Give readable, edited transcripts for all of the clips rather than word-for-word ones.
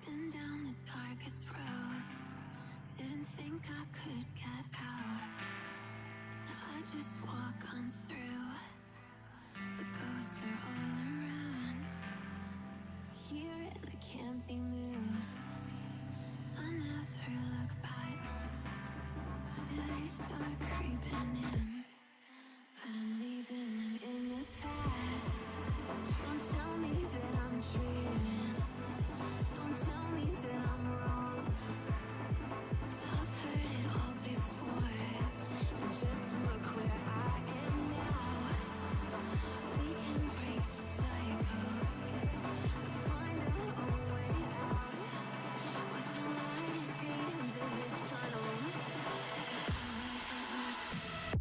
Been down the darkest road. Didn't think I could get out. Now I just walk on through. The ghosts are all around. Here and I can't be moved. I never look back. They start creeping in, but I'm leaving them in the past. Don't tell me that I'm dreaming. Don't tell me that I'm wrong. 'Cause I've heard it all before. And just look where I am now. We can break the cycle. Find our own way out. What's the light at the end of the tunnel? So I let myself.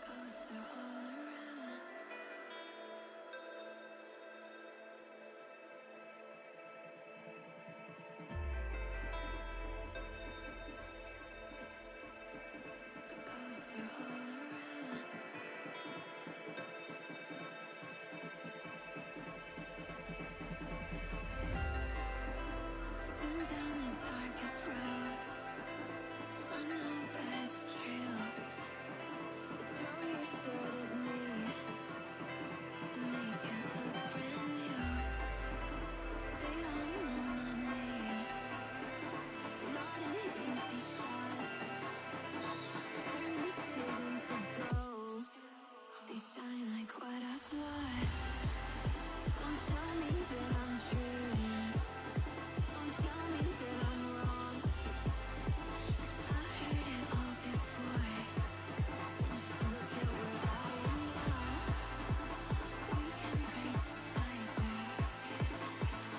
Ghosts are all around. The ghosts are all around. I've been down the darkest road. I know that it's true. So throw your dirt at me and make it look brand new. They all know my name. Not an easy shot. Turn these tears into gold. They shine like what I've lost. Don't tell me that I'm dreaming. Don't tell me that I'm wrong. 'Cause I've heard it all before. And just look at where I am now. We can break the cycle.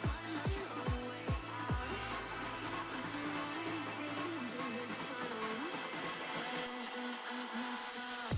Find my own way out. What's the light at the end of the tunnel? So I let up myself.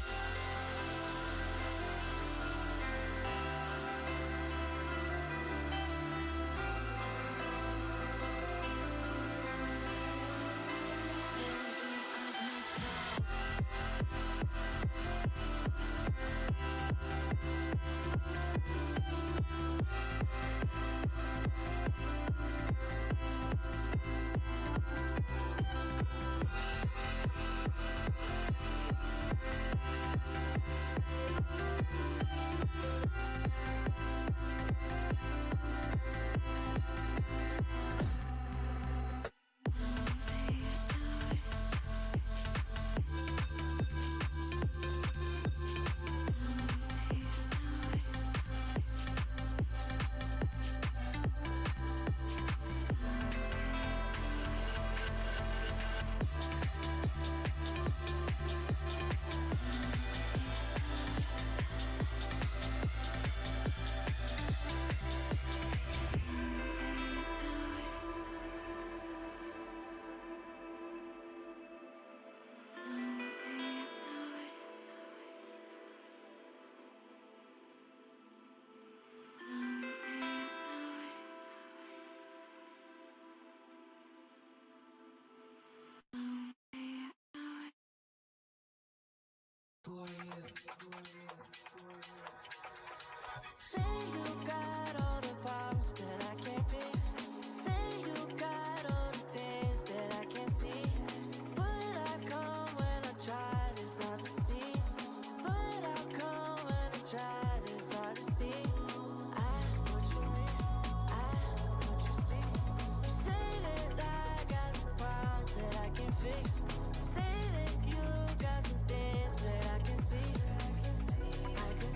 Say you got all the problems that I can't fix. Say you got all the things that I can't see. But I come when I try, it's not to see. But I come when I try, it's hard to see. I know what you mean, I know what you see. You say that I got some problems that I can't fix. Say that you got some things that I can see. I can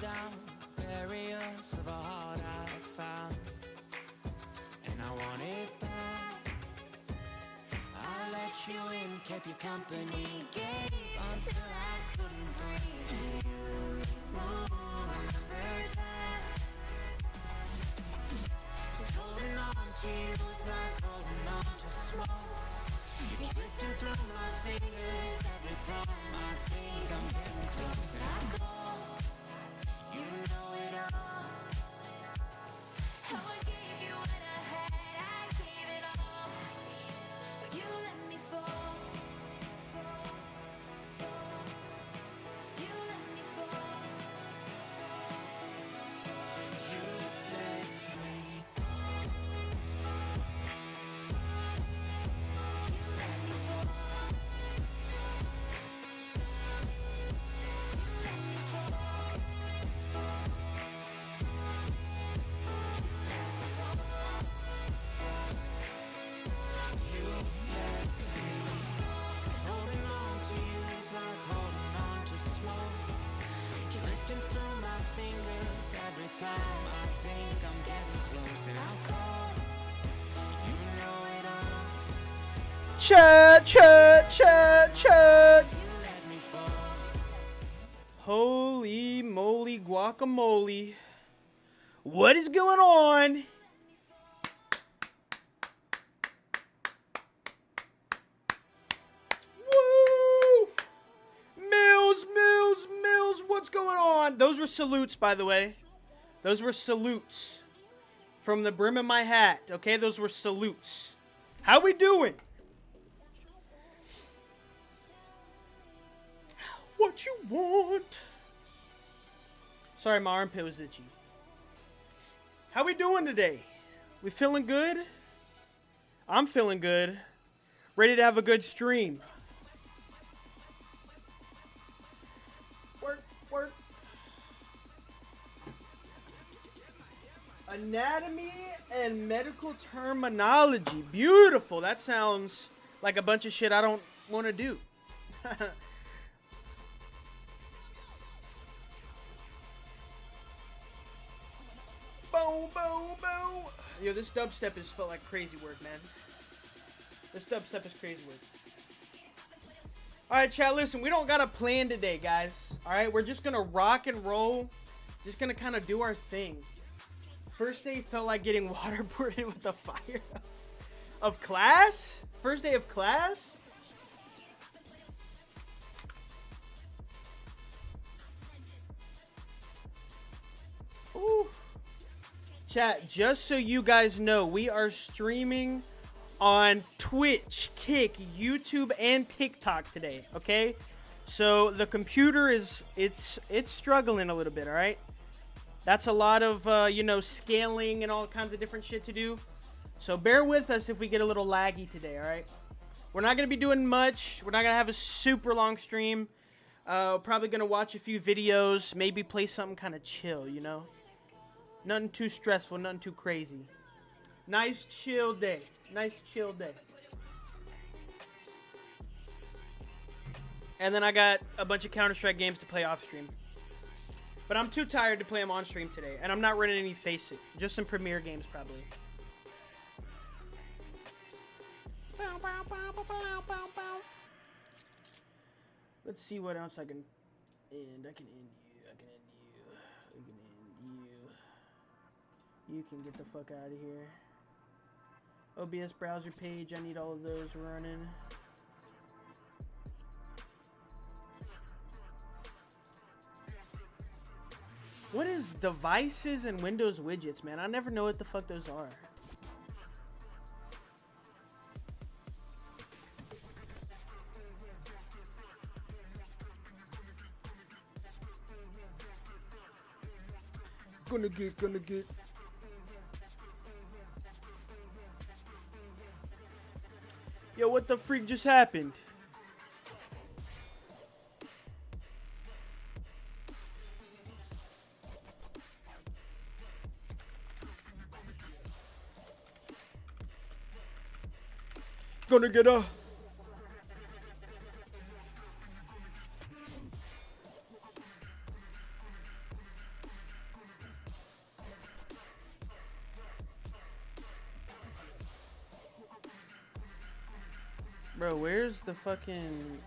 down barriers of a heart I found, and I want it back. I let you in, kept you company, gave until I couldn't breathe. Remember that? Just holding on to you is like holding on to smoke. You're drifting through my fingers every time I think I'm getting close. And I go, you know it all. How I gave you what I had, I gave it all. But you let me fall. You let me fall. You let me holding on to you is like holding on to smoke. Drifting through my fingers every time I think I'm getting close. And I'll call, you know it all. Chat. You let me fall. Holy moly guacamole. What is going on? Woo! Mills, what's going on? Those were salutes, by the way. Those were salutes. From the brim of my hat, okay? Those were salutes. How we doing? What you want? Sorry, my armpit was itchy. How we doing today? We feeling good? I'm feeling good. Ready to have a good stream. Work. Anatomy and medical terminology. Beautiful. That sounds like a bunch of shit I don't want to do. Boom. Yo, this dubstep has felt like crazy work, man. This dubstep is crazy work. Alright, chat, listen, we don't got a plan today, guys. Alright, we're just gonna rock and roll. Just gonna kind of do our thing. First day felt like getting waterboarded with the fire of class? First day of class? Ooh. Chat, just so you guys know, we are streaming on Twitch, Kick, YouTube, and TikTok today, okay? So the computer is, it's struggling a little bit, all right? That's a lot of, scaling and all kinds of different shit to do. So bear with us if we get a little laggy today, all right? We're not going to be doing much. We're not going to have a super long stream. Probably going to watch a few videos, maybe play something kind of chill, you know? Nothing too stressful, nothing too crazy. Nice chill day. And then I got a bunch of Counter-Strike games to play off stream. But I'm too tired to play them on stream today. And I'm not running any Face It. Just some Premiere games, probably. Let's see what else I can end. I can end you. You can get the fuck out of here. OBS browser page. I need all of those running. What is devices and Windows widgets, man? I never know what the fuck those are. Gonna get. Yo, what the freak just happened? Gonna get a... Bro, where's the fucking...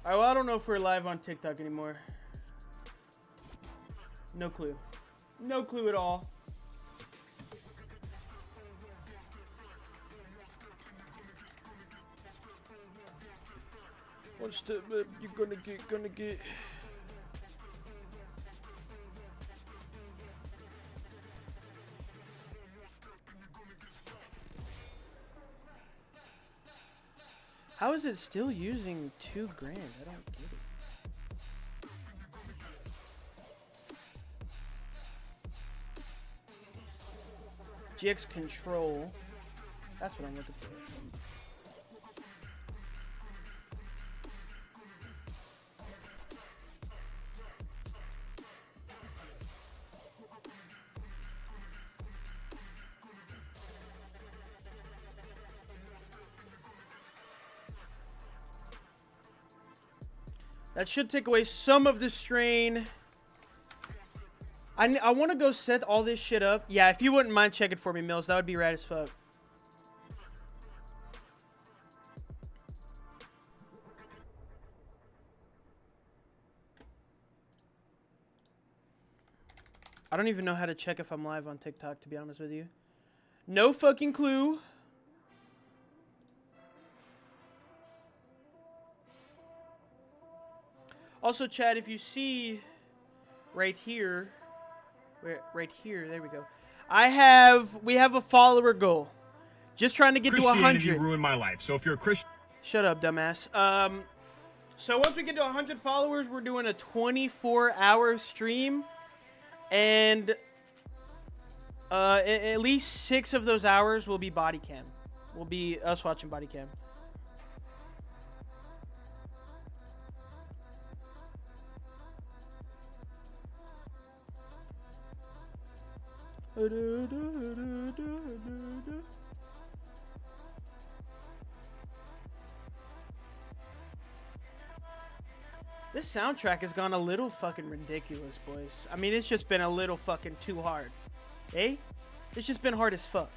Alright, well, I don't know if we're live on TikTok anymore. No clue. No clue at all. One step up, you're gonna get. How is it still using $2 grand? I don't get it. GX Control. That's what I'm looking for. That should take away some of the strain. I want to go set all this shit up. Yeah, if you wouldn't mind checking for me, Mills, that would be rad as fuck. I don't even know how to check if I'm live on TikTok, to be honest with you. No fucking clue. Also, Chad, if you see right here, right here, there we go. We have a follower goal. Just trying to get to 100. Christianity ruined my life. So if you're a Christian, shut up, dumbass. So once we get to 100 followers, we're doing a 24-hour stream, and at least 6 of those hours will be body cam. Will be us watching body cam. This soundtrack has gone a little fucking ridiculous, boys. I mean, it's just been a little fucking too hard. Eh? It's just been hard as fuck.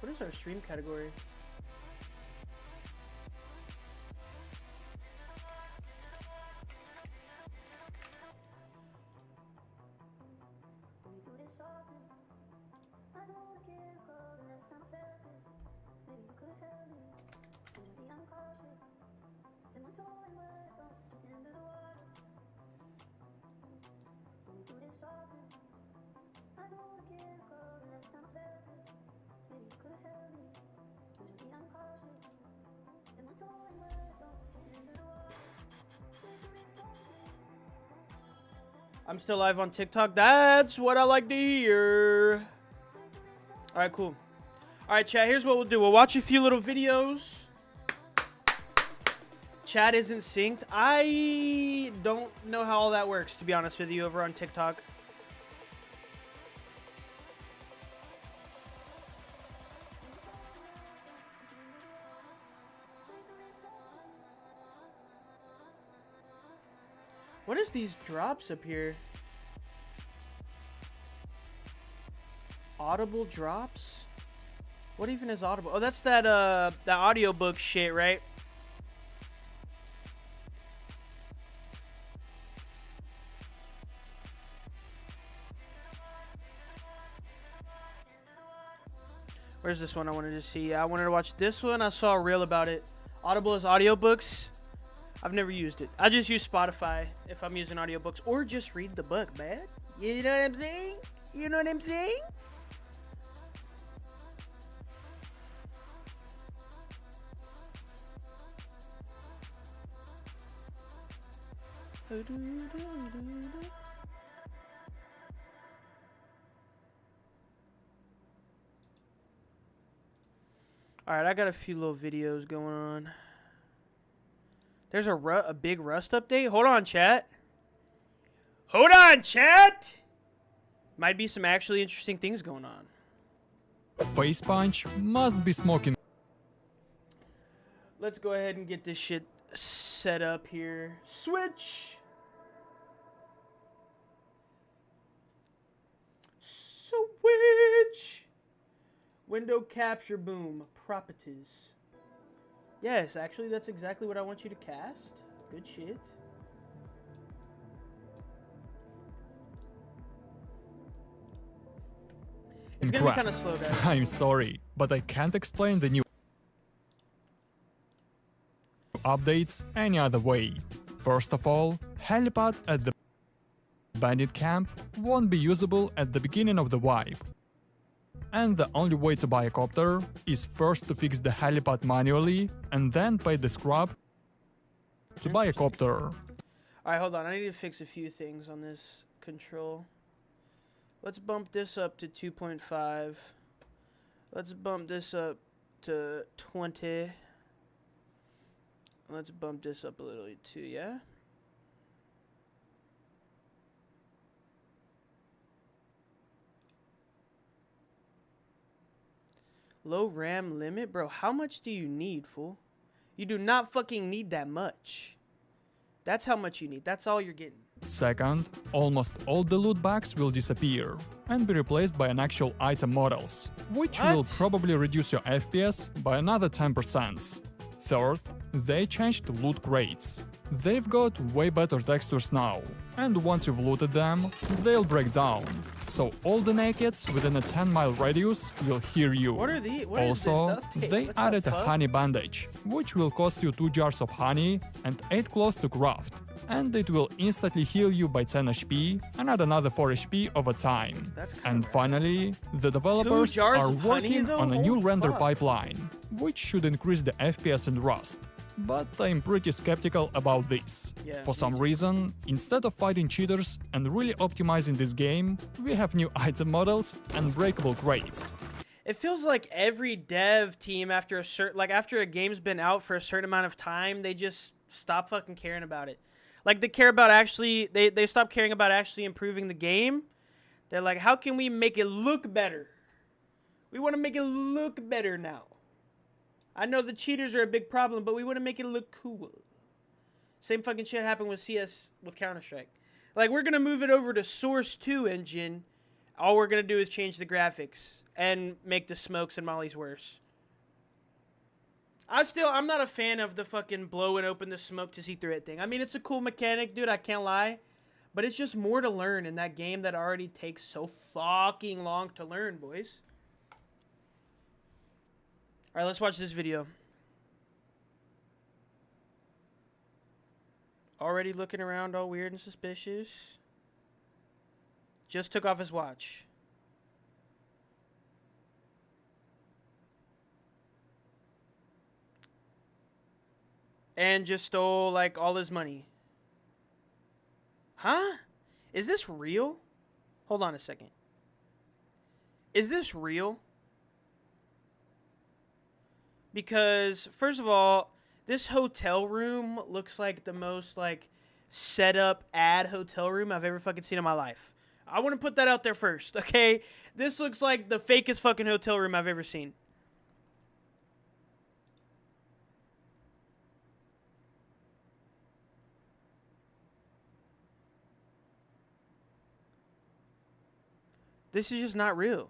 What is our stream category? I'm still live on TikTok. That's what I like to hear. All right, cool. All right, chat, here's what we'll do. We'll watch a few little videos. Chat isn't synced. I don't know how all that works, to be honest with you, over on TikTok. What is these drops up here? Audible drops? What even is Audible? Oh, that's that audiobook shit, right? Where's this one I wanted to see? I wanted to watch this one. I saw a reel about it. Audible is audiobooks. I've never used it. I just use Spotify if I'm using audiobooks, or just read the book, man. You know what I'm saying? You know what I'm saying? Alright, I got a few little videos going on. There's a big Rust update? Hold on, chat. Hold on, chat. Might be some actually interesting things going on. Face Punch must be smoking Let's go ahead and get this shit set up here. Switch. Switch. Window capture boom. Properties. Yes, actually, that's exactly what I want you to cast. Good shit. It's gonna be crap. kind of slow, guys. I'm sorry, but I can't explain the new updates any other way. First of all, helipad at the bandit camp won't be usable at the beginning of the wipe. And the only way to buy a copter is first to fix the helipad manually and then pay the scrub to buy a copter. Alright, hold on. I need to fix a few things on this control. Let's bump this up to 2.5. Let's bump this up to 20. Let's bump this up a little too, yeah? Low RAM limit? Bro, how much do you need, fool? You do not fucking need that much. That's how much you need. That's all you're getting. Second, almost all the loot bags will disappear and be replaced by an actual item models, which will What? probably reduce your FPS by another 10%. Third, they changed loot crates. They've got way better textures now, and once you've looted them, they'll break down. So all the nakeds within a 10-mile radius will hear you. What are these? What is this Also, update? they What the added a fuck? honey bandage, which will cost you 2 jars of honey and 8 cloth to craft. And it will instantly heal you by 10 HP and add another 4 HP over time. That's kinda And rad. finally, the developers jars are of honey, working though? on a new Holy render fuck. pipeline, which should increase the FPS in Rust. But I'm pretty skeptical about this. Yeah, For me some reason, instead of fighting cheaters and really optimizing this game, we have new item models and breakable crates. It feels like every dev team after after a game's been out for a certain amount of time, they just stop fucking caring about it. Like they care about they stop caring about actually improving the game. They're like, how can we make it look better? We want to make it look better now. I know the cheaters are a big problem, but we want to make it look cool. Same fucking shit happened with CS with Counter-Strike. Like, we're going to move it over to Source 2 engine. All we're going to do is change the graphics and make the smokes and mollies worse. I'm not a fan of the fucking blow and open the smoke to see through it thing. I mean, it's a cool mechanic, dude, I can't lie. But it's just more to learn in that game that already takes so fucking long to learn, boys. Alright, let's watch this video. Already looking around all weird and suspicious. Just took off his watch. And just stole, like, all his money. Huh? Is this real? Hold on a second. Is this real? Because, first of all, this hotel room looks like the most, like, set up ad hotel room I've ever fucking seen in my life. I want to put that out there first, okay? This looks like the fakest fucking hotel room I've ever seen. This is just not real.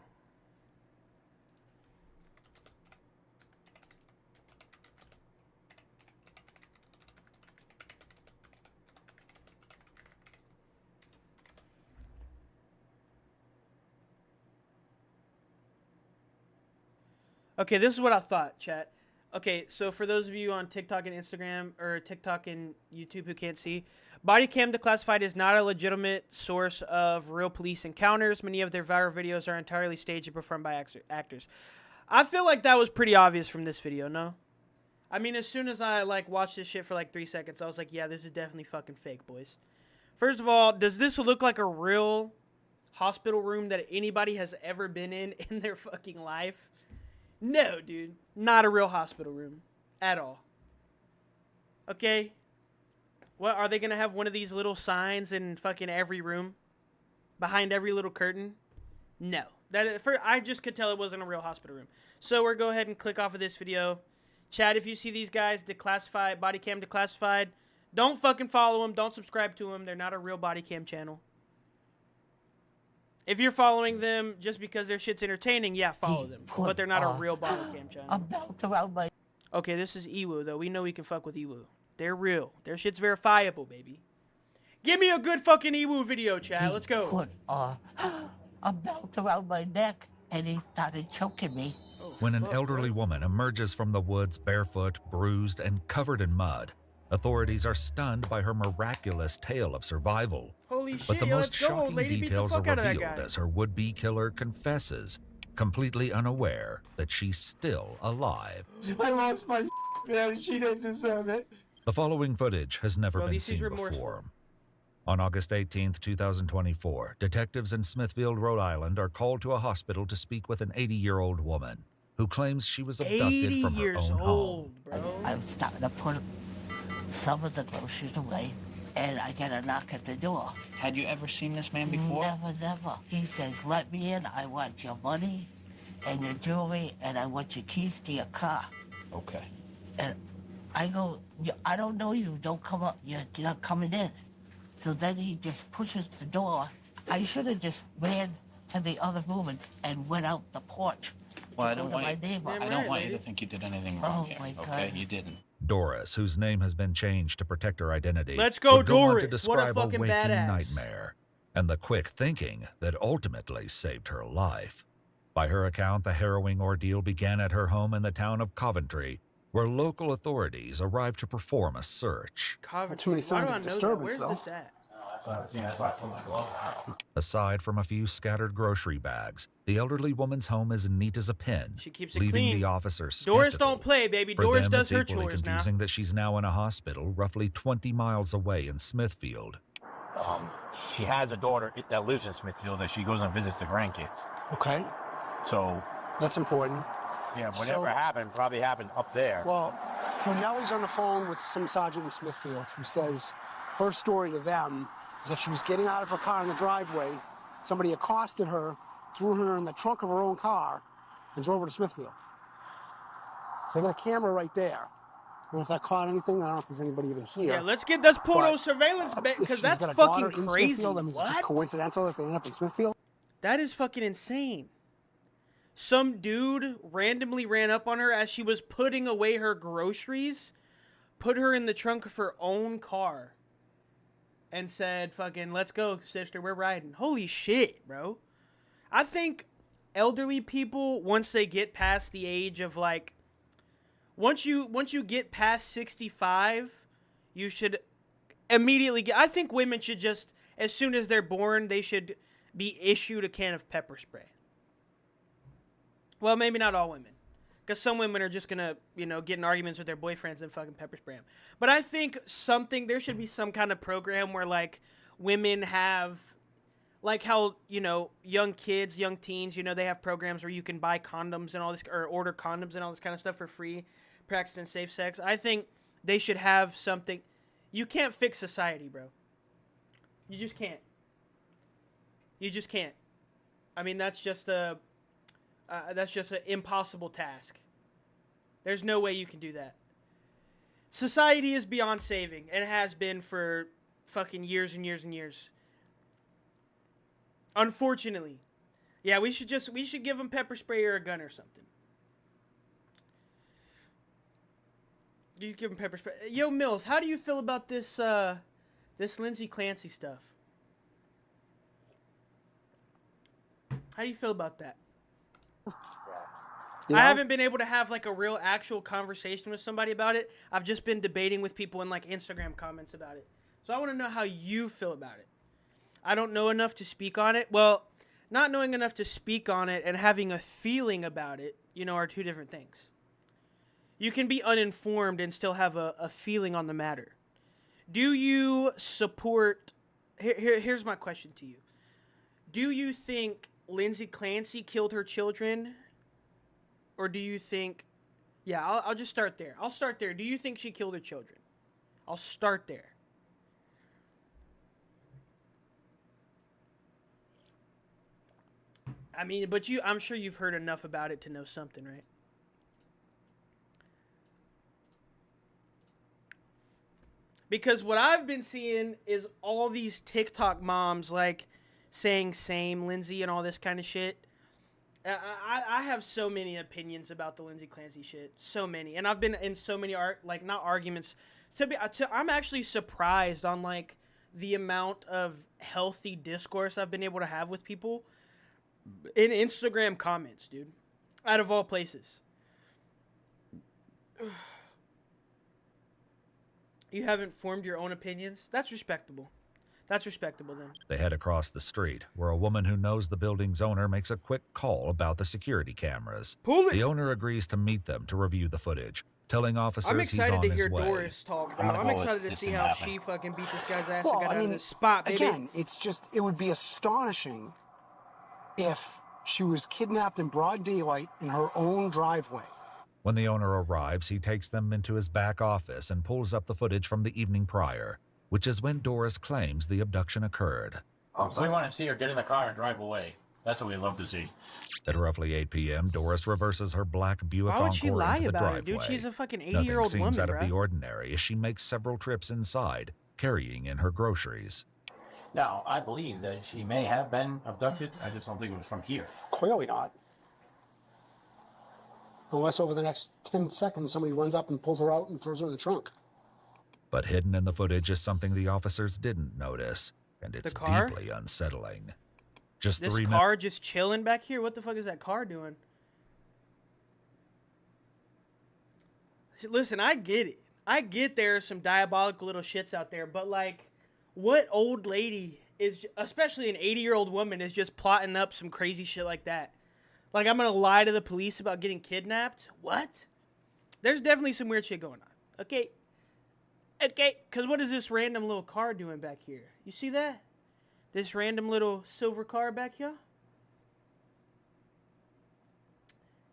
Okay, this is what I thought, chat. Okay, so for those of you on TikTok and Instagram, or TikTok and YouTube who can't see, Bodycam Declassified is not a legitimate source of real police encounters. Many of their viral videos are entirely staged and performed by actors. I feel like that was pretty obvious from this video, no? I mean, as soon as I, like, watched this shit for, like, 3 seconds, I was like, yeah, this is definitely fucking fake, boys. First of all, does this look like a real hospital room that anybody has ever been in their fucking life? No, dude. Not a real hospital room. At all. Okay? What are they gonna have one of these little signs in fucking every room, behind every little curtain? No, I just could tell it wasn't a real hospital room. So we're go ahead and click off of this video. Chad, if you see these guys declassified, body cam declassified, don't fucking follow them. Don't subscribe to them. They're not a real body cam channel. If you're following them just because their shit's entertaining, yeah, follow them. But they're not a real body cam channel. A belt around my Okay, this is Ewu, though. We know we can fuck with Ewu. They're real. Their shit's verifiable, baby. Give me a good fucking Ewu video, Chad. Let's go. put a belt around my neck, and he started choking me. When an elderly woman emerges from the woods barefoot, bruised, and covered in mud, authorities are stunned by her miraculous tale of survival. Holy shit, But the yo, most let's go. shocking Lady, beat the details are fuck out of that revealed guy. as her would-be killer confesses, completely unaware that she's still alive. I lost my man. She didn't deserve it. The following footage has never Bro, been these is seen remorseful. before. On August 18th, 2024, detectives in Smithfield, Rhode Island are called to a hospital to speak with an 80-year-old woman who claims she was abducted 80 from her years own home. old, bro. I was starting to put some of the groceries away, and I get a knock at the door. Had you ever seen this man before? Never. He says, "Let me in. I want your money and your jewelry, and I want your keys to your car." Okay. And I go, "I don't know you. Don't come up. You're not coming in." So then he just pushes the door. I should have just ran to the other room and went out the porch. Well, I to don't go to want my you, neighbor. I Damn don't right, want you lady. to think you did anything wrong here. my Okay, God. you didn't. Doris, whose name has been changed to protect her identity, Let's go, would go on to Doris. What a describe fucking waking badass. nightmare and the quick thinking that ultimately saved her life. By her account, the harrowing ordeal began at her home in the town of Coventry, where local authorities arrived to perform a search. Coventry. Too many signs Why of do I know that? disturbance, Where's though. this at? Aside from a few scattered grocery bags, the elderly woman's home is neat as a pin, She keeps it leaving clean. the officers Doris skeptical. don't play, baby. For Doris them, does it's her equally chores now. confusing that she's now in a hospital roughly 20 miles away in Smithfield. She has a daughter that lives in Smithfield that she goes and visits the grandkids. Okay, So, that's important. yeah, whatever happened probably happened up there. Well, Corneli's on the phone with some sergeant in Smithfield who says her story to them is that she was getting out of her car in the driveway. Somebody accosted her, threw her in the trunk of her own car, and drove her to Smithfield. So they got a camera right there. I don't know if that caught anything. I don't know if there's anybody even here. Yeah, let's get this photo But surveillance if because she's that's got a daughter fucking in crazy. Smithfield, I mean, it's just What? coincidental that they end up in Smithfield. That is fucking insane. Some dude randomly ran up on her as she was putting away her groceries, put her in the trunk of her own car, and said, fucking, let's go, sister, we're riding. Holy shit, bro. I think elderly people, once they get past the age of, like, once you get past 65, you should immediately get, I think women should just, as soon as they're born, they should be issued a can of pepper spray. Well, maybe not all women. Because some women are just going to, get in arguments with their boyfriends and fucking pepper spray them. But I think there should be some kind of program where, like, women have, like how, young kids, young teens, they have programs where you can buy condoms and all this, or order condoms and all this kind of stuff for free, practicing safe sex. I think they should have something. You can't fix society, bro. You just can't. You just can't. I mean, that's just an impossible task. There's no way you can do that. Society is beyond saving, and it has been for fucking years and years and years. Unfortunately. Yeah, we should give them pepper spray or a gun or something. You give them pepper spray. Yo, Mills, how do you feel about this Lindsay Clancy stuff? How do you feel about that? You I know? haven't been able to have like a real actual conversation with somebody about it. I've just been debating with people in like Instagram comments about it. So I want to know how you feel about it. I don't know enough to speak on it. Well, not knowing enough to speak on it and having a feeling about it, are two different things. You can be uninformed and still have a feeling on the matter. Do you support... Here's my question to you. Do you think Lindsay Clancy killed her children? Or do you think... Yeah, I'll just start there. I'll start there. Do you think she killed her children? I'll start there. I mean, but I'm sure you've heard enough about it to know something, right? Because what I've been seeing is all these TikTok moms like saying same Lindsay and all this kind of shit. I have so many opinions about the Lindsay Clancy shit, so many, and I've been in so many not arguments. I'm actually surprised on like the amount of healthy discourse I've been able to have with people in Instagram comments, dude. Out of all places. You haven't formed your own opinions? That's respectable. That's respectable then. They head across the street, where a woman who knows the building's owner makes a quick call about the security cameras. Pull it! The owner agrees to meet them to review the footage, telling officers I'm he's excited on to his hear way. Doris talk, bro. I'm gonna I'm go excited with to see this how happened. she fucking beat this guy's ass Well, and got I out mean, of the spot, baby. again, it would be astonishing if she was kidnapped in broad daylight in her own driveway. When the owner arrives, he takes them into his back office and pulls up the footage from the evening prior, which is when Doris claims the abduction occurred. So we want to see her get in the car and drive away. That's what we love to see. At roughly 8 p.m., Doris reverses her black Buick Why would she Encore lie into the about driveway. it, dude? She's a fucking 80-year-old Nothing woman, seems out of bro. the ordinary as she makes several trips inside, carrying in her groceries. Now, I believe that she may have been abducted. I just don't think it was from here. Clearly not. Unless over the next 10 seconds somebody runs up and pulls her out and throws her in the trunk. But hidden in the footage is something the officers didn't notice, and it's The car? deeply unsettling. Just This 3 car just chilling back here? What the fuck is that car doing? Listen, I get it. I get there are some diabolical little shits out there, but like, what old lady is, especially an 80-year-old woman, is just plotting up some crazy shit like that? Like, I'm gonna lie to the police about getting kidnapped? What? There's definitely some weird shit going on. Okay. Okay, because what is this random little car doing back here? You see that? This random little silver car back here?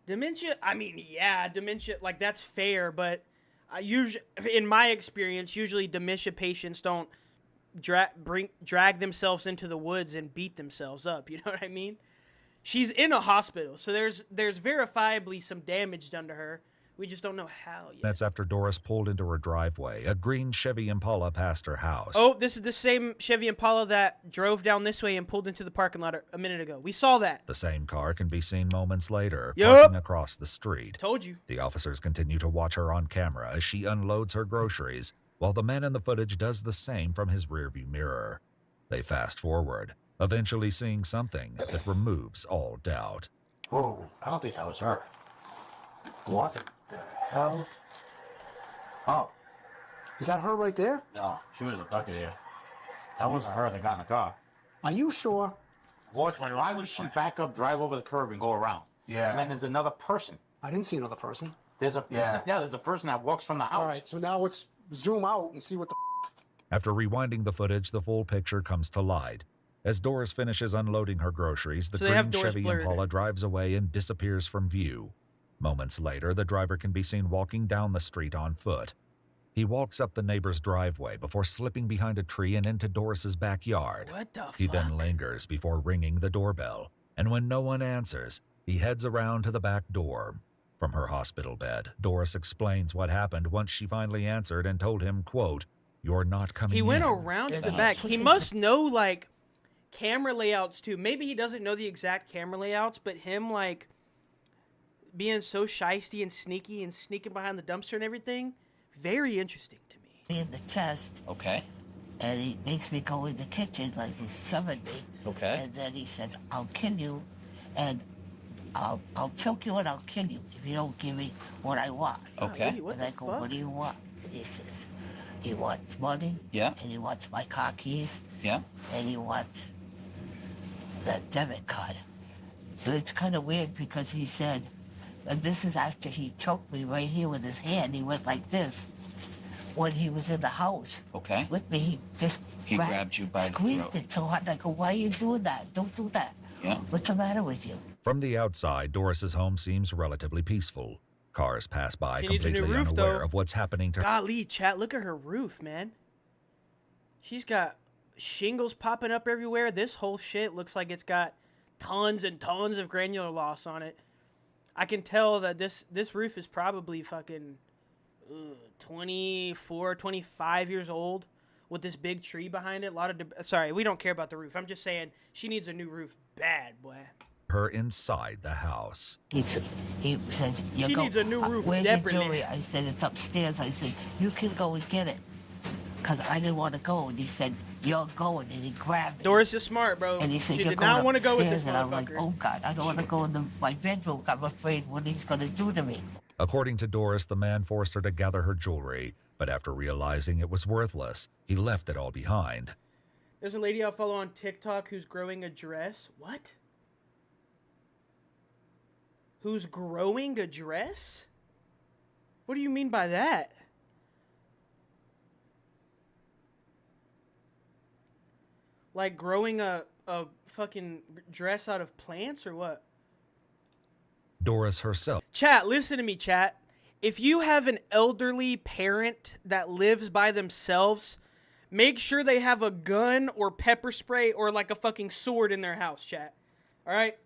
Dementia? I mean, yeah, dementia, like, that's fair, but in my experience, usually dementia patients don't drag themselves into the woods and beat themselves up. You know what I mean? She's in a hospital, so there's verifiably some damage done to her. We just don't know how yet. That's after Doris pulled into her driveway. A green Chevy Impala passed her house. Oh, this is the same Chevy Impala that drove down this way and pulled into the parking lot a minute ago. We saw that. The same car can be seen moments later, Yup. parking across the street. Told you. The officers continue to watch her on camera as she unloads her groceries, while the man in the footage does the same from his rearview mirror. They fast forward, eventually seeing something that removes all doubt. Whoa, I don't think that was her. What the hell? Oh, Is that her right there? no, she was abducted here. That wasn't her that got in the car. Are you sure? Why would she back up, drive over the curb, and go around? Yeah. And then there's another person. I didn't see another person. There's a there's a person that walks from the house. All right, so now let's zoom out and see what the After rewinding the footage, the full picture comes to light. As Doris finishes unloading her groceries, the So they have green Doris Chevy blurred. Impala drives away and disappears from view. Moments later, the driver can be seen walking down the street on foot. He walks up the neighbor's driveway before slipping behind a tree and into Doris's backyard. What the fuck? He then lingers before ringing the doorbell, and when no one answers, he heads around to the back door. From her hospital bed, Doris explains what happened once she finally answered and told him, quote, "You're not coming He in." went around to the back. He must know, like, camera layouts, too. Maybe he doesn't know the exact camera layouts, but him, like, being so shisty and sneaking behind the dumpster and everything, very interesting to me. In the chest, Okay. and he makes me go in the kitchen like he's shoving me. Okay. And then he says, "I'll kill you, and I'll choke you and I'll kill you if you don't give me what I want." Okay. Golly, what And I the go, fuck? "What do you want?" And he says, "He wants money. Yeah. And he wants my car keys. Yeah. And he wants the debit card." But it's kind of weird because he said, and this is after he choked me right here with his hand. He went like this. When he was in the house Okay. with me, he just He grabbed you by the squeezed throat. it so hard. I go, "Why are you doing that? Don't do that. Yeah. What's the matter with you?" From the outside, Doris's home seems relatively peaceful. Cars pass by She needs a new completely roof, unaware though. of what's happening to her. Golly, chat, look at her roof, man. She's got shingles popping up everywhere. This whole shit looks like it's got tons and tons of granular loss on it. I can tell that this roof is probably fucking 24, 25 years old with this big tree behind it. A lot of sorry, we don't care about the roof. I'm just saying she needs a new roof bad, boy. Her inside the house. He says, She needs a new roof, Where's your desperately. jewelry? I said, it's upstairs. I said, you can go and get it. Because I didn't want to go. And he said, you're going. And he grabbed me. Doris is smart, bro. And he said, she you're did going not want to go with this upstairs. And I'm like, motherfucker. oh, God, I don't want to go in my bedroom. I'm afraid what he's going to do to me. According to Doris, the man forced her to gather her jewelry, but after realizing it was worthless, he left it all behind. There's a lady I follow on TikTok who's growing a dress. What? Who's growing a dress? What do you mean by that? Like growing a fucking dress out of plants or what? Doris herself Chat, listen to me, chat. If you have an elderly parent that lives by themselves, make sure they have a gun or pepper spray or like a fucking sword in their house, chat. All right?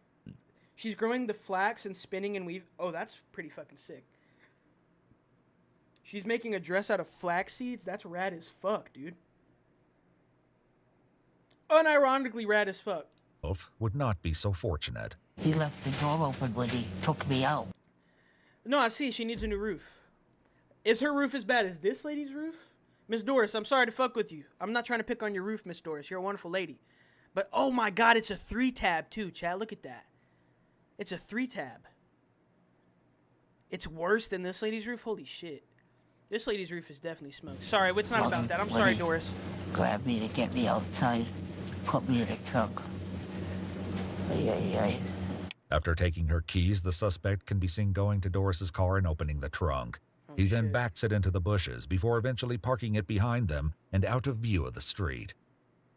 She's growing the flax and spinning and weave. Oh, that's pretty fucking sick. She's making a dress out of flax seeds. That's rad as fuck, dude. Unironically rad as fuck. would not be so fortunate. He left the door open when he took me out. No, I see. She needs a new roof. Is her roof as bad as this lady's roof? Miss Doris, I'm sorry to fuck with you. I'm not trying to pick on your roof, Miss Doris. You're a wonderful lady. But, oh my God, it's a 3-tab too, Chad. Look at that. It's a 3-tab. It's worse than this lady's roof? Holy shit. This lady's roof is definitely smoked. Sorry, it's not about that. I'm sorry, Doris. Grabbed me to get me outside, put me in a trunk. Ay, ay, ay. After taking her keys, the suspect can be seen going to Doris's car and opening the trunk. He then backs it into the bushes before eventually parking it behind them and out of view of the street.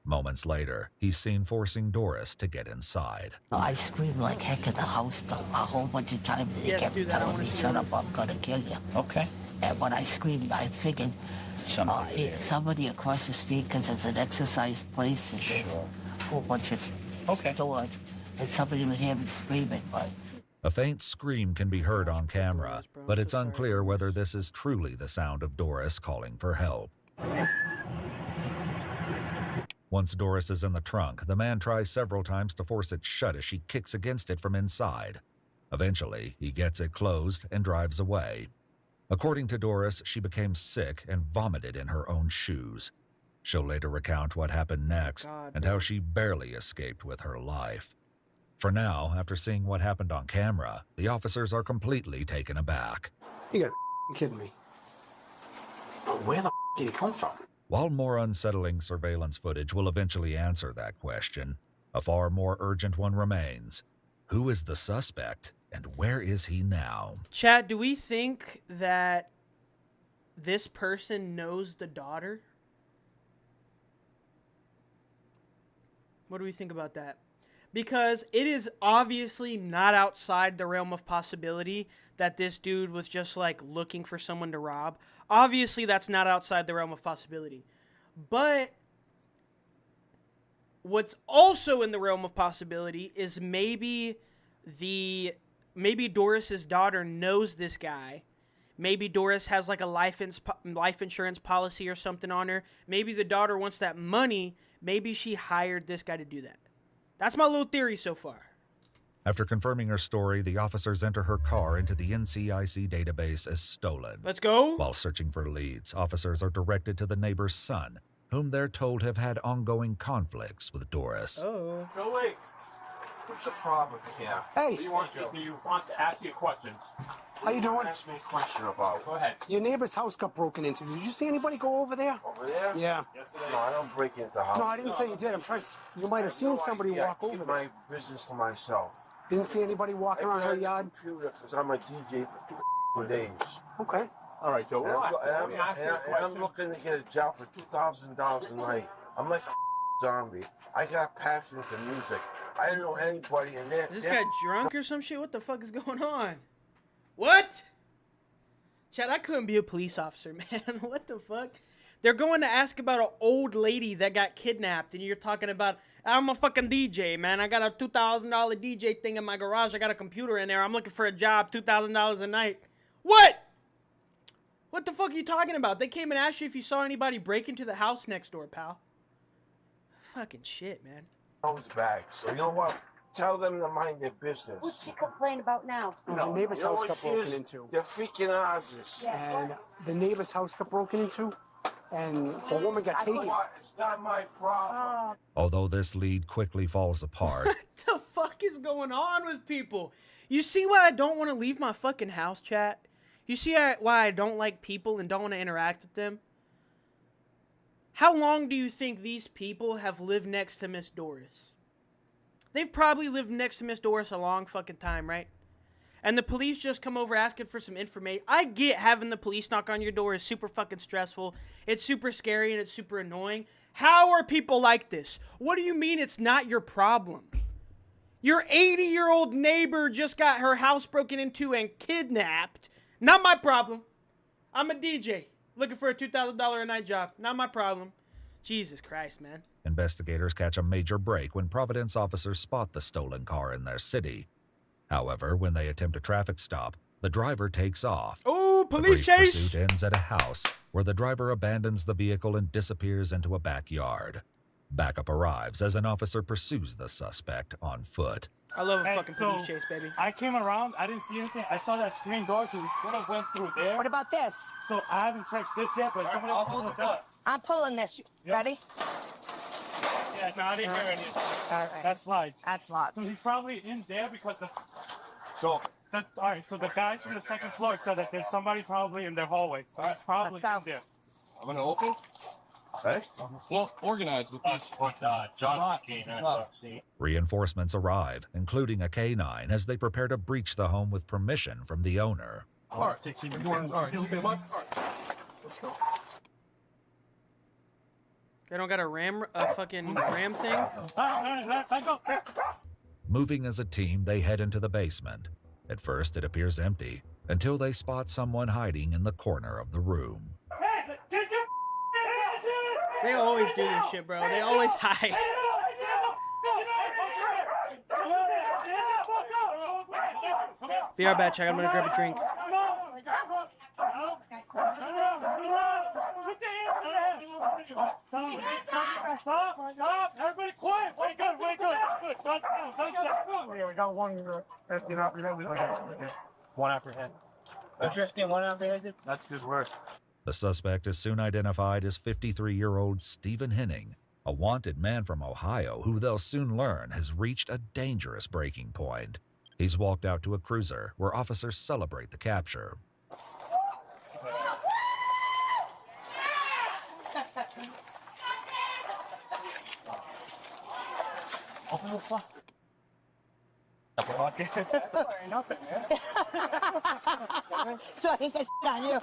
Moments later, he's seen forcing Doris to get inside. I screamed like heck in the house though, a whole bunch of times. And he kept telling me, shut up, I'm gonna kill you. Okay. And when I screamed, I figured it's somebody across the street because there's an exercise place and there's a whole bunch of stores. And somebody would hear me screaming, but... A faint scream can be heard on camera, but it's unclear whether this is truly the sound of Doris calling for help. Once Doris is in the trunk, the man tries several times to force it shut as she kicks against it from inside. Eventually, he gets it closed and drives away. According to Doris, she became sick and vomited in her own shoes. She'll later recount what happened next and how she barely escaped with her life. For now, after seeing what happened on camera, the officers are completely taken aback. You gotta kidding me. Where the did he come from? While more unsettling surveillance footage will eventually answer that question, a far more urgent one remains. Who is the suspect, and where is he now? Chat, do we think that this person knows the daughter? What do we think about that? Because it is obviously not outside the realm of possibility that this dude was just like looking for someone to rob. Obviously, that's not outside the realm of possibility. But what's also in the realm of possibility is maybe Doris's daughter knows this guy. Maybe Doris has like a life insurance policy or something on her. Maybe the daughter wants that money. Maybe she hired this guy to do that. That's my little theory so far. After confirming her story, the officers enter her car into the NCIC database as stolen. Let's go. While searching for leads, officers are directed to the neighbor's son, whom they're told have had ongoing conflicts with Doris. Oh. Joey, what's the problem here? Hey. You want to ask you a question. How you doing? Ask me a question about. Go ahead. Your neighbor's house got broken into. Did you see anybody go over there? Over there? Yeah. No, I don't break into the house. No, I didn't say you did. I'm trying to... You might have seen somebody walk I keep over my there. business to myself. Didn't see anybody walking around her yard? Because I'm a DJ for 2 days. Okay. All right, so And let me ask you a I'm question. looking to get a job for $2,000 a night. I'm like a zombie. I got passion for music. I don't know anybody in there. Is this guy drunk or some shit? What the fuck is going on? What? Chad, I couldn't be a police officer, man. What the fuck? They're going to ask about an old lady that got kidnapped, and you're talking about I'm a fucking DJ, man. I got a $2,000 DJ thing in my garage. I got a computer in there. I'm looking for a job, $2,000 a night. What? What the fuck are you talking about? They came and asked you if you saw anybody break into the house next door, pal. Fucking shit, man. Those bags. So you know what? Tell them to mind their business. What's she complain about now? The neighbor's house got broken is? into. They're freaking houses. And the neighbor's house got broken into, and the woman got taken. It's not my problem. Although this lead quickly falls apart, What the fuck is going on with people? You see why I don't want to leave my fucking house, chat? You see why I don't like people and don't want to interact with them? How long do you think these people have lived next to Miss Doris? They've probably lived next to Miss Doris a long fucking time, right? And the police just come over asking for some information. I get having the police knock on your door is super fucking stressful. It's super scary and it's super annoying. How are people like this? What do you mean it's not your problem? Your 80-year-old neighbor just got her house broken into and kidnapped. Not my problem. I'm a DJ looking for a $2,000 a night job. Not my problem. Jesus Christ, man. investigators catch a major break when Providence officers spot the stolen car in their city. However, when they attempt a traffic stop, the driver takes off. Oh, The police brief chase! pursuit ends at a house where the driver abandons the vehicle and disappears into a backyard. Backup arrives as an officer pursues the suspect on foot. I love a Hey, fucking so- police chase, baby. I came around. I didn't see anything. I saw that screen door, so we could have went through there. What about this? So I haven't checked this yet, but somebody else hold it up. I'm pulling this. Yep. Ready? Yeah, no, I didn't hear anything. All right. That slides. That's lots. So he's probably in there because the. All right. So the guys from the second floor said that there's somebody probably in their hallway. So he's probably Let's go. in there. I'm gonna open. Okay. Well, organized with these. Reinforcements arrive, including a canine, as they prepare to breach the home with permission from the owner. All right. All right. Let's go. They don't got a fucking ram thing? All right, let's go. Moving as a team, they head into the basement. At first, it appears empty, until they spot someone hiding in the corner of the room. Hey, did you? They always do this shit, bro. They always hide. Be right back, check. I'm gonna grab a drink. Stop! Everybody quiet! Way good, way good. Yeah, we got one. One apprehended. Interesting, one apprehended. That's good work. The suspect is soon identified as 53-year-old Stephen Henning, a wanted man from Ohio who they'll soon learn has reached a dangerous breaking point. He's walked out to a cruiser where officers celebrate the capture. Open the fuck. Nothing, man. So I think I on you.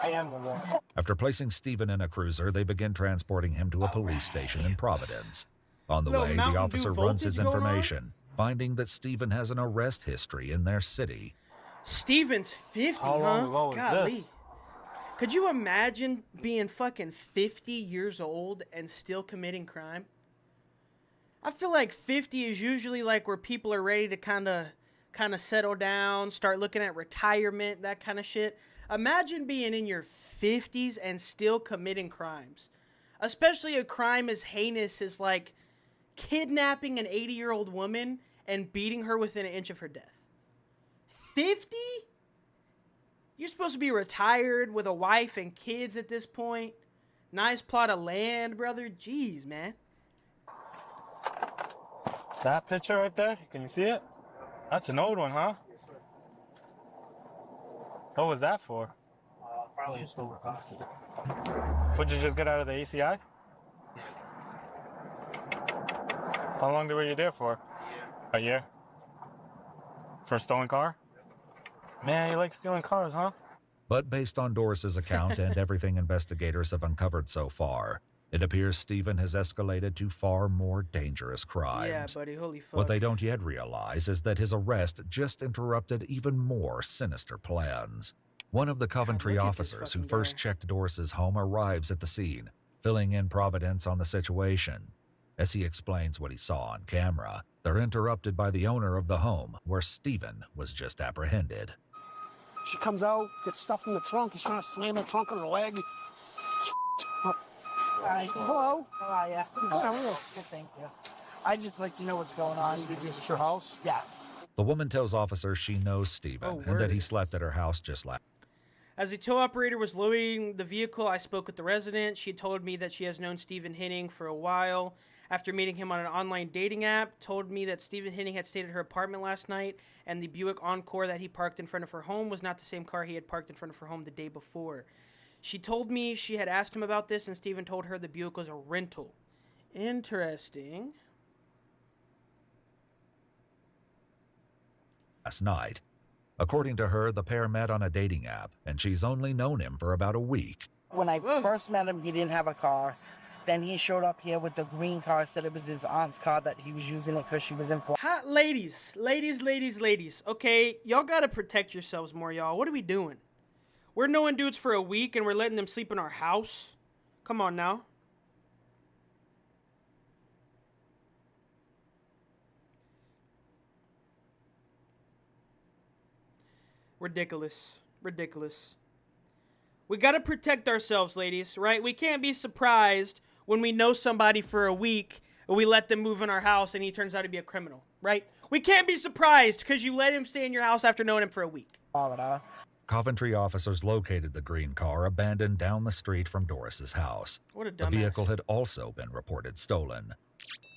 I am the one. After placing Stephen in a cruiser, they begin transporting him to a police station in Providence. On the Little way, Mountain the Dew officer runs his voltage going on? information, finding that Stephen has an arrest history in their city. Steven's 50, How long ago was Golly. this? Could you imagine being fucking 50 years old and still committing crime? I feel like 50 is usually like where people are ready to kind of settle down, start looking at retirement, that kind of shit. Imagine being in your 50s and still committing crimes. Especially a crime as heinous as like kidnapping an 80-year-old woman and beating her within an inch of her death. 50? You're supposed to be retired with a wife and kids at this point. Nice plot of land, brother. Jeez, man. That picture right there, can you see it? That's an old one, huh? What was that for? Probably just over. Would you just get out of the ACI? How long were you there for? A year. For a stolen car? Man, you like stealing cars, huh? But based on Doris's account and everything investigators have uncovered so far, it appears Stephen has escalated to far more dangerous crimes. Yeah, buddy. Holy fuck. What they don't yet realize is that his arrest just interrupted even more sinister plans. One of the Coventry look at this officers who fucking first guy. checked Doris's home arrives at the scene, filling in Providence on the situation. As he explains what he saw on camera, they're interrupted by the owner of the home, where Stephen was just apprehended. She comes out, gets stuffed in the trunk. He's trying to slam the trunk on her leg. Hi. Hello? How are you? How are you? Good, thank you. I'd just like to know what's going on. Is this your house? Yes. The woman tells officers she knows Stephen Oh, and that he word. slept at her house just last. As the tow operator was loading the vehicle, I spoke with the resident. She told me that she has known Stephen Henning for a while. After meeting him on an online dating app, told me that Stephen Henning had stayed at her apartment last night, and the Buick Encore that he parked in front of her home was not the same car he had parked in front of her home the day before. She told me she had asked him about this, and Stephen told her the Buick was a rental. Interesting. Last night. According to her, the pair met on a dating app, and she's only known him for about a week. When I first met him, he didn't have a car. Then he showed up here with the green car, said it was his aunt's car, that he was using it because she was in Florida. Ladies. Okay, y'all gotta protect yourselves more, y'all. What are we doing? We're knowing dudes for a week, and we're letting them sleep in our house? Come on now. Ridiculous. We gotta protect ourselves, ladies, right? We can't be surprised when we know somebody for a week and we let them move in our house and he turns out to be a criminal, right? We can't be surprised because you let him stay in your house after knowing him for a week. Coventry officers located the green car abandoned down the street from Doris's house. What a The dumbass. vehicle had also been reported stolen.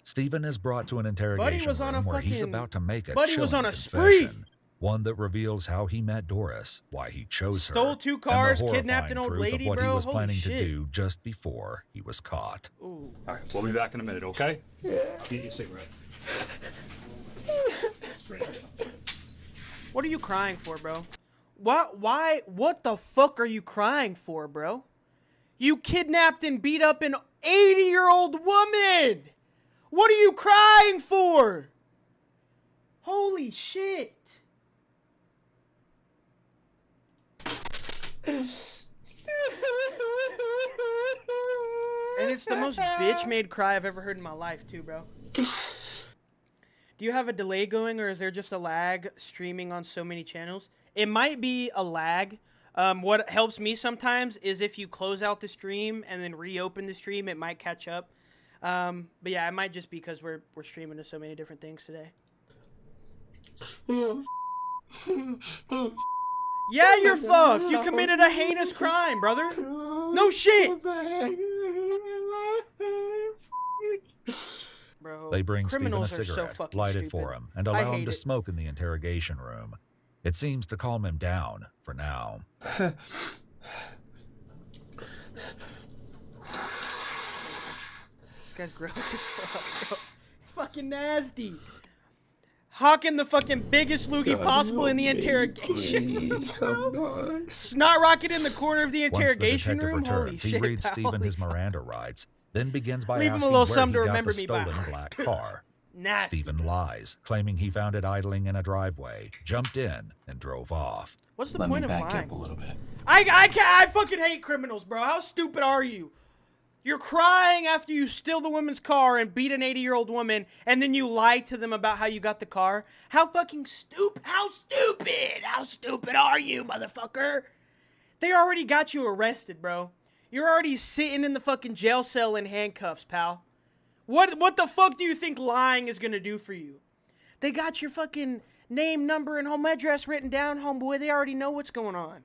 Stephen is brought to an interrogation was on a room where he's fucking- about to make a Buddy was chilling on a spree. confession. One that reveals how he met Doris, why he chose her, Stole 2 and cars, the kidnapped an horrifying old truth lady, of what bro. he was Holy planning shit. to do just before he was caught. Ooh. All right, we'll be back in a minute, okay? Yeah. Get your cigarette. What are you crying for, bro? What the fuck are you crying for, bro? You kidnapped and beat up an 80-year-old woman! What are you crying for? Holy shit. And it's the most bitch-made cry I've ever heard in my life, too, bro. Do you have a delay going, or is there just a lag streaming on so many channels? It might be a lag. What helps me sometimes is if you close out the stream and then reopen the stream, it might catch up. But yeah, it might just be because we're streaming to so many different things today. Yeah, you're fucked. You committed a heinous crime, brother. No shit. Bro, They bring Stephen a criminals are so cigarette, fucking light it stupid. for him, and I allow him hate to it. smoke in the interrogation room. It seems to calm him down, for now. This guy's gross as fuck, bro. Fucking nasty. Hawking the fucking biggest loogie possible in the interrogation room. Snot rocket in the corner of the Once the interrogation detective room. Holy returns, he shit, reads pal. Stephen his Miranda rights, then begins by Leave him a asking little where something he to got remember the me by. stolen black car. Nasty. Stephen lies, claiming he found it idling in a driveway, jumped in, and drove off. What's the Let point me of back lying? up a little bit. I fucking hate criminals, bro. How stupid are you? You're crying after you steal the woman's car and beat an 80-year-old woman, and then you lie to them about how you got the car. How fucking stupid? How stupid? How stupid are you, motherfucker? They already got you arrested, bro. You're already sitting in the fucking jail cell in handcuffs, pal. What the fuck do you think lying is gonna do for you? They got your fucking name, number, and home address written down, homeboy. They already know what's going on.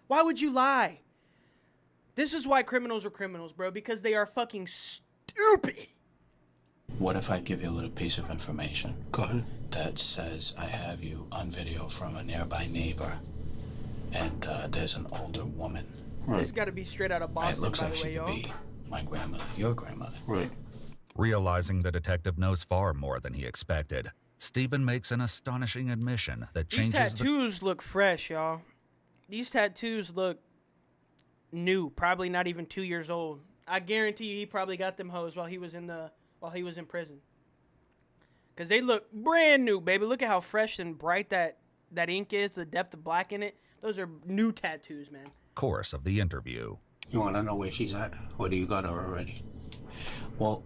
Why would you lie? This is why criminals are criminals, bro, because they are fucking stupid. What if I give you a little piece of information? Go ahead. That says I have you on video from a nearby neighbor, and there's an older woman. This got to be straight out of Boston, It looks by like the way, she y'all. could be my grandmother, your grandmother. Right. Realizing the detective knows far more than he expected, Stephen makes an astonishing admission that These changes the tattoos look fresh, y'all. These tattoos look new, probably not even 2 years old. I guarantee you he probably got them hoes while he was in prison. Cause they look brand new, baby. Look at how fresh and bright that ink is, the depth of black in it. Those are new tattoos, man. course of the interview. You want to know where she's at? Or do you got her already? Well,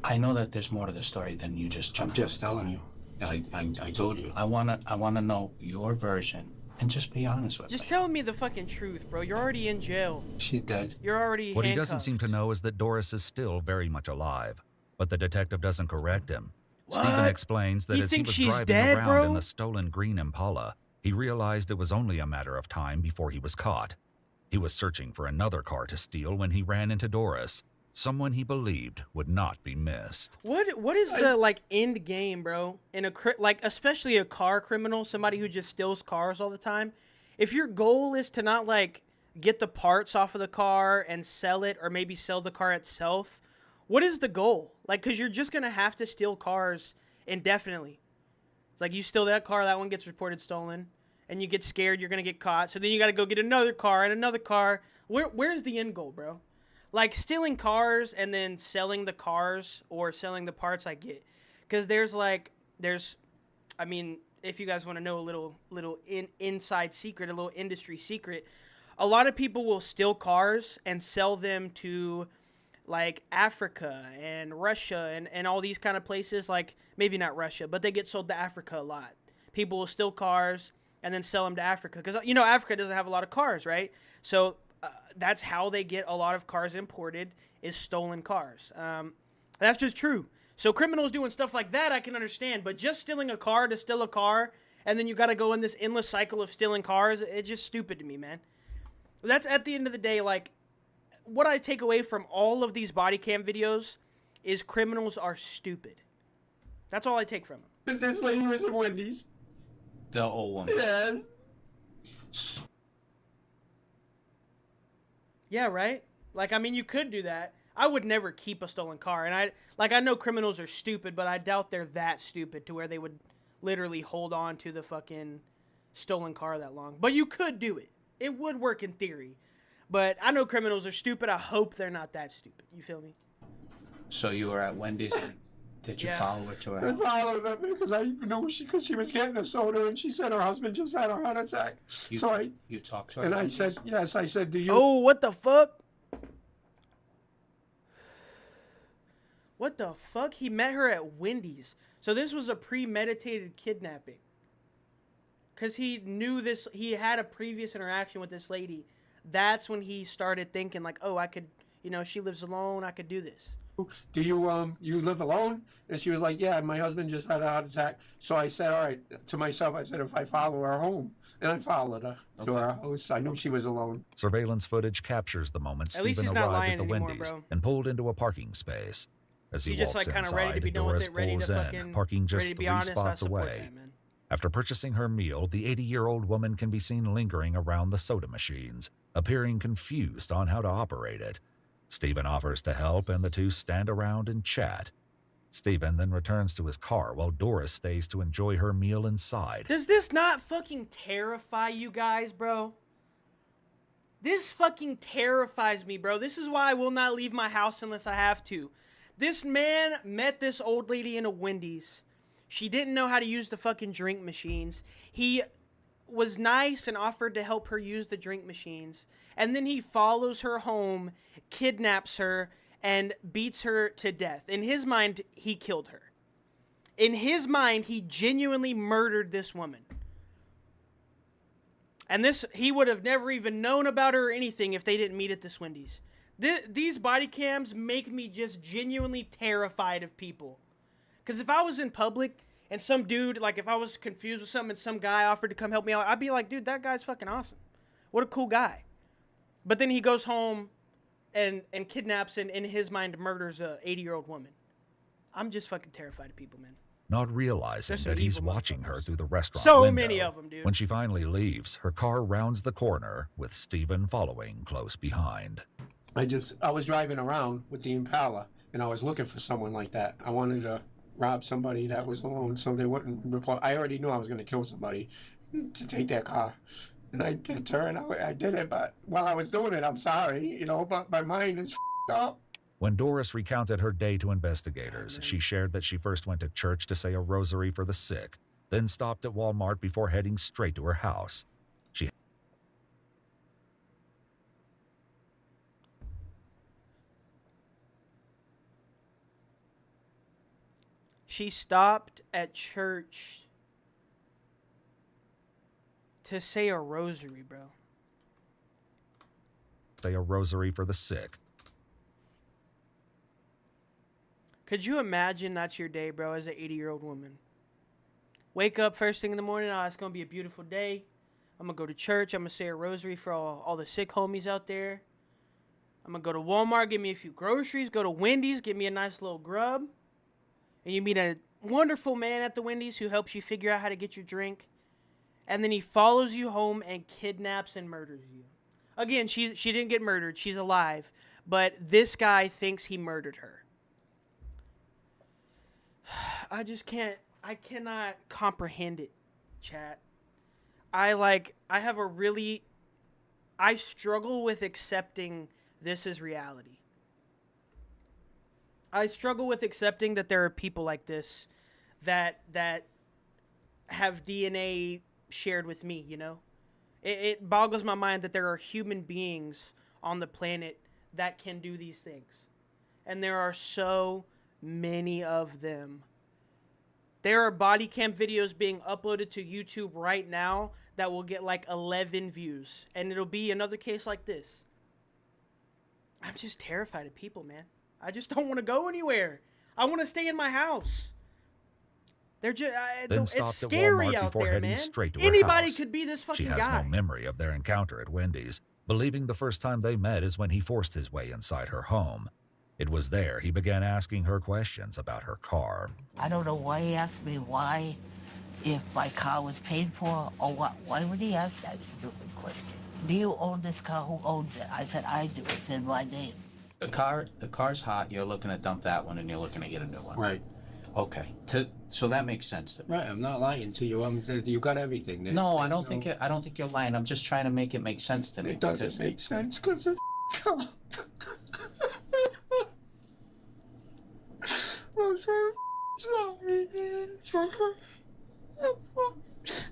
I know that there's more to the story than you just jumped. I'm just telling you. I told you. I wanna know your version and just be honest with me. Just tell me the fucking truth, bro. You're already in jail. She's dead. You're already What he handcuffed. doesn't seem to know is that Doris is still very much alive, but the detective doesn't correct him. What? Stephen explains that You as he think was she's driving dead, around bro? in the stolen green Impala, he realized it was only a matter of time before he was caught. He was searching for another car to steal when he ran into Doris, someone he believed would not be missed. What is the like end game, bro? In a like especially a car criminal, somebody who just steals cars all the time. If your goal is to not like get the parts off of the car and sell it, or maybe sell the car itself, what is the goal? Like, cause you're just gonna have to steal cars indefinitely. It's like you steal that car, that one gets reported stolen, and you get scared you're gonna get caught. So then you got to go get another car and another car. Where's the end goal, bro? Like stealing cars and then selling the cars or selling the parts, I get, because I mean, if you guys want to know a little inside secret, a little industry secret, a lot of people will steal cars and sell them to like Africa and Russia and all these kind of places. Like maybe not Russia, but they get sold to Africa a lot. People will steal cars and then sell them to Africa because Africa doesn't have a lot of cars, right? So that's how they get a lot of cars imported, is stolen cars. That's just true. So criminals doing stuff like that, I can understand. But just stealing a car to steal a car, and then you got to go in this endless cycle of stealing cars, it's just stupid to me, man. That's at the end of the day, like, what I take away from all of these body cam videos is criminals are stupid. That's all I take from them. But this lady was in Wendy's. The old woman. Yes. Yeah, right? Like, I mean, you could do that. I would never keep a stolen car. And I know criminals are stupid, but I doubt they're that stupid to where they would literally hold on to the fucking stolen car that long. But you could do it. It would work in theory. But I know criminals are stupid. I hope they're not that stupid. You feel me? So you were at Wendy's. Did you Yeah. follow her to her I house? followed her because I know because she was getting a soda and she said her husband just had a heart attack. You talked to her. And at I said, Wendy's? yes, I said, do you? Oh, what the fuck? What the fuck? He met her at Wendy's. So this was a premeditated kidnapping. Because he knew this, he had a previous interaction with this lady. That's when he started thinking like, oh, I could, she lives alone, I could do this. Do you live alone? And she was like, yeah, my husband just had a heart attack. So I said, all right, to myself, I said, if I follow her home. And I followed her to her house. I knew she was alone. Surveillance footage captures the moment At least Stephen he's not arrived lying at the anymore, Wendy's bro. and pulled into a parking space. As he He's just, walks like, kinda ready to inside, be done with Doris it, ready to pulls in, fucking- parking ready just to be 3 honest, I spots support away. that, man. After purchasing her meal, the 80-year-old woman can be seen lingering around the soda machines, appearing confused on how to operate it. Stephen offers to help, and the two stand around and chat. Stephen then returns to his car while Doris stays to enjoy her meal inside. Does this not fucking terrify you guys, bro? This fucking terrifies me, bro. This is why I will not leave my house unless I have to. This man met this old lady in a Wendy's. She didn't know how to use the fucking drink machines. He was nice and offered to help her use the drink machines. And then he follows her home, kidnaps her, and beats her to death. In his mind, he killed her. In his mind, he genuinely murdered this woman. And he would have never even known about her or anything if they didn't meet at this Wendy's. These body cams make me just genuinely terrified of people. Because if I was in public and some dude, like if I was confused with something and some guy offered to come help me out, I'd be like, dude, that guy's fucking awesome. What a cool guy. But then he goes home and kidnaps and in his mind murders a 80-year-old woman. I'm just fucking terrified of people, man. Not realizing They're so that he's evil watching her through the restaurant So window. many of them, dude. When she finally leaves, her car rounds the corner, with Stephen following close behind. I was driving around with the Impala, and I was looking for someone like that. I wanted to rob somebody that was alone so they wouldn't report. I already knew I was going to kill somebody to take their car. And I did turn, I did it, but while I was doing it, I'm sorry, but my mind is up. When Doris recounted her day to investigators, she shared that she first went to church to say a rosary for the sick, then stopped at Walmart before heading straight to her house. She stopped at church to say a rosary, bro. Say a rosary for the sick. Could you imagine that's your day, bro, as an 80-year-old woman? Wake up first thing in the morning. Oh, it's going to be a beautiful day. I'm going to go to church. I'm going to say a rosary for all the sick homies out there. I'm going to go to Walmart, get me a few groceries. Go to Wendy's, get me a nice little grub. And you meet a wonderful man at the Wendy's who helps you figure out how to get your drink. And then he follows you home and kidnaps and murders you. Again, she didn't get murdered. She's alive. But this guy thinks he murdered her. I just can't. I cannot comprehend it, chat. I struggle with accepting this as reality. I struggle with accepting that there are people like this that have DNA shared with me, you know? It boggles my mind that there are human beings on the planet that can do these things. And there are so many of them. There are body cam videos being uploaded to YouTube right now that will get like 11 views. And it'll be another case like this. I'm just terrified of people, man. I just don't want to go anywhere. I want to stay in my house. They're just it's scary out there, man. Anybody could be this fucking guy. She has no memory of their encounter at Wendy's, believing the first time they met is when he forced his way inside her home. It was there he began asking her questions about her car. I don't know why he asked me why, if my car was paid for or what. Why would he ask that stupid question? Do you own this car? Who owns it? I said, I do. It's in my name. The car's hot. You're looking to dump that one, and you're looking to get a new one. Right. Okay. So that makes sense to me. Right. I'm not lying to you. You got everything. No, I don't think you're lying. I'm just trying to make it make sense to me. It doesn't make sense because it's car. I'm so sorry, man.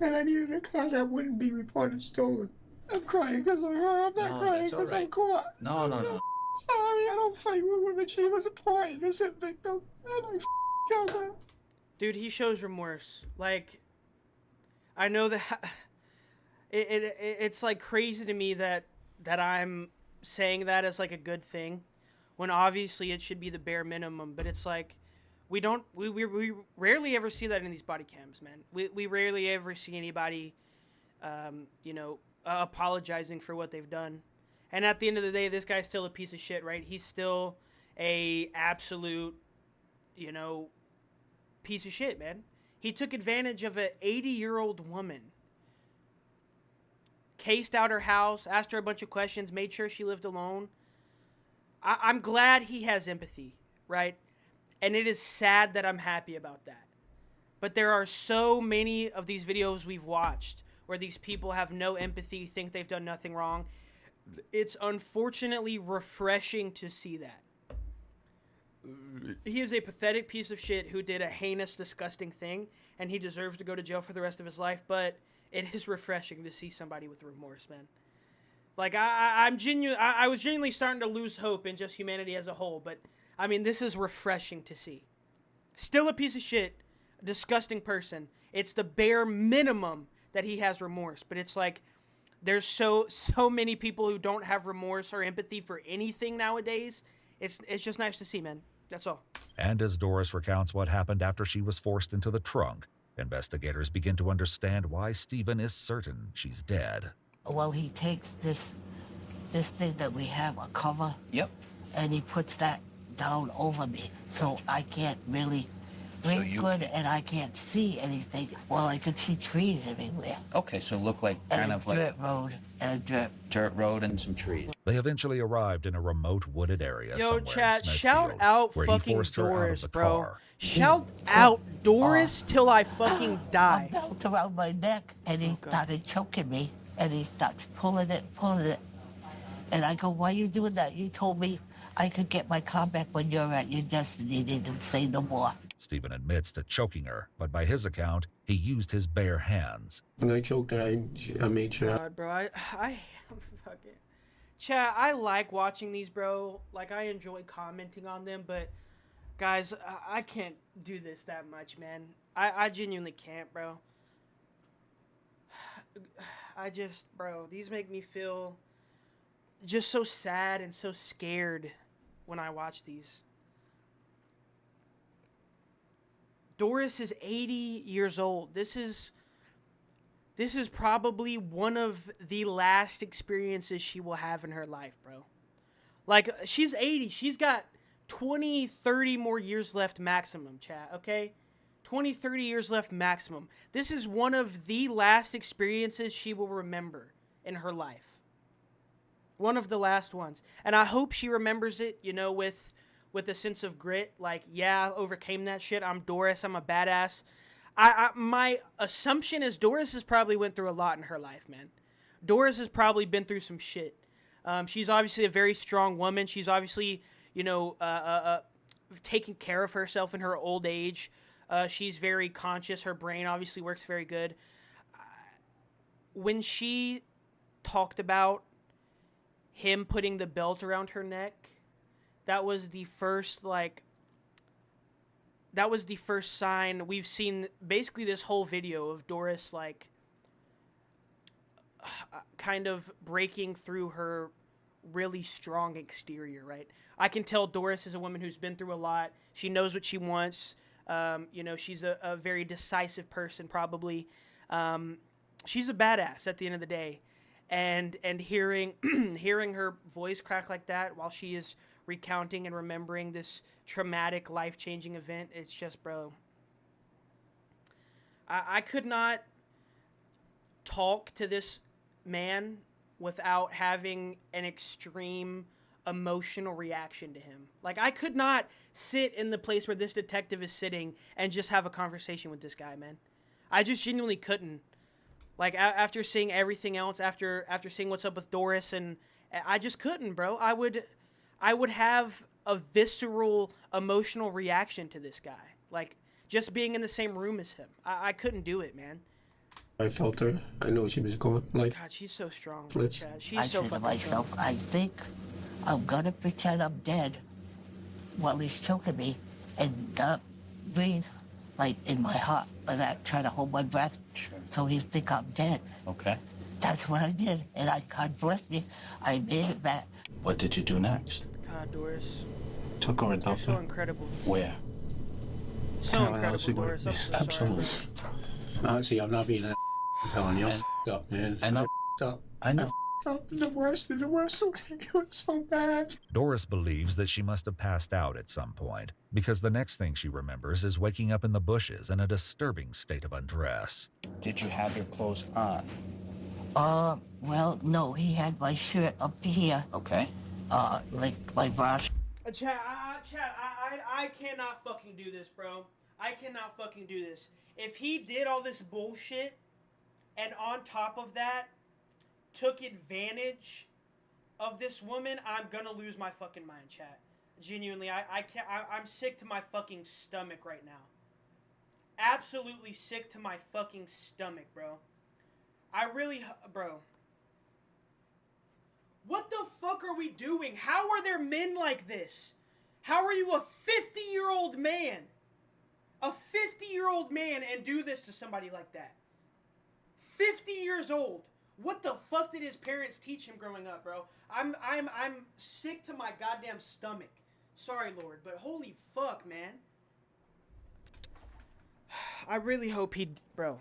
And I needed a car that wouldn't be reported stolen. I'm crying because of her. I'm not crying because I'm caught. No. Sorry, I don't fight with women. She was a poor innocent victim. I don't kill her. Dude, he shows remorse. Like, I know that it's like crazy to me that I'm saying that as like a good thing, when obviously it should be the bare minimum. But it's like we rarely ever see that in these body cams, man. We rarely ever see anybody, apologizing for what they've done. And at the end of the day, this guy's still a piece of shit, right? He's still a absolute, piece of shit, man. He took advantage of an 80-year-old woman. Cased out her house, asked her a bunch of questions, made sure she lived alone. I'm glad he has empathy, right? And it is sad that I'm happy about that. But there are so many of these videos we've watched where these people have no empathy, think they've done nothing wrong. It's unfortunately refreshing to see that. He is a pathetic piece of shit who did a heinous, disgusting thing, and he deserves to go to jail for the rest of his life, but it is refreshing to see somebody with remorse, man. Like, I was genuinely starting to lose hope in just humanity as a whole, but, I mean, this is refreshing to see. Still a piece of shit, a disgusting person. It's the bare minimum that he has remorse, but it's like, there's so many people who don't have remorse or empathy for anything nowadays. It's just nice to see, man. That's all. And as Doris recounts what happened after she was forced into the trunk, investigators begin to understand why Stephen is certain she's dead. Well, he takes this thing that we have, a cover. Yep. And he puts that down over me, so I can't really breathe good, and I can't see anything. Well, I could see trees everywhere. Okay, so look like dirt road and dirt road and some trees. They eventually arrived in a remote wooded area Yo, somewhere chat, in Smithfield, shout out where fucking he forced her out of Doris, the bro. car. Shout out Doris till I fucking die. A belt around my neck, and he started choking me, and he starts pulling it. And I go, why are you doing that? You told me I could get my car back when you're at your destiny. He didn't say no more. Stephen admits to choking her, but by his account, he used his bare hands. When I choked her, I made sure. God, bro, I fucking... Chat, I like watching these, bro. Like, I enjoy commenting on them, but guys, I can't do this that much, man. I genuinely can't, bro. Bro, these make me feel just so sad and so scared when I watch these. Doris is 80 years old. This is probably one of the last experiences she will have in her life, bro. Like, she's 80. She's got 20, 30 more years left maximum, chat, okay? 20, 30 years left maximum. This is one of the last experiences she will remember in her life. One of the last ones. And I hope she remembers it, you know, with a sense of grit. Like, yeah, I overcame that shit. I'm Doris. I'm a badass. My assumption is Doris has probably went through a lot in her life, man. Doris has probably been through some shit. She's obviously a very strong woman. She's obviously, you know, taking care of herself in her old age. She's very conscious. Her brain obviously works very good. When she talked about him putting the belt around her neck, that was the first, like, that was the first sign. We've seen basically this whole video of Doris, like, kind of breaking through her really strong exterior, right? I can tell Doris is a woman who's been through a lot. She knows what she wants. You know, she's a very decisive person, probably. She's a badass at the end of the day. And hearing hearing her voice crack like that while she is recounting and remembering this traumatic, life-changing event, it's just, bro. I could not talk to this man without having an extreme emotional reaction to him. Like, I could not sit in the place where this detective is sitting and just have a conversation with this guy, man. I just genuinely couldn't. Like, after seeing everything else, after seeing what's up with Doris, and I just couldn't, bro. I would have a visceral, emotional reaction to this guy. Like, just being in the same room as him. I couldn't do it, man. I felt her. I know she was going. Like, God, she's so strong. Let's- She's I so said to fucking myself, strong. I think I'm gonna pretend I'm dead while he's choking me and not breathe, like, in my heart, and I try to hold my breath so he think I'm dead. Okay. That's what I did, and God bless me, I made it back. What did you do next? God, Doris. took her and You're dumped so her. incredible. Where? So No, incredible, honestly, Doris. I'm so sorry. absolutely. Honestly, I'm not being that. I'm telling you, I'm f***ed up, man. I know. F***ed up. I know. Up in the worst way. It was so bad. Doris believes that she must have passed out at some point, because the next thing she remembers is waking up in the bushes in a disturbing state of undress. Did you have your clothes on? Well, no, he had my shirt up to here. Okay. Like my bra. Chad, I cannot fucking do this, bro. I cannot fucking do this. If he did all this bullshit, and on top of that, took advantage of this woman, I'm gonna lose my fucking mind, chat. Genuinely, I can't. I'm sick to my fucking stomach right now. Absolutely sick to my fucking stomach, bro. Bro. What the fuck are we doing? How are there men like this? How are you a 50-year-old man? A 50-year-old man and do this to somebody like that? 50 years old. What the fuck did his parents teach him growing up, bro? I'm sick to my goddamn stomach. Sorry, Lord, but holy fuck, man. I really hope bro.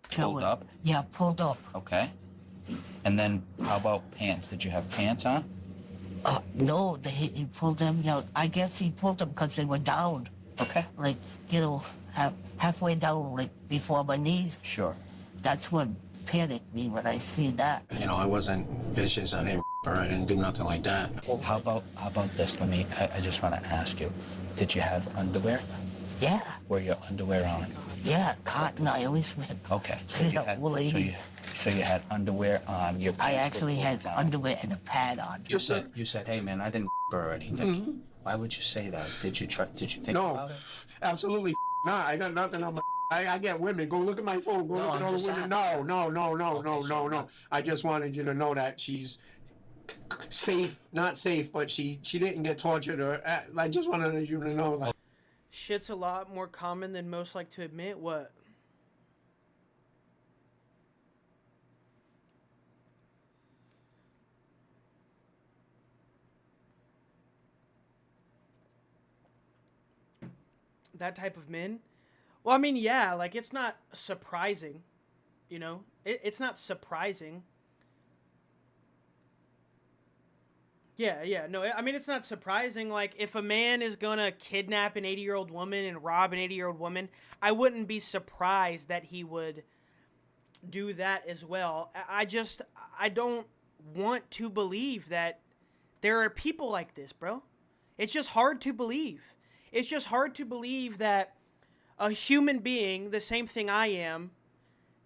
Pulled up? Yeah, pulled up. Okay. And then how about pants? Did you have pants on? No, he pulled them down. I guess he pulled them because they were down. Okay. Like, you know, halfway down, like, before my knees. Sure. That's what panicked me when I seen that. You know, I wasn't vicious. I didn't her. I didn't do nothing like that. How about this? I just want to ask you. Did you have underwear? Yeah. Were your underwear on? Yeah, cotton. I always wear. Okay. So you had, so you had underwear on. Your I pants actually were had pulled down. underwear and a pad on. You said, hey man, I didn't her or anything. Why would you say that? Did you think No, about it? absolutely not. I got nothing on my. I get women. Go look at my phone. Go No, look I'm at all just the women. asking. No. I just wanted you to know that she's safe, not safe, but she didn't get tortured or. I just wanted you to know that. Shit's a lot more common than most like to admit. What? That type of men? Well, I mean, yeah, like, it's not surprising, you know? It's not surprising. Yeah, no, I mean, it's not surprising. Like, if a man is gonna kidnap an 80-year-old woman and rob an 80-year-old woman, I wouldn't be surprised that he would do that as well. I don't want to believe that there are people like this, bro. It's just hard to believe. It's just hard to believe that a human being, the same thing I am,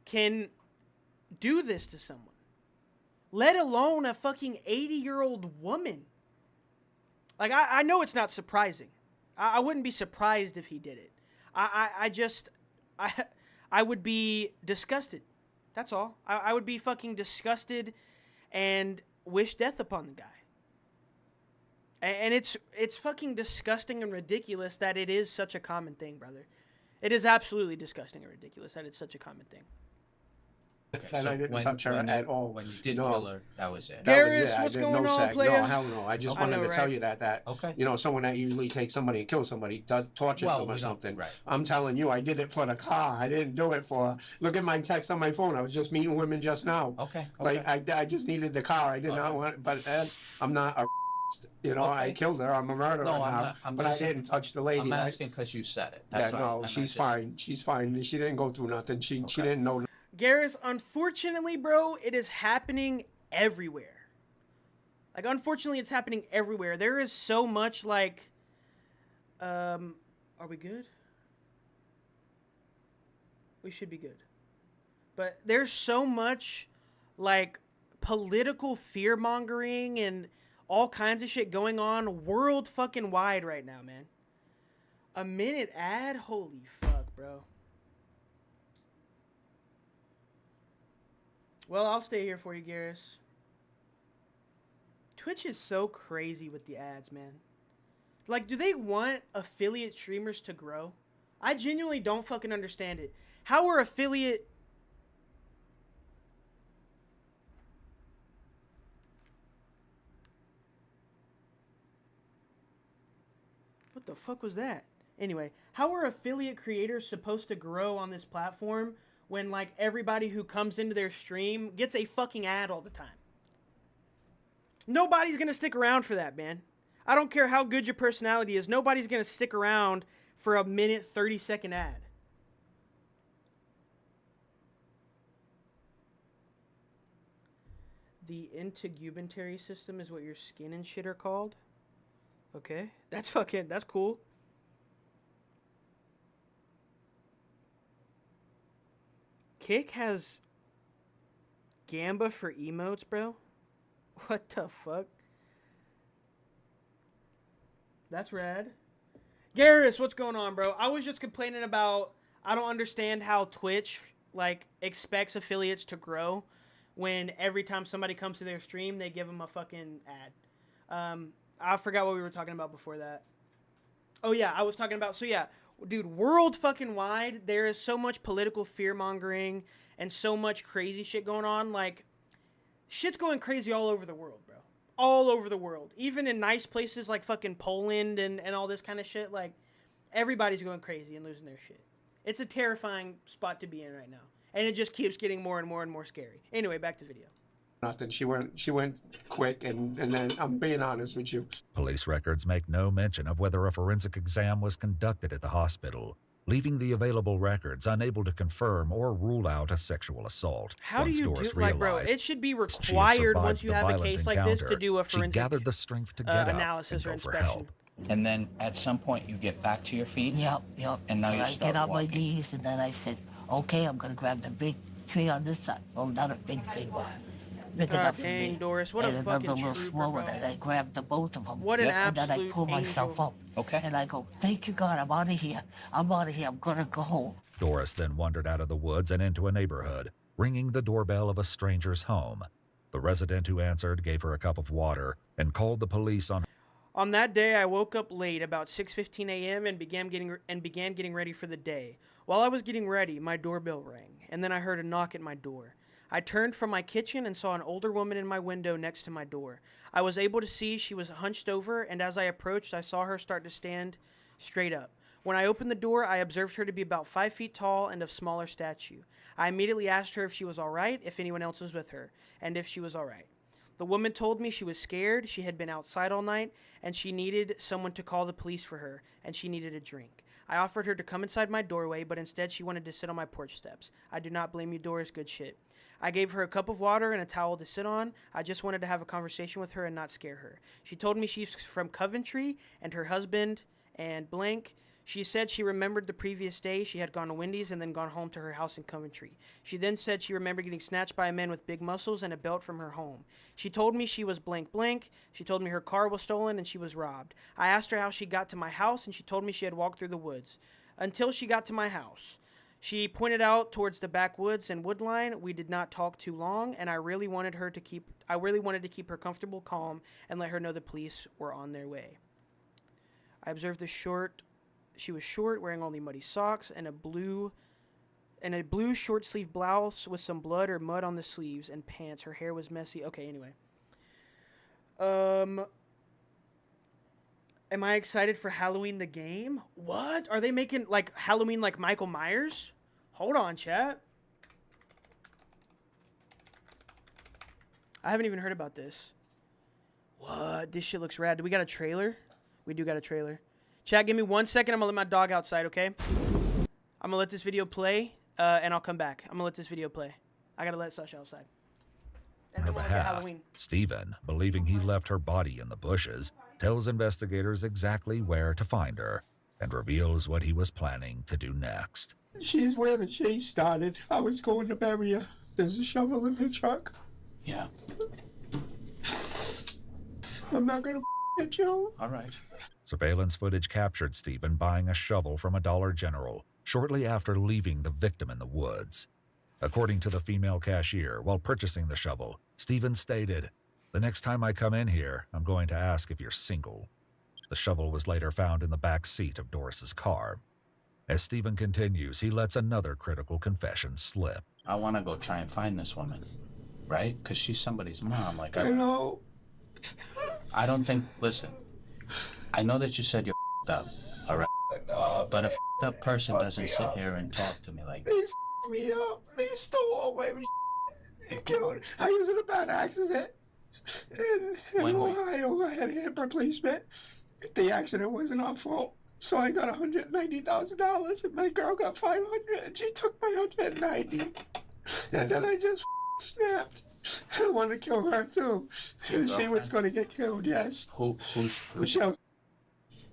can do this to someone. Let alone a fucking 80-year-old woman. Like, I know it's not surprising. I wouldn't be surprised if he did it. I would be disgusted. That's all. I would be fucking disgusted and wish death upon the guy. And it's fucking disgusting and ridiculous that it is such a common thing, brother. It is absolutely disgusting and ridiculous that it's such a common thing. And I didn't touch her at all. When you did kill her, that was it. Garrus, I what's did going on, sex. player? No, hell no. I just wanted to tell you that okay. You know, someone that usually takes somebody and kills somebody tortures them or something. Right. I'm telling you, I did it for the car. I didn't do it for. Look at my text on my phone. I was just meeting women just now. Okay. Like I just needed the car. I did not want. But I'm not a. You know, I killed her. I'm a murderer now. But I didn't touch the lady. I'm asking because you said it. That's no, she's fine. She's fine. She didn't go through nothing. She didn't know. Garrus, unfortunately, bro, it is happening everywhere. Like, unfortunately, it's happening everywhere. There is so much, like, are we good? We should be good. But there's so much, like, political fear-mongering and all kinds of shit going on world fucking wide right now, man. A minute ad? Holy fuck, bro. Well, I'll stay here for you, Garrus. Twitch is so crazy with the ads, man. Like, do they want affiliate streamers to grow? I genuinely don't fucking understand it. How are affiliate... What the fuck was that? Anyway, how are affiliate creators supposed to grow on this platform when, like, everybody who comes into their stream gets a fucking ad all the time? Nobody's gonna stick around for that, man. I don't care how good your personality is. Nobody's gonna stick around for a minute, 30-second ad. The integumentary system is what your skin and shit are called? Okay. That's cool. Kick has Gamba for emotes, bro? What the fuck? That's rad. Garrus, what's going on, bro? I was just complaining about, I don't understand how Twitch, like, expects affiliates to grow when every time somebody comes to their stream, they give them a fucking ad. I forgot what we were talking about before that. Oh, yeah, I was talking about, so yeah, dude, world fucking wide, there is so much political fear-mongering and so much crazy shit going on. Like, shit's going crazy all over the world, bro. All over the world. Even in nice places like fucking Poland and all this kind of shit. Like, everybody's going crazy and losing their shit. It's a terrifying spot to be in right now. And it just keeps getting more and more and more scary. Anyway, back to video. Nothing. She went quick, and then I'm being honest with you. Police records make no mention of whether a forensic exam was conducted at the hospital, leaving the available records unable to confirm or rule out a sexual assault. How do you do, like, bro, it should be required once you have a case like this to do a forensic she gathered the strength to get analysis up or and go for inspection. help. And then at some point you get back to your feet? Yep. And now so you I start get on walking. my knees, and then I said, okay, I'm going to grab the big tree on this side. Well, not a big tree, but big God enough for dang, me. Doris, what a and fucking another little trooper, smaller, bro. and I grabbed the both of them. What an And then I absolute pull myself angel. up. Okay. And I go, thank you, God, I'm out of here. I'm out of here. I'm going to go home. Doris then wandered out of the woods and into a neighborhood, ringing the doorbell of a stranger's home. The resident who answered gave her a cup of water and called the police on. On that day, I woke up late, about 6:15 a.m., and began getting ready for the day. While I was getting ready, my doorbell rang, and then I heard a knock at my door. I turned from my kitchen and saw an older woman in my window next to my door. I was able to see she was hunched over, and as I approached, I saw her start to stand straight up. When I opened the door, I observed her to be about 5 feet tall and of smaller stature. I immediately asked her if she was all right, if anyone else was with her, and if she was all right. The woman told me she was scared, she had been outside all night, and she needed someone to call the police for her, and she needed a drink. I offered her to come inside my doorway, but instead she wanted to sit on my porch steps. I do not blame you, Doris, good shit. I gave her a cup of water and a towel to sit on. I just wanted to have a conversation with her and not scare her. She told me she's from Coventry, and her husband, and blank. She said she remembered the previous day she had gone to Wendy's and then gone home to her house in Coventry. She then said she remembered getting snatched by a man with big muscles and a belt from her home. She told me she was blank blank. She told me her car was stolen and she was robbed. I asked her how she got to my house, and she told me she had walked through the woods. Until she got to my house. She pointed out towards the backwoods and woodline. We did not talk too long, and I really wanted to keep her comfortable, calm, and let her know the police were on their way. I observed she was short, wearing only muddy socks and a blue short sleeve blouse with some blood or mud on the sleeves and pants. Her hair was messy. Okay, anyway. Am I excited for Halloween the game? What? Are they making like Halloween like Michael Myers? Hold on, chat. I haven't even heard about this. What? This shit looks rad. Do we got a trailer? We do got a trailer. Chat, give me 1 second. I'm going to let my dog outside, okay? I'm going to let this video play, and I'll come back. I'm going to let this video play. I got to let Sasha outside. On her behalf, Stephen, believing he left her body in the bushes, tells investigators exactly where to find her and reveals what he was planning to do next. She's where the chase started. I was going to bury her. There's a shovel in her truck. Yeah. I'm not going to get you. All right. Surveillance footage captured Stephen buying a shovel from a Dollar General shortly after leaving the victim in the woods. According to the female cashier, while purchasing the shovel, Stephen stated, "The next time I come in here, I'm going to ask if you're single." The shovel was later found in the back seat of Doris's car. As Stephen continues, he lets another critical confession slip. I want to go try and find this woman, right? Because she's somebody's mom. Like I know. I don't think. Listen, I know that you said you're up, all right? But a up person doesn't sit here and talk to me like. They me up. They stole all my They killed. I was in a bad accident in Ohio. I had hip replacement. The accident wasn't our fault. So I got $190,000 and my girl got $500 and she took my $190. And then I just snapped. I wanted to kill her too. She was going to get killed, yes. Who's Michelle.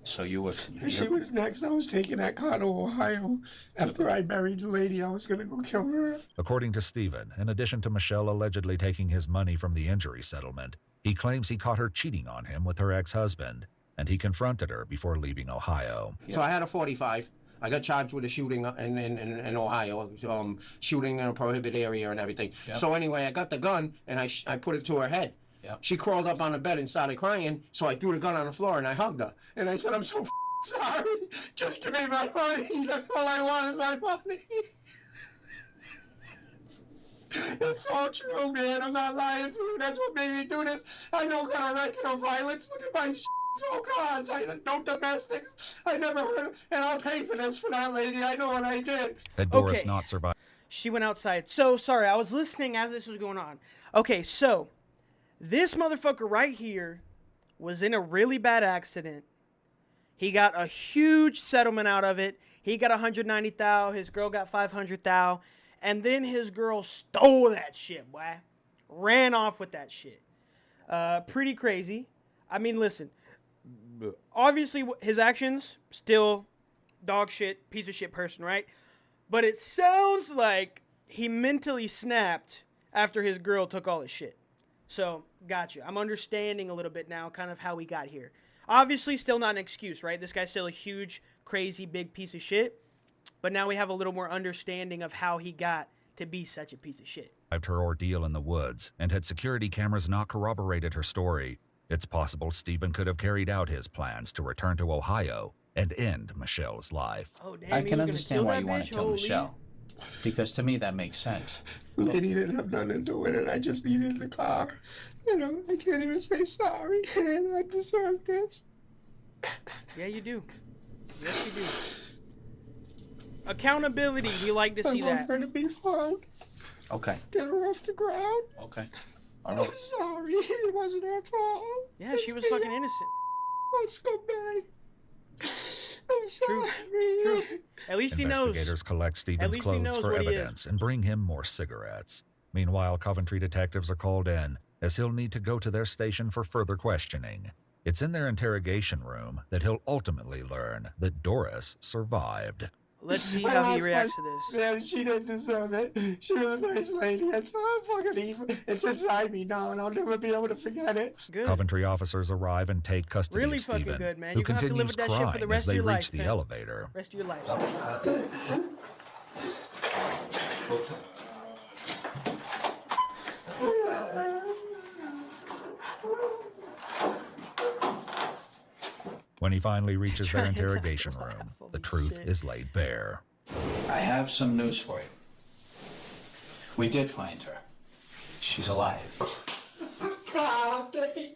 So you were... She was next. I was taking that car to Ohio. After I buried the lady, I was going to go kill her. According to Stephen, in addition to Michelle allegedly taking his money from the injury settlement, he claims he caught her cheating on him with her ex-husband, and he confronted her before leaving Ohio. So I had a .45. I got charged with a shooting in Ohio, shooting in a prohibited area and everything. Yep. So anyway, I got the gun and I put it to her head. Yep. She crawled up on the bed and started crying, so I threw the gun on the floor and I hugged her. And I said, "I'm so sorry. Just give me my money. That's all I want is my money." It's all true, man. I'm not lying to you. That's what made me do this. I don't got a record of violence. Look at my no cars. I no domestics. I never heard, and I'll pay for this for that lady. I know what I did. Had Doris not survived. She went outside. So, sorry, I was listening as this was going on. Okay, so, this motherfucker right here was in a really bad accident. He got a huge settlement out of it. He got $190,000. His girl got $500,000. And then his girl stole that shit, boy. Ran off with that shit. Pretty crazy. I mean, listen. Obviously, his actions, still dog shit, piece of shit person, right? But it sounds like he mentally snapped after his girl took all his shit. So, gotcha. I'm understanding a little bit now kind of how we got here. Obviously, still not an excuse, right? This guy's still a huge, crazy, big piece of shit. But now we have a little more understanding of how he got to be such a piece of shit. Her ordeal in the woods, and had security cameras not corroborated her story, It's possible Stephen could have carried out his plans to return to Ohio and end Michelle's life. Oh, damn, I he was can gonna understand kill why that you want bitch? to kill Holy. Michelle. Because to me, that makes sense. Lady didn't have nothing to do with it. I just needed the car. You know, I can't even say sorry. And I deserve this. Yeah, you do. Yes, you do. Accountability. We like to see I want that. her to be found. Okay. Get her off the ground. Okay. I'm sorry. It wasn't her fault. Yeah, she was fucking innocent. I'm so bad. I'm sorry. True. At least he knows. Investigators collect Stephen's least he clothes knows for what he is. evidence and bring him more cigarettes. Meanwhile, Coventry detectives are called in, as he'll need to go to their station for further questioning. It's in their interrogation room that he'll ultimately learn that Doris survived. Let's see My how he last reacts wife, to this. Man, she didn't deserve it. She was a nice lady. It's fucking evil. It's inside me now, and I'll never be able to forget it. Good. Coventry officers arrive and take custody Really of fucking Stephen, good, man. who You're gonna have to live continues with that shit for the crying rest as of they your reach life, the man. elevator. Rest of your life. When he finally reaches their Trying not to interrogation room, the truth is laid bare. I have some news for you. We did find her. She's alive. God, thank you.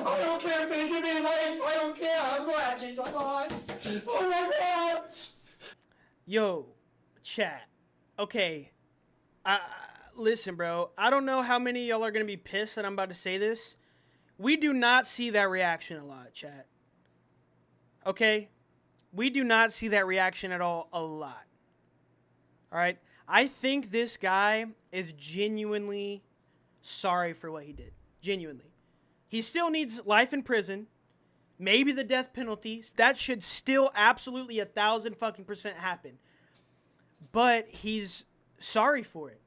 I don't care if they give me life. I don't care. I'm glad she's alive. Oh my God. Yo, chat. Okay. Listen, bro. I don't know how many of y'all are going to be pissed that I'm about to say this. We do not see that reaction a lot, chat. Okay? We do not see that reaction at all a lot. All right? I think this guy is genuinely sorry for what he did. Genuinely. He still needs life in prison. Maybe the death penalty. That should still absolutely 1,000% happen. But he's sorry for it.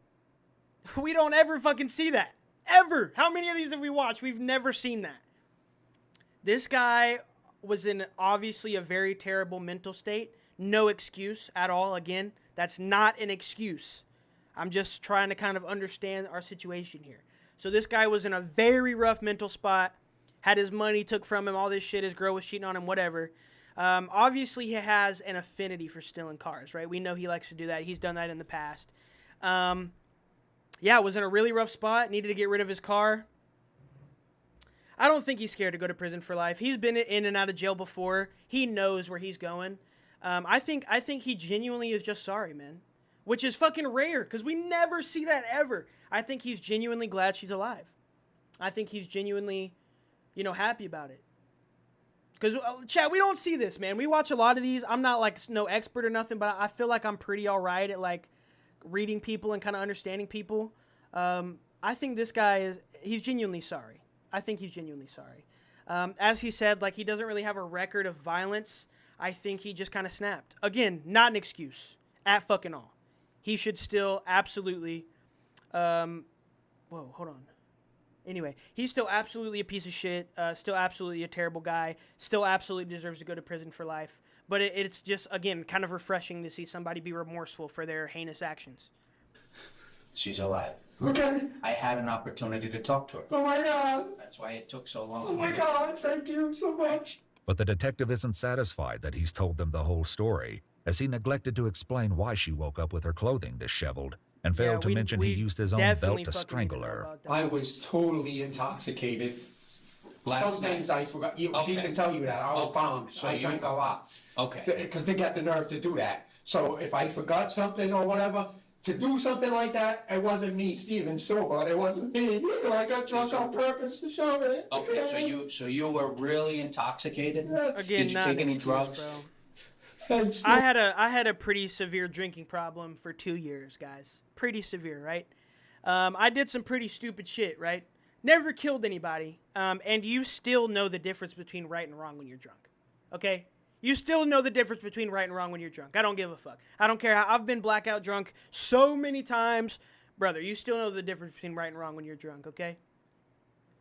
We don't ever fucking see that. Ever. How many of these have we watched? We've never seen that. This guy was in obviously a very terrible mental state. No excuse at all. Again, that's not an excuse. I'm just trying to kind of understand our situation here. So this guy was in a very rough mental spot. Had his money took from him. All this shit. His girl was cheating on him. Whatever. Obviously, he has an affinity for stealing cars, right? We know he likes to do that. He's done that in the past. Yeah, was in a really rough spot. Needed to get rid of his car. I don't think he's scared to go to prison for life. He's been in and out of jail before. He knows where he's going. I think he genuinely is just sorry, man. Which is fucking rare, because we never see that ever. I think he's genuinely glad she's alive. I think he's genuinely, happy about it. Because, Chad, we don't see this, man. We watch a lot of these. I'm not, no expert or nothing, but I feel like I'm pretty all right at, reading people and kind of understanding people. I think this guy he's genuinely sorry. I think he's genuinely sorry. As he said, he doesn't really have a record of violence. I think he just kind of snapped. Again, not an excuse at fucking all. He should still absolutely, whoa, hold on. Anyway, he's still absolutely a piece of shit, still absolutely a terrible guy, still absolutely deserves to go to prison for life. But it's just, again, kind of refreshing to see somebody be remorseful for their heinous actions. She's alive. Okay. I had an opportunity to talk to her. Oh my God. That's why it took so long. Oh my God. Thank you so much. But the detective isn't satisfied that he's told them the whole story, as he neglected to explain why she woke up with her clothing disheveled, and failed to mention he used his own belt to strangle her. I was totally intoxicated. Some things I forgot. She can tell you that. I was bombed. So I drank a lot. Okay. Because they got the nerve to do that. So if I forgot something or whatever, to do something like that, it wasn't me, Steven Silva. It wasn't me. I got drunk on purpose to show it. Okay, so you were really intoxicated? Again, Did you not take an any excuse, drugs? bro. I had a pretty severe drinking problem for 2 years, guys. Pretty severe, right? I did some pretty stupid shit, right? Never killed anybody. And you still know the difference between right and wrong when you're drunk. Okay? You still know the difference between right and wrong when you're drunk. I don't give a fuck. I don't care how I've been blackout drunk so many times. Brother, you still know the difference between right and wrong when you're drunk, okay?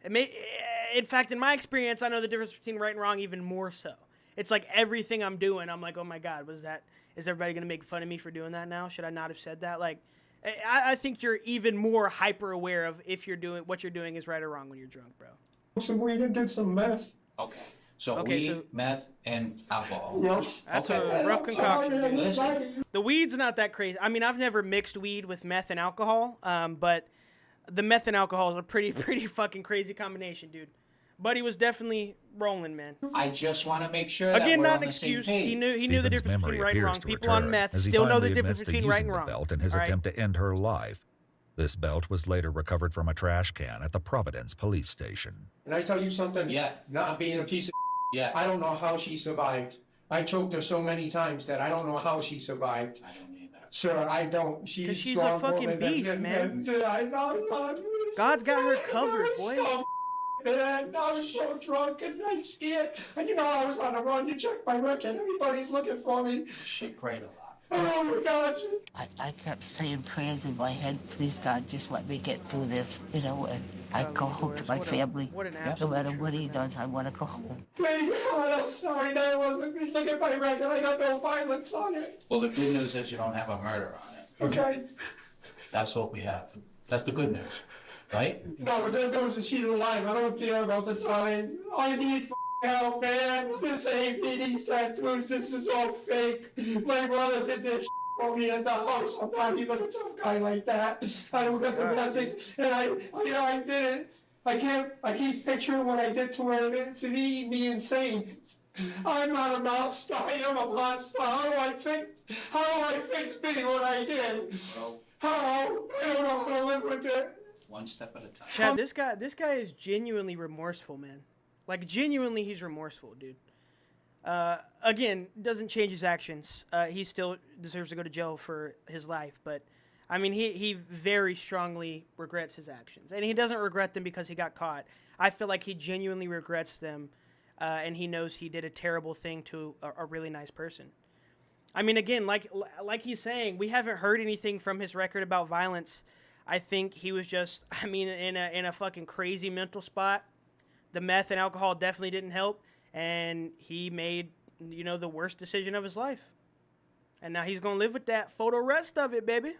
In fact, in my experience, I know the difference between right and wrong even more so. It's like everything I'm doing, I'm like, oh my God, is everybody going to make fun of me for doing that now? Should I not have said that? I think you're even more hyper aware of if what you're doing is right or wrong when you're drunk, bro. some weed and did some meth. Okay. So Okay, weed, so- meth, and alcohol. Yes. That's Okay. a rough concoction. dude. Listen, The weed's not that crazy. I mean, I've never mixed weed with meth and alcohol, but the meth and alcohol is a pretty fucking crazy combination, dude. Buddy was definitely rolling, man. I just want to make sure that Again, we're not on an the same excuse. He page. knew the Stephen's difference memory between right and appears wrong. to People on return meth as he still know the finally difference admits to between right using and the wrong. belt in his all right? attempt to end her life. This belt was later recovered from a trash can at the Providence police station. Can I tell you something? Yeah. Not being a piece of Yeah. I don't know how she survived. I choked her so many times that I don't know how she survived. I don't need that. Sir, I don't. 'Cause She's she's a strong fucking woman, beast, man. I know. God's got her covered, boy. Man, I was so drunk and I scared. And you know, I was on the run. You check my record. Everybody's looking for me. She prayed a lot. Oh my God. I kept saying prayers in my head, please God, just let me get through this, you know, and I go home to my What a- family. what an No absolute matter what he does, I want to go home. Thank God, I'm sorry. That wasn't me. Look at my record. I got no violence on it. Well, the good news is you don't have a murder on it. Okay? That's what we have. That's the good news, right? No, but there goes the sheet of life. I don't care about the time. I need help, man. This ain't me. These tattoos. This is all fake. My brother did this for me at the house. I'm not even a tough guy like that. I don't get the blessings. And I did it. I keep picturing what I did to her, and it's me insane. I'm not a monster. I am a monster. How do I fix me what I did? How? I don't know how to live with it. One step at a time. Chad, this guy is genuinely remorseful, man. Like, genuinely, he's remorseful, dude. Again, doesn't change his actions. He still deserves to go to jail for his life, but I mean, he very strongly regrets his actions, and he doesn't regret them because he got caught. I feel like he genuinely regrets them, and he knows he did a terrible thing to a really nice person. I mean, again, like he's saying, we haven't heard anything from his record about violence. I think he was just, I mean, in a fucking crazy mental spot. The meth and alcohol definitely didn't help, and he made, you know, the worst decision of his life. And now he's going to live with that for the rest of it, baby.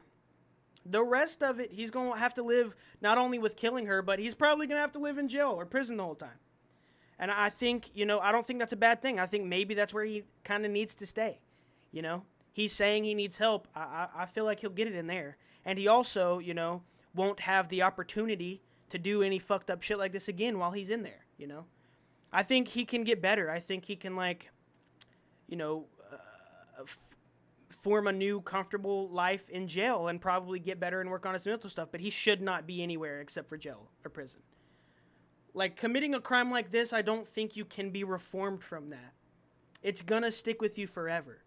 The rest of it, he's going to have to live not only with killing her, but he's probably going to have to live in jail or prison the whole time. And I think, you know, I don't think that's a bad thing. I think maybe that's where he kind of needs to stay, you know? He's saying he needs help. I feel like he'll get it in there. And he also, you know, won't have the opportunity to do any fucked up shit like this again while he's in there, you know? I think he can get better. I think he can, like, you know, form a new comfortable life in jail and probably get better and work on his mental stuff, but he should not be anywhere except for jail or prison. Like, committing a crime like this, I don't think you can be reformed from that. It's gonna stick with you forever.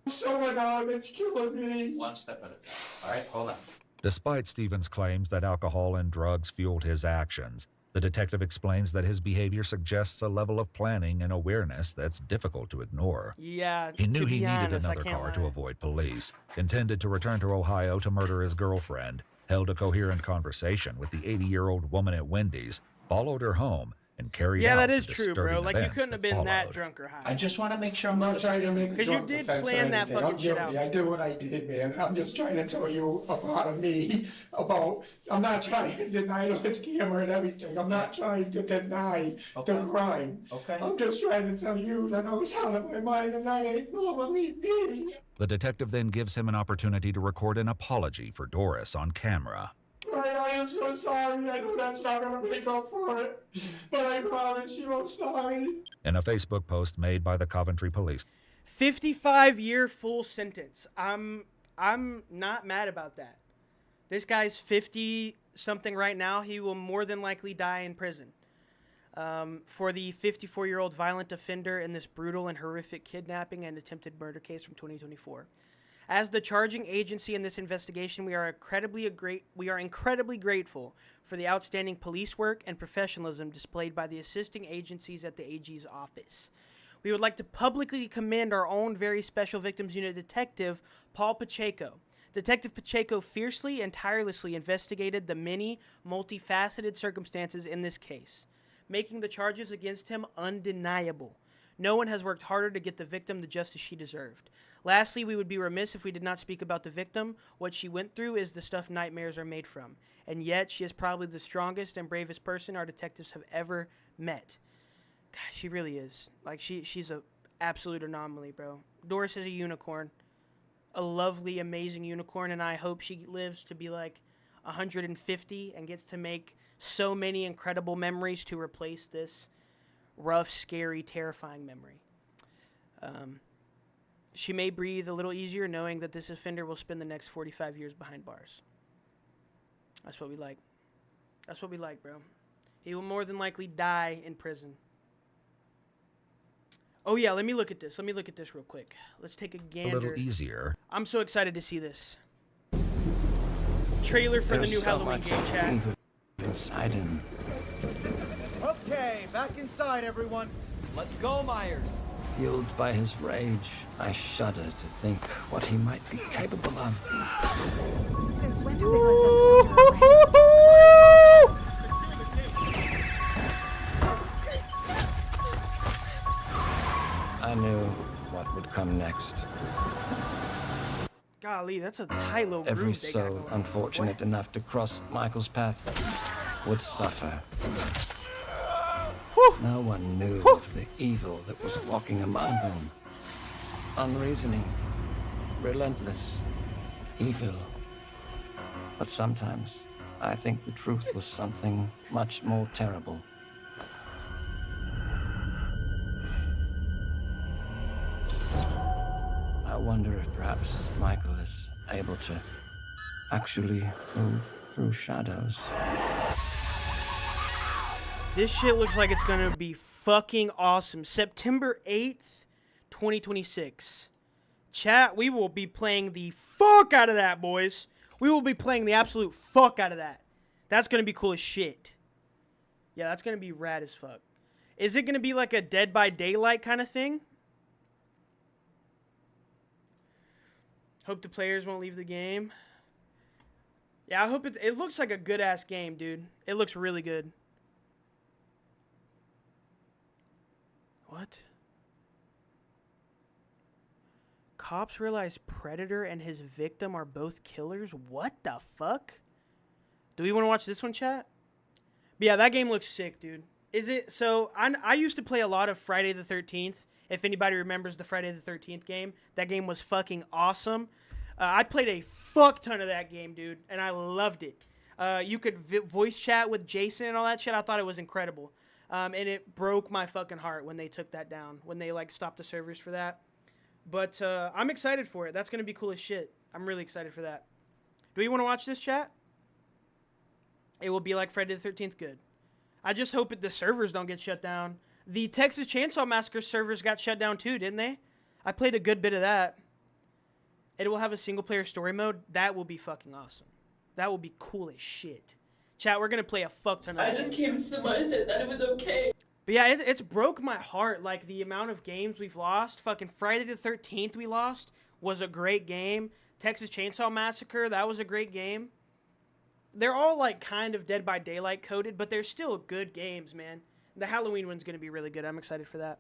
Someone on, it's killing me. One step at a time. All right, hold on. Despite Stevens' claims that alcohol and drugs fueled his actions, the detective explains that his behavior suggests a level of planning and awareness that's difficult to ignore. Yeah, He knew to he be needed honest, I another can't car lie. to avoid police, intended to return to Ohio to murder his girlfriend, held a coherent conversation with the 80-year-old woman at Wendy's, followed her home, and carried Yeah, out that is the true, bro. disturbing Like, you events couldn't have that been that followed. drunk or high. I just want to make sure I'm I'm not trying to make a 'Cause you drunk did defense or plan that anything. fucking I'm shit guilty. out. I did what I did, man. I'm just trying to tell you a part of me about. I'm not trying to deny this camera and everything. I'm not trying to deny the crime. Okay. I'm just trying to tell you that I was out of my mind and I ain't normally me. The detective then gives him an opportunity to record an apology for Doris on camera. I am so sorry. I know that's not going to make up for it, but I promise you I'm sorry. In a Facebook post made by the Coventry Police, 55-year full sentence. I'm not mad about that. This guy's 50-something right now. He will more than likely die in prison. For the 54-year-old violent offender in this brutal and horrific kidnapping and attempted murder case from 2024. As the charging agency in this investigation, we are incredibly grateful for the outstanding police work and professionalism displayed by the assisting agencies at the AG's office. We would like to publicly commend our own very special victims unit detective, Paul Pacheco. Detective Pacheco fiercely and tirelessly investigated the many multifaceted circumstances in this case, making the charges against him undeniable. No one has worked harder to get the victim the justice she deserved. Lastly, we would be remiss if we did not speak about the victim. What she went through is the stuff nightmares are made from. And yet, she is probably the strongest and bravest person our detectives have ever met. God, she really is. Like, she's a absolute anomaly, bro. Doris is a unicorn. A lovely, amazing unicorn, and I hope she lives to be like 150 and gets to make so many incredible memories to replace this rough, scary, terrifying memory. She may breathe a little easier knowing that this offender will spend the next 45 years behind bars. That's what we like. That's what we like, bro. He will more than likely die in prison. Oh, yeah, let me look at this. Let me look at this real quick. Let's take a gander. A little easier. I'm so excited to see this. Trailer for the new Halloween game, chat. Inside him. Okay, back inside, everyone. Let's go, Myers. Fueled by his rage, I shudder to think what he might be capable of. Since when do they let them wander away? I knew what would come next. Golly, that's a tight little group. Every soul unfortunate enough to cross Michael's path would suffer. No one knew of the evil that was walking among them. Unreasoning, relentless, evil. But sometimes I think the truth was something much more terrible. I wonder if perhaps Michael is able to actually move through shadows. This shit looks like it's gonna be fucking awesome. September 8th, 2026. Chat, we will be playing the fuck out of that, boys. We will be playing the absolute fuck out of that. That's gonna be cool as shit. Yeah, that's gonna be rad as fuck. Is it gonna be like a Dead by Daylight kind of thing? Hope the players won't leave the game. Yeah, I hope it looks like a good-ass game, dude. It looks really good. What? Cops realize Predator and his victim are both killers? What the fuck? Do we want to watch this one, chat? But yeah, that game looks sick, dude. Is it? So, I used to play a lot of Friday the 13th. If anybody remembers the Friday the 13th game, that game was fucking awesome. I played a fuck ton of that game, dude, and I loved it. You could voice chat with Jason and all that shit. I thought it was incredible. And it broke my fucking heart when they took that down, when they, like, stopped the servers for that. But I'm excited for it. That's going to be cool as shit. I'm really excited for that. Do you want to watch this, chat? It will be like Friday the 13th good. I just hope the servers don't get shut down. The Texas Chainsaw Massacre servers got shut down too, didn't they? I played a good bit of that. It will have a single-player story mode. That will be fucking awesome. That will be cool as shit. Chat, we're going to play a fuck ton of I just came to the mindset that it was okay. But yeah, it's broke my heart. Like, the amount of games we've lost. Fucking Friday the 13th we lost was a great game. Texas Chainsaw Massacre, that was a great game. They're all, like, kind of Dead by Daylight coded, but they're still good games, man. The Halloween one's going to be really good. I'm excited for that.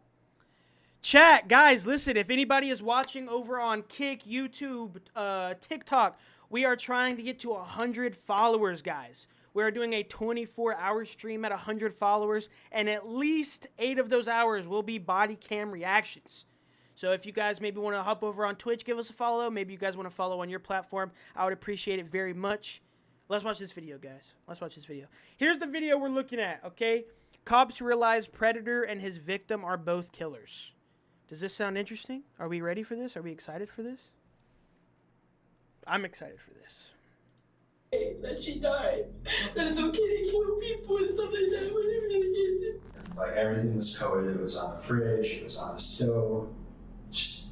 Chat, guys, listen, if anybody is watching over on Kick, YouTube, TikTok, we are trying to get to 100 followers, guys. We are doing a 24-hour stream at 100 followers, and at least 8 of those hours will be body cam reactions. So if you guys maybe want to hop over on Twitch, give us a follow. Maybe you guys want to follow on your platform. I would appreciate it very much. Let's watch this video, guys. Let's watch this video. Here's the video we're looking at, okay? Cops realize Predator and his victim are both killers. Does this sound interesting? Are we ready for this? Are we excited for this? I'm excited for this. That she died. That it's okay to kill people and stuff like that. Whatever it is. Like, everything was coated. It was on the fridge. It was on the stove. Just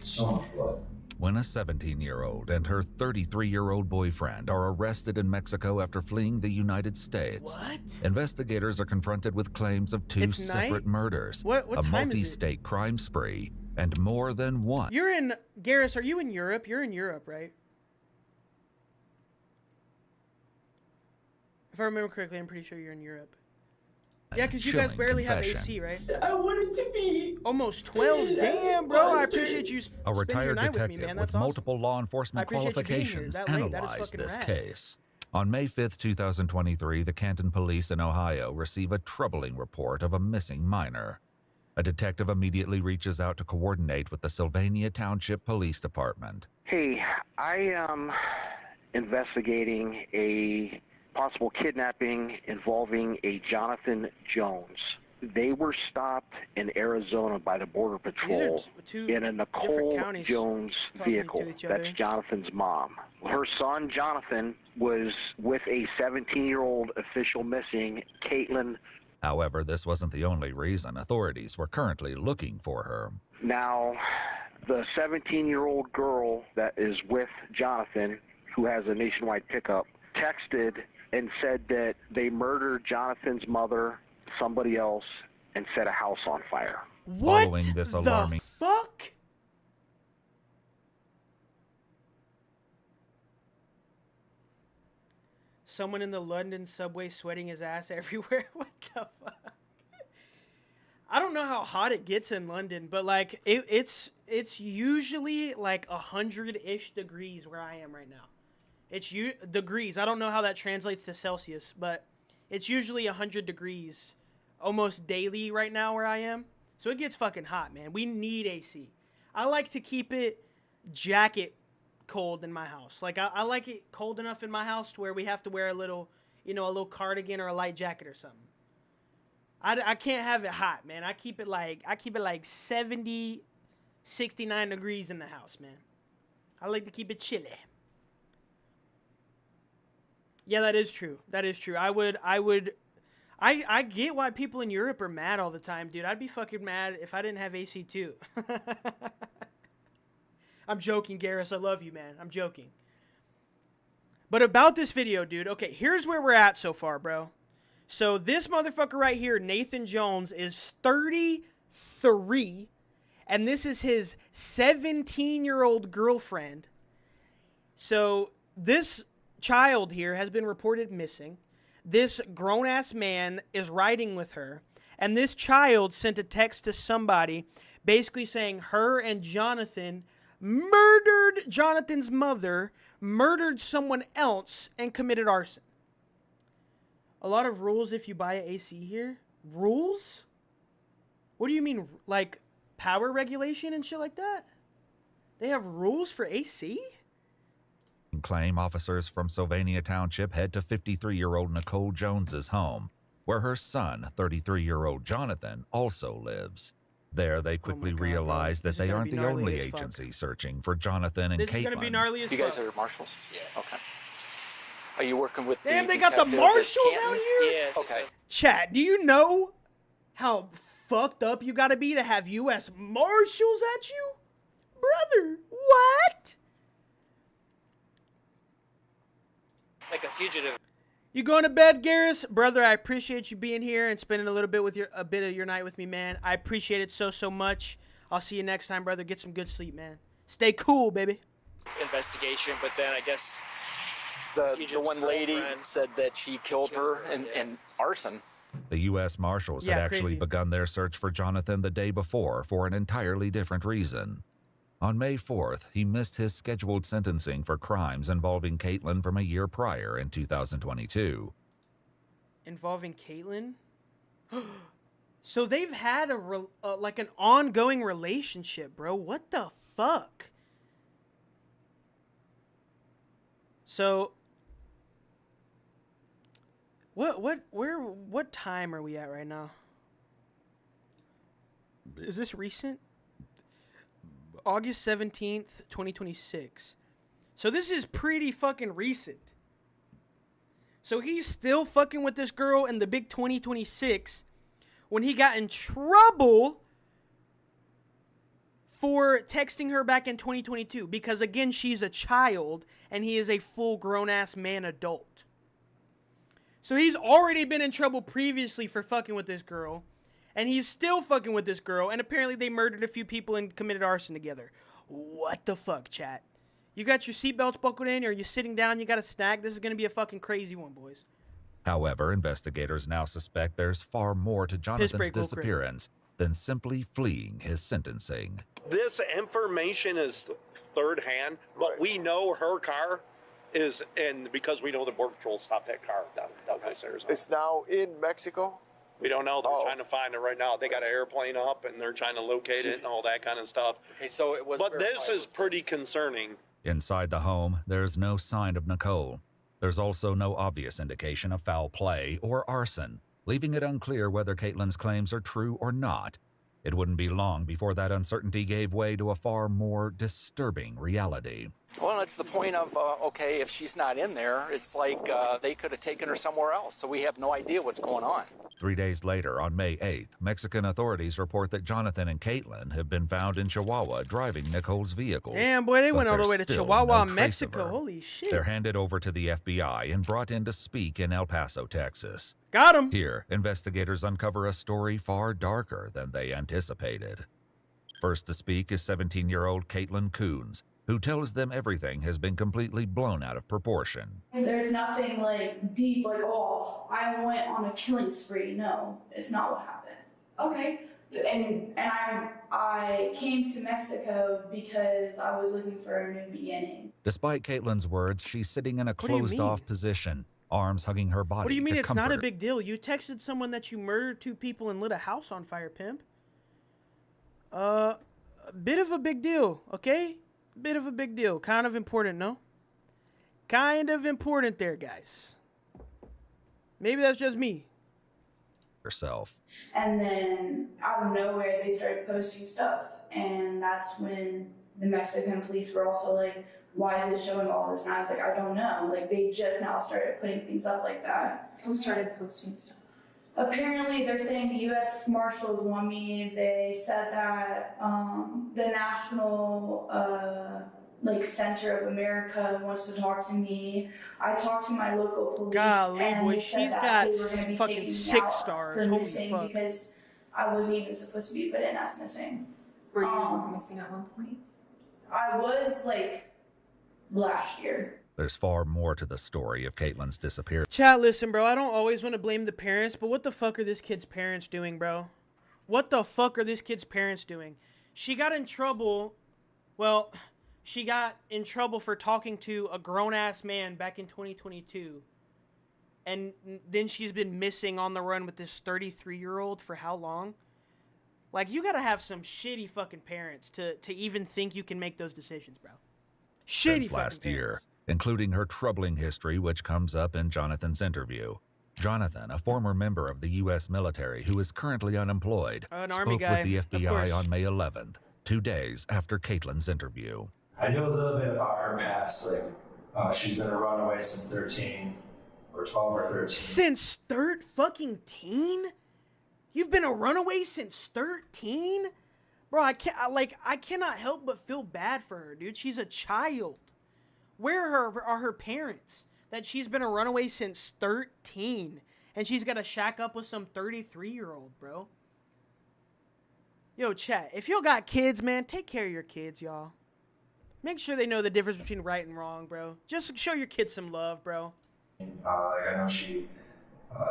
so much blood. When a 17-year-old and her 33-year-old boyfriend are arrested in Mexico after fleeing the United States, investigators are confronted with claims of 2 separate murders, What a time is it? multi-state crime spree, and more than one. You're in, Garrus, are you in Europe? You're in Europe, right? If I remember correctly, I'm pretty sure you're in Europe. Yeah, because you guys chilling barely confession. have AC, right? I wanted to be. Almost 12. Damn, bro. I appreciate you A spending your retired night with detective me, man. with That's awesome. multiple law I enforcement appreciate you being here qualifications that late. That is analyzed fucking this rad. case. On May 5th, 2023, the Canton Police in Ohio receive a troubling report of a missing minor. A detective immediately reaches out to coordinate with the Sylvania Township Police Department. Hey, I am investigating a possible kidnapping involving a Jonathan Jones. They were stopped in Arizona by the Border Patrol in a Nicole Jones vehicle. That's Jonathan's mom. Her son, Jonathan, was with a 17-year-old official missing, Caitlin. However, this wasn't the only reason authorities were currently looking for her. Now, the 17-year-old girl that is with Jonathan, who has a nationwide pickup, texted and said that they murdered Jonathan's mother, somebody else, and set a house on fire. What Following this the alarming fuck? Someone in the London subway sweating his ass everywhere. What the fuck? I don't know how hot it gets in London, but like it's usually like 100-ish degrees where I am right now. It's degrees. I don't know how that translates to Celsius, but it's usually 100 degrees almost daily right now where I am. So it gets fucking hot, man. We need AC. I like to keep it jacket cold in my house. Like I like it cold enough in my house to where we have to wear a little, a little cardigan or a light jacket or something. I can't have it hot, man. I keep it like 70, 69 degrees in the house, man. I like to keep it chilly. Yeah, that is true. That is true. I get why people in Europe are mad all the time, dude. I'd be fucking mad if I didn't have AC too. I'm joking, Garrus. I love you, man. I'm joking. But about this video, dude. Okay, here's where we're at so far, bro. So this motherfucker right here, Nathan Jones, is 33. And this is his 17-year-old girlfriend. So this child here has been reported missing. This grown-ass man is riding with her. And this child sent a text to somebody basically saying her and Jonathan murdered Jonathan's mother, murdered someone else, and committed arson. A lot of rules if you buy an AC here. Rules? What do you mean? Like power regulation and shit like that? They have rules for AC? Claim officers from Sylvania Township head to 53-year-old Nicole Jones's home, where her son, 33-year-old Jonathan, also lives. There, they quickly realize that they aren't the only agency searching for Jonathan and This is gonna be Caitlin. gnarly as You guys fuck. are marshals? Yeah. Okay. Are you working with Damn, the they got the detective marshals at out Canton? here? Yeah. Okay. Chat, do you know how fucked up you gotta be to have U.S. Marshals at you? Brother, what? Like a fugitive. You going to bed, Garrus? Brother, I appreciate you being here and spending a little bit with a bit of your night with me, man. I appreciate it so much. I'll see you next time, brother. Get some good sleep, man. Stay cool, baby. Investigation, but then I guess the one lady said that she killed her in arson. The U.S. Marshals had actually begun their search for Jonathan the day before for an entirely different reason. On May 4th, he missed his scheduled sentencing for crimes involving Caitlin from a year prior in 2022. Involving Caitlin? So they've had like an ongoing relationship, bro. What the fuck? So what time are we at right now? Is this recent? August 17th, 2026. So this is pretty fucking recent. So he's still fucking with this girl in the big 2026 when he got in trouble for texting her back in 2022 because, again, she's a child and he is a full grown-ass man adult. So he's already been in trouble previously for fucking with this girl, and he's still fucking with this girl, and apparently they murdered a few people and committed arson together. What the fuck, chat? You got your seatbelts buckled in, or you sitting down, you got a snack? This is going to be a fucking crazy one, boys. However, investigators now suspect there's far more to Jonathan's disappearance than simply fleeing his sentencing. This information is third hand, but we know her car is, and because we know the Border Patrol stopped that car down Douglas, Arizona. It's now in Mexico? We don't know. They're trying to find it right now. They got an airplane up, and they're trying to locate it and all that kind of stuff. Okay, so it was. But this is pretty concerning. Inside the home, there's no sign of Nicole. There's also no obvious indication of foul play or arson, leaving it unclear whether Caitlin's claims are true or not. It wouldn't be long before that uncertainty gave way to a far more disturbing reality. Well, it's the point of, okay, if she's not in there, it's like they could have taken her somewhere else, so we have no idea what's going on. 3 days later, on May 8th, Mexican authorities report that Jonathan and Caitlin have been found in Chihuahua driving Nicole's vehicle. Damn, boy, they went all the way to Still Chihuahua, no trace of Mexico. her. Holy shit. They're handed over to the FBI and brought in to speak in El Paso, Texas. Got him. Here, investigators uncover a story far darker than they anticipated. First to speak is 17-year-old Caitlin Coons, who tells them everything has been completely blown out of proportion. There's nothing like deep, like, oh, I went on a killing spree. No, it's not what happened. Okay. And I came to Mexico because I was looking for a new beginning. Despite Caitlin's words, she's sitting in a do you mean? closed-off position, arms hugging her body. What do you mean to it's comfort not a her. big deal? You texted someone that you murdered 2 people and lit a house on fire, pimp. A bit of a big deal, okay? Bit of a big deal. Kind of important, no? Kind of important there, guys. Maybe that's just me. Herself. And then out of nowhere, they started posting stuff. And that's when the Mexican police were also like, why is it showing all this? And I was like, I don't know. Like, they just now started putting things up like that. Who started posting stuff? Apparently, they're saying the U.S. Marshals want me. They said that the National Center of America wants to talk to me. I talked to my local police. Golly, and boy, they said she's that got they were gonna be fucking taking me 6 out stars. for Holy missing fuck. because I wasn't even supposed to be put in as missing. Were you missing at one point? I was last year. There's far more to the story of Caitlin's disappearance. Chat, listen, bro. I don't always want to blame the parents, but what the fuck are this kid's parents doing, bro? What the fuck are this kid's parents doing? She got in trouble. Well, she got in trouble for talking to a grown-ass man back in 2022. And then she's been missing on the run with this 33-year-old for how long? Like, you gotta have some shitty fucking parents to even think you can make those decisions, bro. Shitty Since fucking last parents. year, including her troubling history, which comes up in Jonathan's interview. Jonathan, a former member of the U.S. military who is currently unemployed, An army spoke guy, with the of FBI course. on May 11th, 2 days after Caitlin's interview. I knew a little bit about her past. She's been a runaway since 13, or 12 or 13. Since fucking teen? You've been a runaway since 13? Bro, I cannot help but feel bad for her, dude. She's a child. Where are her parents? That she's been a runaway since 13. And she's got to shack up with some 33-year-old, bro. Yo, chat, if y'all got kids, man, take care of your kids, y'all. Make sure they know the difference between right and wrong, bro. Just show your kids some love, bro. I know she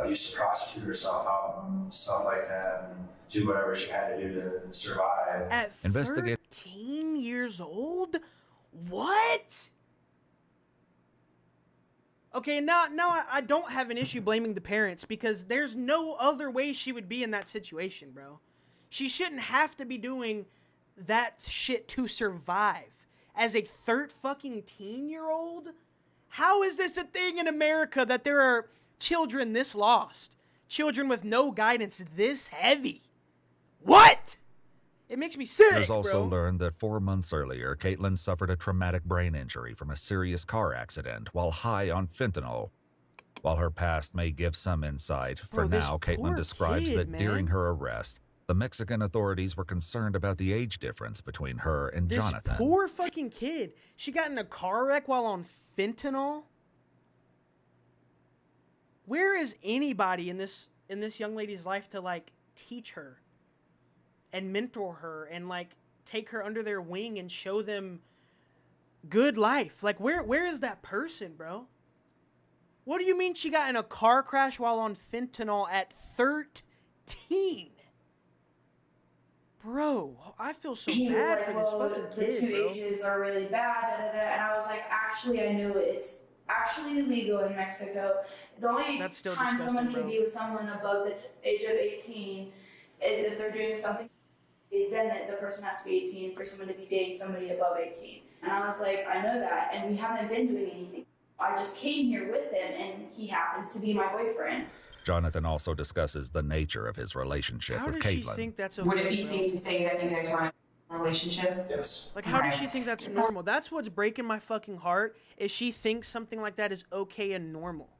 used to prostitute herself out and stuff like that, and do whatever she had to do to survive. At 13 years old? What? Okay, now I don't have an issue blaming the parents because there's no other way she would be in that situation, bro. She shouldn't have to be doing that shit to survive. As a teen-year-old? How is this a thing in America that there are children this lost? Children with no guidance this heavy? What? It makes me sick, There's also bro. learned that 4 months earlier, Caitlin suffered a traumatic brain injury from a serious car accident while high on fentanyl. While her past may give some insight, for Bro, this now, Caitlin poor describes kid, that man. during her arrest, the Mexican authorities were concerned about the age difference between her and This Jonathan. poor fucking kid. She got in a car wreck while on fentanyl. Where is anybody in this young lady's life to teach her and mentor her and take her under their wing and show them good life? Where is that person, bro? What do you mean she got in a car crash while on fentanyl at 13? Bro, I feel so He was bad like, for this well, fucking the kid, two bro. ages are really bad, and I was like, actually, I know it's actually illegal in Mexico. The only That's still time disgusting, someone bro. can be with someone above the age of 18 is if they're doing something, then the person has to be 18 for someone to be dating somebody above 18. And I was like, I know that, and we haven't been doing anything. I just came here with him, and he happens to be my boyfriend. Jonathan also discusses the nature of his relationship How with does she Caitlin. think that's okay, Would it be bro? safe to say that you guys are in a relationship? Yes. Like, how does she think that's normal? That's what's breaking my fucking heart, is she thinks something like that is okay and normal.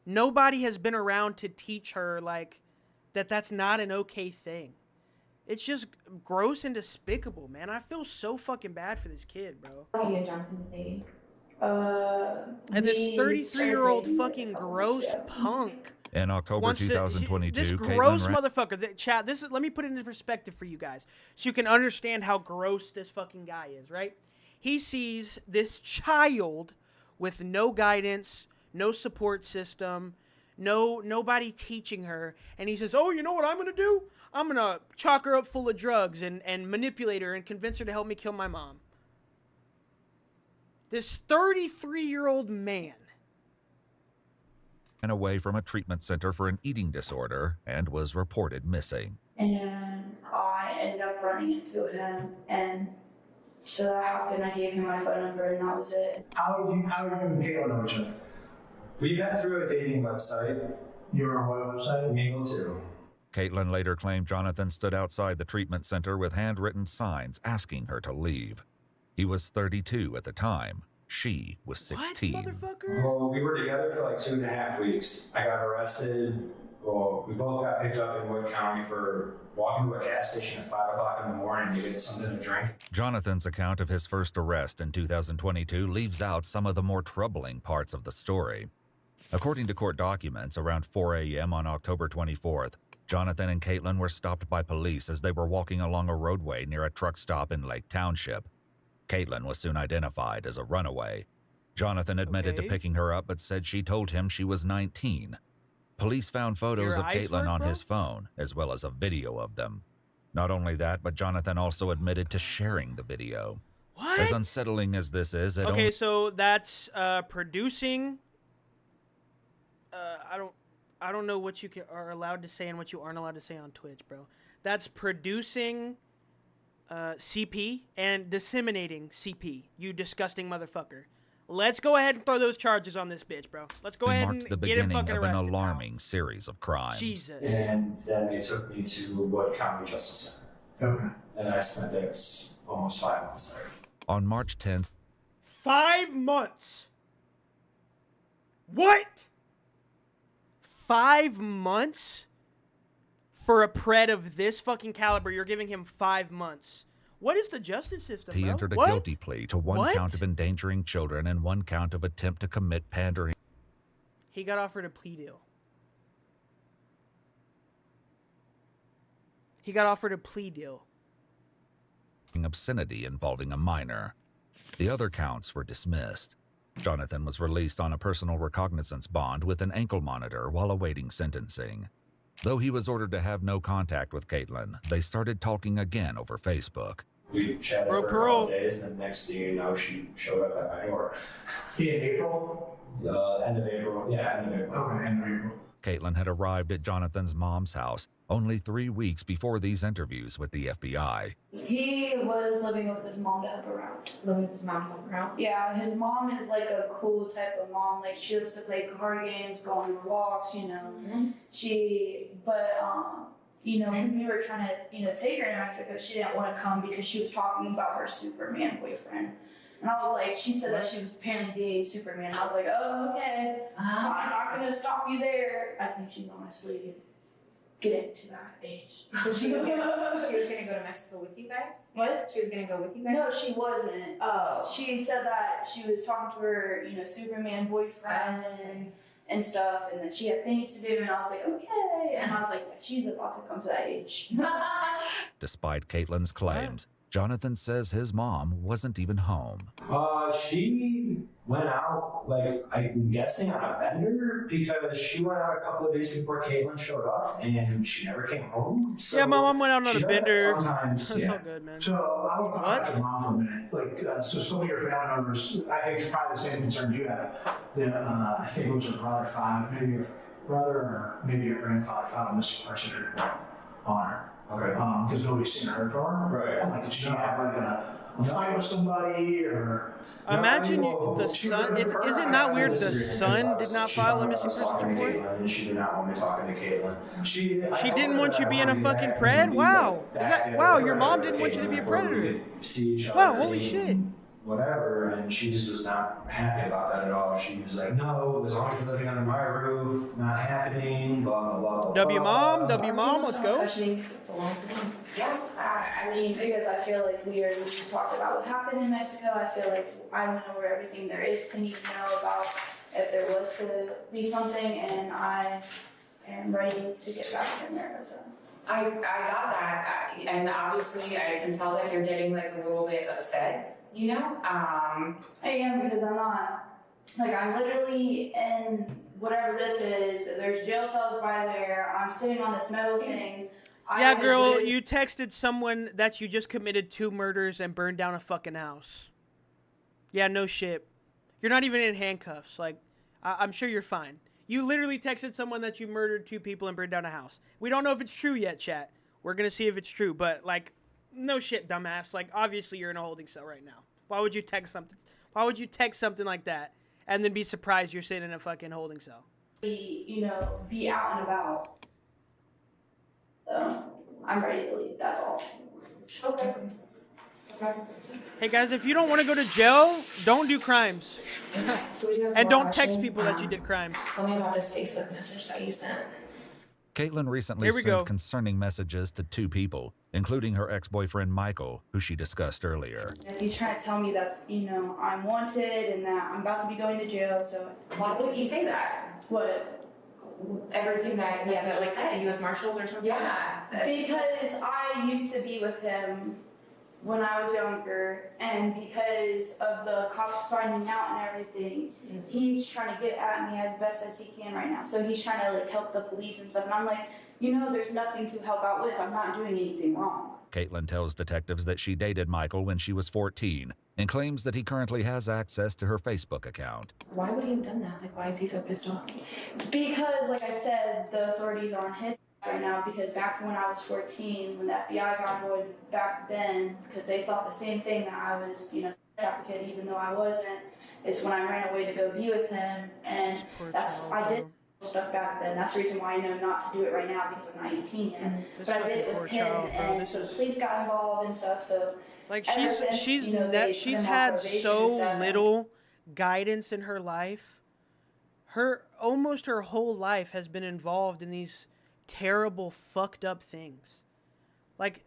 Nobody has been around to teach her, like, that that's not an okay thing. It's just gross and despicable, man. I feel so fucking bad for this kid, bro. How you and Jonathan been dating? And this 33-year-old fucking gross punk In October wants to- 2022, this Caitlin gross ran- motherfucker. Chat, this is, let me put it into perspective for you guys, so you can understand how gross this fucking guy is, right? He sees this child with no guidance, no support system, nobody teaching her, and he says, oh, you know what I'm gonna do? I'm gonna chalk her up full of drugs and manipulate her and convince her to help me kill my mom. This 33-year-old man. ran away from a treatment center for an eating disorder and was reported missing. And I ended up running into him, and so that happened. I gave him my phone number, and that was it. How are you and Caitlin know each other? We met through a dating website. You were on what website? Mingle too. Caitlin later claimed Jonathan stood outside the treatment center with handwritten signs asking her to leave. He was 32 at the time. She was 16. Well, we were together for like 2.5 weeks. I got arrested. Well, we both got picked up in Wood County for walking to a gas station at 5 o'clock in the morning to get something to drink. Jonathan's account of his first arrest in 2022 leaves out some of the more troubling parts of the story. According to court documents, around 4 a.m. on October 24th, Jonathan and Caitlin were stopped by police as they were walking along a roadway near a truck stop in Lake Township. Caitlin was soon identified as a runaway. Jonathan admitted to picking her up but said she told him she was 19. Police found photos Your of eyes Caitlin work, on bro? his phone, as well as a video of them. Not only that, but Jonathan also admitted to sharing the video. What? As unsettling as this is, it Okay, only... so that's producing. I don't know what you are allowed to say and what you aren't allowed to say on Twitch, bro. That's producing CP and disseminating CP. You disgusting motherfucker. Let's go ahead and throw those charges on this bitch, bro. Let's go ahead marked and the get him beginning fucking of an arrested. alarming series of crimes. Jesus. And then they took me to Wood County Justice Center. Okay. And I spent there almost 5 months there. On March 10th, 5 months. What? 5 months? For a pred of this fucking caliber, you're giving him 5 months. What is the justice system, he bro? entered a What? guilty plea to one What? count of endangering children and one count of attempt to commit pandering. He got offered a plea deal. He got offered a plea deal. Obscenity involving a minor. The other counts were dismissed. Jonathan was released on a personal recognizance bond with an ankle monitor while awaiting sentencing. Though he was ordered to have no contact with Caitlin, they started talking again over Facebook. We chatted for a couple days, and the next thing you know, she showed up at my door. In April? End of April. Yeah, end of April. Okay, end of April. Caitlin had arrived at Jonathan's mom's house only 3 weeks before these interviews with the FBI. He was living with his mom to help around. Living with his mom to help around? Yeah, his mom is like a cool type of mom. Like, she likes to play card games, go on walks, you know. You know, when we were trying to, you know, take her to Mexico, she didn't want to come because she was talking about her Superman boyfriend. And I was like, she said that she was apparently dating Superman. I was like, oh, okay. I'm not going to stop you there. I think she's honestly getting to that age. So she was gonna go to Mexico with you guys? What? She was gonna go with you guys? No, she wasn't. She said that she was talking to her, you know, Superman boyfriend and stuff, and that she had things to do, and I was like, okay. And I was like, yeah, she's about to come to that age. Despite Caitlin's claims, Jonathan says his mom wasn't even home. She went out, like, I'm guessing on a bender, because she went out a couple of days before Caitlin showed up, and she never came home. So yeah, my mom went out on she a does that bender. sometimes. That's Yeah. all good, man. So I want to talk about your mom for a minute. Like, so some of your family members, I think it's probably the same concerns you have. I think it was your brother filed, maybe your brother or maybe your grandfather filed a missing person report on her. Okay. Because nobody's seen or heard from her. Right. Like, did she have like a fight with somebody or? Imagine the son. Is it not weird the son did not file a missing persons report? And she did not want me talking to Caitlin. She didn't want you being a fucking pred? Wow. Is that wow? Your mom didn't want you to be a predator. See each other. Wow, holy shit. Whatever, and she just was not happy about that at all. She was like, "No, as long as you're living under my roof, not happening." Blah blah blah. W mom, let's go. Yeah, I mean, because I feel like we talked about what happened in Mexico. I feel like I know where everything there is to need to know about if there was to be something, and I am ready to get back to America. So. I got that, and obviously I can tell that you're getting like a little bit upset. You know, I am, because I'm not, like, I'm literally in whatever this is. There's jail cells by there. I'm sitting on this metal thing. Yeah, girl, you texted someone that you just committed 2 murders and burned down a fucking house. Yeah, no shit. You're not even in handcuffs. Like, I'm sure you're fine. You literally texted someone that you murdered 2 people and burned down a house. We don't know if it's true yet, chat. We're gonna see if it's true, but, like, no shit, dumbass. Like, obviously you're in a holding cell right now. Why would you text something? Why would you text something like that and then be surprised you're sitting in a fucking holding cell? Be out and about. So, I'm ready to leave, that's all. Okay. Hey guys, if you don't want to go to jail, don't do crimes. So we do have some And more don't text questions. people that you did crimes. Tell me about this Facebook message that you sent. Caitlin recently Here we sent go. concerning messages to 2 people, including her ex-boyfriend Michael, who she discussed earlier. And he's trying to tell me that, I'm wanted and that I'm about to be going to jail, so. Why would he say that? What? Everything that, like the U.S. Marshals or something? Yeah. Because I used to be with him when I was younger, and because of the cops finding out and everything, he's trying to get at me as best as he can right now. So he's trying to like help the police and stuff, and I'm like, there's nothing to help out with. I'm not doing anything wrong. Caitlin tells detectives that she dated Michael when she was 14 and claims that he currently has access to her Facebook account. Why would he have done that? Like, why is he so pissed off? Because, like I said, the authorities are on his right now, because back when I was 14, when the FBI got annoyed back then, because they thought the same thing, that I was, trafficked, even though I wasn't, it's when I ran away to go be with him, and I did stuff back then. That's the reason why I know not to do it right now, because I'm not 18 yet. But I did it with him, and so the police got involved and stuff, so. Like, ever since, she's they had probation so and stuff. little guidance in her life. Almost her whole life has been involved in these terrible, fucked up things. Like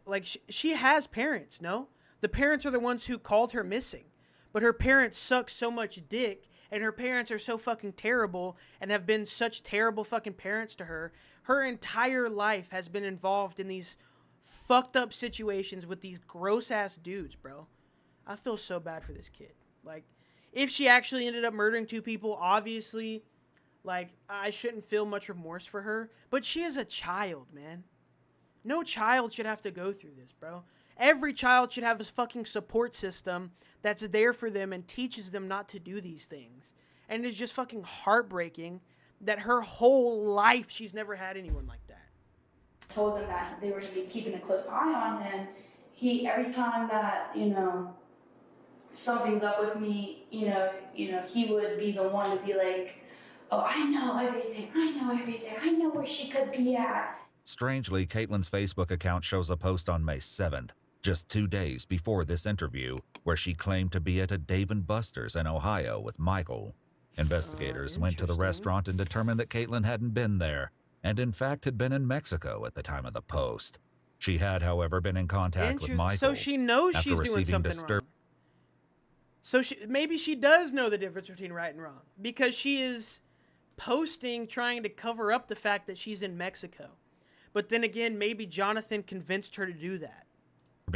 she has parents, no? The parents are the ones who called her missing. But her parents suck so much dick, and her parents are so fucking terrible and have been such terrible fucking parents to her. Her entire life has been involved in these fucked up situations with these gross ass dudes, bro. I feel so bad for this kid. Like, if she actually ended up murdering 2 people, obviously, like, I shouldn't feel much remorse for her. But she is a child, man. No child should have to go through this, bro. Every child should have a fucking support system that's there for them and teaches them not to do these things. And it's just fucking heartbreaking that her whole life she's never had anyone like that. Told them that they were going to be keeping a close eye on him. Every time that, something's up with me, he would be the one to be like, oh, I know everything. I know where she could be at. Strangely, Caitlin's Facebook account shows a post on May 7th, just 2 days before this interview, where she claimed to be at a Dave & Buster's in Ohio with Michael. Investigators went to the restaurant and determined that Caitlin hadn't been there, and in fact had been in Mexico at the time of the post. She had, however, been in contact with Michael. So she knows after she's doing receiving something wrong. So maybe she does know the difference between right and wrong, because she is posting trying to cover up the fact that she's in Mexico. But then again, maybe Jonathan convinced her to do that.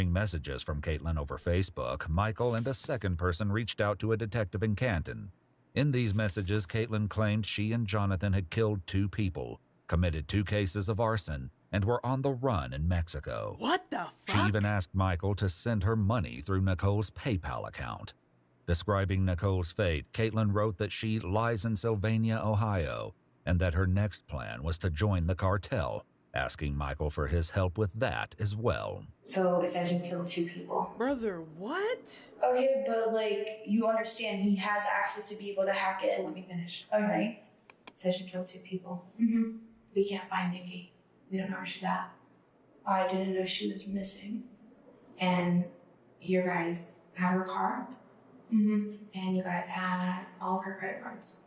Observing messages from Caitlin over Facebook, Michael and a second person reached out to a detective in Canton. In these messages, Caitlin claimed she and Jonathan had killed 2 people, committed 2 cases of arson, and were on the run in Mexico. What the fuck? She even asked Michael to send her money through Nicole's PayPal account. Describing Nicole's fate, Caitlin wrote that she lies in Sylvania, Ohio, and that her next plan was to join the cartel, asking Michael for his help with that as well. So it says you killed 2 people. Brother, what? Okay, but like, you understand he has access to be able to hack it. So let me finish. Okay. It says you killed 2 people. Mm-hmm. We can't find Nikki. We don't know where she's at. I didn't know she was missing. And you guys have her car. Mm-hmm. And you guys had all of her credit cards.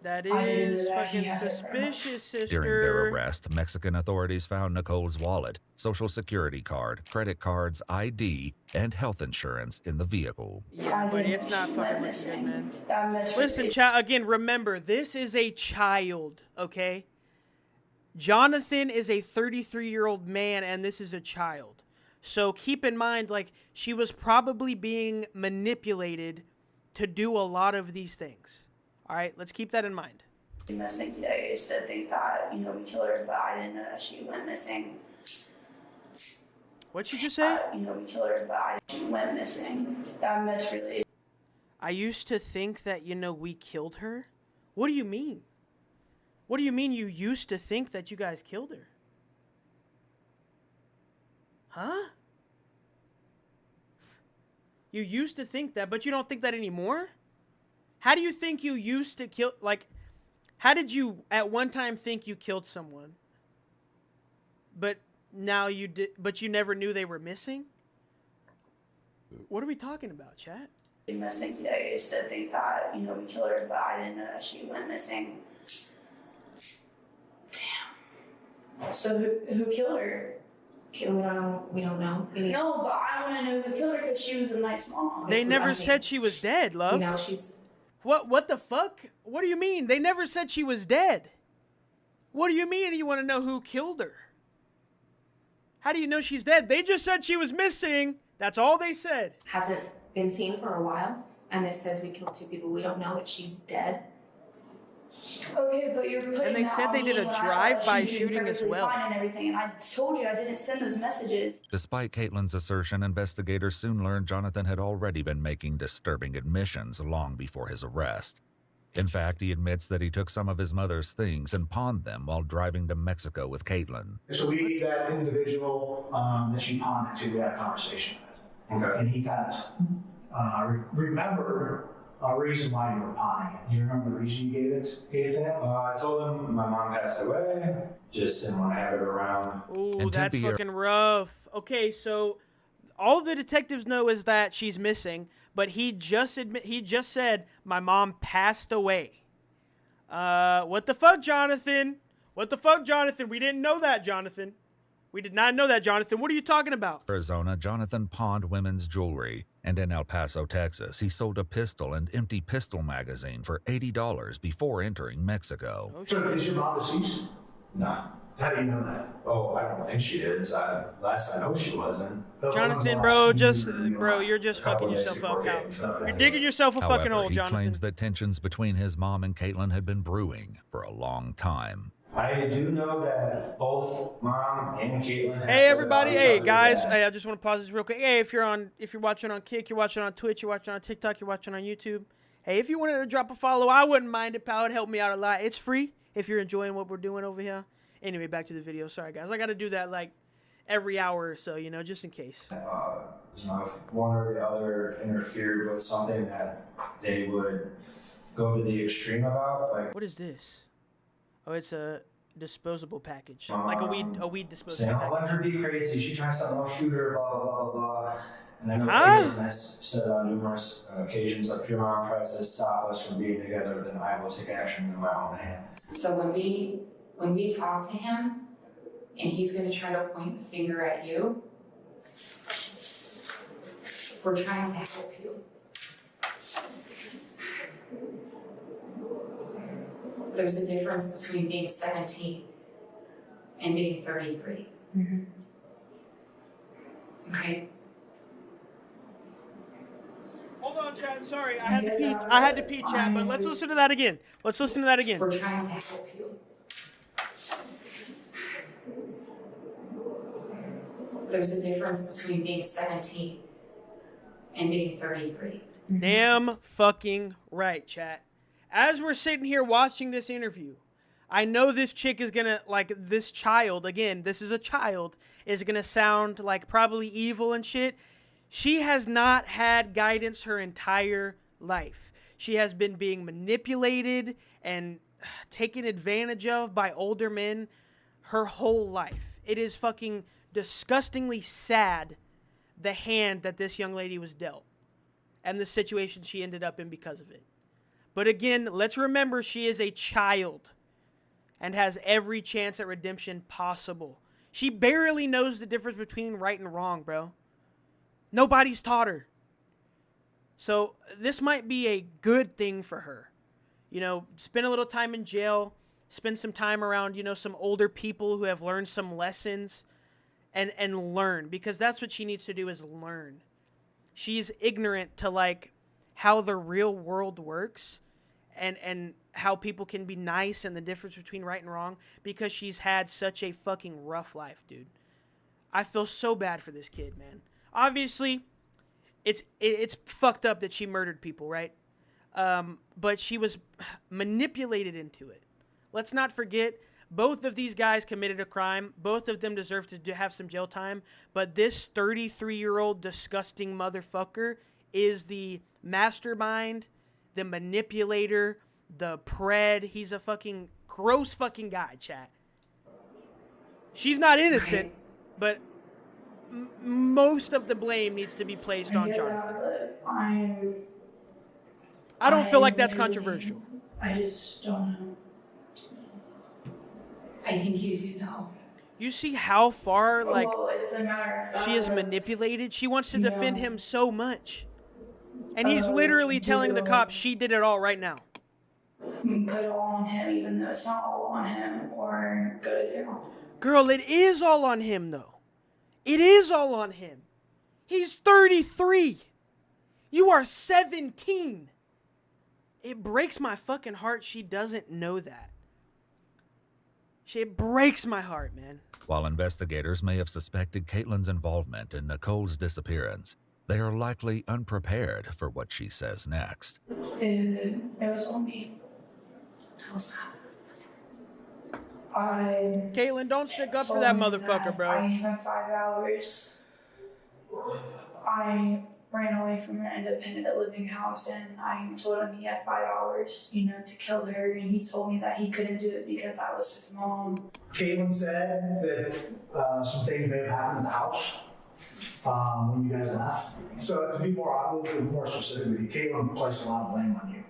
That I didn't is know that fucking he had it. suspicious, sister. During their arrest, Mexican authorities found Nicole's wallet, social security card, credit cards, ID, and health insurance in the vehicle. Yeah, but it's not fucking looking good, man. That mess Listen, again, remember, this is a child, okay? Jonathan is a 33-year-old man, and this is a child. So keep in mind, like, she was probably being manipulated to do a lot of these things. All right, let's keep that in mind. You must think that I used to think that, you know, we killed her, but I didn't know that she went missing. What'd you just say? You know, we killed her, but she went missing. That mess really. I used to think that, you know, we killed her? What do you mean? What do you mean you used to think that you guys killed her? Huh? You used to think that, but you don't think that anymore? How do you think you used to kill, like, how did you at one time think you killed someone, but now you did, but you never knew they were missing? What are we talking about, chat? You must think that I used to think that, you know, we killed her, but I didn't know that she went missing. Damn. So who killed her? Okay, we don't know. No, but I want to know who killed her because she was a nice mom. They never said she was dead, love. You know, she's... What the fuck? What do you mean? They never said she was dead. What do you mean you want to know who killed her? How do you know she's dead? They just said she was missing. That's all they said. Hasn't been seen for a while, and it says we killed 2 people. We don't know that she's dead. Okay, but you're putting And they that said on they me did a when I thought drive-by she was shooting as perfectly well. fine and everything, and I told you I didn't send those messages. Despite Caitlin's assertion, investigators soon learned Jonathan had already been making disturbing admissions long before his arrest. In fact, he admits that he took some of his mother's things and pawned them while driving to Mexico with Caitlin. So that individual that you pawned it to, we had a conversation with. Okay. And he kind of remembered a reason why you were pawning it. Do you remember the reason you gave to him? I told him my mom passed away, just didn't want to have it around. Ooh, that's fucking rough. Okay, so all the detectives know is that she's missing, but he just said my mom passed away. What the fuck, Jonathan? What the fuck, Jonathan? We didn't know that, Jonathan. We did not know that, Jonathan. What are you talking about? Arizona, Jonathan pawned women's jewelry, and in El Paso, Texas, he sold a pistol and empty pistol magazine for $80 before entering Mexico. So is your mom deceased? No. How do you know that? Oh, I don't think she is. Last I know she wasn't. Jonathan, bro, you're just fucking yourself up, pal. You're digging yourself a fucking hole, he Jonathan. claims that tensions between his mom and Caitlin had been brewing for a long time. I do know that both mom and Caitlin have Hey everybody, said hey about each guys, other. hey, I just want to pause this real quick. Hey, if you're watching on Kick, you're watching on Twitch, you're watching on TikTok, you're watching on YouTube. Hey, if you wanted to drop a follow, I wouldn't mind it, pal. It'd help me out a lot. It's free if you're enjoying what we're doing over here. Anyway, back to the video. Sorry guys, I got to do that like every hour or so, you know, just in case. You know, if one or the other interfered with something that they would go to the extreme about, like. What is this? Oh, it's a disposable package, like a weed disposable saying, package. let her be crazy. She tries something, I'll shoot her, blah, blah, blah, blah, blah. And I know Caitlin has said on numerous occasions, like, if your mom tries to stop us from being together, then I will take action in my own hand. So when we talk to him, and he's going to try to point the finger at you, we're trying to help you. There's a difference between being 17 and being 33. Okay. Hold on, Chad. Sorry, I had to pee. I had to pee, Chad. But let's listen to that again. Let's listen to that again. We're trying to help you. There's a difference between being 17 and being 33. Damn fucking right, chat. As we're sitting here watching this interview, I know this chick is gonna, like, this child, again, this is a child, is gonna sound like probably evil and shit. She has not had guidance her entire life. She has been being manipulated and taken advantage of by older men her whole life. It is fucking disgustingly sad, the hand that this young lady was dealt and the situation she ended up in because of it. But again, let's remember she is a child and has every chance at redemption possible. She barely knows the difference between right and wrong, bro. Nobody's taught her. So this might be a good thing for her. You know, spend a little time in jail, spend some time around, you know, some older people who have learned some lessons and learn, because that's what she needs to do, is learn. She's ignorant to, like, how the real world works and how people can be nice and the difference between right and wrong, because she's had such a fucking rough life, dude. I feel so bad for this kid, man. Obviously, it's fucked up that she murdered people, right? But she was manipulated into it. Let's not forget, both of these guys committed a crime. Both of them deserve to have some jail time. But this 33-year-old disgusting motherfucker is the mastermind, the manipulator, the pred. He's a fucking gross fucking guy, chat. She's not innocent, but most of the blame needs to be placed on Jonathan. I don't feel like that's controversial. I just don't know. I think you do know. You see how far, like, Well, it's a matter of she is fact. manipulated? She wants to defend Yeah. him so much. And he's literally telling the cops she did it all right now. You put it all on him, even though it's not all on him, or go to jail. Girl, it is all on him, though. It is all on him. He's 33. You are 17. It breaks my fucking heart she doesn't know that. It breaks my heart, man. While investigators may have suspected Caitlin's involvement in Nicole's disappearance, they are likely unprepared for what she says next. It was on me. That was bad. Caitlin, don't stick up for that motherfucker, bro. I had 5 hours. I ran away from an independent living house, and I told him he had 5 hours, you know, to kill her, and he told me that he couldn't do it because I was his mom. Caitlin said that some things may have happened in the house when you guys left. So to be more specific with you, Caitlin placed a lot of blame on you.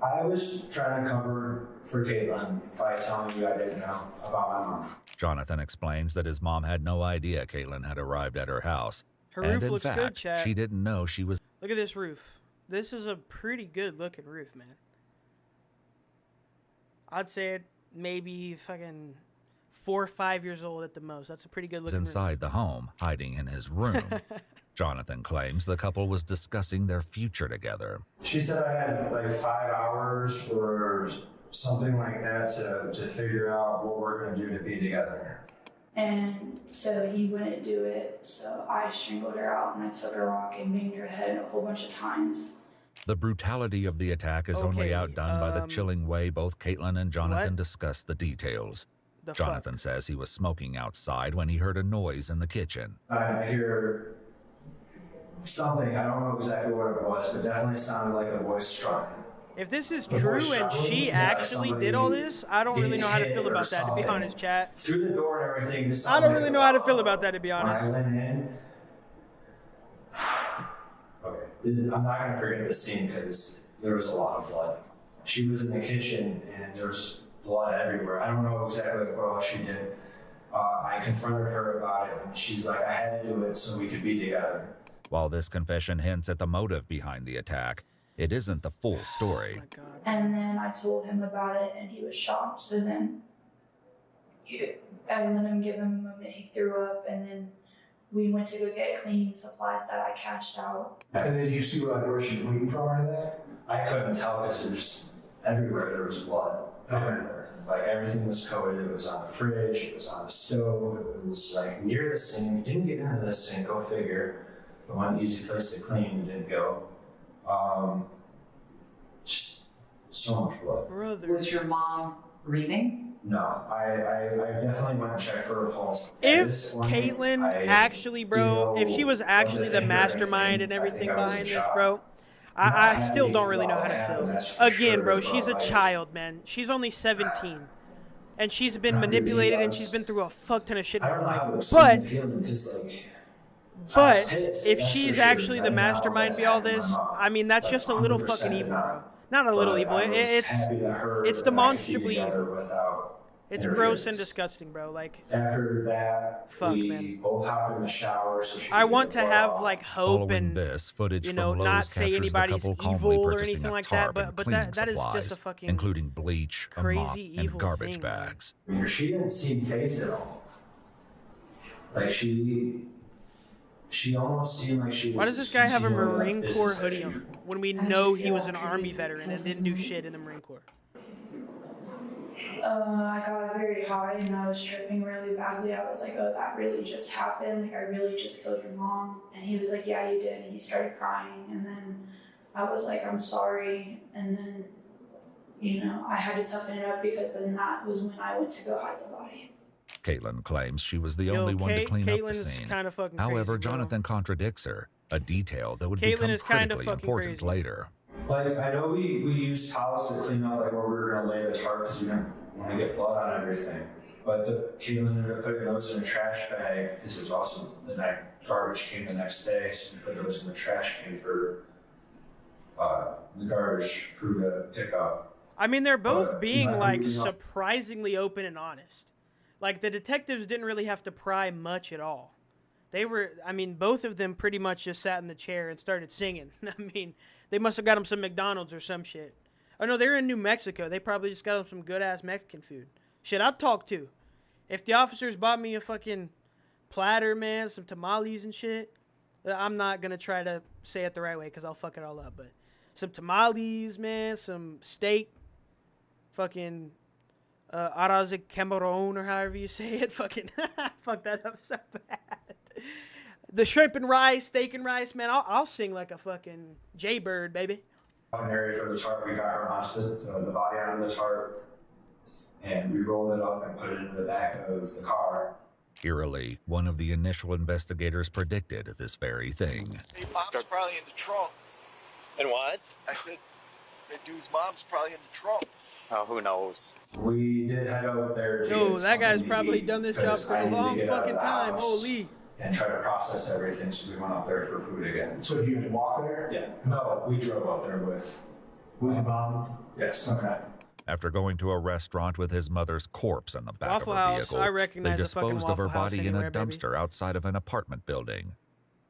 I was trying to cover for Caitlin by telling you I didn't know about my mom. Jonathan explains that his mom had no idea Caitlin had arrived at her house. Her and roof in looks fact, good, chat. she didn't know she was... Look at this roof. This is a pretty good looking roof, man. I'd say it maybe fucking 4 or 5 years old at the most. That's a pretty good looking roof. inside the home, hiding in his room. Jonathan claims the couple was discussing their future together. She said I had like 5 hours or something like that to figure out what we're going to do to be together. And so he wouldn't do it, so I strangled her out, and I took a rock and banged her head a whole bunch of times. The brutality of the attack is only outdone by the chilling way both Caitlin and Jonathan discuss the details. Jonathan says he was smoking outside when he heard a noise in the kitchen. I hear something, I don't know exactly what it was, but definitely sounded like a voice struck. If this is true and she actually did all this, I don't really know how to feel about that, to be honest, chat. Through the door and everything. This I don't really know how to feel about that, to be honest. When I went in, okay, I'm not going to forget this scene because there was a lot of blood. She was in the kitchen and there was blood everywhere. I don't know exactly what else she did. I confronted her about it and she's like, I had to do it so we could be together. While this confession hints at the motive behind the attack, it isn't the full story. And then I told him about it, and he was shocked. So then I let him give him a moment. He threw up, and then we went to go get cleaning supplies that I cashed out. And then you see like where she's bleeding from or anything? I couldn't tell because there's everywhere there was blood. Everywhere. Like everything was coated. It was on the fridge. It was on the stove. It was like near the sink. Didn't get into the sink. Go figure. The one easy place to clean didn't go. Just so much blood. Brother. Was your mom breathing? No, I definitely went and checked for a pulse. If Caitlyn actually, bro, if she was actually the mastermind and everything behind this, bro, I still don't really know how to feel. Again, bro, she's a child, man. She's only 17. And she's been manipulated and she's been through a fuck ton of shit in her life. But if she's actually the mastermind be all this, I mean, that's just a little fucking evil, bro. Not a little evil. It's demonstrably evil. It's gross and disgusting, bro. Like, after that, fuck, we man. both hopped in the shower. So she I want to have like hope Following and this, footage you know, from Lowe's not say captures the anybody's couple evil calmly or purchasing anything a like that, tarp and but cleaning that is supplies, just a fucking including bleach, a mop, crazy and evil garbage thing, bags. I mean, she didn't seem phased at all. Like she almost seemed like she was. Why does this guy have a continuing Marine business Corps as hoodie usual. on when we know he was an Army veteran and didn't do shit in the Marine Corps? I got very high and I was tripping really badly. I was like, oh, that really just happened. Like, I really just killed your mom. And he was like, yeah, you did. And he started crying. And then I was like, I'm sorry. And then, you know, I had to toughen it up because then that was when I went to go hide the body. Caitlyn claims she was the only one to clean up the Caitlin's scene. kinda fucking However, crazy, bro. Jonathan contradicts her, a detail that would Caitlyn become is kinda critically fucking important crazy. later. Like, I know we used towels to clean up like where we were gonna lay the tarp because we didn't want to get blood on everything. But Caitlyn ended up putting those in a trash bag because it was also the night garbage came the next day, so we put those in the trash can for the garbage crew to pick up. I mean, they're both being not like moving on. surprisingly open and honest. Like, the detectives didn't really have to pry much at all. They were, I mean, both of them pretty much just sat in the chair and started singing. I mean, they must have got them some McDonald's or some shit. Oh no, they're in New Mexico. They probably just got them some good ass Mexican food. Shit, I'd talk too. If the officers bought me a fucking platter, man, some tamales and shit, I'm not gonna try to say it the right way because I'll fuck it all up. But some tamales, man, some steak, fucking arroz de camarón or however you say it. Fucking fuck that up so bad. The shrimp and rice, steak and rice, man. I'll sing like a fucking jaybird, baby. An area for the tarp, we got her onto the body onto the tarp, and we rolled it up and put it into the back of the car. Eerily, one of the initial investigators predicted this very thing. Hey, mom's probably in the trunk. And what? I said, that dude's mom's probably in the trunk. Oh, who knows? We did head out there. to Yo, get that guy's something to probably eat done this job because for I a needed to long get out of fucking the time. house Holy. And try to process everything, so we went up there for food again. So you had to walk there? Yeah. No, we drove up there with your mom? Yes. Okay. After going to a restaurant with his mother's corpse in the back Waffle of her House, vehicle, I they recognize a fucking disposed of her Waffle House body in anywhere, a baby. dumpster outside of an apartment building.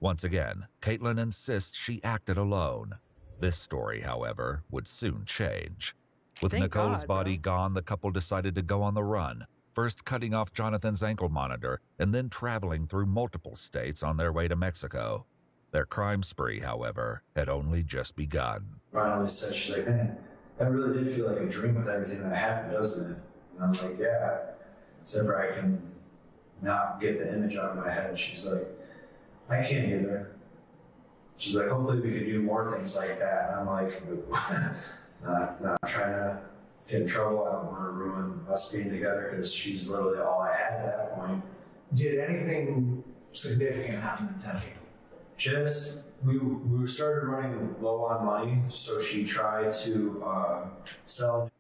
Once again, Caitlyn insists she acted alone. This story, however, would soon change. With Thank Nicole's God, body gone, the couple decided to go on the run, first cutting off Jonathan's ankle monitor and then traveling through multiple states on their way to Mexico. Their crime spree, however, had only just begun. Finally said, she's like, man, that really did feel like a dream with everything that happened, doesn't it? And I'm like, yeah. Except for I can not get the image out of my head. She's like, I can't either. She's like, hopefully we could do more things like that. And I'm like, not trying to get in trouble. I don't want to ruin us being together because she's literally all I had at that point. Did anything significant happen in Tempe? Just, we started running low on money, so she tried to sell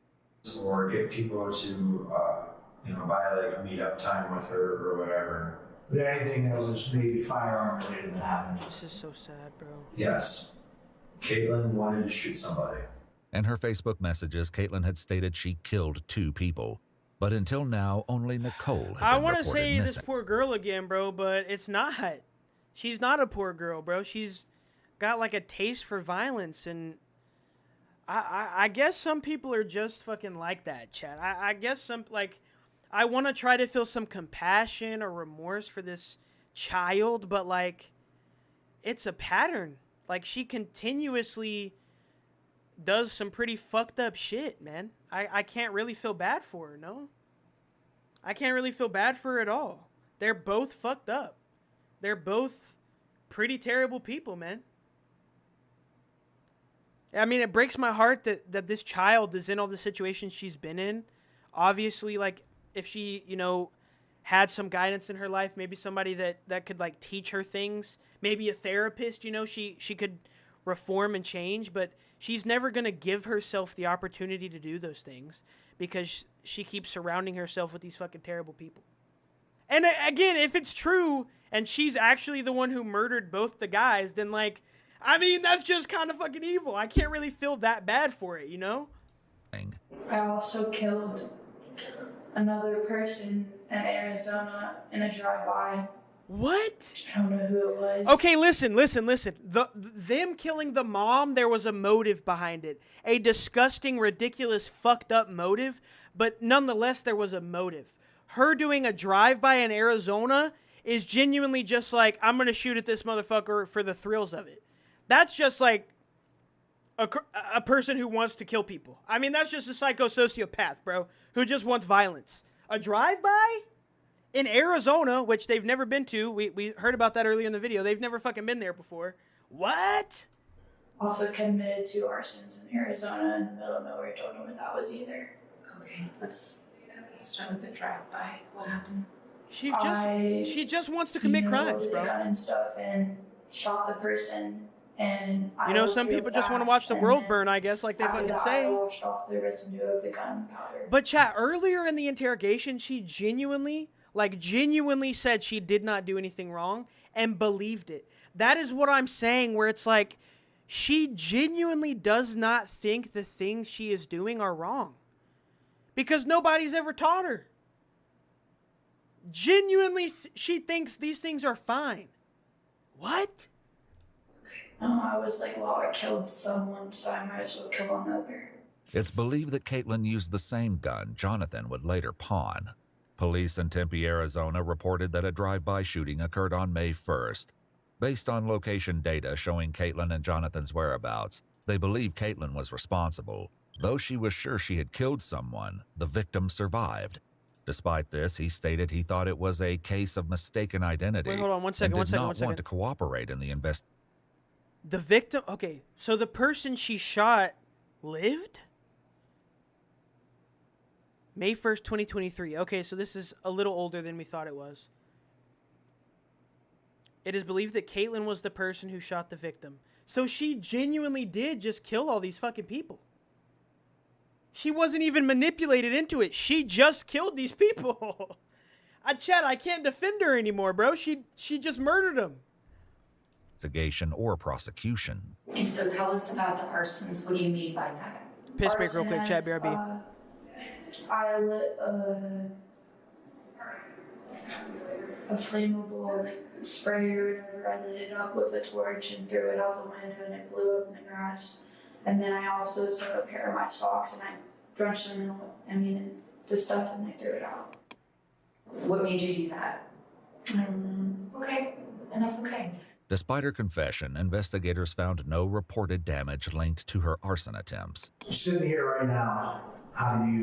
or get people to, buy like meetup time with her or whatever. Was there anything that was maybe firearm related that happened? This is so sad, bro. Yes. Caitlyn wanted to shoot somebody. In her Facebook messages, Caitlyn had stated she killed 2 people. But until now, only Nicole had I been want to reported say missing. this poor girl again, bro, but it's not. She's not a poor girl, bro. She's got like a taste for violence, and I guess some people are just fucking like that, Chad. I guess I want to try to feel some compassion or remorse for this child, but like it's a pattern. Like she continuously does some pretty fucked up shit, man. I can't really feel bad for her, no. I can't really feel bad for her at all. They're both fucked up. They're both pretty terrible people, man. I mean, it breaks my heart that this child is in all the situations she's been in. Obviously, like, if she, you know, had some guidance in her life, maybe somebody that could, like, teach her things, maybe a therapist, you know, she could reform and change, but she's never going to give herself the opportunity to do those things because she keeps surrounding herself with these fucking terrible people. And again, if it's true and she's actually the one who murdered both the guys, then, like, I mean, that's just kind of fucking evil. I can't really feel that bad for it, you know? I also killed another person in Arizona in a drive-by. What? I don't know who it was. Okay, listen. Them killing the mom, there was a motive behind it. A disgusting, ridiculous, fucked up motive, but nonetheless, there was a motive. Her doing a drive-by in Arizona is genuinely just like, I'm going to shoot at this motherfucker for the thrills of it. That's just like a person who wants to kill people. I mean, that's just a psycho-sociopath, bro, who just wants violence. A drive-by in Arizona, which they've never been to. We heard about that earlier in the video. They've never fucking been there before. What? Also committed 2 arsons in Arizona in the middle of nowhere. Don't know what that was either. Okay, let's start with the drive-by. What happened? She just wants to commit crimes, bro. Gun and stuff and shot the person. And you know, some people just want to watch the world burn, I guess, like they fucking say. I washed off the residue of the gunpowder. But chat, earlier in the interrogation, she genuinely said she did not do anything wrong and believed it. That is what I'm saying, where it's like, she genuinely does not think the things she is doing are wrong. Because nobody's ever taught her. Genuinely, she thinks these things are fine. What? No, I was like, well, I killed someone, so I might as well kill another. It's believed that Caitlin used the same gun Jonathan would later pawn. Police in Tempe, Arizona reported that a drive-by shooting occurred on May 1st. Based on location data showing Caitlin and Jonathan's whereabouts, they believe Caitlin was responsible. Though she was sure she had killed someone, the victim survived. Despite this, he stated he thought it was a case of mistaken identity. Wait, hold on, one second. and did not want to cooperate in the investigation. The victim, okay, so the person she shot lived? May 1st, 2023. Okay, so this is a little older than we thought it was. It is believed that Caitlin was the person who shot the victim. So she genuinely did just kill all these fucking people. She wasn't even manipulated into it. She just killed these people. Chad, I can't defend her anymore, bro. She just murdered them. Investigation or prosecution. And so tell us about the arsons. What do you mean by that? Piss break real quick, Chad BRB. I lit a flammable sprayer. I lit it up with a torch and threw it out the window, and it blew up in the grass. And then I also took a pair of my socks and I drenched them in the stuff, and I threw it out. What made you do that? I don't know. Okay, and that's okay. Despite her confession, investigators found no reported damage linked to her arson attempts. Sitting here right now,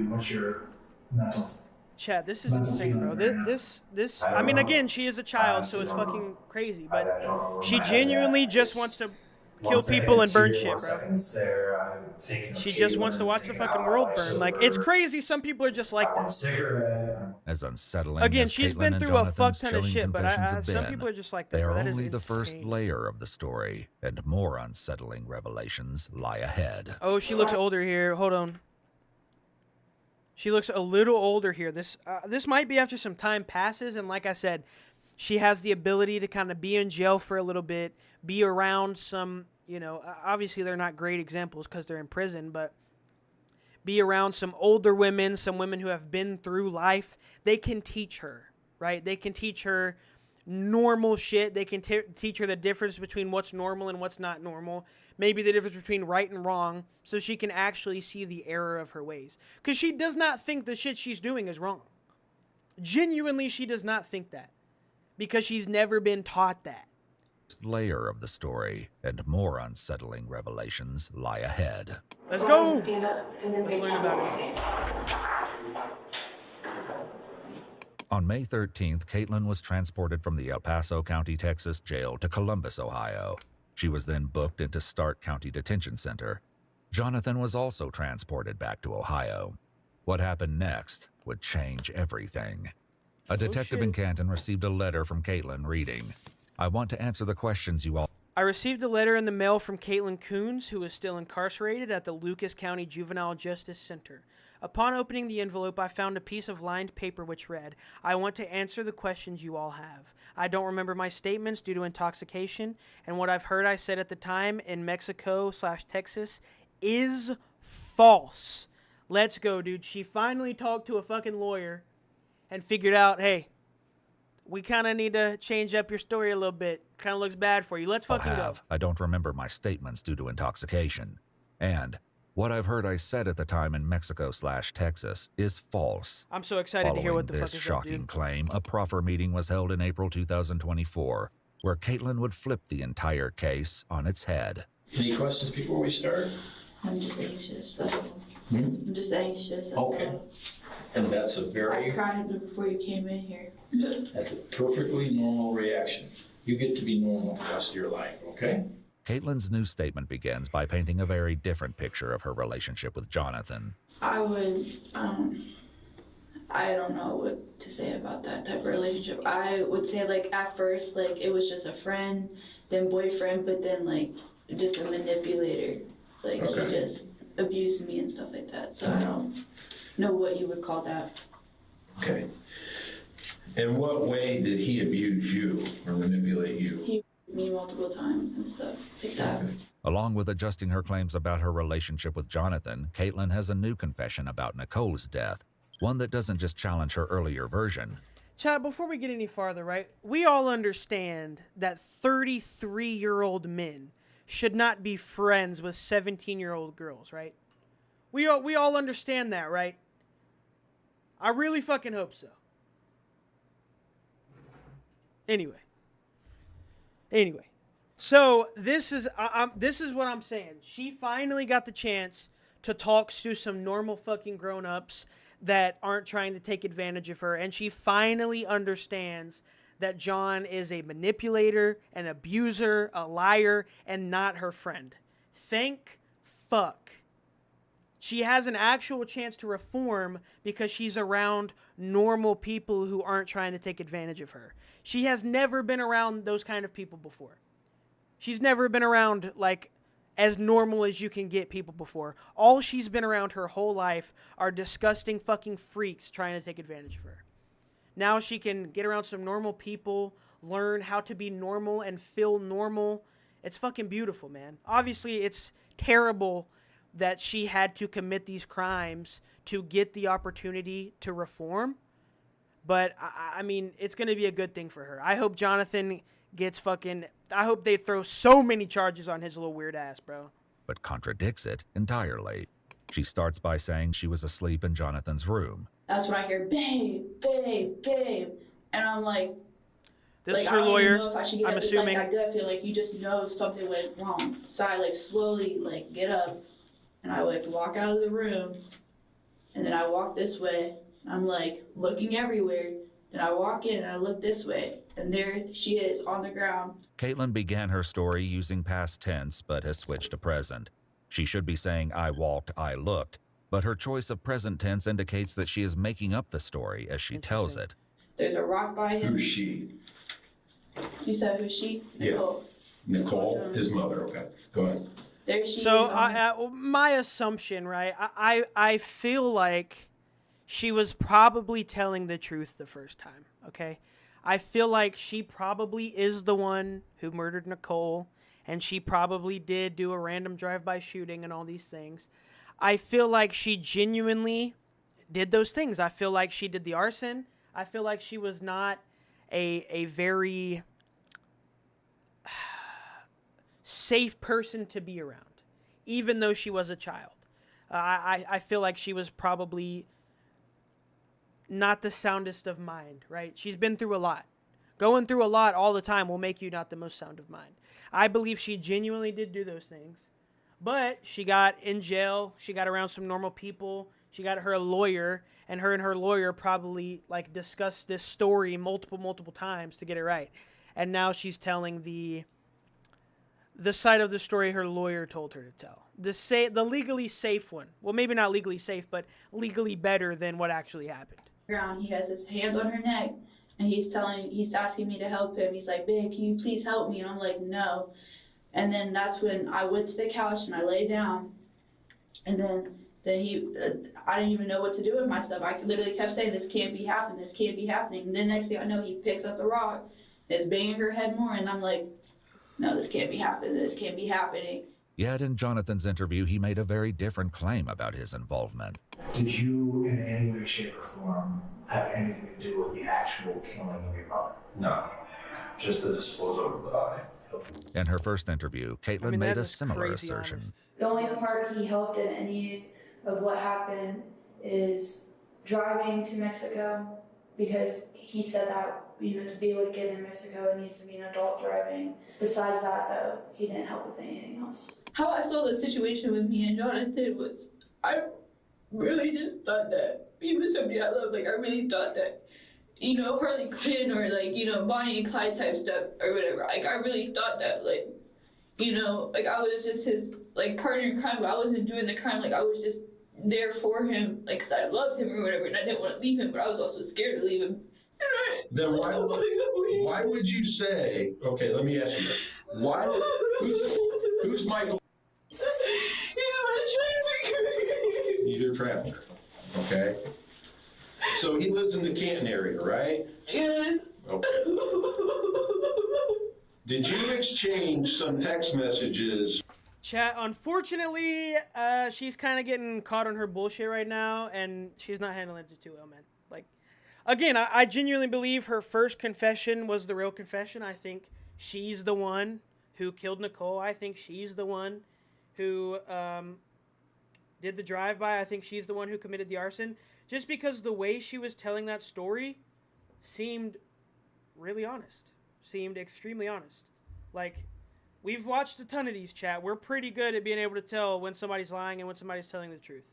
what's your mental? Chad, this is insane, bro. This. I mean, again, she is a child, so it's fucking crazy. But she genuinely just wants to kill people and burn shit, bro. She just wants to watch the fucking world burn. Like, it's crazy. Some people are just like that. As unsettling Again, as she's Caitlin been and through a fuck Jonathan's ton of chilling shit, but confessions have some been, people are just like that. they bro. are That is only the first insane. layer of the story, and more unsettling revelations lie ahead. Oh, she looks older here. Hold on. She looks a little older here. This might be after some time passes, and like I said, she has the ability to kind of be in jail for a little bit, be around some, you know, obviously they're not great examples because they're in prison, but be around some older women, some women who have been through life. They can teach her, right? They can teach her normal shit. They can teach her the difference between what's normal and what's not normal. Maybe the difference between right and wrong, so she can actually see the error of her ways. Because she does not think the shit she's doing is wrong. Genuinely, she does not think that. because she's never been taught that. Layer of the story and more unsettling revelations lie ahead. Let's go. Let's learn about it. On May 13th, Caitlin was transported from the El Paso County, Texas jail to Columbus, Ohio. She was then booked into Stark County Detention Center. Jonathan was also transported back to Ohio. What happened next would change everything. A detective in Canton received a letter from Caitlin reading, "I want to answer the questions you all..." I received a letter in the mail from Caitlin Coons, who is still incarcerated at the Lucas County Juvenile Justice Center. Upon opening the envelope, I found a piece of lined paper which read, "I want to answer the questions you all have. I don't remember my statements due to intoxication, and what I've heard I said at the time in Mexico/Texas is false." Let's go, dude. She finally talked to a fucking lawyer and figured out, hey, we kind of need to change up your story a little bit. Kind of looks bad for you. Let's fucking go. I don't remember my statements due to intoxication. And what I've heard I said at the time in Mexico/Texas is false. I'm so excited to hear what the fuck is this up, shocking dude. claim, a proffer meeting was held in April 2024, where Caitlin would flip the entire case on its head. Any questions before we start? I'm just anxious. Hmm? I'm just anxious. That's Okay. all. And that's a I very, cried before you came in here. that's a perfectly normal reaction. You get to be normal the rest of your life, okay? Caitlin's new statement begins by painting a very different picture of her relationship with Jonathan. I don't know what to say about that type of relationship. I would say, like, at first, like, it was just a friend, then boyfriend, but then, like, just a manipulator. Like, Okay. he just abused me and stuff like that. So I don't know what you would call that. Okay. In what way did he abuse you or manipulate you? He beat me multiple times and stuff like that. Along with adjusting her claims about her relationship with Jonathan, Caitlin has a new confession about Nicole's death, one that doesn't just challenge her earlier version. Chad, before we get any farther, right, we all understand that 33-year-old men should not be friends with 17-year-old girls, right? We all understand that, right? I really fucking hope so. Anyway. So this is what I'm saying. She finally got the chance to talk to some normal fucking grown-ups that aren't trying to take advantage of her, and she finally understands that John is a manipulator, an abuser, a liar, and not her friend. Thank fuck. She has an actual chance to reform because she's around normal people who aren't trying to take advantage of her. She has never been around those kind of people before. She's never been around, like, as normal as you can get people before. All she's been around her whole life are disgusting fucking freaks trying to take advantage of her. Now she can get around some normal people, learn how to be normal and feel normal. It's fucking beautiful, man. Obviously, it's terrible that she had to commit these crimes to get the opportunity to reform. But, I mean, it's going to be a good thing for her. I hope Jonathan gets fucking... I hope they throw so many charges on his little weird ass, bro. But contradicts it entirely. She starts by saying she was asleep in Jonathan's room. That's when I hear, babe, babe, babe. And I'm like... This is I her don't even lawyer, know if I should get I'm up. assuming. It's like that gut feel, like you just know something went wrong. So I, like, slowly, like, get up. And I, like, walk out of the room. And then I walk this way. I'm, like, looking everywhere. And I walk in and I look this way. And there she is on the ground. Caitlin began her story using past tense, but has switched to present. She should be saying, I walked, I looked, but her choice of present tense indicates that she is making up the story as she tells it. There's a rock by him. Who's she? You said who's she? Nicole. Yeah. Nicole, his mother, okay. Go ahead. There she So is. my assumption, right? I feel like she was probably telling the truth the first time. Okay, I feel like she probably is the one who murdered Nicole, and she probably did do a random drive-by shooting and all these things. I feel like she genuinely did those things. I feel like she did the arson. I feel like she was not a very safe person to be around, even though she was a child. I feel like she was probably not the soundest of mind, right? She's been through a lot. Going through a lot all the time will make you not the most sound of mind. I believe she genuinely did do those things. But she got in jail. She got around some normal people. She got her a lawyer. And her lawyer probably, like, discussed this story multiple times to get it right. And now she's telling the side of the story her lawyer told her to tell. The legally safe one. Well, maybe not legally safe, but legally better than what actually happened. He has his hands on her neck, and he's asking me to help him. He's like, babe, can you please help me? And I'm like, no. And then that's when I went to the couch and I lay down. And then I didn't even know what to do with myself. I literally kept saying, this can't be happening, this can't be happening. And then next thing I know, he picks up the rock, is banging her head more, and I'm like, no, this can't be happening, this can't be happening. Yet in Jonathan's interview, he made a very different claim about his involvement. Did you, in any way, shape, or form, have anything to do with the actual killing of your brother? No, just the disposal of the body. In her first interview, Caitlin made a similar assertion. The only part he helped in any of what happened is driving to Mexico, because he said that, to be able to get in Mexico, it needs to be an adult driving. Besides that, though, he didn't help with anything else. How I saw the situation with me and Jonathan was, I really just thought that he was somebody I love. Like, I really thought that, Harley Quinn or, Bonnie and Clyde type stuff or whatever. Like, I really thought that, I was just his, partner in crime, but I wasn't doing the crime. I was just there for him, because I loved him or whatever, and I didn't want to leave him, but I was also scared to leave him. Then why would you say, okay, let me ask you this. Who's Michael? He's your trafficker, okay? So he lives in the Canton area, right? Yeah. Okay. Did you exchange some text messages? Chat, unfortunately, she's kind of getting caught on her bullshit right now, and she's not handling it too well, man. Again, I genuinely believe her first confession was the real confession. I think she's the one who killed Nicole. I think she's the one who did the drive-by. I think she's the one who committed the arson. Just because the way she was telling that story seemed really honest. Seemed extremely honest. We've watched a ton of these, chat. We're pretty good at being able to tell when somebody's lying and when somebody's telling the truth.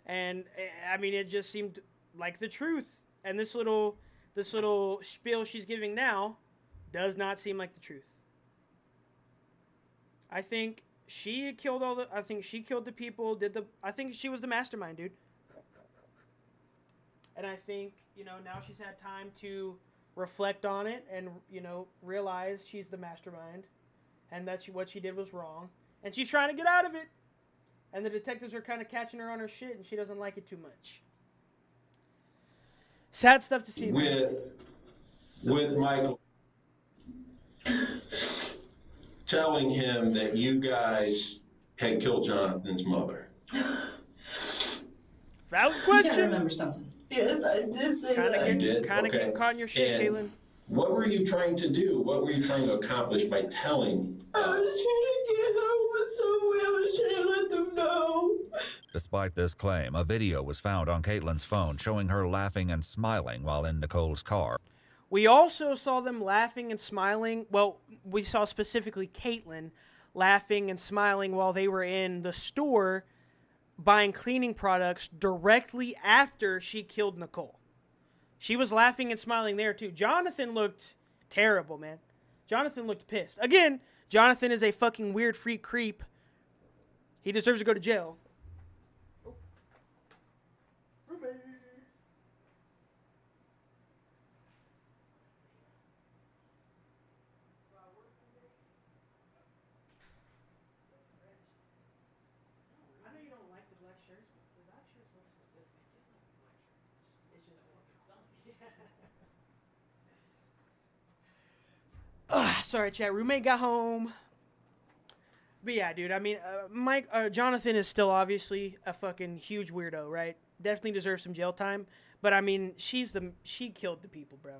And, it just seemed like the truth. And this little spiel she's giving now does not seem like the truth. I think she killed the people, I think she was the mastermind, dude. And I think, now she's had time to reflect on it and, realize she's the mastermind and that what she did was wrong. And she's trying to get out of it. And the detectives are kind of catching her on her shit, and she doesn't like it too much. Sad stuff to see. With Michael telling him that you guys had killed Jonathan's mother. Valid question. I remember something. Yes, I did say that. Kind of getting caught in your shit, Caitlin. What were you trying to do? What were you trying to accomplish by telling? I was trying to get help with someone. I was trying to let them know. Despite this claim, a video was found on Caitlin's phone showing her laughing and smiling while in Nicole's car. We also saw them laughing and smiling. Well, we saw specifically Caitlin laughing and smiling while they were in the store buying cleaning products directly after she killed Nicole. She was laughing and smiling there too. Jonathan looked terrible, man. Jonathan looked pissed. Again, Jonathan is a fucking weird freak creep. He deserves to go to jail. Sorry, chat. Roommate got home. But yeah, dude. Jonathan is still obviously a fucking huge weirdo, right? Definitely deserves some jail time. But she killed the people, bro.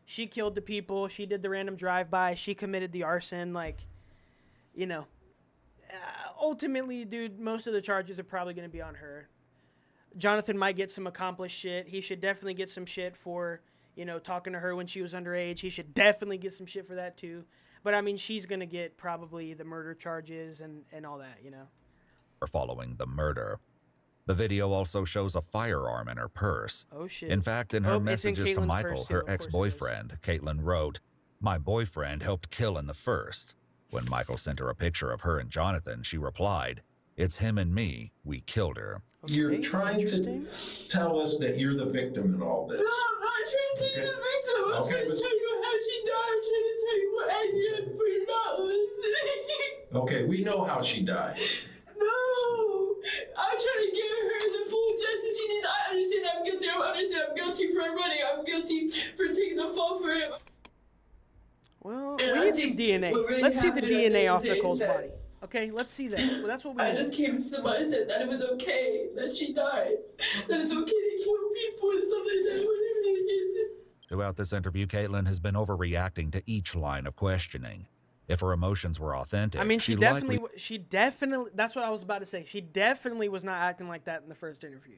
She killed the people. She did the random drive-by. She committed the arson. Ultimately, dude, most of the charges are probably going to be on her. Jonathan might get some accomplished shit. He should definitely get some shit for, you know, talking to her when she was underage. He should definitely get some shit for that too. But I mean, she's gonna get probably the murder charges and all that, you know. Following the murder. The video also shows a firearm in her purse. Oh shit. In fact, in her Oh, it's in messages to Caitlin's Michael, purse, too. her Of course it ex-boyfriend, Caitlin wrote, "My boyfriend helped kill in the first." When Michael sent her a picture of her and Jonathan, she replied, "It's him and me. We killed her." You're trying to tell us that you're the victim in all this. No, I'm not trying to be the victim. I'm trying to tell you how she died. I'm trying to tell you what I did for not listening. Okay, we know how she died. No, I'm trying to give her the full justice she needs. I understand I'm guilty. I understand I'm guilty for running. I'm guilty for taking the fall for him. Well, And we I need some think DNA. what really Let's see the happened at the DNA end off of the day is Nicole's that body. Okay, let's see that. Well, that's what we I need. just came to the mindset that it was okay that she died. That it's okay to kill people and stuff like that. Whatever it is. Throughout this interview, Caitlin has been overreacting to each line of questioning. If her emotions were authentic, I mean, she definitely, likely that's what I was about to say. She definitely was not acting like that in the first interview.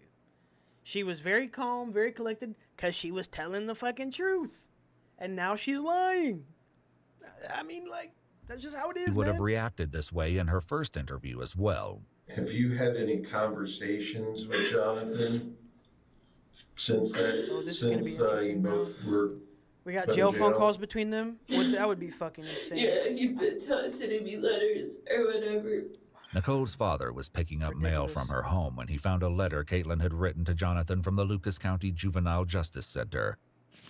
She was very calm, very collected, because she was telling the fucking truth. And now she's lying. I mean, like, that's just how it is, would man. have reacted this way in her first interview as well. Have you had any conversations with Jonathan since that? Oh, this is gonna be interesting, you both were. We got put in jail phone calls between them. That would be fucking insane. Yeah, you've been sending me letters or whatever. Nicole's father was picking up mail from her home when he found a letter Caitlin had written to Jonathan from the Lucas County Juvenile Justice Center.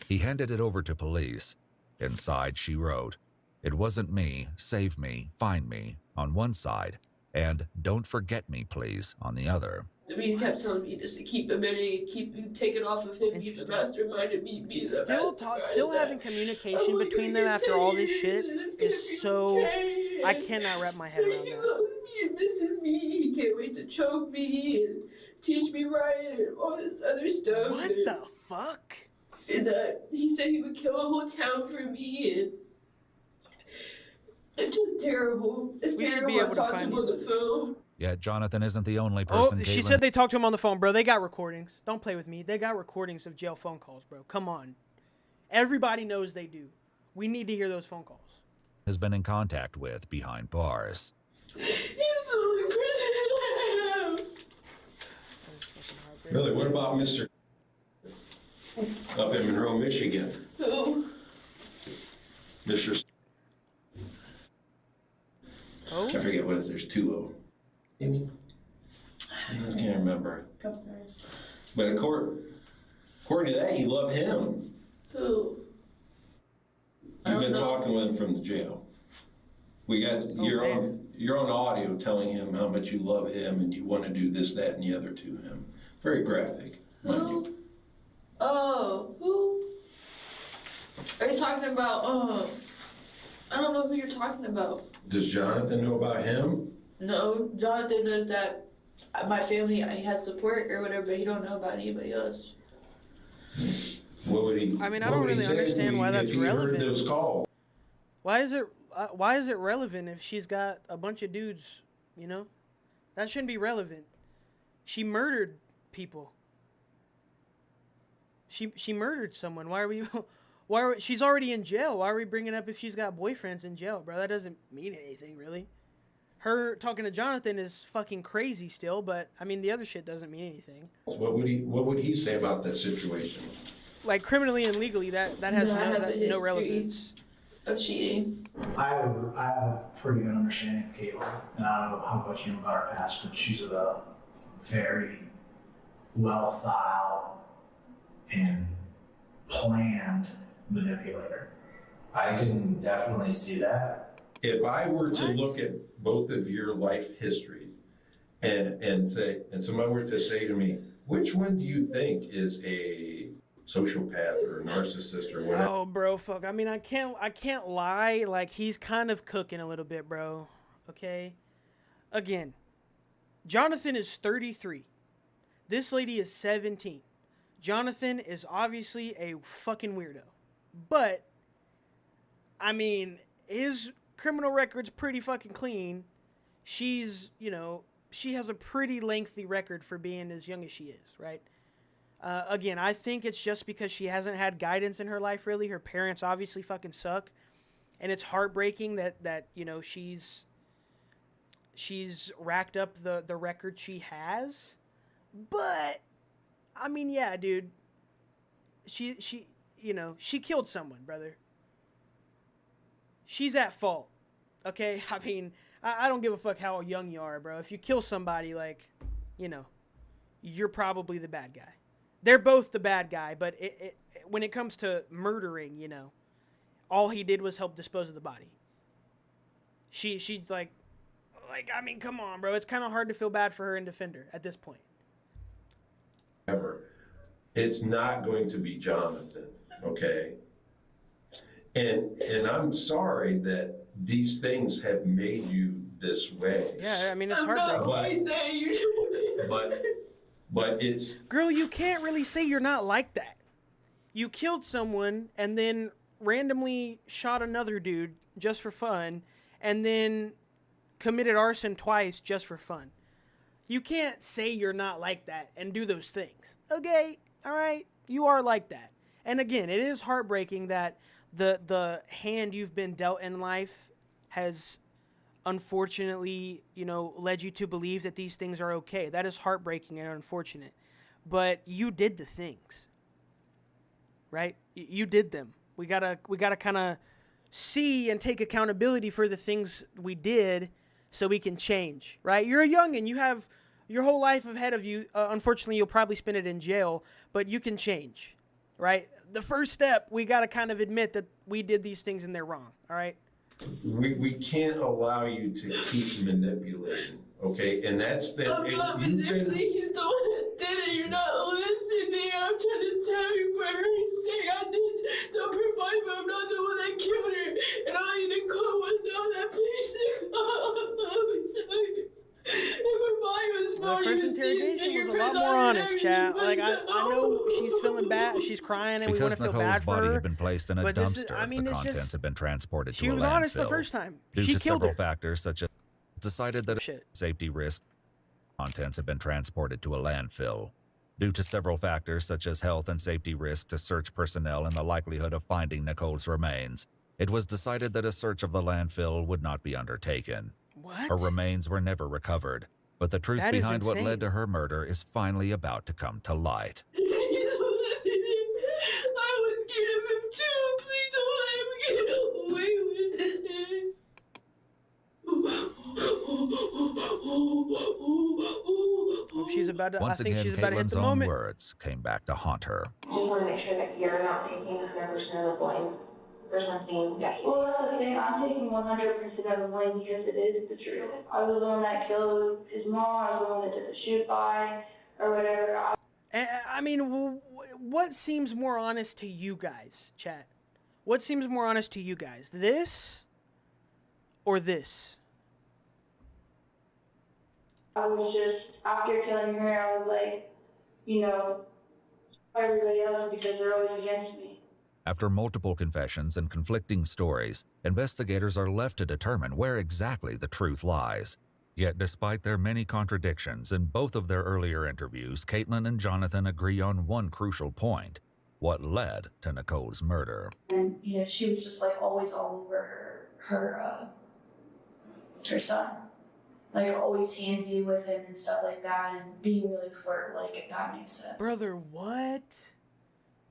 He handed it over to police. Inside, she wrote, "It wasn't me, save me, find me," on one side, and "Don't forget me, please," on the other. He kept telling me just to keep him in it, keep taking off of him, be the mastermind, and be the mastermind. Still having communication between them after all this shit is so... I cannot wrap my head around He that. loves me and misses me. He can't wait to choke me and teach me right and all this other stuff. What the fuck? And he said he would kill a whole town for me, and it's just terrible. It's We should terrible. be able I to talked to find him on these the phone. Yet Jonathan isn't the only Oh, person she Caitlin... said they talked to him on the phone, bro. They got recordings. Don't play with me. They got recordings of jail phone calls, bro. Come on. Everybody knows they do. We need to hear those phone calls. has been in contact with behind bars. He's the only person I have. Really, what about Mr. up in Monroe, Michigan? Who? Mr. Oh? I forget what it is. There's two of them. I can't remember. But according to that, you love him. Who? You've been talking with him from the jail. We got you're on audio telling him how much you love him and you want to do this, that, and the other to him. Very graphic. Who? Oh, who? Are you talking about, I don't know who you're talking about. Does Jonathan know about him? No, Jonathan knows that my family, he has support or whatever, but he don't know about anybody else. What would he? I mean, I don't really understand why that's relevant. Heard those calls? Why is it relevant if she's got a bunch of dudes, you know? That shouldn't be relevant. She murdered people. She murdered someone. She's already in jail. Why are we bringing up if she's got boyfriends in jail, bro? That doesn't mean anything, really. Her talking to Jonathan is fucking crazy still, but I mean the other shit doesn't mean anything. What would he say about that situation? Like criminally and legally, that has no relevance. Of cheating. I have a pretty good understanding of Caitlin, and I don't know how much you know about her past, but she's a very well thought out and planned manipulator. I can definitely see that. If I were to look at both of your life histories and somebody were to say to me, which one do you think is a sociopath or a narcissist or whatever? Oh, bro, fuck. I mean, I can't lie. Like, he's kind of cooking a little bit, bro. Okay? Again, Jonathan is 33. This lady is 17. Jonathan is obviously a fucking weirdo. But, I mean, his criminal record's pretty fucking clean. She's, you know, she has a pretty lengthy record for being as young as she is, right? Again, I think it's just because she hasn't had guidance in her life, really. Her parents obviously fucking suck. And it's heartbreaking that you know, she's racked up the record she has. But, I mean, yeah, dude. She you know, she killed someone, brother. She's at fault. Okay? I mean, I don't give a fuck how young you are, bro. If you kill somebody, like, you know, you're probably the bad guy. They're both the bad guy, but when it comes to murdering, you know, all he did was help dispose of the body. She's like, I mean, come on, bro. It's kind of hard to feel bad for her and defend her at this point. Ever. It's not going to be Jonathan, okay? And I'm sorry that these things have made you this way. Yeah, I mean, it's heartbreaking. But it's... Girl, you can't really say you're not like that. You killed someone and then randomly shot another dude just for fun and then committed arson twice just for fun. You can't say you're not like that and do those things. Okay, all right, you are like that. And again, it is heartbreaking that the hand you've been dealt in life has unfortunately, you know, led you to believe that these things are okay. That is heartbreaking and unfortunate. But you did the things, right? You did them. We gotta kind of see and take accountability for the things we did so we can change, right? You're a youngin'. You have your whole life ahead of you. Unfortunately, you'll probably spend it in jail, but you can change, right? The first step, we got to kind of admit that we did these things and they're wrong, all right? We can't allow you to keep manipulating, okay? And that's been... I'm not manipulating. He's the one that did it. You're not listening. I'm trying to tell you for her sake. I did to provide for I'm not the one that killed her. And I need to call one know that please the first interrogation was a lot more honest, chat. Like, I know she's feeling bad. She's crying and we want to feel Nicole's bad for her. body had been placed in a but dumpster, the contents had been transported to a landfill. She was honest the first time. Due She to killed several her. factors, such as decided that a safety risk, contents had been transported to a landfill. Due to several factors, such as health and safety risk to search personnel and the likelihood of finding Nicole's remains, it was decided that a search of the landfill would not be undertaken. What? Her remains were never recovered, but the truth That is behind what insane. led to her murder is finally about to come to light. I was scared of him too. Please don't let him get away with it. She's about to, Once I think again, she's about to hit Caitlin's the own moment. words came back to haunt her. I just want to make sure that you're not taking 100% of the blame. There's nothing that you... Well, that's okay. I'm taking 100% of the blame because it is the truth. I was the one that killed his mom. I was the one that did the shoot by or whatever. I mean, what seems more honest to you guys, chat? What seems more honest to you guys? This or this? I was just, after killing her, I was like, you know, everybody else because they're always against me. After multiple confessions and conflicting stories, investigators are left to determine where exactly the truth lies. Yet despite their many contradictions in both of their earlier interviews, Caitlin and Jonathan agree on one crucial point: what led to Nicole's murder. And, you know, she was just like always all over her son. Like always handsy with him and stuff like that and being really flirt-like, if that makes sense. Brother, what?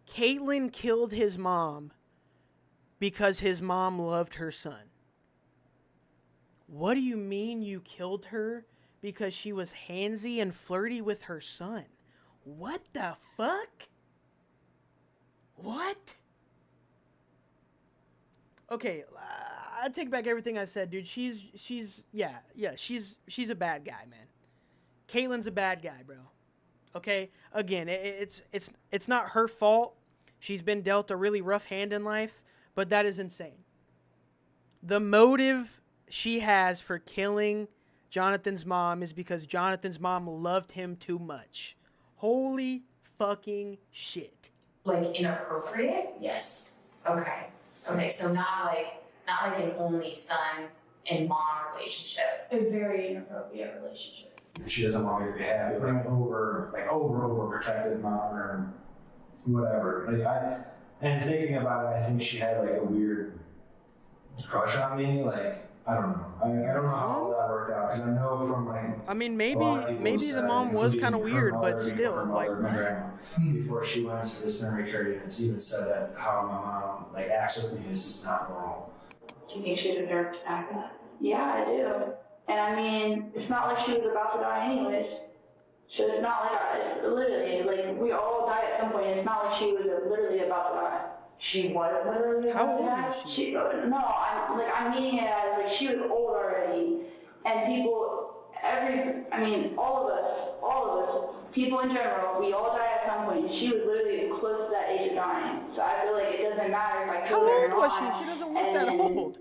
Caitlin killed his mom because his mom loved her son. What do you mean you killed her because she was handsy and flirty with her son? What the fuck? What? Okay, I take back everything I said, dude. She's a bad guy, man. Caitlin's a bad guy, bro. Okay? Again, it's not her fault. She's been dealt a really rough hand in life, but that is insane. The motive she has for killing Jonathan's mom is because Jonathan's mom loved him too much. Holy fucking shit. Like inappropriate? Yes. Okay. Okay, so not like an only son and mom relationship. A very inappropriate relationship. she doesn't want me to be happy, like over protective mom or whatever. And thinking about it, I think she had like a weird crush on me. Like, I don't know. I don't know how all that worked out, because I know from like. I mean, maybe the mom was kind of weird, but still, like. Before she went to this memory care unit, even said that how my mom like acts with me is just not normal. Do you think she deserved to act that? Yeah, I do. And I mean, it's not like she was about to die anyways. So it's not like it's literally, like, we all die at some point. It's not like she was literally about to die. She was literally How about to old die? was she? No, I'm meaning it as, like, she was old already. And people, all of us, people in general, we all die at some point. And she was literally close to that age of dying. So I feel like it doesn't matter if I How kill her or old was not. she? She doesn't look that old.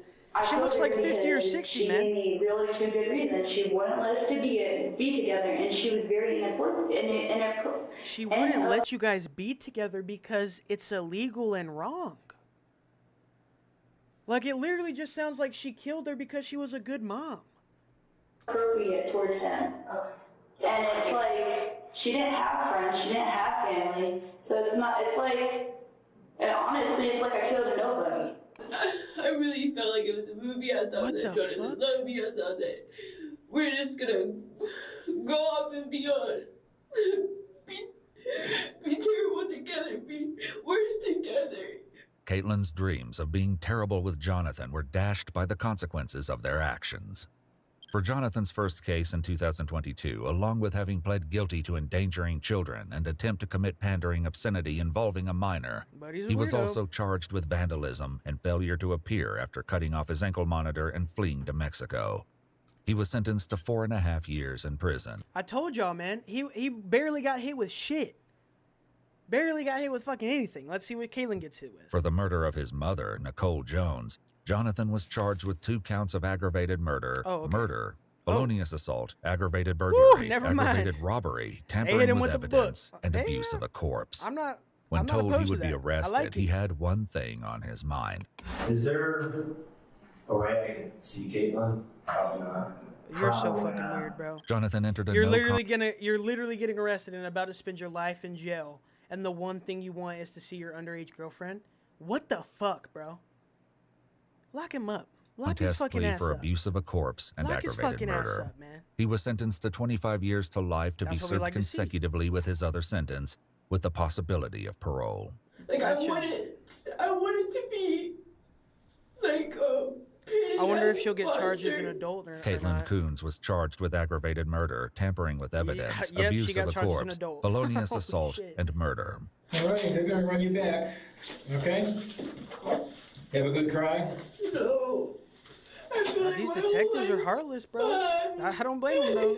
She looks like 50 or 60, she man. gave me really two good reasons. She wouldn't let us be together, and she was very important. She wouldn't let you guys be together because it's illegal and wrong. Like, it literally just sounds like she killed her because she was a good mom. Appropriate towards him. And it's like, she didn't have friends, she didn't have family. So it's like, and honestly, it's like I killed a nobody. I really felt like it was a movie I thought that Jordan was not me. I thought that we're just gonna go off and be terrible together, be worse together. Caitlin's dreams of being terrible with Jonathan were dashed by the consequences of their actions. For Jonathan's first case in 2022, along with having pled guilty to endangering children and attempt to commit pandering obscenity involving a minor, he was also charged with vandalism and failure to appear after cutting off his ankle monitor and fleeing to Mexico. He was sentenced to 4.5 years in prison. I told y'all, man. He barely got hit with shit. Barely got hit with fucking anything. Let's see what Caitlin gets hit with. For the murder of his mother, Nicole Jones, Jonathan was charged with 2 counts of aggravated murder, murder, felonious assault, aggravated burglary, aggravated robbery, tampering with evidence, and abuse of a corpse. When told he would be arrested, he had one thing on his mind. Is there a way I can see Caitlin? Probably not. You're so fucking weird, bro. Jonathan entered a You're literally getting arrested and about to spend your life in jail, and the one thing you want is to see your underage girlfriend? What the fuck, bro? Lock him up. Lock his fucking plea ass for up. abuse of a corpse and Lock his aggravated fucking ass murder. up, man. He was sentenced to 25 years to life to be That's what we served like to see. consecutively with his other sentence, with the possibility of parole. Like, I wanted to be like I wonder if she'll get charged as an adult or Caitlin not. Coons was charged with aggravated murder, tampering with evidence, yep, she abuse got of a charged as an corpse, adult. felonious Oh, assault, shit. and murder. All right, they're gonna run you back, okay? Have a good cry. No. These detectives are heartless, bro. I don't blame them, though.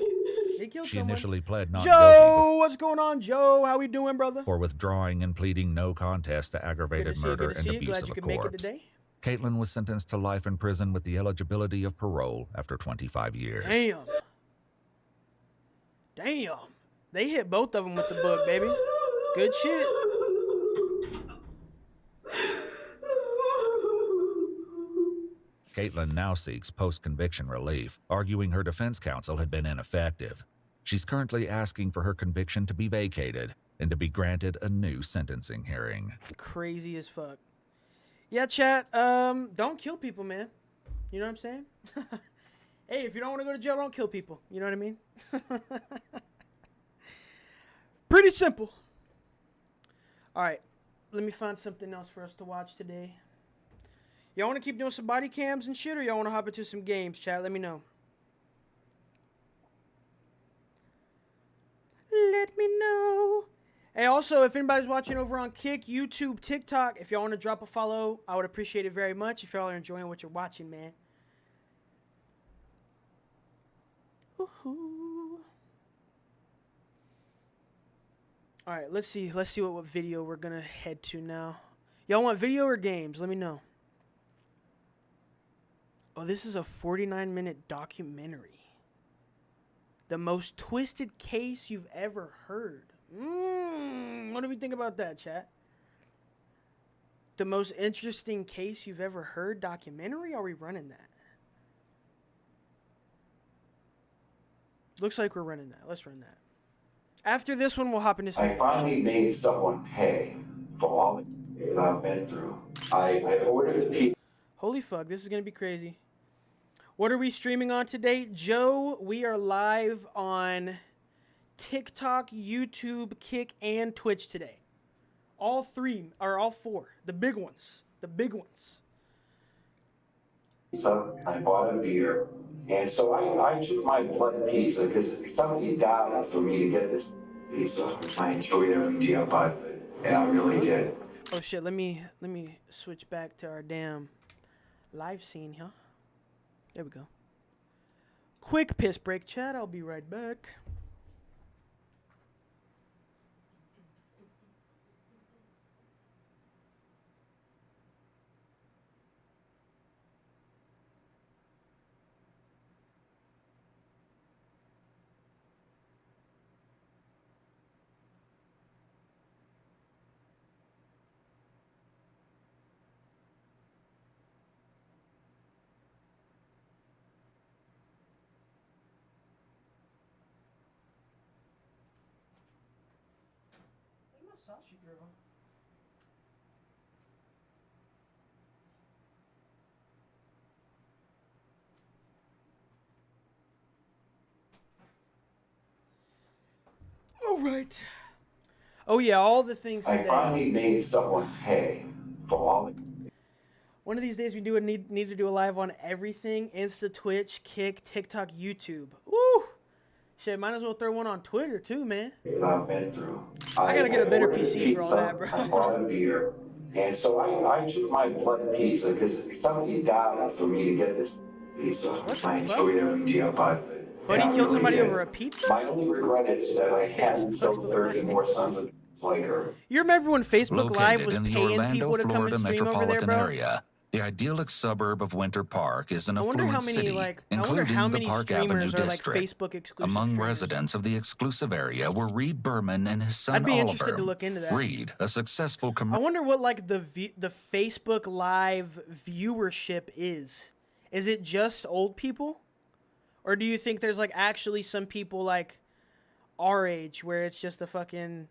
He killed She someone. initially pled not guilty Joe, what's going on, Joe? How we doing, brother? for withdrawing and pleading no contest to aggravated Good to see you, murder good to and see you. abuse Glad of you a could make it corpse. today. Caitlin was sentenced to life in prison with the eligibility of parole after 25 years. Damn. Damn. They hit both of them with the book, baby. Good shit. Caitlin now seeks post-conviction relief, arguing her defense counsel had been ineffective. She's currently asking for her conviction to be vacated and to be granted a new sentencing hearing. Crazy as fuck. Yeah, chat. Don't kill people, man. You know what I'm saying? Hey, if you don't want to go to jail, don't kill people. You know what I mean? Pretty simple. All right. Let me find something else for us to watch today. Y'all want to keep doing some body cams and shit, or y'all want to hop into some games, chat? Let me know. Let me know. Hey, also, if anybody's watching over on Kick, YouTube, TikTok, if y'all want to drop a follow, I would appreciate it very much if y'all are enjoying what you're watching, man. Woohoo. All right, let's see what video we're going to head to now. Y'all want video or games? Let me know. Oh, this is a 49-minute documentary. The most twisted case you've ever heard. What do we think about that, chat? The most interesting case you've ever heard documentary? Are we running that? Looks like we're running that. Let's run that. After this one, we'll hop into some. I finally made someone pay for all that I've been through. I ordered the pizza. Holy fuck, this is gonna be crazy. What are we streaming on today? Joe, we are live on TikTok, YouTube, Kick, and Twitch today. All three, or all four. The big ones. The big ones. So I bought a beer. And so I took my blood pizza because somebody died for me to get this pizza. I enjoyed every deal about it, and I really did. Oh shit, let me switch back to our damn live scene, huh? There we go. Quick piss break, chat. I'll be right back. Sashi girl. All right. Oh yeah, all the things I today. finally made someone pay for all. One of these days we need to do a live on everything: Insta, Twitch, Kick, TikTok, YouTube. Woo! Shit, might as well throw one on Twitter too, man. I've been through. I gotta get a better ordered PC for all that, bro. I bought a beer. And so I took my blood pizza because somebody died for me to get this pizza. I enjoyed every deal about it. Buddy and I killed really somebody did. over a pizza? My only regret is that I hadn't killed 30 more sons of later. You remember when Facebook Live Located was in the paying Orlando, people to come Florida and stream over there, metropolitan bro? area, the idyllic suburb of Winter Park is an I wonder how affluent many, city, like, I wonder including how the many Park streamers Avenue are, like, district. Facebook exclusive Among streamers. residents of the exclusive area were Reed Berman and his son I'd be Oliver. interested to look into that. Reed, a successful I wonder what like the Facebook Live viewership is. Is it just old people, or do you think there's like actually some people like our age where it's just a fucking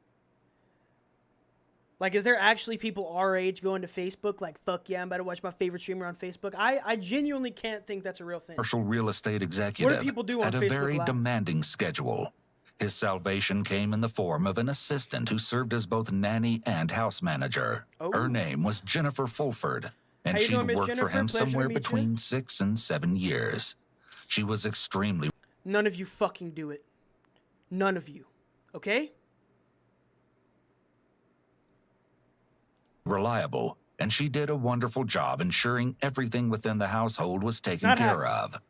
like? Is there actually people our age going to Facebook like fuck yeah, I'm about to watch my favorite streamer on Facebook? I genuinely can't think that's a real thing. commercial real estate executive people do on had a Facebook very Live? demanding schedule. His salvation came in the form of an assistant who served as both nanny and house manager. Her name was Jennifer Fulford, and How you she'd doing, Miss worked for Jennifer? him Pleasure to somewhere meet you. between 6 and 7 years. She was extremely None of you fucking do it. None of you. Okay? reliable, and she did a wonderful job ensuring everything within the household was taken Not care of.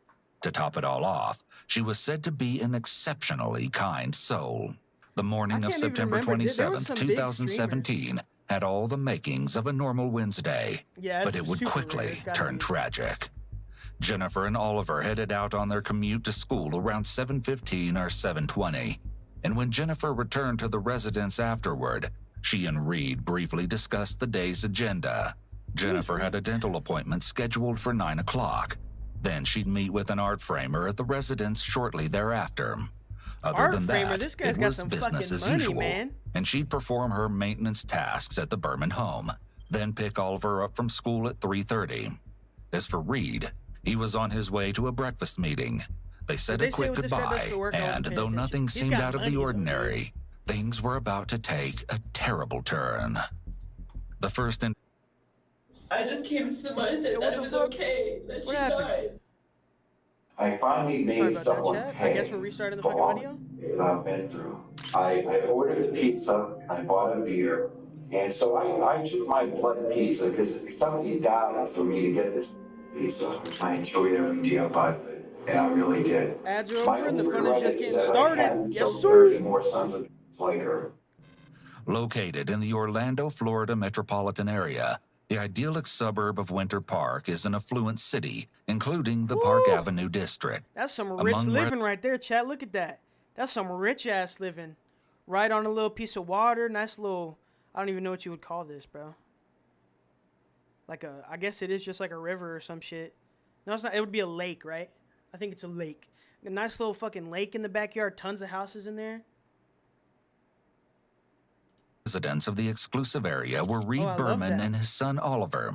To top it all off, she was said to be an exceptionally kind soul. The morning of can't even September remember. There was 27th, some big 2017, had all the makings of a normal Wednesday, Yeah, but it's it would super quickly rare. It's gotta turn be. tragic. Jennifer and Oliver headed out on their commute to school around 7:15 or 7:20, and when Jennifer returned to the residence afterward, she and Reed briefly discussed the day's agenda. Jennifer had a dental appointment scheduled for 9 o'clock. Then she'd meet with an art framer at the residence shortly thereafter. Other Art than framer, that, this guy's it got was some business fucking as money, usual, man. and she'd perform her maintenance tasks at the Berman home, then pick Oliver up from school at 3:30. As for Reed, he was on his way to a breakfast meeting. They said Did a they say quick what this guy does goodbye, for work? I wasn't and paying though attention. nothing He's seemed got out of money, the though, ordinary, things were about to take a terrible turn. The first in I just came to the mindset that it was okay, that she died. I finally made someone I pay guess we're restarting the for fucking all video. that I've been through. I ordered the pizza, I bought a beer, and so I took my blood pizza because somebody died for me to get this pizza. I enjoyed every deal about it, and I really did. Ads are My over and the only fun is regret just is getting that I started. hadn't Yes, killed sir. 30 more sons of like her. Located in the Orlando, Florida metropolitan area, the idyllic suburb of Winter Park is an affluent city, including the Park Avenue district. That's some rich Among living right there, chat. Look at that. That's some rich ass living. Right on a little piece of water. Nice little. I don't even know what you would call this, bro. Like I guess it is just like a river or some shit. No, it's not. It would be a lake, right? I think it's a lake. A nice little fucking lake in the backyard. Tons of houses in there. Residents of the exclusive area were Reed I love Berman that. and his son Oliver.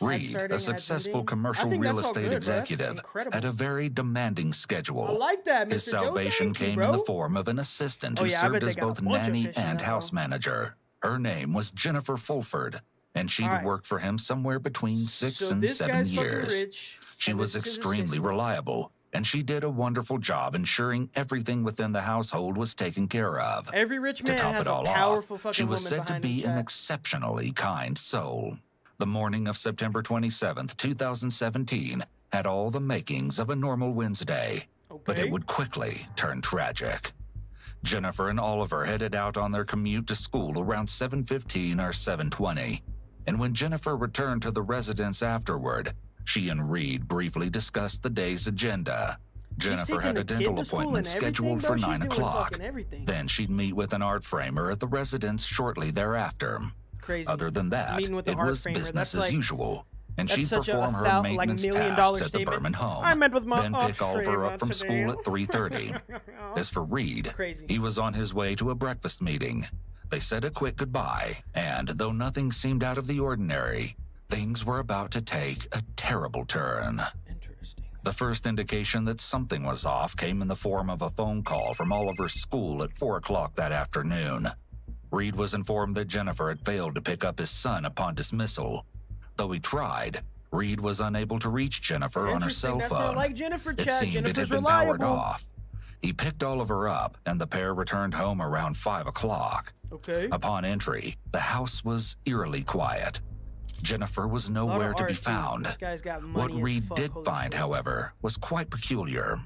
Reed, starting, a as successful ending. commercial I think real that's all estate good, bro. That's executive, incredible. had a very demanding I schedule. like that, Mr. His Joe. salvation Thank you, came in the bro. form of an assistant Oh, who yeah, I bet served they as got a both bunch of nanny fish in and that house hole. manager. Her name was Jennifer Fulford, and she'd All right. worked for him somewhere between 6 So and this 7 guy's fucking years. rich, She and was this is his extremely assistant. reliable, and she did a wonderful job ensuring everything within the household was taken care of. Every rich To man top has it a all powerful off, fucking she was woman said to behind be him, an chat. exceptionally kind soul. The morning of September 27th, 2017, had all the makings of a normal Wednesday, but it would quickly turn tragic. Jennifer and Oliver headed out on their commute to school around 7:15 or 7:20, and when Jennifer returned to the residence afterward, she and Reed briefly discussed the day's agenda. Jennifer had taking a the kid dental to school appointment and scheduled everything, for bro? 9 She's doing o'clock. fucking everything. Then she'd meet with an art framer at the residence shortly thereafter. Crazy. Other than that, Meeting with the it art was framer, business that's as like- usual, and that's she'd such a perform her like maintenance $1 million tasks at the statement. Berman home, I met with my then art pick Oliver framer up from today. school at 3:30. As for Reed, Crazy. he was on his way to a breakfast meeting. They said a quick goodbye, and though nothing seemed out of the ordinary, things were about to take a terrible turn. The first indication that something was off came in the form of a phone call from Oliver's school at 4 o'clock that afternoon. Reed was informed that Jennifer had failed to pick up his son upon dismissal. Though he tried, Reed was unable to reach Jennifer on her cell That's phone. not like Jennifer, It chat. seemed it had Jennifer's been powered reliable. off. He picked Oliver up, and the pair returned home around 5 o'clock. Okay. Upon entry, the house was eerily quiet. Jennifer was A lot of nowhere to be art, too. found. This guy's got What money as Reed fuck, did holy find, shit. however, was quite peculiar.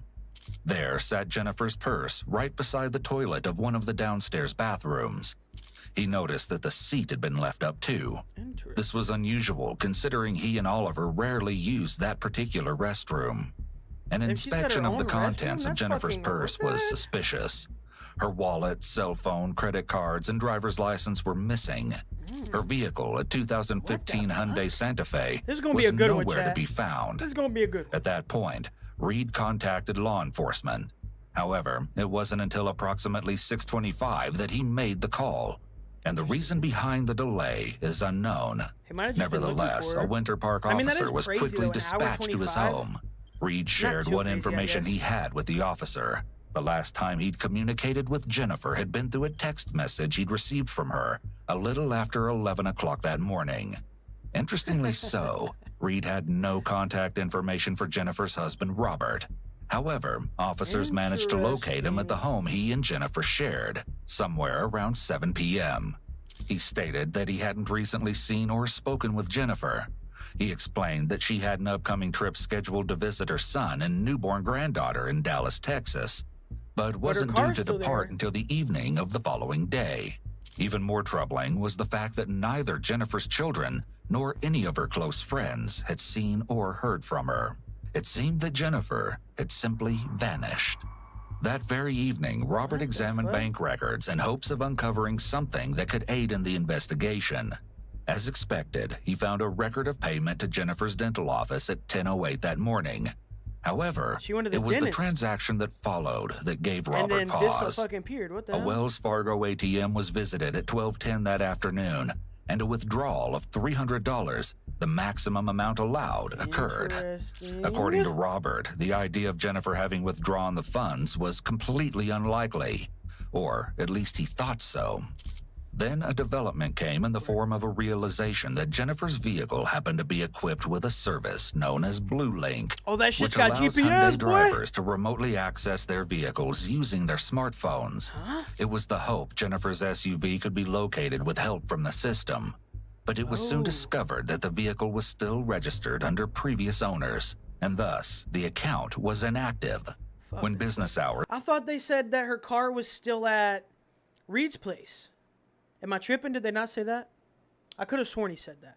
There sat Jennifer's purse right beside the toilet of one of the downstairs bathrooms. He noticed that the seat had been left up too. This was unusual, considering he and Oliver rarely used that particular restroom. An If she said her inspection of the own restroom, contents of that's Jennifer's fucking purse was suspicious. Her wallet, cell phone, credit cards, and driver's license were missing. Her vehicle, a 2015 Hyundai Santa Fe, This is gonna was be a good one, nowhere to chat. be found. This is gonna be a good one. At that point, Reed contacted law enforcement. However, it wasn't until approximately 6:25 that he made the call, and the reason behind the delay is unknown. He might have just been looking Nevertheless, for a her. Winter Park I mean, that officer is was crazy, quickly though, an hour dispatched to his 25? home. Reed Not shared too what crazy, I information guess. he had with the officer. The last time he'd communicated with Jennifer had been through a text message he'd received from her a little after 11 o'clock that morning. Interestingly so, Reed had no contact information for Jennifer's husband, Robert. However, officers managed to locate him at the home he and Jennifer shared, somewhere around 7 p.m. He stated that he hadn't recently seen or spoken with Jennifer. He explained that she had an upcoming trip scheduled to visit her son and newborn granddaughter in Dallas, Texas, but wasn't due car's to still depart there. until the evening of the following day. Even more troubling was the fact that neither Jennifer's children nor any of her close friends had seen or heard from her. It seemed that Jennifer had simply vanished. That very evening, Robert examined bank records in hopes of uncovering something that could aid in the investigation. As expected, he found a record of payment to Jennifer's dental office at 10:08 that morning. However, She went to the it was the dentist. transaction that followed that gave And Robert then pause. this fucking appeared. What the A hell? Wells Fargo ATM was visited at 12:10 that afternoon, and a withdrawal of $300, the maximum amount allowed, occurred. Interesting. According to Robert, the idea of Jennifer having withdrawn the funds was completely unlikely, or at least he thought so. Then a development came in the form of a realization that Jennifer's vehicle happened to be equipped with a service known as Blue Link, Oh, that shit's which got allows GPS, Hyundai boy. drivers to remotely access their vehicles using their smartphones. It was the hope Jennifer's SUV could be located with help from the system. But it was soon discovered that the vehicle was still registered under previous owners, and thus the account was inactive. When business hours I thought they said that her car was still at Reed's place. Am I tripping? Did they not say that? I could have sworn he said that.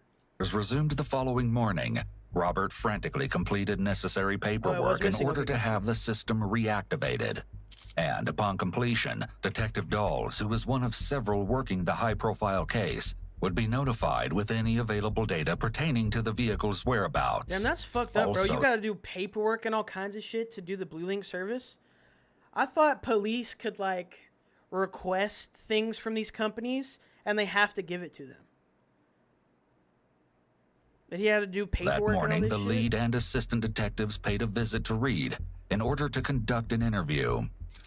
resumed the following morning, Robert frantically completed necessary paperwork in missing order to have the system reactivated. And upon completion, Detective Dawes, who was one of several working the high-profile case, would be notified with any available data pertaining to the vehicle's whereabouts. Damn, that's fucked up, bro. Also- You gotta do paperwork and all kinds of shit to do the Blue Link service. I thought police could like request things from these companies and they have to give it to them. That he had to do paperwork. That morning, and all the this shit? lead and assistant detectives paid a visit to Reed in order to conduct an interview.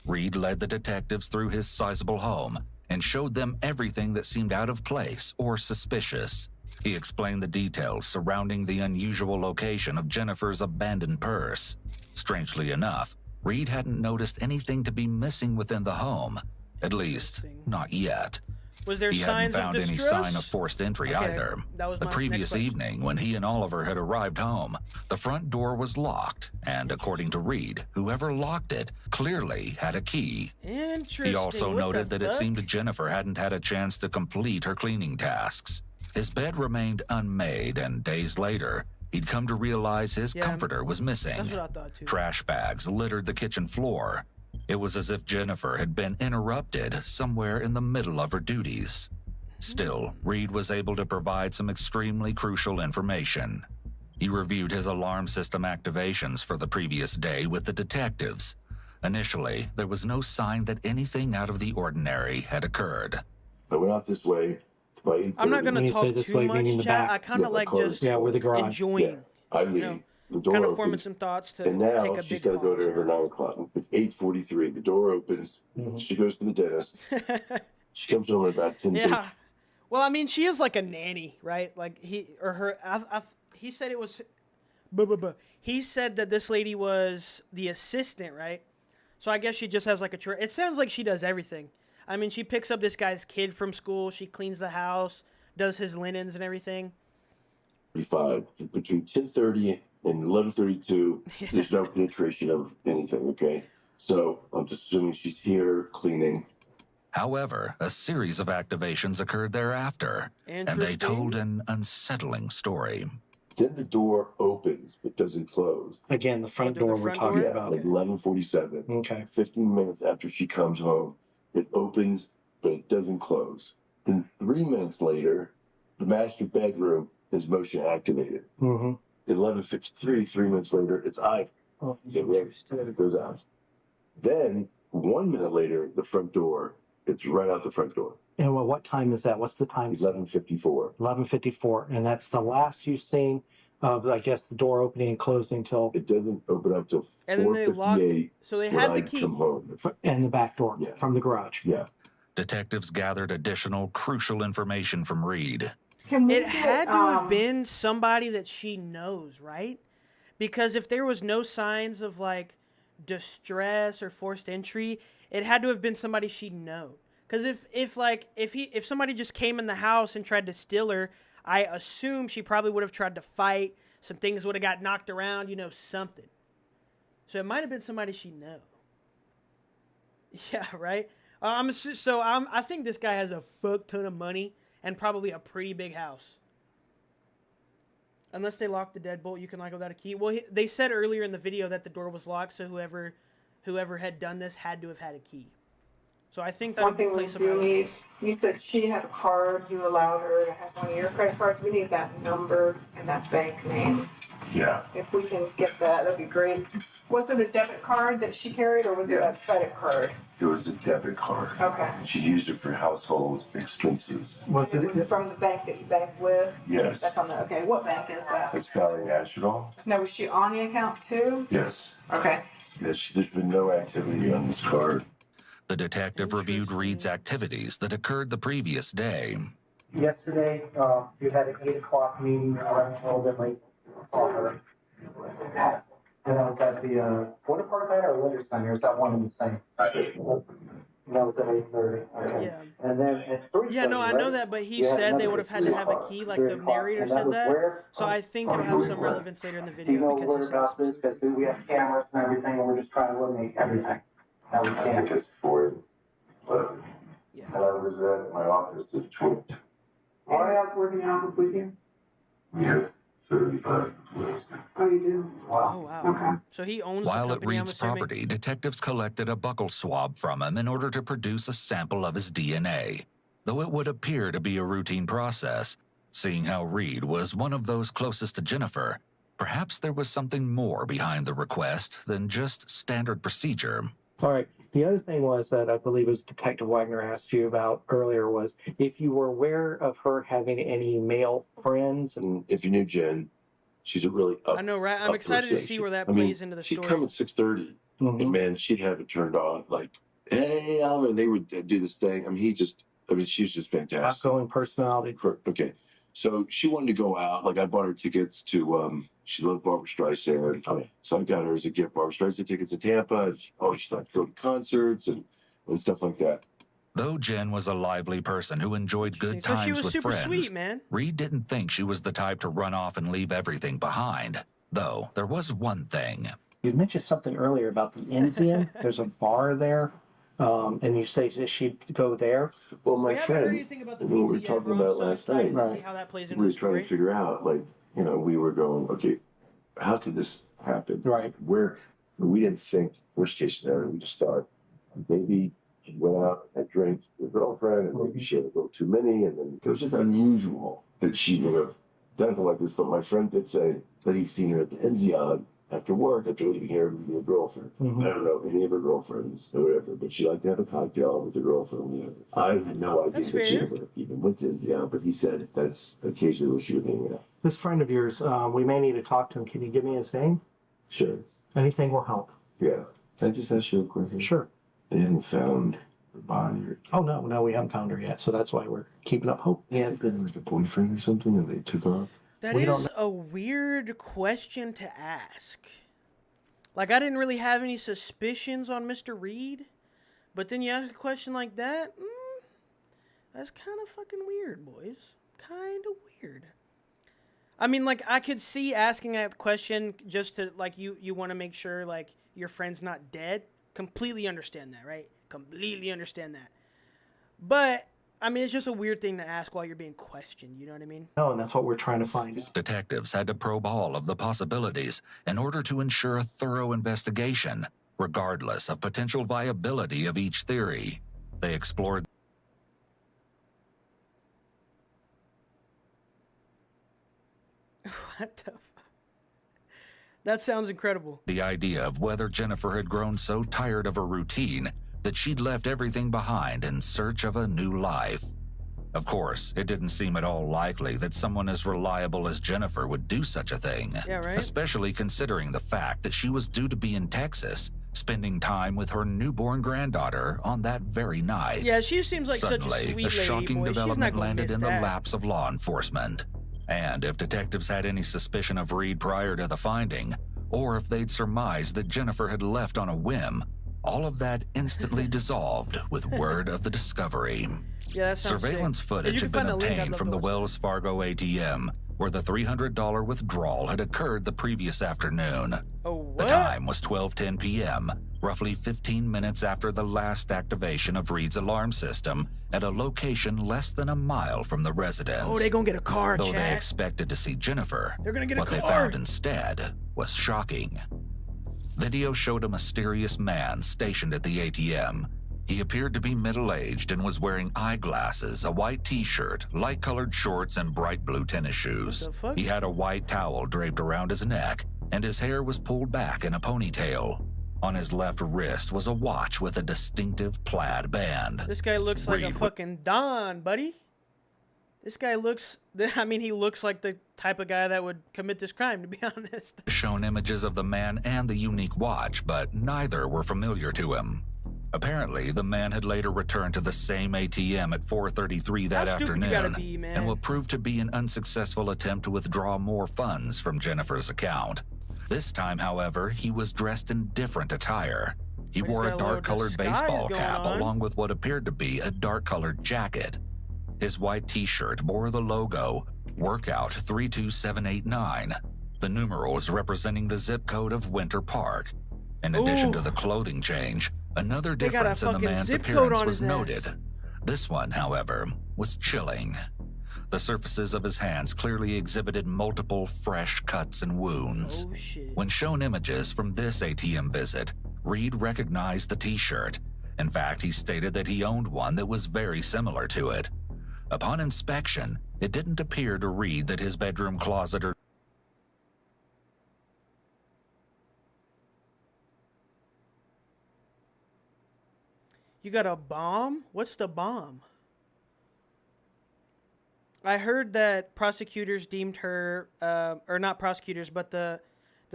Reed led the detectives through his sizable home and showed them everything that seemed out of place or suspicious. He explained the details surrounding the unusual location of Jennifer's abandoned purse. Strangely enough, Reed hadn't noticed anything to be missing within the home, at least not yet. Was there He hadn't signs of found any distress? sign of forced entry Okay, either. that was The my previous next question. evening, when he and Oliver had arrived home, the front door was locked, and according to Reed, whoever locked it clearly had a key. Interesting. He also What noted the that it fuck? seemed Jennifer hadn't had a chance to complete her cleaning tasks. His bed remained unmade, and days later, he'd come to realize his comforter was missing. That's what I thought too. Trash bags littered the kitchen floor. It was as if Jennifer had been interrupted somewhere in the middle of her duties. Still, Reed was able to provide some extremely crucial information. He reviewed his alarm system activations for the previous day with the detectives. Initially, there was no sign that anything out of the ordinary had occurred. I went out this way. I'm not going to talk too much, chat. I kind of like just enjoying. I leave. You know, the door kind of opens, forming some thoughts to and now take a she's big got to go pause. to her 9 o'clock. It's 8:43. The door opens. She goes to the dentist. She comes home at about 10:30. Yeah. Well, I mean, she is like a nanny, right? Like he or her. He said it was. He said that this lady was the assistant, right? So I guess she just has like a. It sounds like she does everything. I mean, she picks up this guy's kid from school. She cleans the house, does his linens and everything. 45. Between 10:30 and 11:32, there's no penetration of anything. Okay, so I'm just assuming she's here cleaning. However, a series of activations occurred thereafter, and they told an unsettling story. Then the door opens but doesn't close. Again, the front door we're talking about. Like 11:47. Okay. 15 minutes after she comes home, it opens but it doesn't close. Then 3 minutes later, the master bedroom is motion activated. Mm-hmm. 11:53, 3 minutes later, it's idle. It goes out. Then 1 minute later, the front door. It's right out the front door. And what time is that? What's the time? 11:54. 11:54, and that's the last you've seen of, I guess, the door opening and closing till. It doesn't open up till And then they locked. 4:58. So they when had the I key. come home. And the back door from the garage. Yeah. Detectives gathered additional crucial information from Reed. It had to have been somebody that she knows, right? Because if there was no signs of like distress or forced entry, it had to have been somebody she'd know. Because if somebody just came in the house and tried to steal her, I assume she probably would have tried to fight. Some things would have got knocked around, something. So it might have been somebody she know. Yeah, right. I think this guy has a fuck ton of money and probably a pretty big house. Unless they locked the deadbolt, you can lock it without a key. Well, they said earlier in the video that the door was locked, so whoever had done this had to have had a key. So I think that One would thing we place do about. need, you said she had a card, you allowed her to have one of your credit cards, we need that number and that bank name. Yeah. If we can get that, that'd be great. Was it a debit card that she carried, or was it a credit card? It was a debit card. Okay. She used it for household expenses. It was from the bank that you banked with? Yes. That's on the, okay, what bank is that? It's Valley National. Now, was she on the account too? Yes. Okay. Yes, there's been no activity on this card. The detective reviewed Reed's activities that occurred the previous day. Yesterday, you had an 8 o'clock meeting, running a little bit late for her. And that was at the Water Park Center or Winter Center, is that one and the same? That was at 8:30. Okay. Yeah. And then at 3:30, Yeah, no, I know right? that, but he You had said they another would have had to have a key, like the 3 o'clock, narrator and said was that. where? So I think it'll have some relevance later in the Do you video know because where he said about this? Because we have cameras and everything, and we're just trying to eliminate everything. That we I can. think it's 4:11. And I was at my office at 12. Anybody else working in office with you? Yeah, 35. Oh, you do? Oh, wow. Okay. So he owns While the at company, I'm Reed's assuming? property, detectives collected a buccal swab from him in order to produce a sample of his DNA. Though it would appear to be a routine process, seeing how Reed was one of those closest to Jennifer, perhaps there was something more behind the request than just standard procedure. All right, The other thing was that I believe was Detective Wagner asked you about earlier was if you were aware of her having any male friends. And if you knew Jen, she's a really I know, right? I'm excited to see where that plays into the she'd story. come at 6:30, and man, she'd have it turned on like, "Hey, Oliver," and they would do this thing. I mean, she was just fantastic. Outgoing personality. Okay, so she wanted to go out. Like, I bought her tickets to. She loved Barbra Streisand, so I got her as a gift Barbra Streisand tickets to Tampa. And she liked to go to concerts and stuff like that. Though Jen was a lively person who enjoyed good times she was with super friends, sweet, man. Reed didn't think she was the type to run off and leave everything behind. Though there was one thing. You mentioned something earlier about the Enzian. There's a bar there, and you say that she'd go there. Well, my friend, we were talking about last night, we were trying to figure out, like, we were going, okay, how could this happen? Right. Where we didn't think worst case scenario. We just thought maybe she went out and drank with her girlfriend, and maybe she had a little too many, and then it was just unusual that she would have done something like this. But my friend did say that he's seen her at the Enzian after work, after leaving here with her girlfriend. I don't know any of her girlfriends or whatever, but she liked to have a cocktail with her girlfriend. I had no idea that she ever even went to Enzian, but he said that's occasionally where she would hang out. This friend of yours, we may need to talk to him. Can you give me his name? Sure. Anything will help. Yeah. Can I just ask you a question? Sure. They haven't found her body or... Oh, no, we haven't found her yet, so that's why we're keeping up hope. Yeah, been like a boyfriend or something, and they took off. That is a weird question to ask. Like, I didn't really have any suspicions on Mr. Reed, but then you ask a question like that, that's kind of fucking weird, boys. Kind of weird. I mean, like, I could see asking that question just to, like, you want to make sure, like, your friend's not dead. Completely understand that, right? Completely understand that. But, I mean, it's just a weird thing to ask while you're being questioned, you know what I mean? No, and that's what we're trying to find out. Detectives had to probe all of the possibilities in order to ensure a thorough investigation, regardless of potential viability of each theory. They explored What the fuck? That sounds incredible. the idea of whether Jennifer had grown so tired of her routine that she'd left everything behind in search of a new life. Of course, it didn't seem at all likely that someone as reliable as Jennifer would do such a thing, Yeah, right? especially considering the fact that she was due to be in Texas, spending time with her newborn granddaughter on that very night. Yeah, she seems like Suddenly, such a sweet lady, shocking boy. She's not development gonna landed miss in the that. laps of law enforcement. And if detectives had any suspicion of Reed prior to the finding, or if they'd surmised that Jennifer had left on a whim, all of that instantly dissolved with word of the discovery. Yeah, that sounds Surveillance sick. footage You had can been find a link, I'd obtained love from to the watch Wells Fargo ATM, where the $300 withdrawal had occurred the previous afternoon. Oh, The time was 12:10 p.m., roughly 15 minutes after the last activation of Reed's alarm system at a location less than a mile from the residence. Oh, they gonna get a car, Though they chat. expected to see Jennifer, They're gonna get a what they car. found instead was shocking. Video showed a mysterious man stationed at the ATM. He appeared to be middle-aged and was wearing eyeglasses, a white t-shirt, light-colored shorts, and bright blue tennis shoes. He had a white towel draped around his neck, and his hair was pulled back in a ponytail. On his left wrist was a watch with a distinctive plaid band. This guy looks like a Reed fucking Don, buddy. This guy looks, I mean, he looks like the type of guy that would commit this crime, to be honest. shown images of the man and the unique watch, but neither were familiar to him. Apparently, the man had later returned to the same ATM at 4:33 that How stupid you gotta afternoon, be, man. and what proved to be an unsuccessful attempt to withdraw more funds from Jennifer's account. This time, however, he was dressed in different attire. He wore got a a little dark-colored disguise baseball going cap on. along with what appeared to be a dark-colored jacket. His white t-shirt bore the logo, Workout 32789, the numerals representing the zip code of Winter Park. In addition to the clothing change, another They got a difference in the fucking man's zip code appearance on was his ass. noted. This one, however, was chilling. The surfaces of his hands clearly exhibited multiple fresh cuts and wounds. Oh, shit. When shown images from this ATM visit, Reed recognized the t-shirt. In fact, he stated that he owned one that was very similar to it. Upon inspection, it didn't appear to Reed that his bedroom closet or You got a bomb? What's the bomb? I heard that prosecutors deemed her, or not prosecutors, but the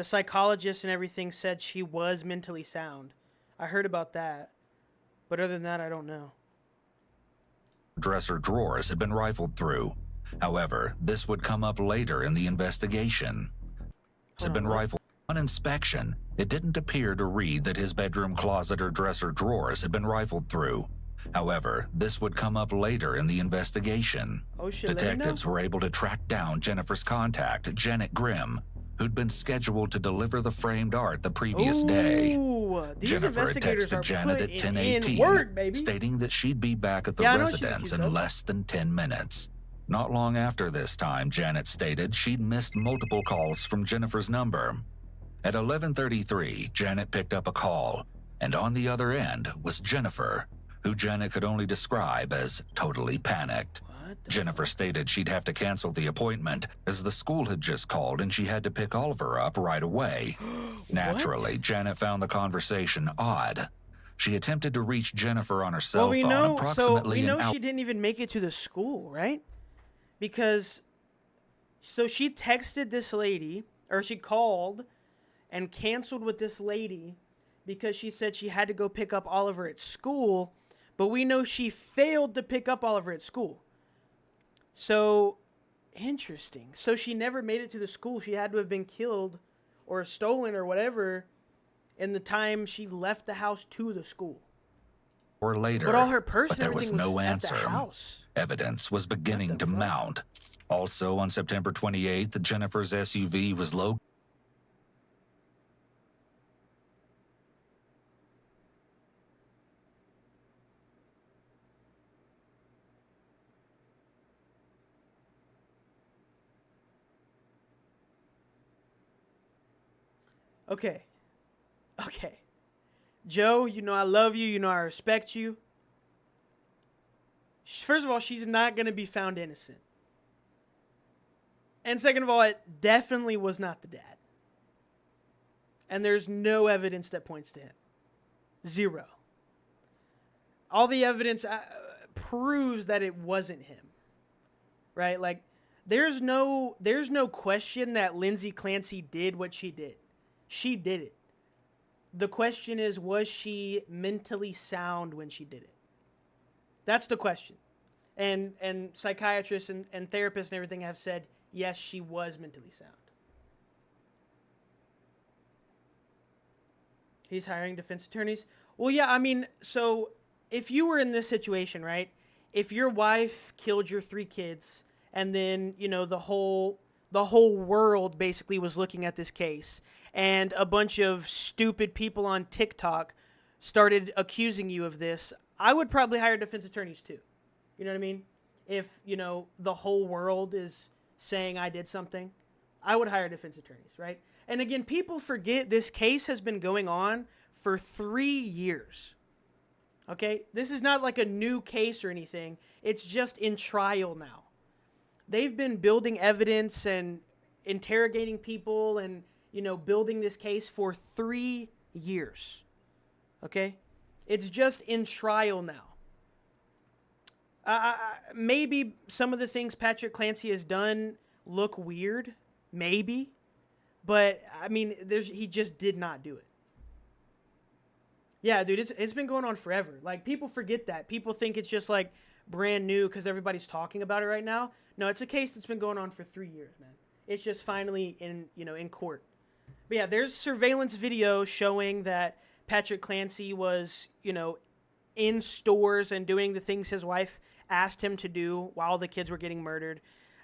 psychologists and everything said she was mentally sound. I heard about that. But other than that, I don't know. Dresser drawers had been rifled through. However, this would come up later in the investigation. Had been rifled. On inspection, it didn't appear to read that his bedroom closet or dresser drawers had been rifled through. However, this would come up later in the investigation. Oh, shit, Detectives were able to track down Jennifer's contact, Janet Grimm, who'd been scheduled to deliver the framed art the previous day. These Jennifer had investigators texted are Janet at putting in 10:18, work, baby. stating that she'd be back at the Yeah, I know she was residence cute, in though. less than 10 minutes. Not long after this time, Janet stated she'd missed multiple calls from Jennifer's number. At 11:33, Janet picked up a call, and on the other end was Jennifer, who Janet could only describe as totally panicked. Jennifer stated she'd have to cancel the appointment as the school had just called and she had to pick Oliver up right away. Naturally, Janet found the conversation odd. She attempted to reach Jennifer on her cell Well, we phone know, approximately we know an hour. she didn't even make it to the school, right? Because, so she texted this lady, or she called and canceled with this lady because she said she had to go pick up Oliver at school, but we know she failed to pick up Oliver at school. So, interesting. So she never made it to the school. She had to have been killed or stolen or whatever in the time she left the house to the school. Or later, But all her purse but and there was everything no was at the answer. house. Evidence was beginning to mount. Also, on September 28th, Jennifer's SUV was located. Okay. Okay. Joe, you know I love you. You know I respect you. First of all, she's not going to be found innocent. And second of all, it definitely was not the dad. And there's no evidence that points to him. Zero. All the evidence proves that it wasn't him. Right? Like, there's no question that Lindsay Clancy did what she did. She did it. The question is, was she mentally sound when she did it? That's the question. And psychiatrists and therapists and everything have said, yes, she was mentally sound. He's hiring defense attorneys. Well, yeah, I mean, so if you were in this situation, right? If your wife killed your 3 kids and then, you know, the whole world basically was looking at this case and a bunch of stupid people on TikTok started accusing you of this, I would probably hire defense attorneys too. You know what I mean? If, you know, the whole world is saying I did something, I would hire defense attorneys, right? And again, people forget this case has been going on for 3 years. Okay? This is not like a new case or anything. It's just in trial now. They've been building evidence and interrogating people and, you know, building this case for 3 years. Okay? It's just in trial now. Maybe some of the things Patrick Clancy has done look weird. Maybe. But, I mean, he just did not do it. Yeah, dude, it's been going on forever. Like, people forget that. People think it's just, like, brand new because everybody's talking about it right now. No, it's a case that's been going on for 3 years, man. It's just finally in court. But yeah, there's surveillance video showing that Patrick Clancy was, you know, in stores and doing the things his wife asked him to do while the kids were getting murdered.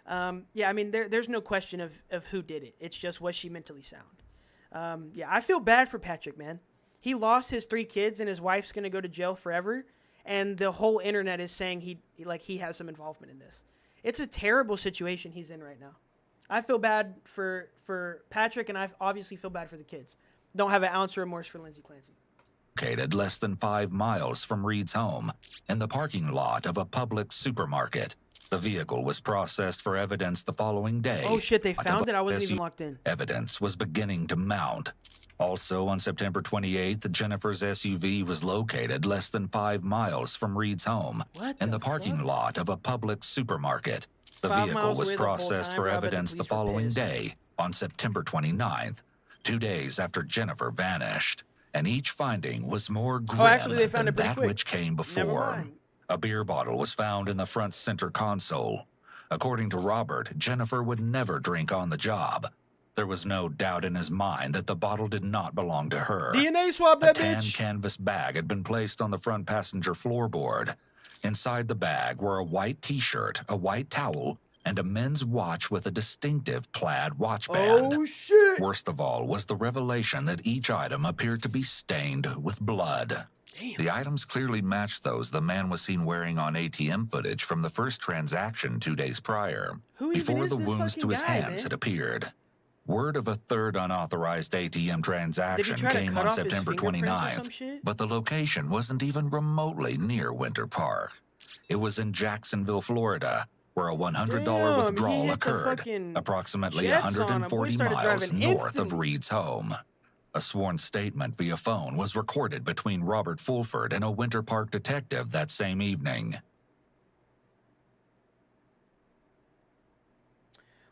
Yeah, I mean, there's no question of who did it. It's just, was she mentally sound? Yeah, I feel bad for Patrick, man. He lost his 3 kids and his wife's going to go to jail forever. And the whole internet is saying he has some involvement in this. It's a terrible situation he's in right now. I feel bad for Patrick, and I obviously feel bad for the kids. Don't have an ounce of remorse for Lindsay Clancy. Located less than 5 miles from Reed's home, in the parking lot of a Publix supermarket. The vehicle was processed for evidence the following day. Oh shit, they A found it? I wasn't device even locked in. Evidence was beginning to mount. Also, on September 28th, Jennifer's SUV was located less than 5 miles from Reed's home in the parking lot of a Publix supermarket. The 5 vehicle miles was away the whole processed time, for Rob, and the evidence the police were following pissed. day, on September 29th, 2 days after Jennifer vanished. And each finding was more grim actually, they found than it pretty that quick. which came Never before. mind. A beer bottle was found in the front center console. According to Robert, Jennifer would never drink on the job. There was no doubt in his mind that the bottle did not belong to her. DNA swab A that tan bitch. canvas bag had been placed on the front passenger floorboard. Inside the bag were a white t-shirt, a white towel, and a men's watch with a distinctive plaid watch band. Oh shit! Worst of all was the revelation that each item appeared to be stained with blood. The items clearly matched those the man was seen wearing on ATM footage from the first transaction 2 days prior, Who even before is the this wounds fucking to his guy, hands man? had appeared. Word of a third unauthorized ATM transaction try to came cut on off his September fingerprints or some 29th, shit? but the location wasn't even remotely near Winter Park. It was in Jacksonville, Florida, where a $100 Damn, he withdrawal hit the occurred, fucking approximately jets on him. Boy 140 started miles driving north of instantly. Reed's home. A sworn statement via phone was recorded between Robert Fulford and a Winter Park detective that same evening.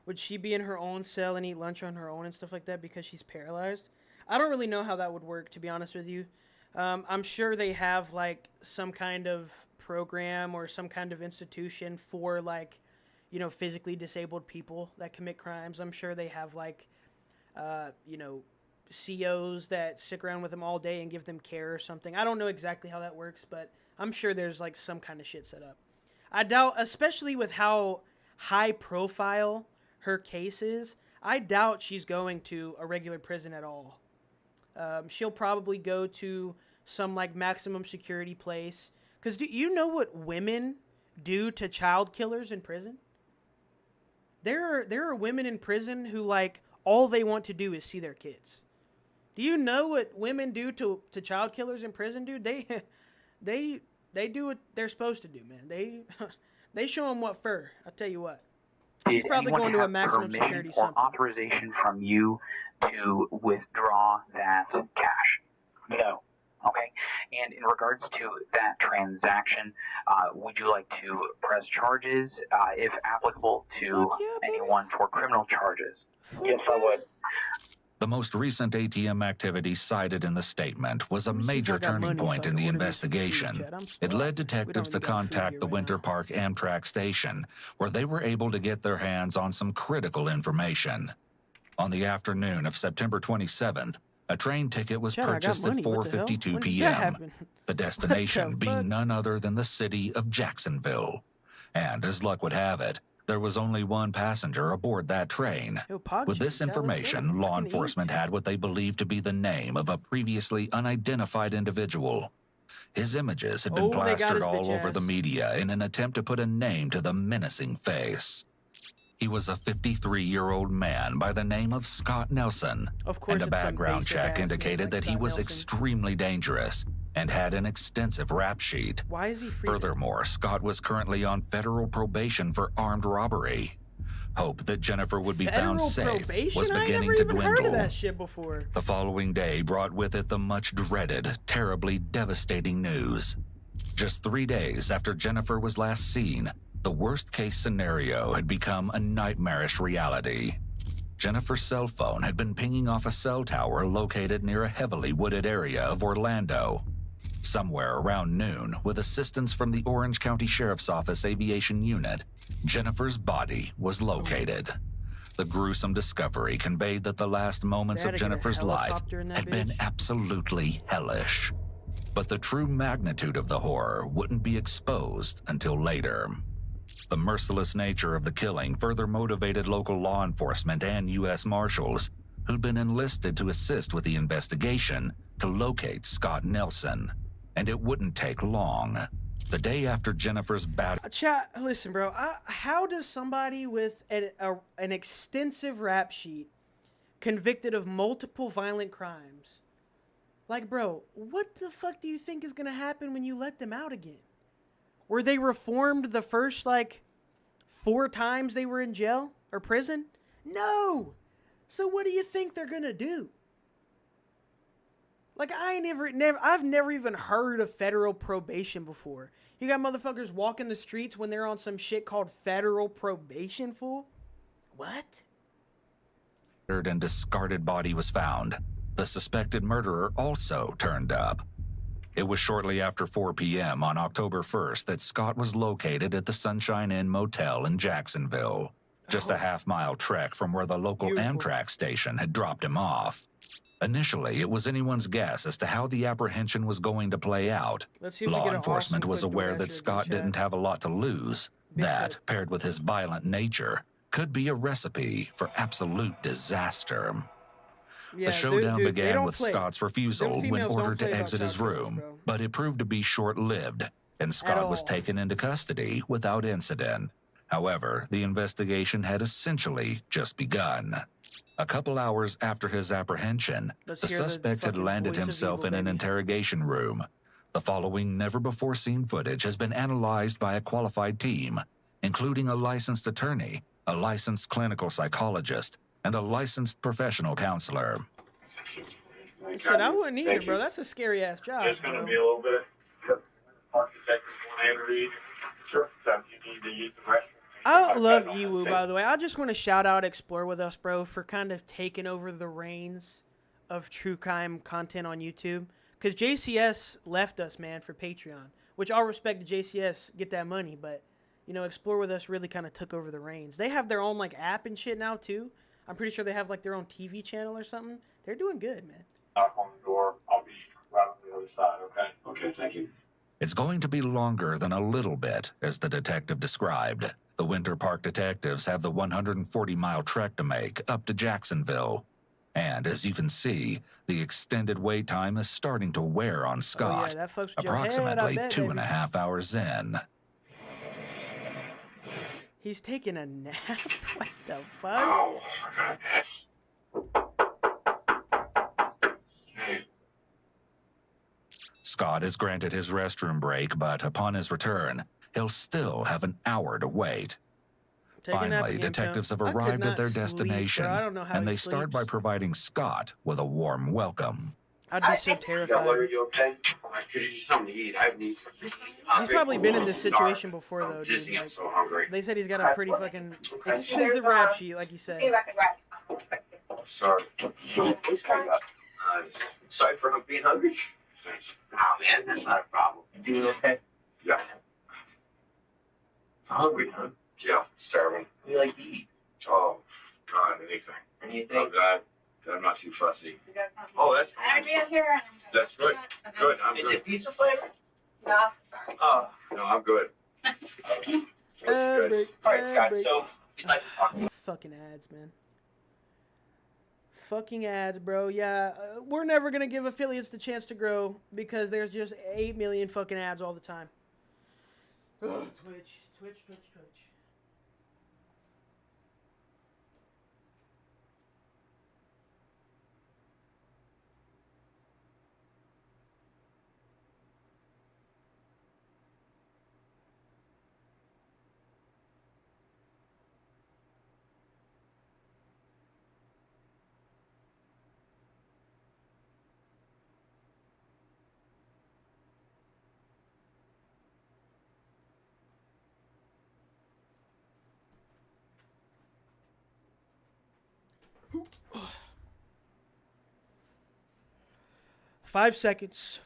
Would she be in her own cell and eat lunch on her own and stuff like that because she's paralyzed? I don't really know how that would work, to be honest with you. I'm sure they have like some kind of program or some kind of institution for like, you know, physically disabled people that commit crimes. I'm sure they have like, you know, COs that stick around with them all day and give them care or something. I don't know exactly how that works, but I'm sure there's like some kind of shit set up. I doubt, especially with how high profile her case is, I doubt she's going to a regular prison at all. She'll probably go to some like maximum security place. Because do you know what women do to child killers in prison? There are women in prison who like all they want to do is see their kids. Do you know what women do to child killers in prison, dude? They do what they're supposed to do, man. They show them what for. I'll tell you what. She's Did probably anyone going to a have maximum permission security or something. authorization from you to withdraw that cash? No. Okay. And in regards to that transaction, would you like to press charges, if applicable, to anyone for criminal charges? Yes, I would. The most recent ATM activity cited in the statement was a major turning point in the investigation. It led detectives to contact the Winter Park Amtrak station, where they were able to get their hands on some critical information. On the afternoon of September 27th, a train ticket was Chad, I got purchased at money. What the hell? 4:52 When did that p.m., happen? the destination fuck? being none other than the city of Jacksonville. And as luck would have it, there was only one passenger aboard that train. With this information, law enforcement had what they believed to be the name of a previously unidentified individual. His images had been Oh, they got his plastered bitch all over ass. the media in an attempt to put a name to the menacing face. He was a 53-year-old man by the name of Scott Nelson, Of course and a it's some background basic check ass name indicated like that he Scott was Nelson. extremely dangerous and had an extensive rap sheet. Why is he free? Furthermore, Scott was currently on federal probation for armed robbery. Hope that Jennifer would be Federal found safe probation? was I ain't beginning never to even heard of dwindle. that shit before. The following day brought with it the much dreaded, terribly devastating news. Just 3 days after Jennifer was last seen, the worst-case scenario had become a nightmarish reality. Jennifer's cell phone had been pinging off a cell tower located near a heavily wooded area of Orlando. Somewhere around noon, with assistance from the Orange County Sheriff's Office Aviation Unit, Jennifer's body was located. The gruesome discovery conveyed that the last moments They of had to get a Jennifer's life helicopter in that had been bitch? absolutely hellish. But the true magnitude of the horror wouldn't be exposed until later. The merciless nature of the killing further motivated local law enforcement and U.S. Marshals, who'd been enlisted to assist with the investigation, to locate Scott Nelson. And it wouldn't take long. The day after Jennifer's Chat, listen, bro. How does somebody with an extensive rap sheet, convicted of multiple violent crimes, like, bro, what the fuck do you think is gonna happen when you let them out again? Were they reformed the first, like, 4 times they were in jail or prison? No! So what do you think they're gonna do? Like, I've never even heard of federal probation before. You got motherfuckers walking the streets when they're on some shit called federal probation, fool? What? And discarded body was found. The suspected murderer also turned up. It was shortly after 4 p.m. on October 1st that Scott was located at the Sunshine Inn Motel in Jacksonville, just a half-mile trek from where the local Amtrak station had dropped him off. Initially, it was anyone's guess as to how the apprehension was going to play out. Law enforcement was aware that Scott didn't have a lot to lose. That, paired with his violent nature, could be a recipe for absolute disaster. The showdown began with Scott's refusal when ordered to exit his room, but it proved to be short-lived, and Scott was taken into custody without incident. However, the investigation had essentially just begun. A couple hours after his apprehension, the suspect had landed himself in an interrogation room. The following never-before-seen footage has been analyzed by a qualified team, including a licensed attorney, a licensed clinical psychologist, and a licensed professional counselor. Shit, I wouldn't either, bro. That's a scary-ass job, It's going to be a little bit of architecture and read. Sure. So if you need to use the restroom. I love Ewu, by the way. I just want to shout out Explore With Us, bro, for kind of taking over the reins of true crime content on YouTube. Because JCS left us, man, for Patreon. Which all respect to JCS, get that money. But, you know, Explore With Us really kind of took over the reins. They have their own, like, app and shit now, too. I'm pretty sure they have, like, their own TV channel or something. They're doing good, man. Knock on the door. I'll be right on the other side, okay? Okay, thank you. It's going to be longer than a little bit, as the detective described. The Winter Park detectives have the 140-mile trek to make up to Jacksonville. And as you can see, the extended wait time is starting to wear on Scott, approximately 2.5 hours in. He's taking a nap? What the fuck? Oh, I gotta piss. Scott is granted his restroom break, but upon his return, he'll still have an hour to wait. Finally, detectives have arrived at their destination, and they start by providing Scott with a warm welcome. I'd be so terrified. Are you okay? I could use something to eat. I need something. He's probably been in this situation before, though. Dizzy, I'm so hungry. They said he's got a pretty fucking extensive rap sheet, like you said. See if I can grab some. Sorry. Please come up. Sorry for being hungry. Thanks. Oh, man, that's not a problem. You doing okay? Yeah. Hungry, huh? Yeah, starving. What do you like to eat? Oh, God, anything. Anything? Oh, God. I'm not too fussy. You got something? Oh, that's fine. Energy up here. That's good. Good. I'm good. Is it pizza flavor? No, sorry. Oh, no, I'm good. What's you guys? All right, Scott, so we'd like to talk to you. Fucking ads, man. Fucking ads, bro. Yeah, we're never gonna give affiliates the chance to grow because there's just 8 million fucking ads all the time. Ugh, Twitch. Five seconds.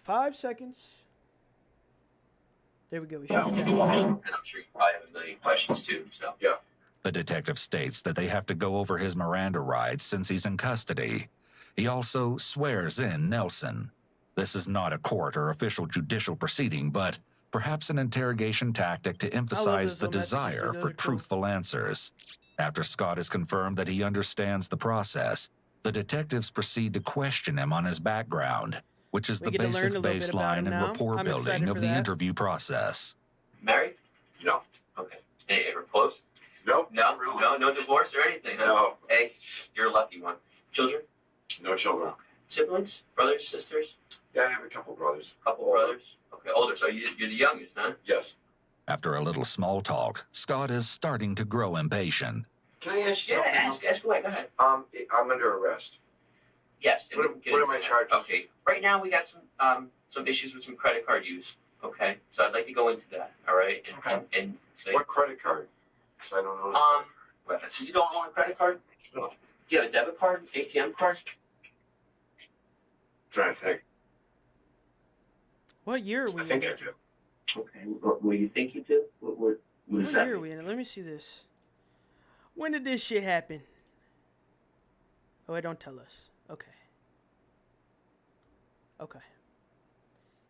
There we go. And I'm sure you probably have a million questions too, so. Yeah. The detective states that they have to go over his Miranda rights since he's in custody. He also swears in Nelson. This is not a court or official judicial proceeding, but perhaps an interrogation tactic to emphasize the desire for truthful answers. After Scott is confirmed that he understands the process, the detectives proceed to question him on his background, which is the basic baseline and rapport building of the interview process. Married? No. Okay. Hey, ever close? Nope. No divorce or anything, huh? No. Hey, you're a lucky one. Children? No children. Siblings? Brothers? Sisters? Yeah, I have a couple brothers. Brothers? Okay, older. So you're the youngest, huh? Yes. After a little small talk, Scott is starting to grow impatient. Can I ask you something? Ask away. Go ahead. I'm under arrest. Yes. What are my charges? Okay. Right now we got some issues with some credit card use. Okay. So I'd like to go into that. All right. And say What credit card? Because I don't know. So you don't own a credit card? No. Do you have a debit card, ATM card? Trying to think. What year are we I think in? I do. Okay. What do you think you do? What does What that year are mean? we in? Let me see this. When did this shit happen? Oh, wait, don't tell us. Okay. Okay.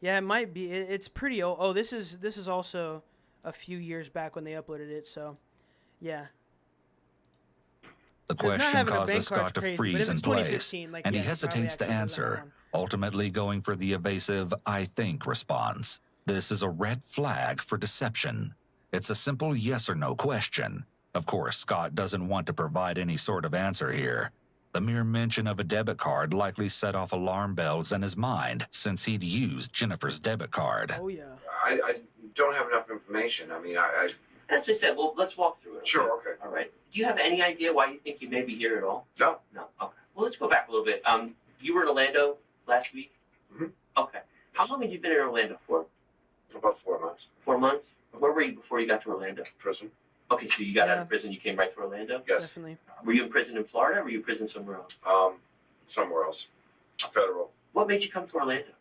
Yeah, it might be. It's pretty old. Oh, this is also a few years back when they uploaded it. So, yeah. The Because not question having a causes bank Scott card's to crazy, but freeze if in it's place, 2015, like, and yeah, he he probably hesitates to actually does that answer, one. ultimately going for the evasive "I think" response. This is a red flag for deception. It's a simple yes or no question. Of course, Scott doesn't want to provide any sort of answer here. The mere mention of a debit card likely set off alarm bells in his mind since he'd used Jennifer's debit card. Oh, yeah. I don't have enough information. I mean, I As I said, well, let's walk through it. Sure, okay. All right. Do you have any idea why you think you may be here at all? No. No. Okay. Well, let's go back a little bit. You were in Orlando last week? Mm-hmm. Okay. How long had you been in Orlando for? About 4 months. 4 months? Where were you before you got to Orlando? Prison. Okay, so you got out of prison, you came right to Orlando? Yes. Definitely. Were you in prison in Florida or were you in prison somewhere else? Somewhere else. Federal. What made you come to Orlando?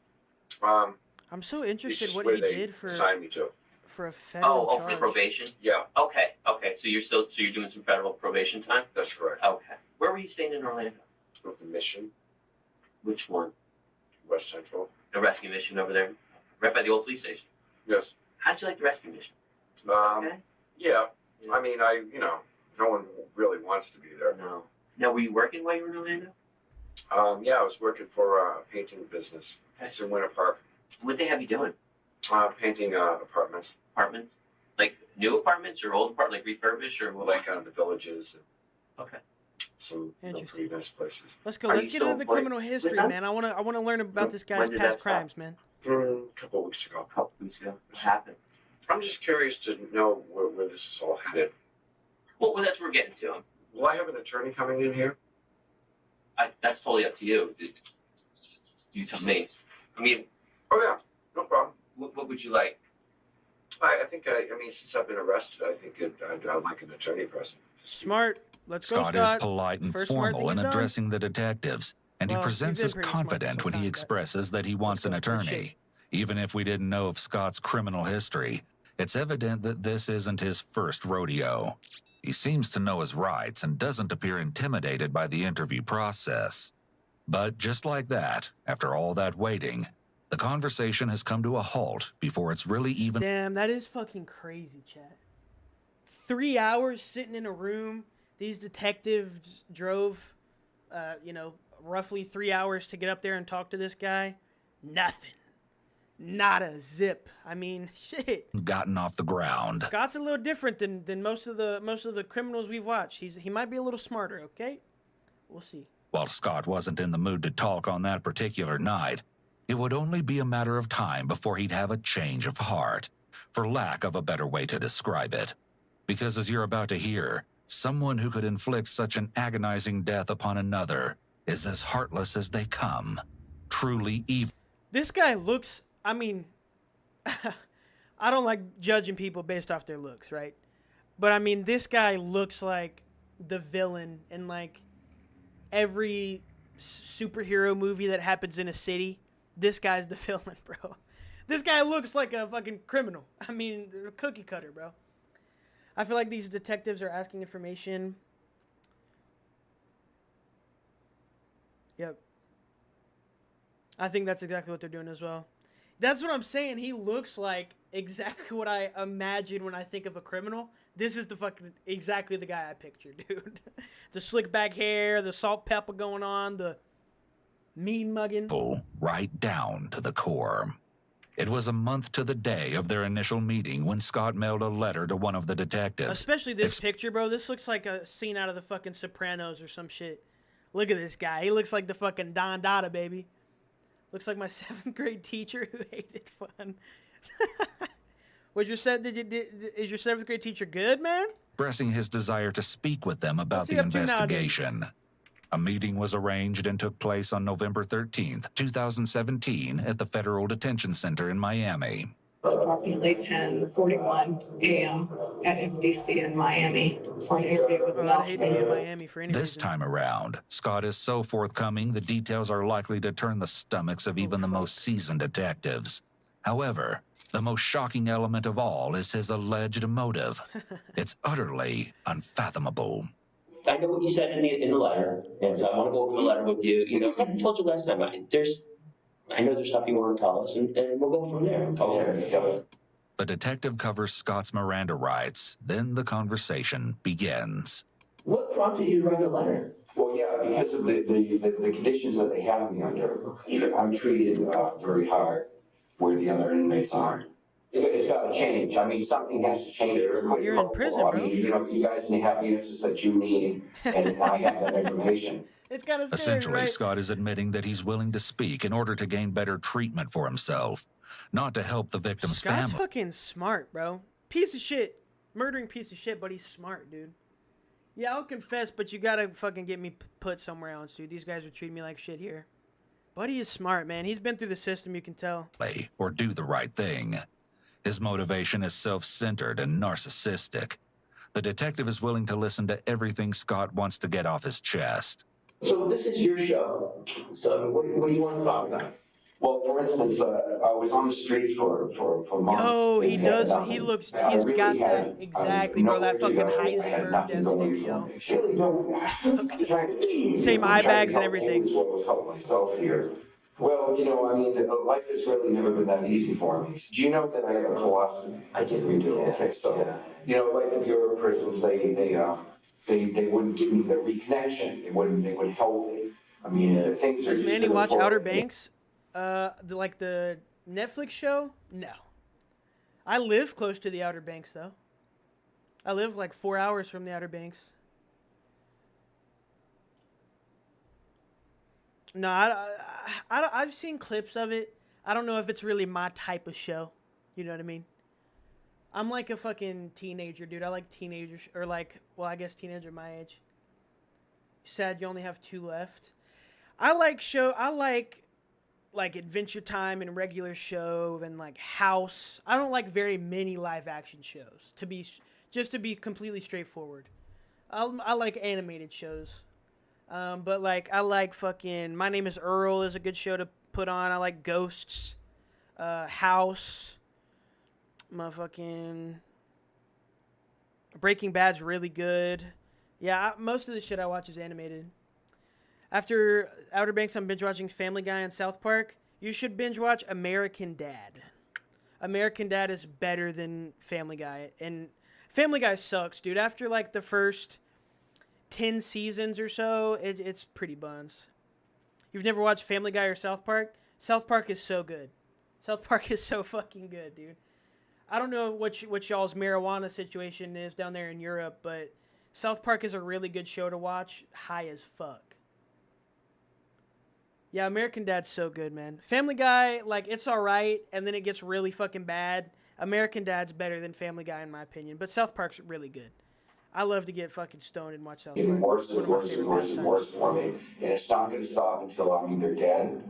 I'm so It's interested just what where he they did for assigned me to. a federal Oh, charge. for probation? Yeah, Okay. So you're doing some federal probation time? that's correct. Okay. Where were you staying in Orlando? With the mission, Which one? West Central. The rescue mission over there? Right by the old police station. Yes. How did you like the rescue mission? Was it okay? Yeah. I mean, no one really wants to be there. No. Now, were you working while you were in Orlando? Yeah, I was working for a painting business. It's in Winter Park. What'd they have you doing? Painting apartments. Apartments? Like new apartments or old apartments, like refurbished or what? Like the villages. Okay. Some pretty nice places. Let's go. Are Let's you get still into the employed criminal with history, them? man. I wanna learn about this When guy's did that past stop? crimes, man. A couple of weeks ago. What happened? I'm just curious to know where this is all headed. Well, that's what we're getting to. Will I have an attorney coming in here? That's totally up to you. You tell me. I mean, Oh yeah, no problem. what would you like? I think since I've been arrested, I think I'd like an attorney present. Smart. Let's go, Scott Scott. is polite and First smart formal in thing you've done. addressing the detectives, and Well, he presents you've been as pretty smart confident when he sometimes, expresses that he wants an attorney. Even if we didn't know of Scott's criminal history, it's evident that this isn't his first rodeo. He seems to know his rights and doesn't appear intimidated by the interview process. But just like that, after all that waiting, the conversation has come to a halt before it's really even... Damn, that is fucking crazy, chat. 3 hours sitting in a room. These detectives drove, roughly 3 hours to get up there and talk to this guy. Nothing. Not a zip. I mean, shit. gotten off the ground. Scott's a little different than most of the criminals we've watched. He might be a little smarter, okay? We'll see. While Scott wasn't in the mood to talk on that particular night, it would only be a matter of time before he'd have a change of heart, for lack of a better way to describe it. Because as you're about to hear, someone who could inflict such an agonizing death upon another is as heartless as they come. Truly evil. This guy looks, I mean, I don't like judging people based off their looks, right? But I mean, this guy looks like the villain in like every superhero movie that happens in a city. This guy's the villain, bro. This guy looks like a fucking criminal. I mean, a cookie cutter, bro. I feel like these detectives are asking information. Yep. I think that's exactly what they're doing as well. That's what I'm saying. He looks like exactly what I imagine when I think of a criminal. This is the fucking exactly the guy I picture, dude. The slick back hair, the salt pepper going on, the mean mugging. Right down to the core. It was a month to the day of their initial meeting when Scott mailed a letter to one of the detectives. Especially this picture, bro. This looks like a scene out of the fucking Sopranos or some shit. Look at this guy. He looks like the fucking Don Dada, baby. Looks like my 7th grade teacher who hated fun. Is your 7th grade teacher good, man? Expressing his desire to speak with them about the investigation. A meeting was arranged and took place on November 13th, 2017 at the Federal Detention Center in Miami. It's approximately 10:41 a.m. at FDC in Miami for an interview with an Australian. This time around, Scott is so forthcoming the details are likely to turn the stomachs of even the most seasoned detectives. However, the most shocking element of all is his alleged motive. It's utterly unfathomable. I know what you said in the letter, and so I want to go over the letter with you. You know, like I told you last time, I know there's stuff you want to tell us, and we'll go from there. Okay. The detective covers Scott's Miranda rights. Then the conversation begins. What prompted you to write the letter? Well, yeah, because of the conditions that they have me under. I'm treated very hard where the other inmates aren't. It's got to change. I mean, something has to change. You're in prison, bro. I mean, you know, you guys have the answers that you need, and I have that information. It's kind of scary, Essentially, right? Scott is admitting that he's willing to speak in order to gain better treatment for himself, not to help the victim's Scott's family. fucking smart, bro. Piece of shit. Murdering piece of shit, but he's smart, dude. Yeah, I'll confess, but you gotta fucking get me put somewhere else, dude. These guys are treating me like shit here. Buddy is smart, man. He's been through the system, you can tell. Or do the right thing. His motivation is self-centered and narcissistic. The detective is willing to listen to everything Scott wants to get off his chest. So this is your show. So what do you want to talk about? Well, for instance, I was on the streets for months. Yo, he and does. had He nothing. looks. I He's really got had, that exactly, bro. That fucking I had Heisenberg nothing death going stare, for me. yo. Really don't. Same eye bags and everything. Is what was help myself here. Well, you know, I mean, life has really never been that easy for me. Do you know that I have a colostomy? I did. You do. Okay, so you know, like the Bureau of Prisons, they wouldn't give me the reconnection. They would help me. I mean, things are Does just. Manny watch Outer Banks? Like the Netflix show? No. I live close to the Outer Banks, though. I live like 4 hours from the Outer Banks. No, I've seen clips of it. I don't know if it's really my type of show. You know what I mean? I'm like a fucking teenager, dude. I like teenagers, or like, well, I guess teenager my age. Sad you only have 2 left. I like Adventure Time and regular show and like House. I don't like very many live action shows, to be completely straightforward. I like animated shows. But like I like fucking My Name is Earl is a good show to put on. I like Ghosts, House, Breaking Bad's really good. Yeah, most of the shit I watch is animated. After Outer Banks, I'm binge watching Family Guy and South Park. You should binge watch American Dad. American Dad is better than Family Guy, and Family Guy sucks, dude. After like the first 10 seasons or so, it's pretty buns. You've never watched Family Guy or South Park? South Park is so good. South Park is so fucking good, dude. I don't know what y'all's marijuana situation is down there in Europe, but South Park is a really good show to watch. High as fuck. Yeah, American Dad's so good, man. Family Guy, like, it's alright, and then it gets really fucking bad. American Dad's better than Family Guy, in my opinion, but South Park's really good. I love to get fucking stoned and watch South Park. Getting worse and worse and worse and worse for me. And it's not going to stop until I'm either dead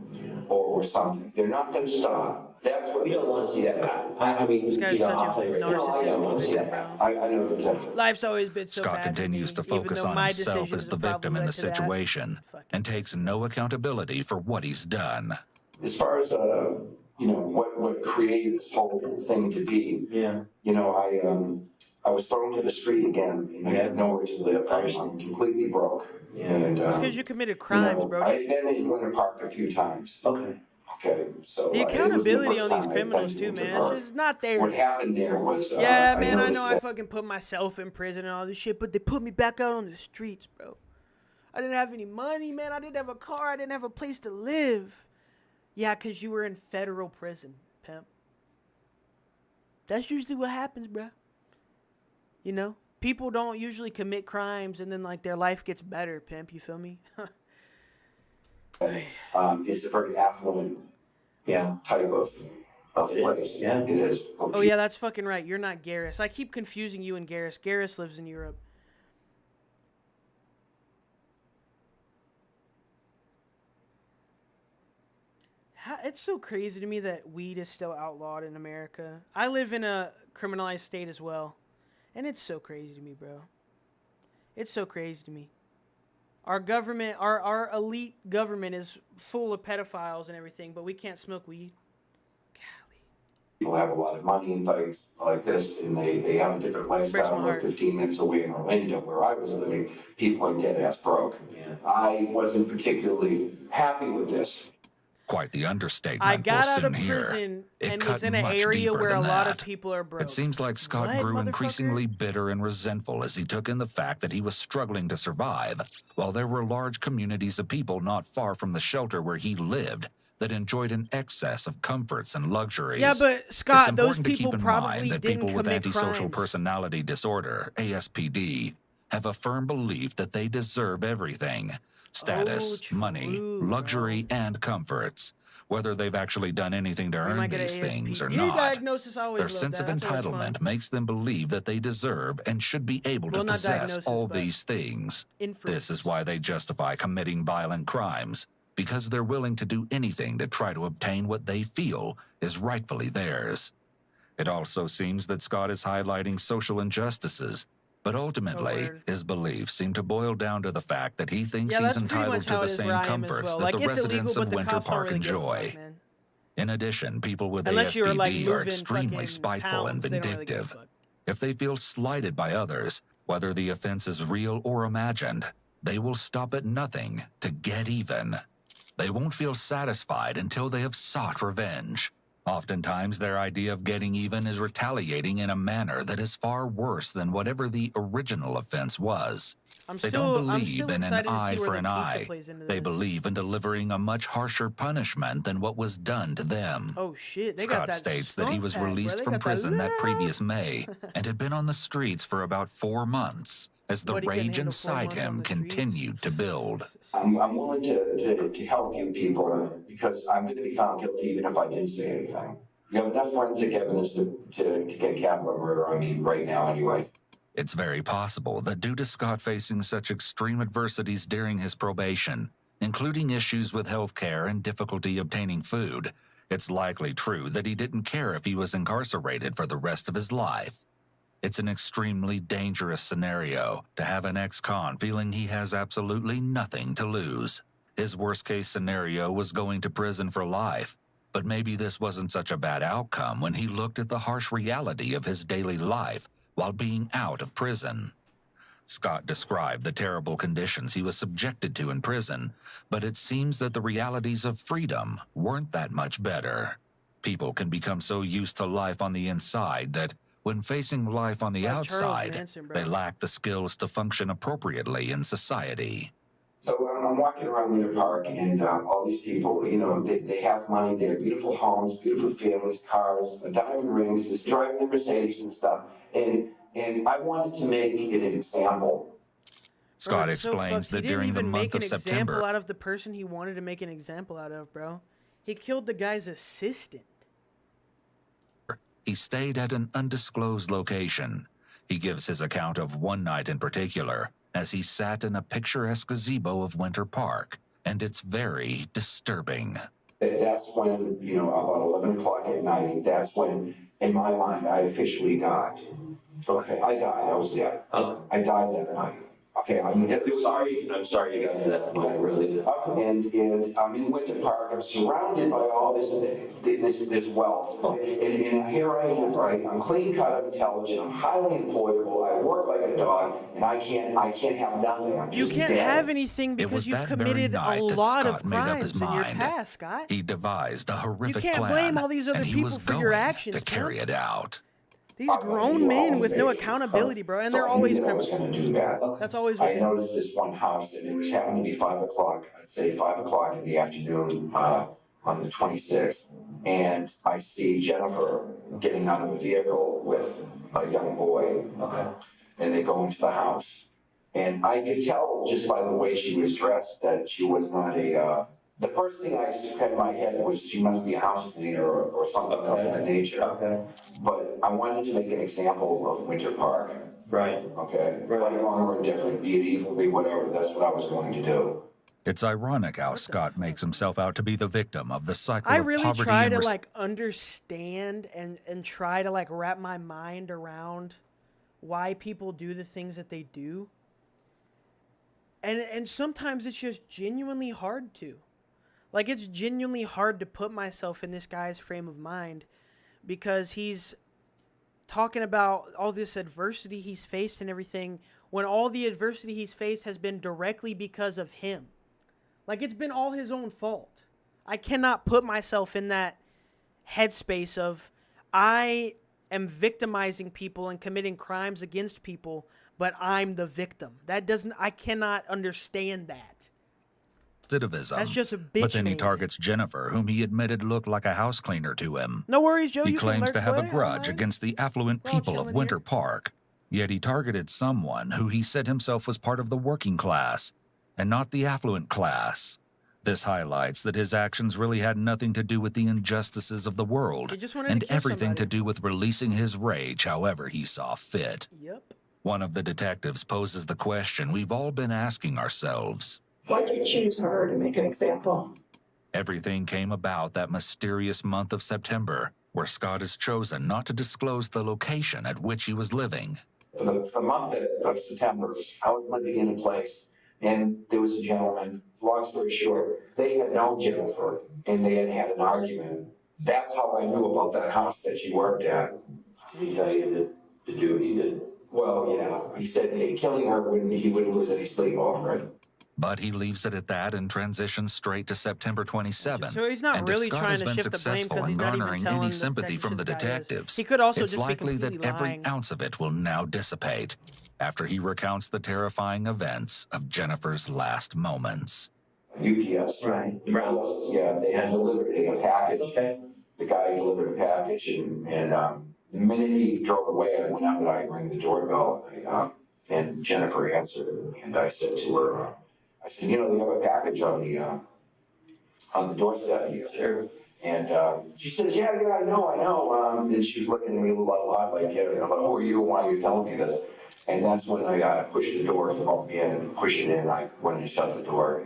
or something. They're not going to stop. That's what we don't want to see that happen. I mean, this guy's such a narcissist. I know exactly. Life's always been so Scott bad continues to focus on himself as the victim in the situation and takes no accountability for what he's done. As far as you know, what created this whole thing to be. Yeah. You know, I was thrown to the street again, and I had nowhere to live. I'm completely broke. Yeah. And it's because you committed crimes, bro. I've been in Winter Park a few times. Okay, so the accountability on these criminals too, man. It's just not there. What happened there was yeah, man. I know I fucking put myself in prison and all this shit, but they put me back out on the streets, bro. I didn't have any money, man. I didn't have a car. I didn't have a place to live. Yeah, because you were in federal prison, pimp. That's usually what happens, bro. You know, people don't usually commit crimes and then like their life gets better, pimp. You feel me? It's a very affluent, type of place. Yeah, it is. Oh yeah, that's fucking right. You're not Garrus. I keep confusing you and Garrus. Garrus lives in Europe. It's so crazy to me that weed is still outlawed in America. I live in a criminalized state as well. And it's so crazy to me, bro. It's so crazy to me. Our government, our elite government is full of pedophiles and everything, but we can't smoke weed. People have a lot of money and things like this, and they have a different lifestyle. We're 15 minutes away in Orlando, where I was living, people are dead ass broke. I wasn't particularly happy with this. Quite the understatement. I got we'll out of soon hear. prison It and cut was in an much area deeper where a than lot that. of people are broke. It seems like Scott What, grew motherfucker? increasingly bitter and resentful as he took in the fact that he was struggling to survive, while there were large communities of people not far from the shelter where he lived that enjoyed an excess of comforts and luxuries. Yeah, but Scott, it's those important to people keep in probably mind that didn't people with commit antisocial crimes. personality disorder, ASPD, have a firm belief that they deserve everything: status, money, luxury, and comforts. Whether they've actually done anything to We earn might get these an things or Your not, diagnosis, I always their love sense that. of That's always fun. entitlement makes them believe that they deserve and should be able to Well, not possess diagnosis, all but these things. inference. This is why they justify committing violent crimes, because they're willing to do anything to try to obtain what they feel is rightfully theirs. It also seems that Scott is highlighting social injustices, but ultimately, his beliefs seem to boil down to the fact that he thinks Yeah, he's that's pretty entitled much to how the it is same where I am as comforts well. that Like, the it's residents illegal, of but the Winter cops don't Park really give a enjoy. fuck, man. In addition, people with Unless you're, like, ASPD are moving extremely fucking spiteful and pounds, they don't really give a vindictive. fuck. If they feel slighted by others, whether the offense is real or imagined, they will stop at nothing to get even. They won't feel satisfied until they have sought revenge. Oftentimes, their idea of getting even is retaliating in a manner that is far worse than whatever the original offense was. They don't believe in an eye for an eye. They believe in delivering a much harsher punishment than what was done to them. Oh shit, they got Scott that states that he skunk was pack, bro. released They from got prison that that previous May and had been on the streets for about 4 months as the What, he couldn't rage handle 4 inside months on him the streets? continued to build. I'm willing to help you people because I'm going to be found guilty even if I didn't say anything. You have enough forensic evidence to get capital murder on me right now anyway. It's very possible that due to Scott facing such extreme adversities during his probation, including issues with health care and difficulty obtaining food, it's likely true that he didn't care if he was incarcerated for the rest of his life. It's an extremely dangerous scenario to have an ex-con feeling he has absolutely nothing to lose. His worst-case scenario was going to prison for life, but maybe this wasn't such a bad outcome when he looked at the harsh reality of his daily life while being out of prison. Scott described the terrible conditions he was subjected to in prison, but it seems that the realities of freedom weren't that much better. People can become so used to life on the inside that when facing life on the outside, they lack the skills to function appropriately in society. So I'm walking around Winter Park and all these people, you know, they have money, they have beautiful homes, beautiful families, cars, diamond rings, just driving the Mercedes and stuff. And I wanted to make it an example. Scott Bro, it's so explains fucked. that during the month of He didn't even make an September, example out of the person he wanted to make an example out of, bro. He killed the guy's assistant. he stayed at an undisclosed location. He gives his account of one night in particular, as he sat in a picturesque gazebo of Winter Park, and it's very disturbing. That's when, you know, about 11 o'clock at night, that's when, in my mind, I officially died. Okay, I died, I was dead. I died that night. Okay, I'm sorry you got to that point, really. And I'm in Winter Park, I'm surrounded by all this wealth. And here I am, right? I'm clean cut, I'm intelligent, I'm highly employable, I work like a dog, and I can't have nothing. I'm You just can't dead. have anything because you've committed a lot of crimes in your past, Scott. He devised a horrific You can't plan, blame all these other and he people was for going your actions, to carry it out. These grown men with no accountability, bro, and they're always criminals. That's always what I they noticed this one house, and it was happening to be 5 o'clock, I'd say 5 o'clock in the afternoon on the 26th. And I see Jennifer getting out of a vehicle with a young boy. And they go into the house. And I could tell just by the way she was dressed that she was not the first thing I had in my head was she must be a house cleaner or something of that nature. But I wanted to make an example of Winter Park. Right. Okay. Right, wrong, or indifferent, be it evil, be whatever. That's what I was going to do. It's ironic how Scott makes himself out to be the victim of the cycle I of really poverty try and to like understand and try to like wrap my mind around why people do the things that they do. And sometimes it's just genuinely hard to. Like, it's genuinely hard to put myself in this guy's frame of mind because he's talking about all this adversity he's faced and everything when all the adversity he's faced has been directly because of him. Like, it's been all his own fault. I cannot put myself in that headspace of I am victimizing people and committing crimes against people, but I'm the victim. I cannot understand that. recidivism. That's just a bitch But then he move. targets Jennifer, whom he admitted looked like a house cleaner to him. No worries, Joe. He you can claims lurk to have a away. grudge against the affluent We're all people of chilling Winter here. Park. Yet he targeted someone who he said himself was part of the working class and not the affluent class. This highlights that his actions really had nothing to do with the injustices of the world He just wanted to and kill everything to somebody. do with releasing his rage however he saw fit. Yep. One of the detectives poses the question we've all been asking ourselves. Why'd you choose her to make an example? Everything came about that mysterious month of September, where Scott has chosen not to disclose the location at which he was living. For the month of September, I was living in a place, and there was a gentleman. Long story short, they had known Jennifer, and they had had an argument. That's how I knew about that house that she worked at. Did he tell you to do what he did? Well, yeah. He said killing her he wouldn't lose any sleep over it. But he leaves it at that and transitions straight to September 27th. So he's not and really if Scott trying has to been shift the blame successful 'cause in he's not even garnering telling any the sympathy from the this guy is. detectives, He could also it's just be likely that completely every lying. ounce of it will now dissipate after he recounts the terrifying events of Jennifer's last moments. UPS. Right. Yeah, they had delivered a package. Okay. The guy delivered a package, and the minute he drove away, I went out and I rang the doorbell, and Jennifer answered it, and I said to her, I said, you have a package on the doorstep here. And she said, yeah, I know. And she was looking at me a little odd, like, who are you? Why are you telling me this? And that's when I pushed the door in and pushed it in. I went and shut the door,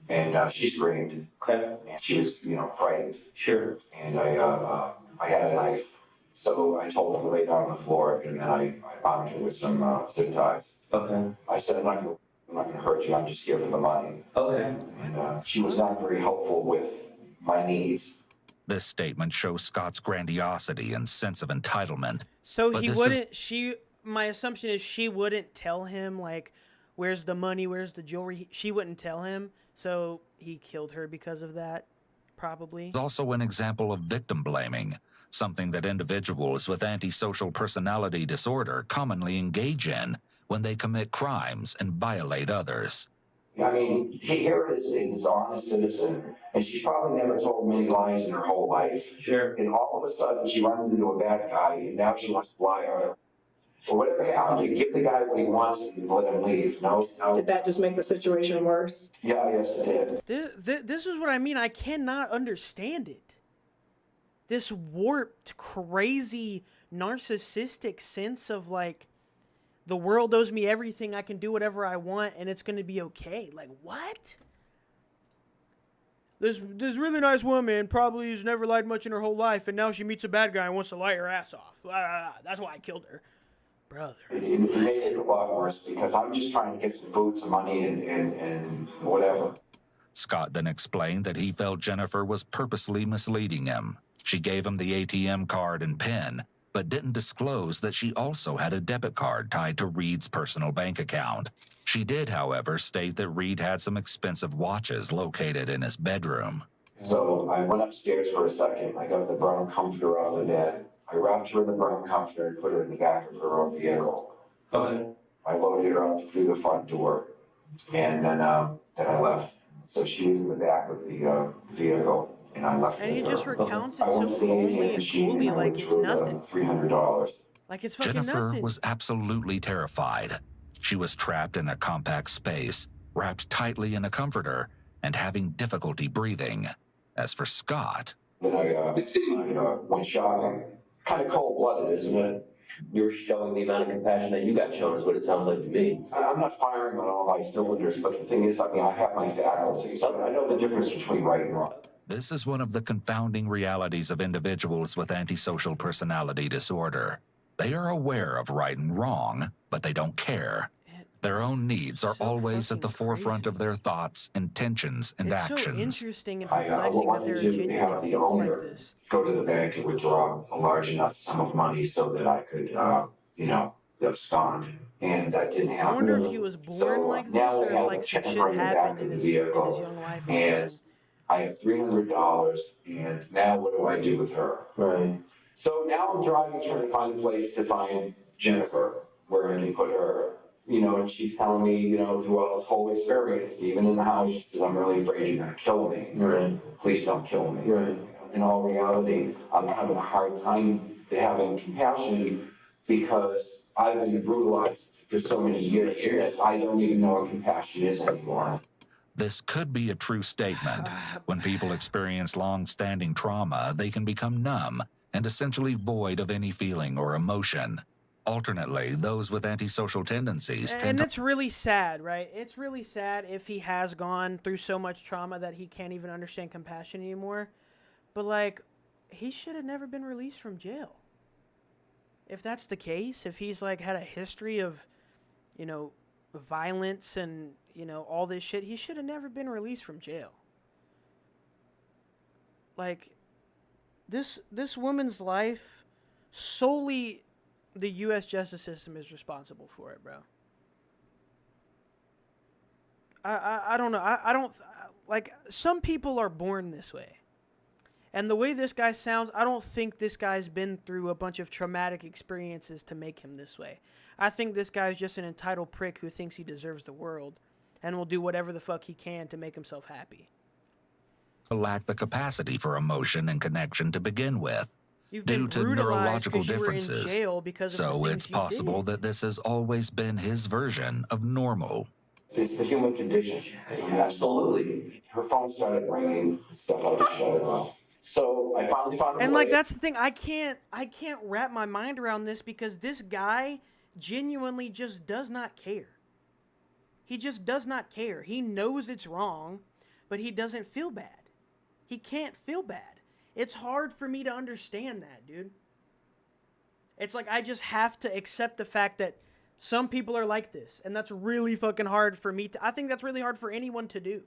and she screamed. Okay. And she was, frightened. Sure. And I had a knife. So I told her to lay down on the floor, and then I bound her with some zip ties. Okay. I said, I'm not going to hurt you. I'm just here for the money. Okay. And she was not very helpful with my needs. This statement shows Scott's grandiosity and sense of entitlement. So But he this wouldn't. My assumption is she wouldn't tell him like, where's the money, where's the jewelry. She wouldn't tell him, so he killed her because of that, probably. Is also an example of victim blaming, something that individuals with antisocial personality disorder commonly engage in when they commit crimes and violate others. I mean, here it is, an honest citizen, and she's probably never told many lies in her whole life. Sure. And all of a sudden, she runs into a bad guy, and now she wants to lie on her. Or whatever happened, you give the guy what he wants and let him leave. No. Did that just make the situation worse? Yeah, yes, it did. This is what I mean. I cannot understand it. This warped, crazy, narcissistic sense of like, the world owes me everything. I can do whatever I want, and it's going to be okay. Like, what? This really nice woman probably has never lied much in her whole life, and now she meets a bad guy and wants to lie her ass off. That's why I killed her. Brother. It made it a lot worse because I'm just trying to get some food, some money, and whatever. Scott then explained that he felt Jennifer was purposely misleading him. She gave him the ATM card and PIN, but didn't disclose that she also had a debit card tied to Reed's personal bank account. She did, however, state that Reed had some expensive watches located in his bedroom. So I went upstairs for a second. I got the brown comforter off the bed. I wrapped her in the brown comforter and put her in the back of her own vehicle. Okay. I loaded her up through the front door, and then I left. So she was in the back of the vehicle, and I left. And he with just her. recounts it I went so to the calmly ATM and machine coolly, and I like it's withdrew nothing. $300. Like it's fucking Jennifer nothing. was absolutely terrified. She was trapped in a compact space, wrapped tightly in a comforter, and having difficulty breathing. As for Scott, Then I went shopping. Kind of cold-blooded, isn't it? You're showing the amount of compassion that you got shown is what it sounds like to me. I'm not firing on all my cylinders, but the thing is, I mean, I have my faculties, so I know the difference between right and wrong. This is one of the confounding realities of individuals with antisocial personality disorder. They are aware of right and wrong, but they don't care. Their own needs are always at the forefront of their thoughts, intentions, and actions. So interesting and I perplexing that wanted there are to genuine have the people like owner this. go to the bank to withdraw a large enough sum of money so that I could, you know, abscond. And that didn't happen. I wonder if he was born like this now or we if have like a some check shit in the back happened of in the his vehicle, young life. and I have $300, and now what do I do with her? Right. So now I'm driving, trying to find a place to find Jennifer, where I can put her. You know, and she's telling me, you know, throughout this whole experience, even in the house, she says, I'm really afraid you're gonna kill me. Right. Please don't kill me. Right. In all reality, I'm having a hard time having compassion because I've been brutalized for so many years that I don't even know what compassion is anymore. This could be a true statement. When people experience long-standing trauma, they can become numb and essentially void of any feeling or emotion. Alternately, those with antisocial tendencies tend And to... it's really sad, right? It's really sad if he has gone through so much trauma that he can't even understand compassion anymore. But, like, he should have never been released from jail. If that's the case, if he's, like, had a history of, you know, violence and, you know, all this shit, he should have never been released from jail. Like, this woman's life solely... The U.S. justice system is responsible for it, bro. I don't know. I don't... Like, some people are born this way. And the way this guy sounds, I don't think this guy's been through a bunch of traumatic experiences to make him this way. I think this guy's just an entitled prick who thinks he deserves the world and will do whatever the fuck he can to make himself happy. lack the capacity for emotion and connection to begin with, You've been due to brutalized neurological 'cause you were in differences. jail because of the So things it's you possible did. that this has always been his version of normal. It's the human condition. Absolutely. Her phone started ringing, stuff I just shut it off. So I finally found a And way. like that's the thing, I can't wrap my mind around this because this guy genuinely just does not care. He just does not care. He knows it's wrong, but he doesn't feel bad. He can't feel bad. It's hard for me to understand that, dude. It's like I just have to accept the fact that some people are like this, and that's really fucking hard for me to... I think that's really hard for anyone to do.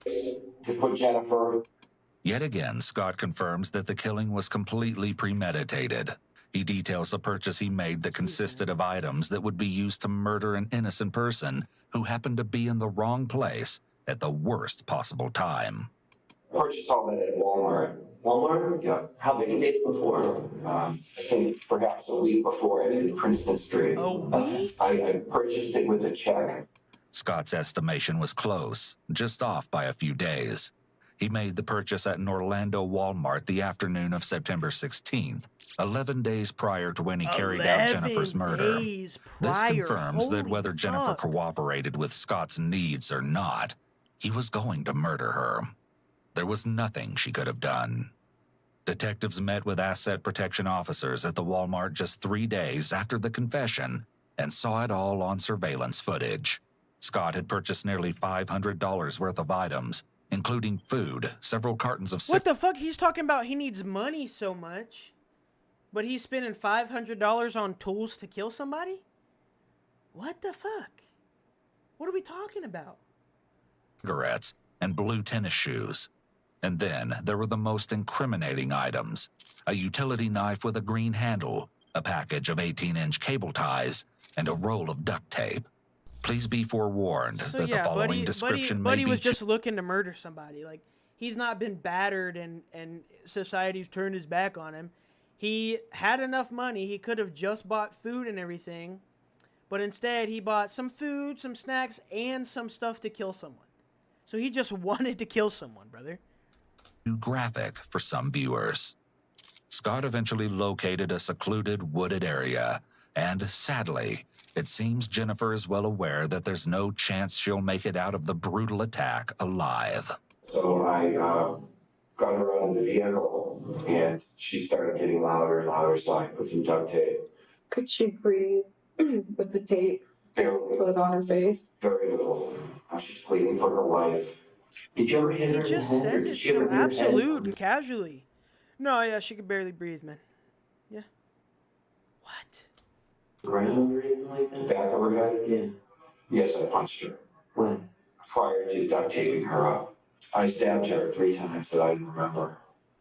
To put Jennifer... Yet again, Scott confirms that the killing was completely premeditated. He details a purchase he made that consisted of items that would be used to murder an innocent person who happened to be in the wrong place at the worst possible time. Purchased all that at Walmart. Walmart? Yeah. How many days before? I think perhaps a week before in Princeton Street. A week? I purchased it with a check. Scott's estimation was close, just off by a few days. He made the purchase at an Orlando Walmart the afternoon of September 16th, 11 days prior to when he carried out Jennifer's murder. Days This prior. confirms that Holy whether Jennifer fuck. cooperated with Scott's needs or not, he was going to murder her. There was nothing she could have done. Detectives met with asset protection officers at the Walmart just 3 days after the confession and saw it all on surveillance footage. Scott had purchased nearly $500 worth of items, including food, several cartons of What the fuck? He's talking about he needs money so much, but he's spending $500 on tools to kill somebody? What the fuck? What are we talking about? cigarettes, and blue tennis shoes. And then there were the most incriminating items: a utility knife with a green handle, a package of 18-inch cable ties, and a roll of duct tape. Please be forewarned So that the yeah, following description may Buddy be was just looking to murder somebody. Like, he's not been battered and society's turned his back on him. He had enough money. He could have just bought food and everything, but instead he bought some food, some snacks, and some stuff to kill someone. So he just wanted to kill someone, brother. too graphic for some viewers. Scott eventually located a secluded, wooded area, and sadly, it seems Jennifer is well aware that there's no chance she'll make it out of the brutal attack alive. So I got her out of the vehicle, and she started getting louder and louder, so I put some duct tape. Could she breathe with the tape Barely. put on her face? Very little. She's pleading for her life. Did you ever hit her He in the just head, or says did it she ever so hit her head? absolute and casually. No, yeah, she could barely breathe, man. Yeah. Ground or anything like that? Back of her head? Yeah. Yes, I punched her. When? Prior to duct taping her up. I stabbed her 3 times that I didn't remember.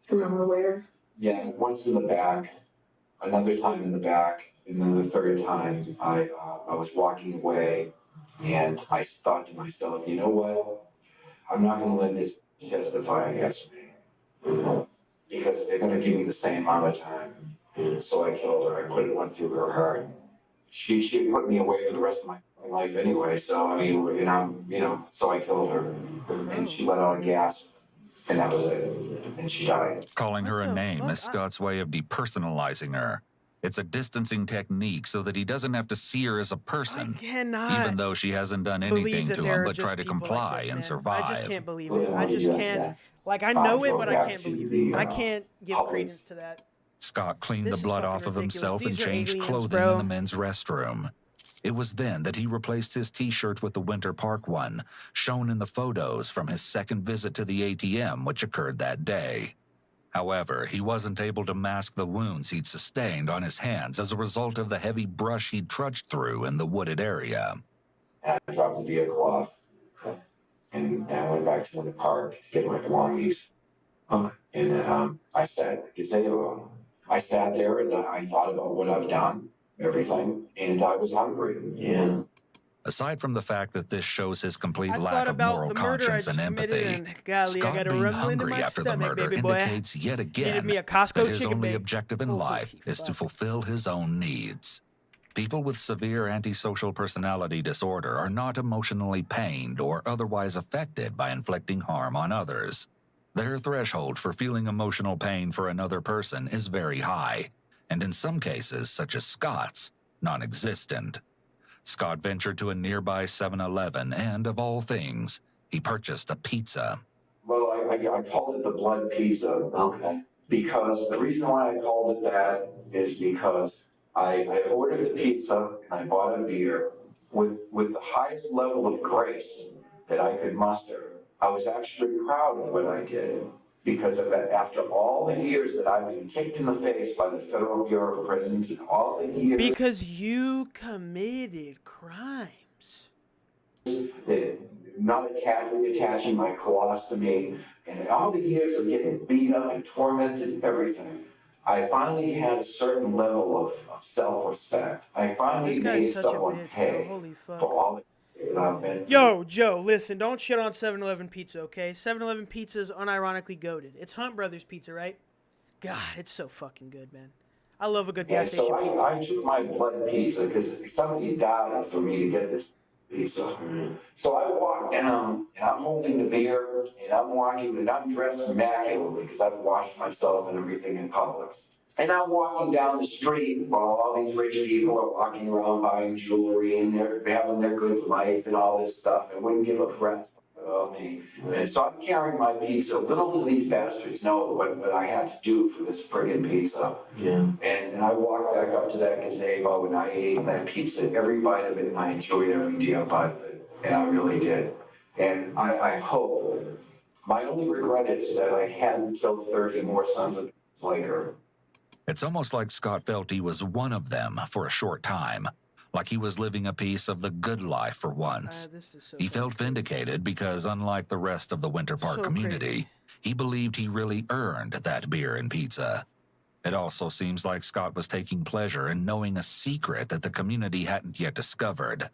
Remember where? Yeah, once in the back, another time in the back, and then the third time I was walking away, and I thought to myself, you know what? I'm not going to let this testify against me, because they're going to give me the same amount of time. So I killed her. I put one through her heart. She put me away for the rest of my life anyway. So I mean, and I'm, so I killed her, and she let out a gasp, and that was it. And she died. Calling her a name is Scott's way of depersonalizing her. It's a distancing technique so that he doesn't have to see her as a person, even though she hasn't done anything to him but try to comply and survive. I just can't believe it. I just can't. Like, I know it, but I can't believe it. I can't give credence to that. Scott cleaned the blood off of himself and These are changed aliens, clothing bro. in the men's restroom. It was then that he replaced his t-shirt with the Winter Park one, shown in the photos from his second visit to the ATM, which occurred that day. However, he wasn't able to mask the wounds he'd sustained on his hands as a result of the heavy brush he'd trudged through in the wooded area. And I dropped the vehicle off, and I went back to the park to get my belongings. And then I sat there and I thought about what I've done, everything, and I was hungry. Yeah. Aside from the fact that this shows his complete I lack thought of about moral the murder I conscience and just committed, empathy, and golly, I Scott got a being rumble into hungry my after the stomach, murder baby boy. indicates yet Needed again me a Costco that his chicken only bake. objective in life is to fulfill his own needs. People with severe antisocial personality disorder are not emotionally pained or otherwise affected by inflicting harm on others. Their threshold for feeling emotional pain for another person is very high, and in some cases, such as Scott's, non-existent. Scott ventured to a nearby 7-Eleven and, of all things, he purchased a pizza. Well, I called it the blood pizza. Okay. Because the reason why I called it that is because I ordered the pizza and I bought a beer with the highest level of grace that I could muster. I was actually proud of what I did, because of that, after all the years that I've been kicked in the face by the Federal Bureau of Prisons and all the years... Because you committed crimes. Not attaching my colostomy, and all the years of getting beat up and tormented and everything, I finally had a certain level of self-respect. I finally made someone pay for all the that I've been. Yo, Joe, listen, don't shit on 7-Eleven pizza, okay? 7-Eleven pizza is unironically goated. It's Hunt Brothers pizza, right? God, it's so fucking good, man. I love a good gas station So pizza. I took my blood pizza because somebody died for me to get this pizza. So I walk down and I'm holding the beer and I'm walking and I'm dressed immaculately because I've washed myself and everything in Publix. And I'm walking down the street while all these rich people are walking around buying jewelry and they're having their good life and all this stuff and wouldn't give a crap about me. And so I'm carrying my pizza. Little do these bastards know what I had to do for this friggin' pizza. Yeah. And I walked back up to that gazebo and I ate that pizza, every bite of it, and I enjoyed every damn bite of it. And I really did. And I hope, my only regret is that I hadn't killed 30 more sons of bitches like her. It's almost like Scott felt he was one of them for a short time, like he was living a piece of the good life for once. He felt vindicated because, unlike the rest of the Winter Park community, he believed he really earned that beer and pizza. It also seems like Scott was taking pleasure in knowing a secret that the community hadn't yet discovered,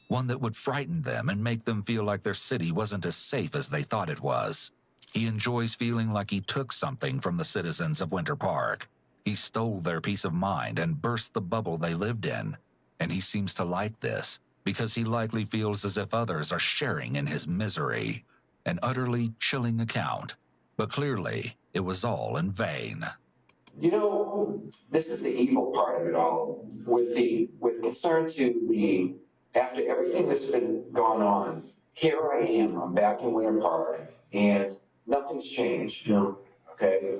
one that would frighten them and make them feel like their city wasn't as safe as they thought it was. He enjoys feeling like he took something from the citizens of Winter Park. He stole their peace of mind and burst the bubble they lived in. And he seems to like this because he likely feels as if others are sharing in his misery. An utterly chilling account. But clearly, it was all in vain. You know, this is the evil part of it all. With concern to after everything that's been gone on, here I am, I'm back in Winter Park, and nothing's changed. No. Okay,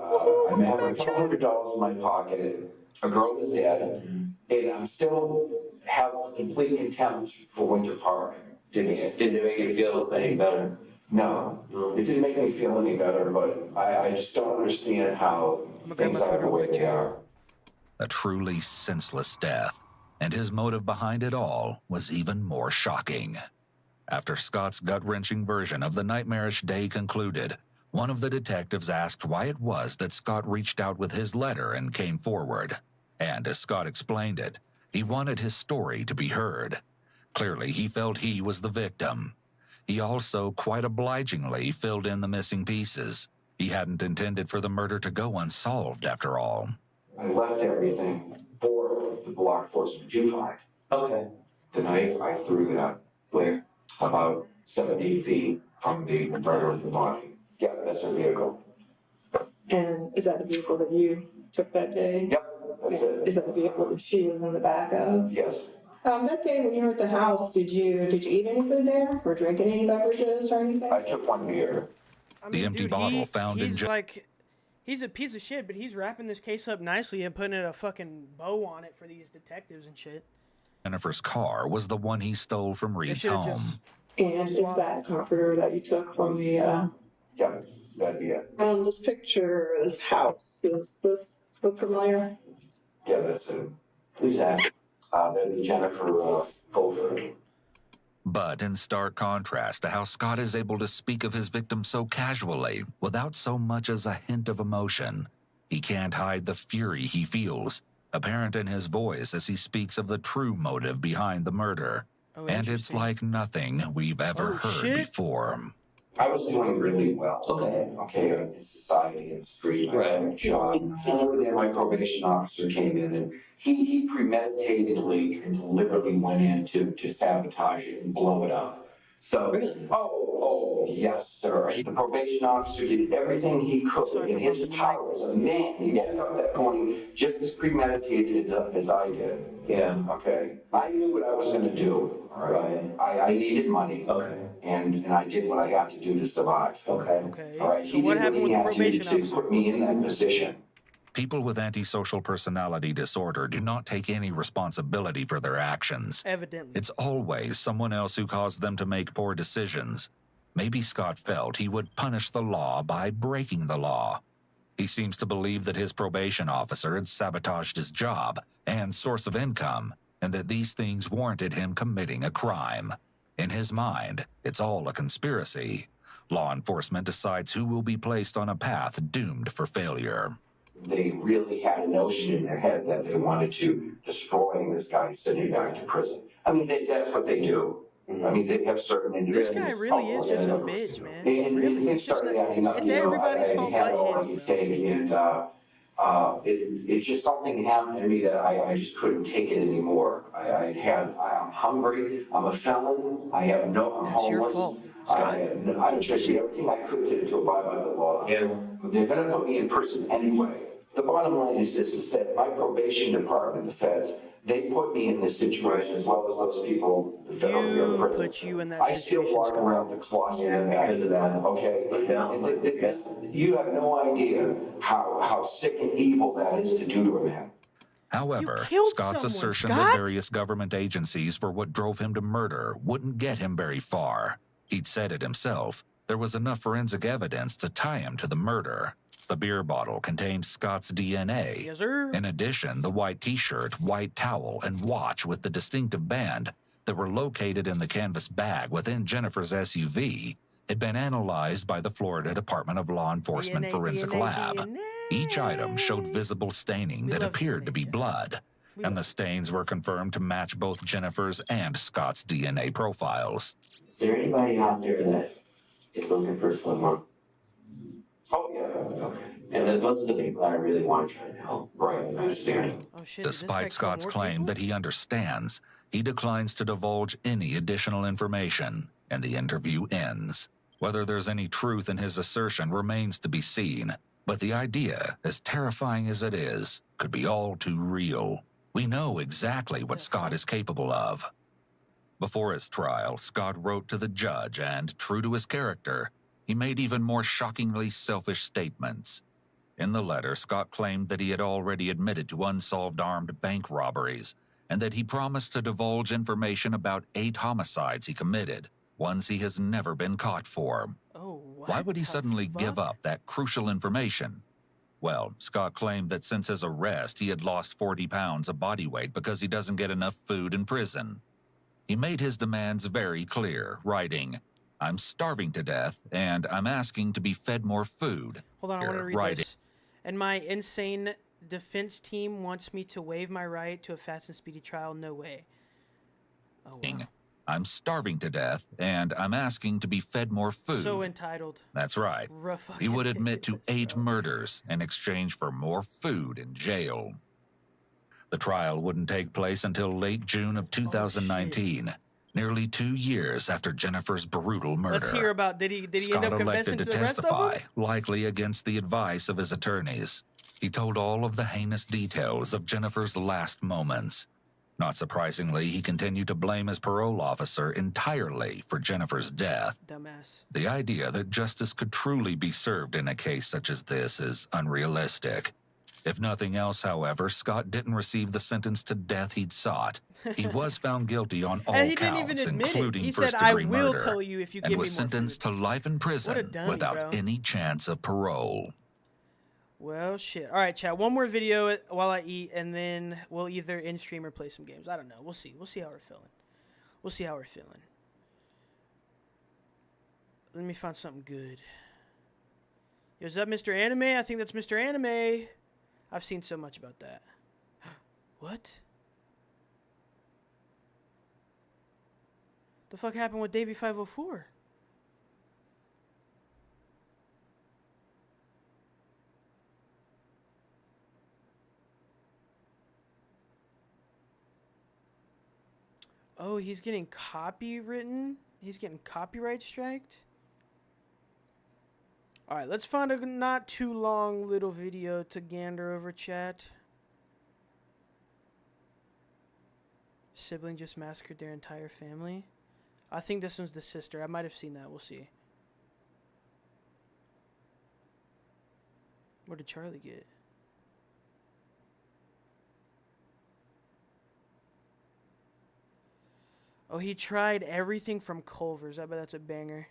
I'm having a couple $100 in my pocket. A girl is dead, and I'm still have complete contempt for Winter Park. Didn't it make you feel any better? No, it didn't make me feel any better, but I just don't understand how things are the way they are. A truly senseless death, and his motive behind it all was even more shocking. After Scott's gut-wrenching version of the nightmarish day concluded, one of the detectives asked why it was that Scott reached out with his letter and came forward. And as Scott explained it, he wanted his story to be heard. Clearly, he felt he was the victim. He also quite obligingly filled in the missing pieces. He hadn't intended for the murder to go unsolved after all. I left everything for the law enforcement to find. Okay. The knife, I threw that where? About 70 feet from the murder of the body. Yeah, that's her vehicle. And is that the vehicle that you took that day? Yep, that's it. Is that the vehicle that she was in the back of? Yes. That day when you were at the house, did you eat any food there or drink any beverages or anything? I took one beer. The empty bottle found in He's a piece of shit, but he's wrapping this case up nicely and putting a fucking bow on it for these detectives and shit. Jennifer's car was the one he stole from Reed's home. And is that comforter that you took from the, Yeah, that'd be it. this picture, this house, does this look familiar? Yeah, that's it. Who's that? That'd be Jennifer Fulford. But in stark contrast to how Scott is able to speak of his victim so casually, without so much as a hint of emotion, he can't hide the fury he feels, apparent in his voice as he speaks of the true motive behind the murder. And it's like nothing we've ever heard before. I was doing really well. Okay, in society, in the street, I had a job. And then my probation officer came in and he premeditatedly and deliberately went in to sabotage it and blow it up. So, oh, yes, sir. The probation officer did everything he could in his power as a man. He woke up that morning just as premeditated as I did. Yeah. Okay. I knew what I was going to do. All right. I needed money. Okay. And I did what I had to do to survive. Okay. All right. So what happened with the probation to put me in that position. People with antisocial personality disorder do not take any responsibility for their actions. Evidently. It's always someone else who caused them to make poor decisions. Maybe Scott felt he would punish the law by breaking the law. He seems to believe that his probation officer had sabotaged his job and source of income, and that these things warranted him committing a crime. In his mind, it's all a conspiracy. Law enforcement decides who will be placed on a path doomed for failure. They really had a notion in their head that they wanted to destroy this guy and send him back to prison. I mean, that's what they do. I mean, they have certain individuals. This guy really is just a bitch, man. And things started adding up. It's everybody's fault I had but all I him. could take, and it's just something happened to me that I just couldn't take it anymore. I'm hungry. I'm a felon. I'm homeless. Your fault. I tried everything I could to abide by the law. Yeah. They're going to put me in prison anyway. The bottom line is this, is that my probation department, the feds, they put me in this situation as well as those people, the federal bureau of prisons. Put you in that I still walk around the closet because of that, okay? You have no idea how sick and evil that is to do to a man. However, Scott's assertion that various government agencies were what drove him to murder wouldn't get him very far. He'd said it himself. There was enough forensic evidence to tie him to the murder. The beer bottle contained Scott's DNA. Yes, sir. In addition, the white t-shirt, white towel, and watch with the distinctive band that were located in the canvas bag within Jennifer's SUV had been analyzed by the Florida Department of Law Enforcement Forensic Lab. Each item showed visible staining that appeared to be blood, and the stains were confirmed to match both Jennifer's and Scott's DNA profiles. Is there anybody out there that is looking for someone? Oh, yeah. Okay. And those are the people that I really want to try to help. Right, I understand. Despite Scott's claim that he understands, he declines to divulge any additional information, and the interview ends. Whether there's any truth in his assertion remains to be seen, but the idea, as terrifying as it is, could be all too real. We know exactly what Scott is capable of. Before his trial, Scott wrote to the judge and, true to his character, He made even more shockingly selfish statements. In the letter, Scott claimed that he had already admitted to unsolved armed bank robberies and that he promised to divulge information about 8 homicides he committed, ones he has never been caught for. Oh, what? Why would he suddenly give up that crucial information? Well, Scott claimed that since his arrest, he had lost 40 pounds of body weight because he doesn't get enough food in prison. He made his demands very clear, writing, "I'm starving to death, and I'm asking to be fed more food." Hold on, I want to read this. And my insane defense team wants me to waive my right to a fast and speedy trial. No way. Oh, wow. "I'm starving to death, and I'm asking to be fed more food." So entitled. That's right. He would admit to 8 murders in exchange for more food in jail. The trial wouldn't take place until late June of 2019, nearly 2 years after Jennifer's brutal murder. Let's hear about, did he Scott end up confessing elected to to the rest of testify, them? likely against the advice of his attorneys. He told all of the heinous details of Jennifer's last moments. Not surprisingly, he continued to blame his parole officer entirely for Jennifer's death. Dumbass. The idea that justice could truly be served in a case such as this is unrealistic. If nothing else, however, Scott didn't receive the sentence to death he'd sought. He was found guilty on all And he didn't counts, even admit it. including He said, first-degree "I will murder, tell you if you and give was me more sentenced to life in prison dummy, without bro. any chance of parole. Well, shit. All right, chat. One more video while I eat, and then we'll either end stream or play some games. I don't know. We'll see. We'll see how we're feeling. We'll see how we're feeling. Let me find something good. Yo, is that Mr. Anime? I think that's Mr. Anime. I've seen so much about that. What? The fuck happened with Davey 504? Oh, he's getting copywritten? He's getting copyright striked? Alright, let's find a not too long little video to gander over, chat. Sibling just massacred their entire family. I think this one's the sister. I might have seen that. We'll see. Where did Charlie get? Oh, he tried everything from Culver's. I bet that's a banger.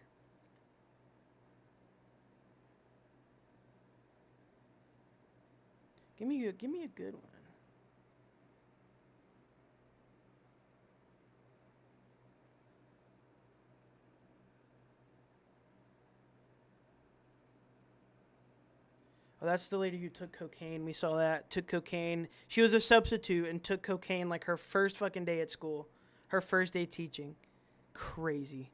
Give me a good one. Oh, that's the lady who took cocaine. We saw that. Took cocaine. She was a substitute and took cocaine like her first fucking day at school. Her first day teaching. Crazy.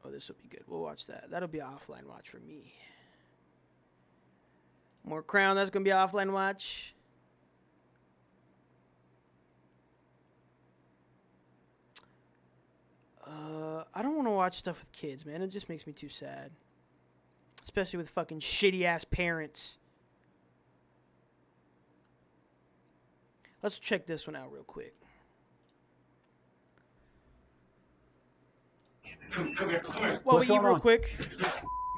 Oh, this will be good. We'll watch that. That'll be an offline watch for me. More Crown. That's going to be an offline watch. I don't want to watch stuff with kids, man. It just makes me too sad. Especially with fucking shitty-ass parents. Let's check this one out real quick. Come here. Well, we eat real quick.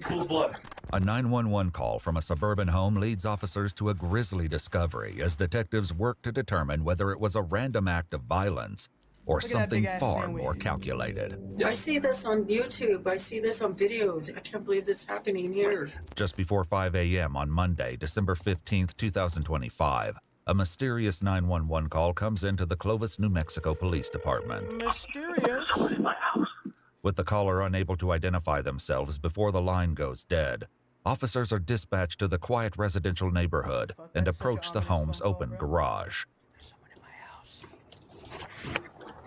Cool blood. A 911 call from a suburban home leads officers to a grisly discovery as detectives work to determine whether it was a random act of violence or something far more calculated. I see this on YouTube. I see this on videos. I can't believe this is happening here. Just before 5 a.m. on Monday, December 15th, 2025, a mysterious 911 call comes into the Clovis, New Mexico Police Department. Mysterious? With the caller unable to identify themselves before the line goes dead, officers are dispatched to the quiet residential neighborhood and approach the home's open garage.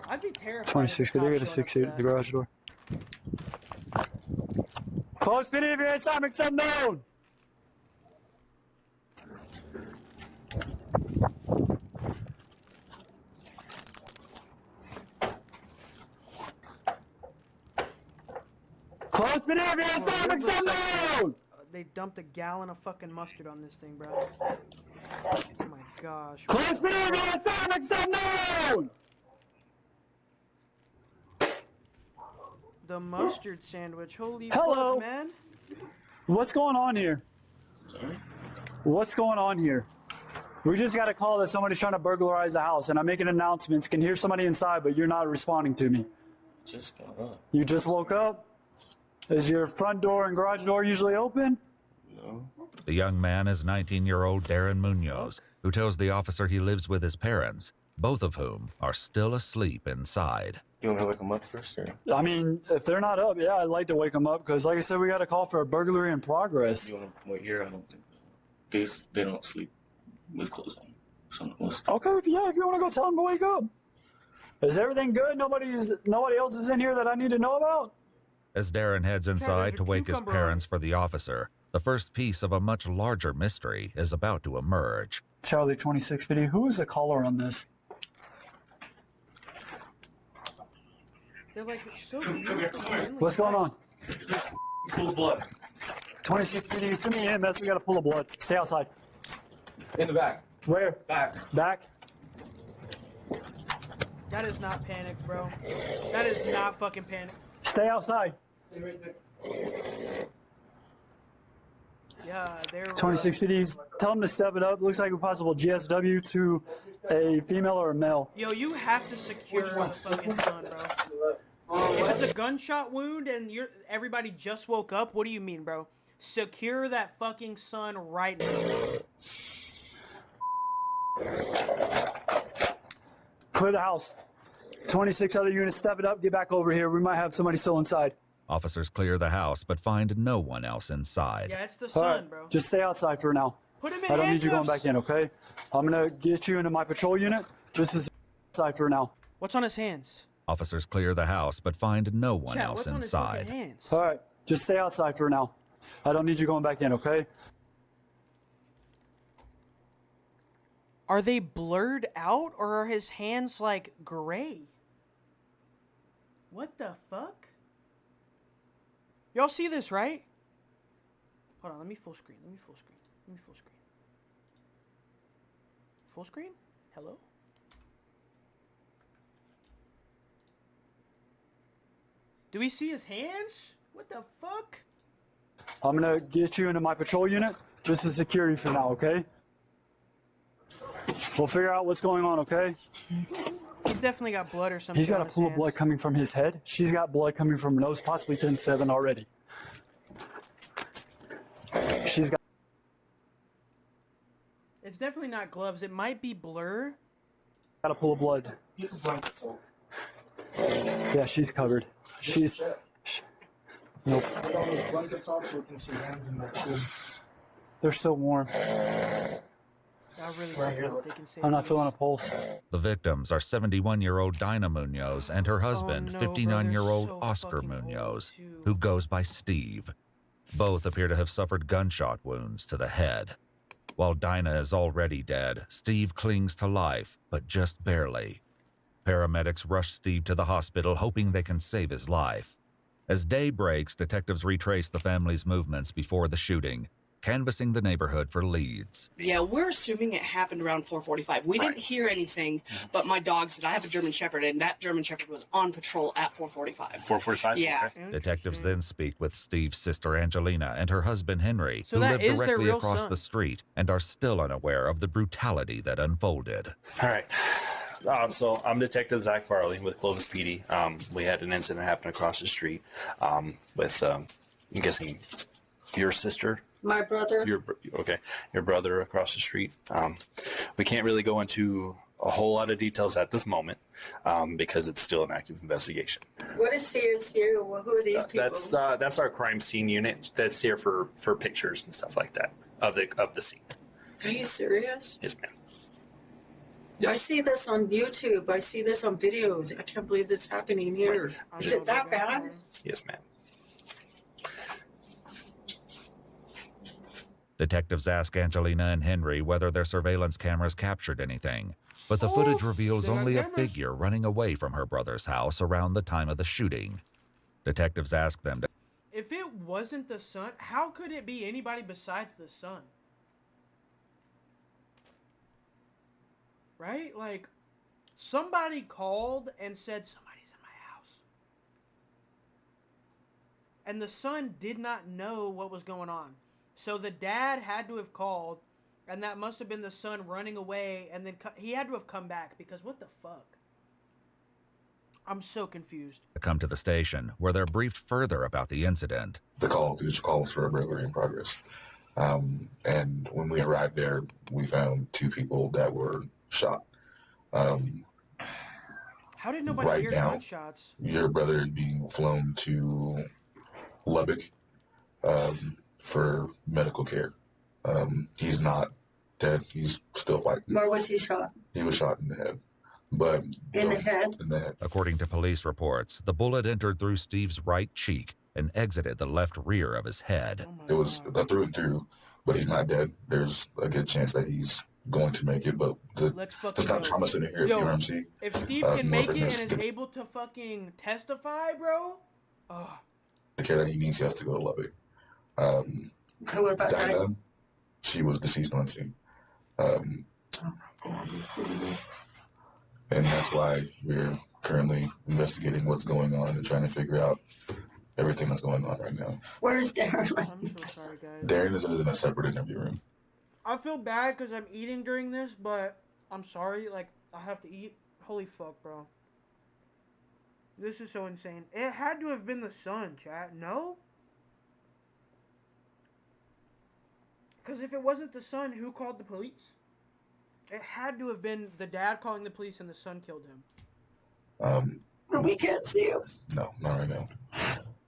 I'd be terrified. 26, could they get a 6-8 at the garage door? Close behavior, assignment unknown! Close behavior, assignment unknown! They dumped a gallon of fucking mustard on this thing, bro. Oh my gosh. Close behavior, assignment unknown! the mustard sandwich. Holy Hello. fuck, man. What's going on here? Sorry? What's going on here? We just got a call that somebody's trying to burglarize the house, and I'm making announcements. Can hear somebody inside, but you're not responding to me. Just got up. You just woke up? Is your front door and garage door usually open? No. The young man is 19-year-old Darren Munoz, who tells the officer he lives with his parents, both of whom are still asleep inside. You want me to wake them up first, or? I mean, if they're not up, yeah, I'd like to wake them up, because like I said, we got a call for a burglary in progress. You want to wait here? I don't think they don't sleep with clothes on. So Okay, yeah, if you want to go tell them to wake up. Is everything good? Nobody else is in here that I need to know about? As Darren heads inside to wake his parents for the officer, the first piece of a much larger mystery is about to emerge. Charlie 2650, who is the caller on this? They're like so Come here. What's going on? Pools blood. 2650, send me in, we got a pool of blood. Stay outside. In the back. Where? Back. Back? That is not panic, bro. That is not fucking panic. Stay outside. Stay right there. Yeah, they're 2650, tell them to step it up. Looks like a possible GSW to a female or a male. Yo, you have to secure the fucking son, bro. If it's a gunshot wound and everybody just woke up, what do you mean, bro? Secure that fucking son right now. Clear the house. 26 other units, step it up, get back over here. We might have somebody still inside. Officers clear the house but find no one else inside. Yeah, it's the All son, right, bro. just stay outside for now. Put him in I don't need you going handcuffs. back in, okay? I'm gonna get you into my patrol unit. Just as outside for now. What's on his hands? Officers clear the house but find no one Chat, else what's on his fucking inside. hands? All right, just stay outside for now. I don't need you going back in, okay? Are they blurred out or are his hands like gray? What the fuck? Y'all see this, right? Hold on, let me full screen. Let me full screen. Let me full screen. Full screen? Hello? Do we see his hands? What the fuck? I'm gonna get you into my patrol unit. Just as security for now, okay? We'll figure out what's going on, okay? He's definitely got blood or something. He's got on a his pool of hands. blood coming from his head. She's got blood coming from her nose, possibly 10-7 already. She's got. It's definitely not gloves. It might be blur. Got a pool of blood. Yeah, she's covered. She's. Nope. They're so warm. I really don't know. They can say I'm not feeling a pulse. The victims are 71-year-old Dinah Munoz and her husband, no, bro, 59-year-old they're so Oscar fucking old, Munoz, too. who goes by Steve. Both appear to have suffered gunshot wounds to the head. While Dinah is already dead, Steve clings to life, but just barely. Paramedics rush Steve to the hospital, hoping they can save his life. As day breaks, detectives retrace the family's movements before the shooting, canvassing the neighborhood for leads. Yeah, we're assuming it happened around 4:45. We didn't hear anything, but my dog said I have a German Shepherd, and that German Shepherd was on patrol at 4:45. 4:45? Yeah. Okay. Detectives then speak with Steve's sister Angelina and her husband Henry, So who that live is their directly real across son. the street and are still unaware of the brutality that unfolded. All right. So I'm Detective Zach Farley with Clovis PD. We had an incident happen across the street with, I'm guessing, your sister. My brother. Your brother across the street. We can't really go into a whole lot of details at this moment because it's still an active investigation. What is CSU? Well, who are these people? That's our crime scene unit that's here for pictures and stuff like that of the scene. Are you serious? Yes, ma'am. I see this on YouTube. I see this on videos. I can't believe this happening here. Is it that bad? Yes, ma'am. Detectives ask Angelina and Henry whether their surveillance cameras captured anything, but the footage reveals they got only a cameras. figure running away from her brother's house around the time of the shooting. Detectives ask them to If it wasn't the son, how could it be anybody besides the son? Right? Like, somebody called and said, somebody's in my house. and the son did not know what was going on. So the dad had to have called, and that must have been the son running away, and then he had to have come back, because what the fuck? I'm so confused. Come to the station, where they're briefed further about the incident. The call was for a burglary in progress. And when we arrived there, we found 2 people that were shot. How did nobody right hear now, gunshots? Your brother is being flown to Lubbock for medical care. He's not dead. He's still fighting. Where was he shot? He was shot in the head. But In the head? In the head. According to police reports, the bullet entered through Steve's right cheek and exited the left rear of his head. It was a through and through, but he's not dead. There's a good chance that he's going to make it, but there's not trauma center here at UMC. If Steve can make it and is able to fucking testify, bro, the care that he needs, he has to go to Lubbock. What about Dinah? She was deceased on scene. And that's why we're currently investigating what's going on and trying to figure out everything that's going on right now. Where's Darren? I'm so sorry, guys. Darren is in a separate interview room. I feel bad because I'm eating during this, but I'm sorry. Like, I have to eat. Holy fuck, bro. This is so insane. It had to have been the son, chat. No? Because if it wasn't the son, who called the police? It had to have been the dad calling the police and the son killed him. We can't see him. No, not right now.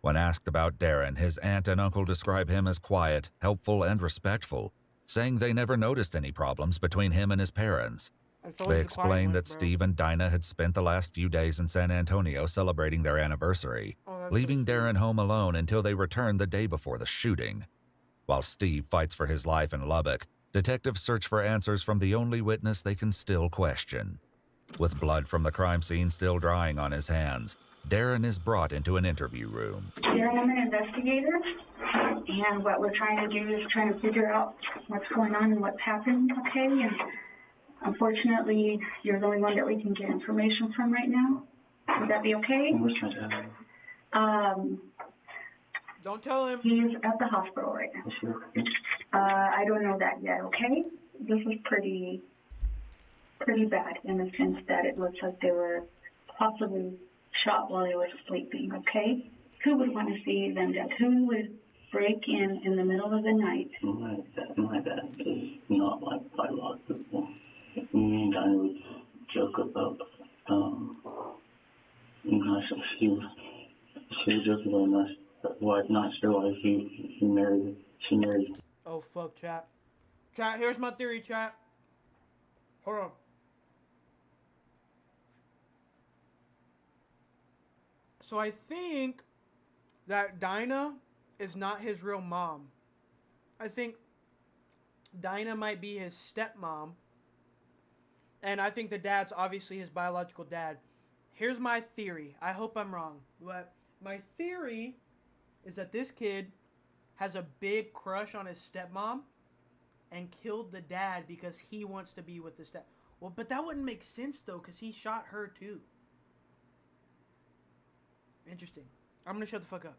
When asked about Darren, his aunt and uncle describe him as quiet, helpful, and respectful, saying they never noticed any problems between him and his parents. They explained that Steve and Dinah had spent the last few days in San Antonio celebrating their anniversary, leaving Darren home alone until they returned the day before the shooting. While Steve fights for his life in Lubbock, detectives search for answers from the only witness they can still question. With blood from the crime scene still drying on his hands, Darren is brought into an interview room. Darren, I'm an investigator, and what we're trying to do is trying to figure out what's going on and what's happened, okay? And unfortunately, you're the only one that we can get information from right now. Would that be okay? Don't tell him. He's at the hospital right now. I don't know that yet, okay? This is pretty bad in the sense that it looks like they were possibly shot while they were sleeping, okay? Who would want to see them dead? Who would break in the middle of the night? My dad is not liked by a lot of people. Me and Dinah would joke about, she was joking about my wife, not sure why she married. Oh, fuck, chat. Chat, here's my theory, chat. Hold on. So I think that Dinah is not his real mom. I think Dinah might be his stepmom. And I think the dad's obviously his biological dad. Here's my theory. I hope I'm wrong. But my theory is that this kid has a big crush on his stepmom and killed the dad because he wants to be with the step. Well, but that wouldn't make sense, though, because he shot her, too. Interesting. I'm going to shut the fuck up.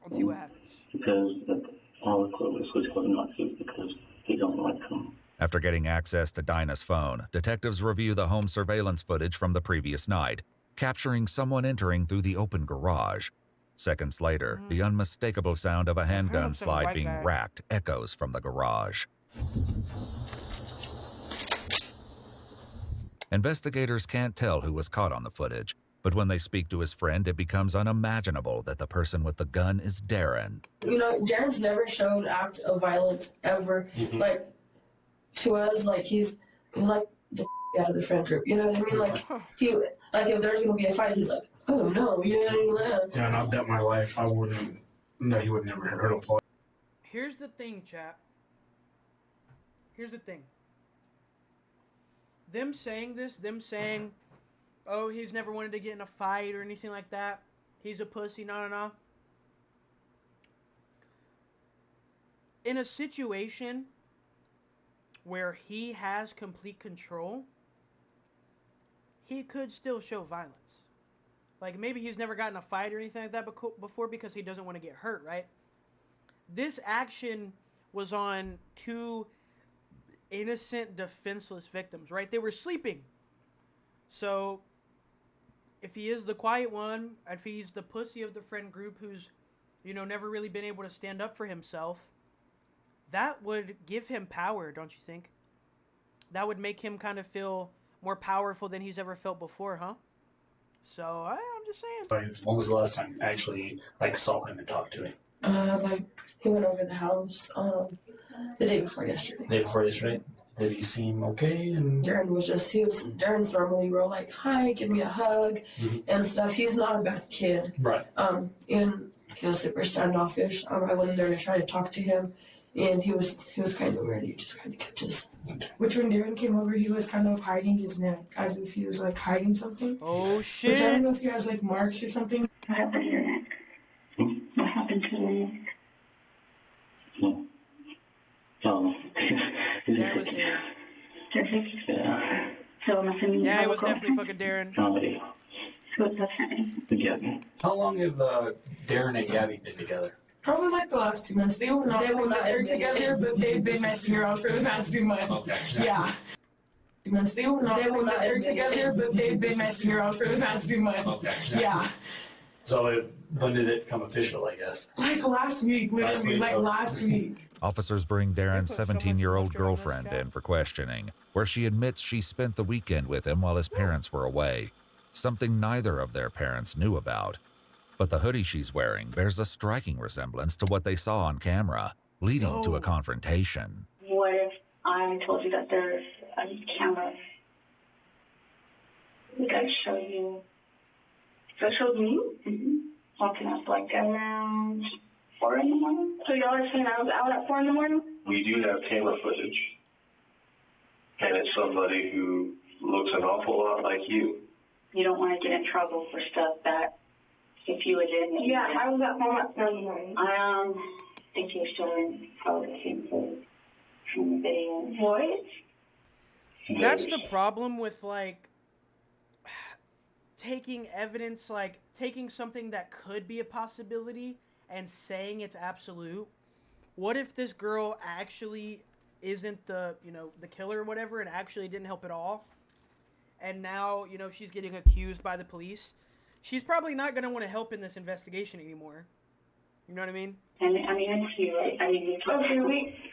Let's see what happens. Because all the clothes was going not to because they don't like him. After getting access to Dinah's phone, detectives review the home surveillance footage from the previous night, capturing someone entering through the open garage. Seconds later, the unmistakable sound of a handgun slide being racked echoes from the garage. Investigators can't tell who was caught on the footage, but when they speak to his friend, it becomes unimaginable that the person with the gun is Darren. You know, Darren's never showed acts of violence ever. Like, to us, like, he's like the out of the friend group. You know what I mean? Like, if there's gonna be a fight, he's like, oh no, you know what I mean? Yeah, and I'll bet my life I wouldn't. No, he would never hurt a boy. Here's the thing, chat. Here's the thing. Them saying, oh, he's never wanted to get in a fight or anything like that. He's a pussy, no. In a situation where he has complete control, he could still show violence. Like, maybe he's never gotten in a fight or anything like that before because he doesn't want to get hurt, right? This action was on 2 innocent, defenseless victims, right? They were sleeping. So, if he is the quiet one, if he's the pussy of the friend group who's, you know, never really been able to stand up for himself, that would give him power, don't you think? That would make him kind of feel more powerful than he's ever felt before, huh? So, I'm just saying. When was the last time you actually, like, saw him and talked to him? Like, he went over the house, the day before yesterday. The day before yesterday? Did he seem okay? And Darren Darren's normally real, like, hi, give me a hug, and stuff. He's not a bad kid. Right. And he was super standoffish. I went in there and tried to talk to him, and he was kind of weird. He just kind of kept his... Which when Darren came over, he was kind of hiding his neck, as if he was, like, hiding something. Oh, shit. Which I don't know if he has, like, marks or something. What happened to your neck? What happened to your neck? Oh. Yeah, it was Darren. Perfect. Yeah. So I'm assuming Yeah, you it have was a girlfriend? definitely fucking Darren. Comedy. What's that name? Yeah. How long have Darren and Gabby been together? Probably like the last 2 months. They will not think that they're together, but they've been messing around for the past 2 months. Okay. Yeah. 2 months. They will not think that they're together, but they've been messing around for the past 2 months. Okay. Yeah. So when did it become official, I guess? Like last week, literally, last week. Officers bring Darren's 17-year-old girlfriend in for questioning, where she admits she spent the weekend with him while his parents were away, something neither of their parents knew about. But the hoodie she's wearing bears a striking resemblance to what they saw on camera, leading to a confrontation. What if I told you that there's a camera? Like I showed you. So it showed me walking up like around 4 in the morning. So y'all are saying I was out at 4 in the morning? We do have camera footage, and it's somebody who looks an awful lot like you. You don't want to get in trouble for stuff that if you would admit. Yeah, I was at home at 4 in the morning. I think you're showing probably the same thing from the video. What? That's the problem with, like, taking evidence, like, taking something that could be a possibility and saying it's absolute. What if this girl actually isn't the, you know, the killer or whatever and actually didn't help at all? And now, you know, she's getting accused by the police. She's probably not going to want to help in this investigation anymore. You know what I mean? And I mean, it's you, right? I mean,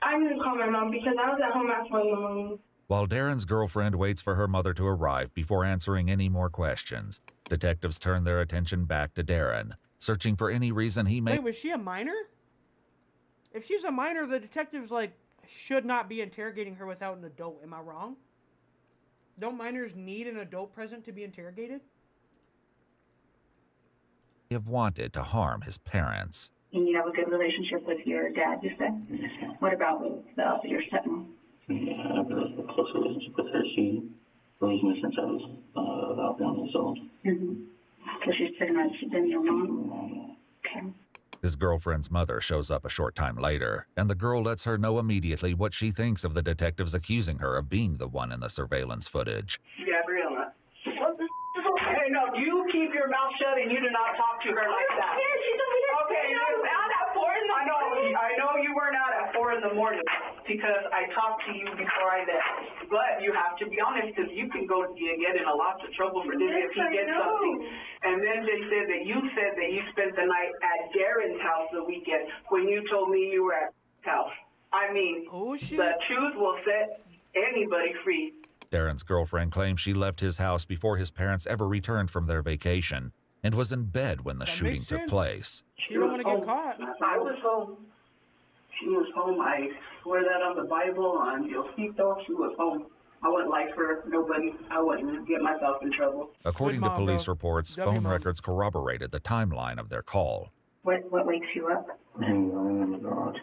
I'm going to call my mom because I was at home at 4 in the morning. While Darren's girlfriend waits for her mother to arrive before answering any more questions, detectives turn their attention back to Darren, searching for any reason he may... Wait, was she a minor? If she's a minor, the detectives, like, should not be interrogating her without an adult. Am I wrong? Don't minors need an adult present to be interrogated? have wanted to harm his parents. And you have a good relationship with your dad, you said? What about with your stepmom? Yeah, I have a close relationship with her. She raised me since I was about 1 years old. So she's pretty much been your mom? Okay. His girlfriend's mother shows up a short time later, and the girl lets her know immediately what she thinks of the detectives accusing her of being the one in the surveillance footage. Gabriella. Hey, no, you keep your mouth shut and you do not talk to her like that. Okay, you were out at 4 in the morning. I know you weren't out at 4 in the morning because I talked to you before I left. But you have to be honest because you can go and get in a lot of trouble for this if you get something. And then they said that you spent the night at Darren's house the weekend when you told me you were at his house. I mean, the truth will set anybody free. Darren's girlfriend claims she left his house before his parents ever returned from their vacation and was in bed when the shooting took place. You don't want to get caught. I was home. She was home. I swear that on the Bible, on Diosito, she was home. I wouldn't lie for nobody. I wouldn't get myself in trouble. According to police reports, phone records corroborated the timeline of their call. What wakes you up? Hanging around in the garage.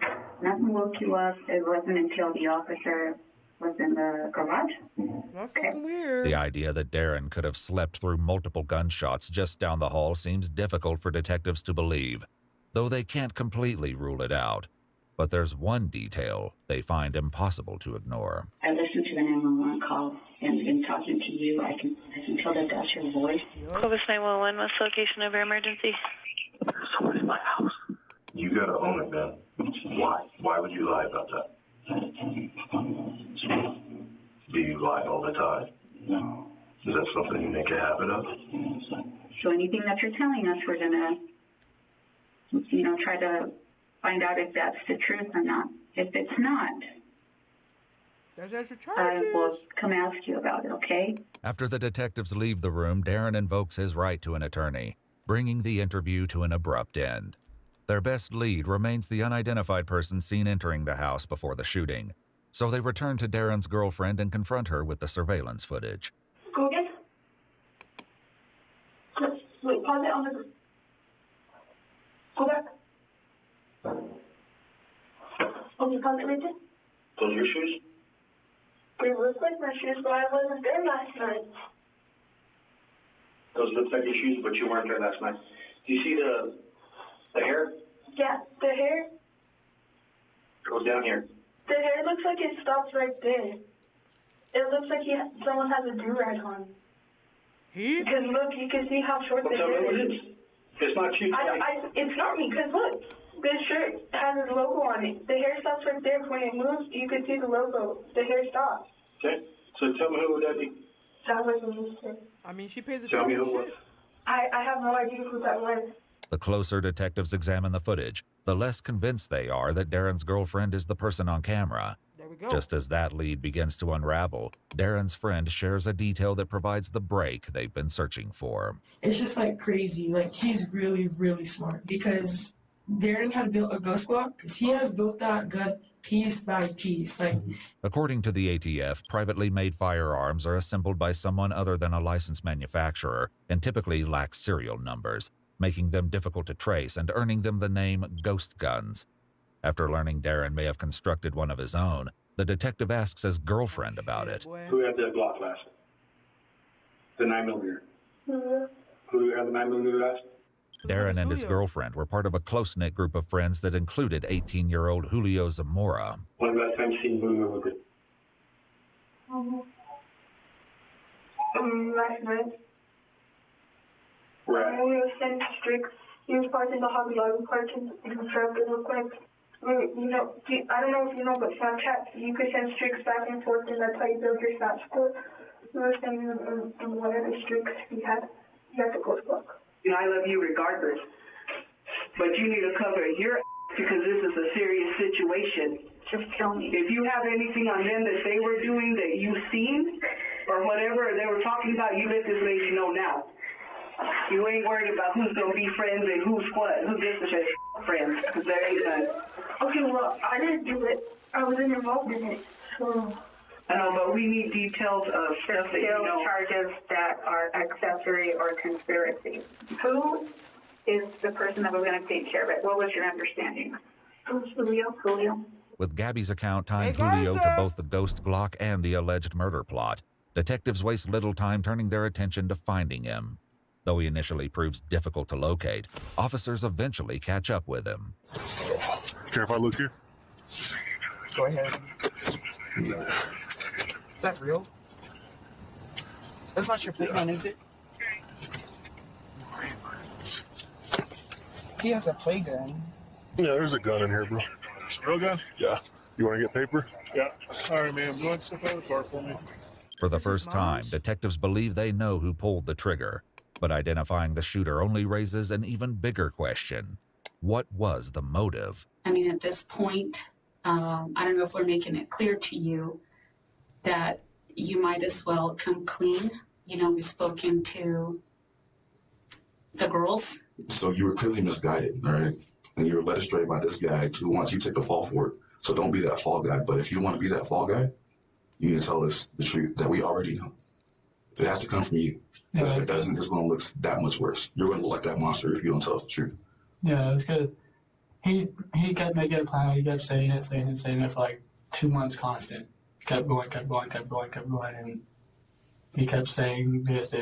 Nothing woke you up. It wasn't until the officer was in the garage. That's fucking weird. The idea that Darren could have slept through multiple gunshots just down the hall seems difficult for detectives to believe, though they can't completely rule it out. But there's one detail they find impossible to ignore. I listened to the 911 call, and in talking to you, I can tell that that's your voice. Clovis 911, what's the location of your emergency? Someone in my house. You gotta own it, man. Why? Why would you lie about that? Do you lie all the time? No. Is that something you make a habit of? So anything that you're telling us, we're gonna, try to find out if that's the truth or not. If it's not, I will come ask you about it, okay? After the detectives leave the room, Darren invokes his right to an attorney, bringing the interview to an abrupt end. Their best lead remains the unidentified person seen entering the house before the shooting. So they return to Darren's girlfriend and confront her with the surveillance footage. Go again? Wait, pause it on the... Go back. Okay, pause it right there. Those are your shoes? They look like my shoes, but I wasn't there last night. Those look like your shoes, but you weren't there last night. Do you see the hair? Yeah, the hair. It goes down here. The hair looks like it stops right there. It looks like someone has a do-rag on. Because look, you can see how short the hair is. It's not you. It's not me, because look, this shirt has a logo on it. The hair stops right there. When it moves, you can see the logo. The hair stops. Okay, so tell me who would that be? Sounds like a minister. I mean, she pays Tell me attention who to it shit. was. I have no idea who that was. The closer detectives examine the footage, the less convinced they are that Darren's girlfriend is the person on camera. There we go. Just as that lead begins to unravel, Darren's friend shares a detail that provides the break they've been searching for. It's just like crazy. Like, he's really, really smart because Darren had built a ghost block. He has built that gun piece by piece. Like, According to the ATF, privately made firearms are assembled by someone other than a licensed manufacturer and typically lack serial numbers, making them difficult to trace and earning them the name ghost guns. After learning Darren may have constructed one of his own, the detective asks his girlfriend about it. Who had the Glock last? The 9mm. Who had the 9mm last? Darren and his girlfriend were part of a close-knit group of friends that included 18-year-old Julio Zamora. When last time you seen Julio with it? Last night. Where? We were sent Strix. He was parked in the Hobby Lobby park in the truck. It looked like, I don't know if you know, but Snapchat, you could send Strix back and forth, and that's how you build your Snap score. We were sending him in whatever Strix he had the ghost block. I love you regardless, but you need to cover your because this is a serious situation. Just tell me. If you have anything on them that they were doing that you've seen or whatever they were talking about, you let this lady know now. You ain't worried about who's gonna be friends and who's what, who gets to say friends, because there ain't none. Okay, well, I didn't do it. I wasn't involved in it, so... I know, but we need details of stuff that you know. Charges that are accessory or conspiracy. Who is the person that was going to take care of it? What was your understanding? Julio. With Gabby's account tying Julio to both the ghost Glock and the alleged murder plot, detectives waste little time turning their attention to finding him. Though he initially proves difficult to locate, officers eventually catch up with him. Care if I look here? Go ahead. Is that real? That's not your plate gun, is it? He has a play gun. Yeah, there's a gun in here, bro. It's a real gun? Yeah. You want to get paper? Yeah. All right, man. Go ahead and step out of the car for me. For the first time, detectives believe they know who pulled the trigger, but identifying the shooter only raises an even bigger question. What was the motive? I mean, at this point, I don't know if we're making it clear to you that you might as well come clean. We've spoken to the girls. So you were clearly misguided, all right? And you were led astray by this guy who wants you to take the fall for it. So don't be that fall guy. But if you want to be that fall guy, you need to tell us the truth that we already know. It has to come from you. Yeah, if it doesn't, it's going to look that much worse. You're going to look like that monster if you don't tell us the truth. Yeah, it's good. He kept making a plan. He kept saying it for like 2 months constant. Kept going, and he kept saying this,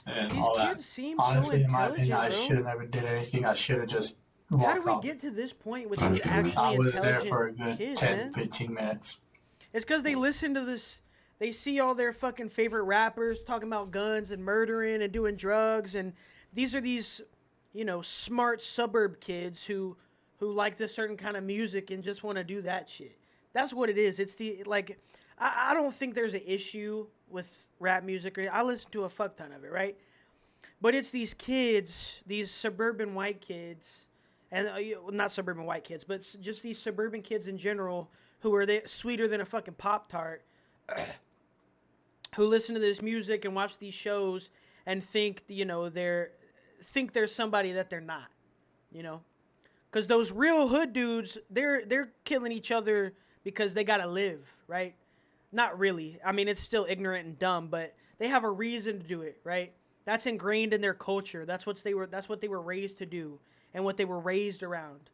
and These all that. kids seem Honestly, so in my opinion, I intelligent, should have never did anything. I should have just How walked did we off. get to this point with these actually I was intelligent there for a good kids, 10, man? 15 minutes. It's because they listen to this They see all their fucking favorite rappers talking about guns and murdering and doing drugs, and these are these, you know, smart suburb kids who like this certain kind of music and just want to do that shit. That's what it is. It's the, like, I don't think there's an issue with rap music. I listen to a fuck ton of it, right? But it's these kids, these suburban white kids, and not suburban white kids, but just these suburban kids in general who are sweeter than a fucking Pop-Tart, who listen to this music and watch these shows and think, you know, they're somebody that they're not, you know? Because those real hood dudes, they're killing each other because they gotta live, right? Not really. I mean, it's still ignorant and dumb, but they have a reason to do it, right? That's ingrained in their culture. That's what they were raised to do and what they were raised around.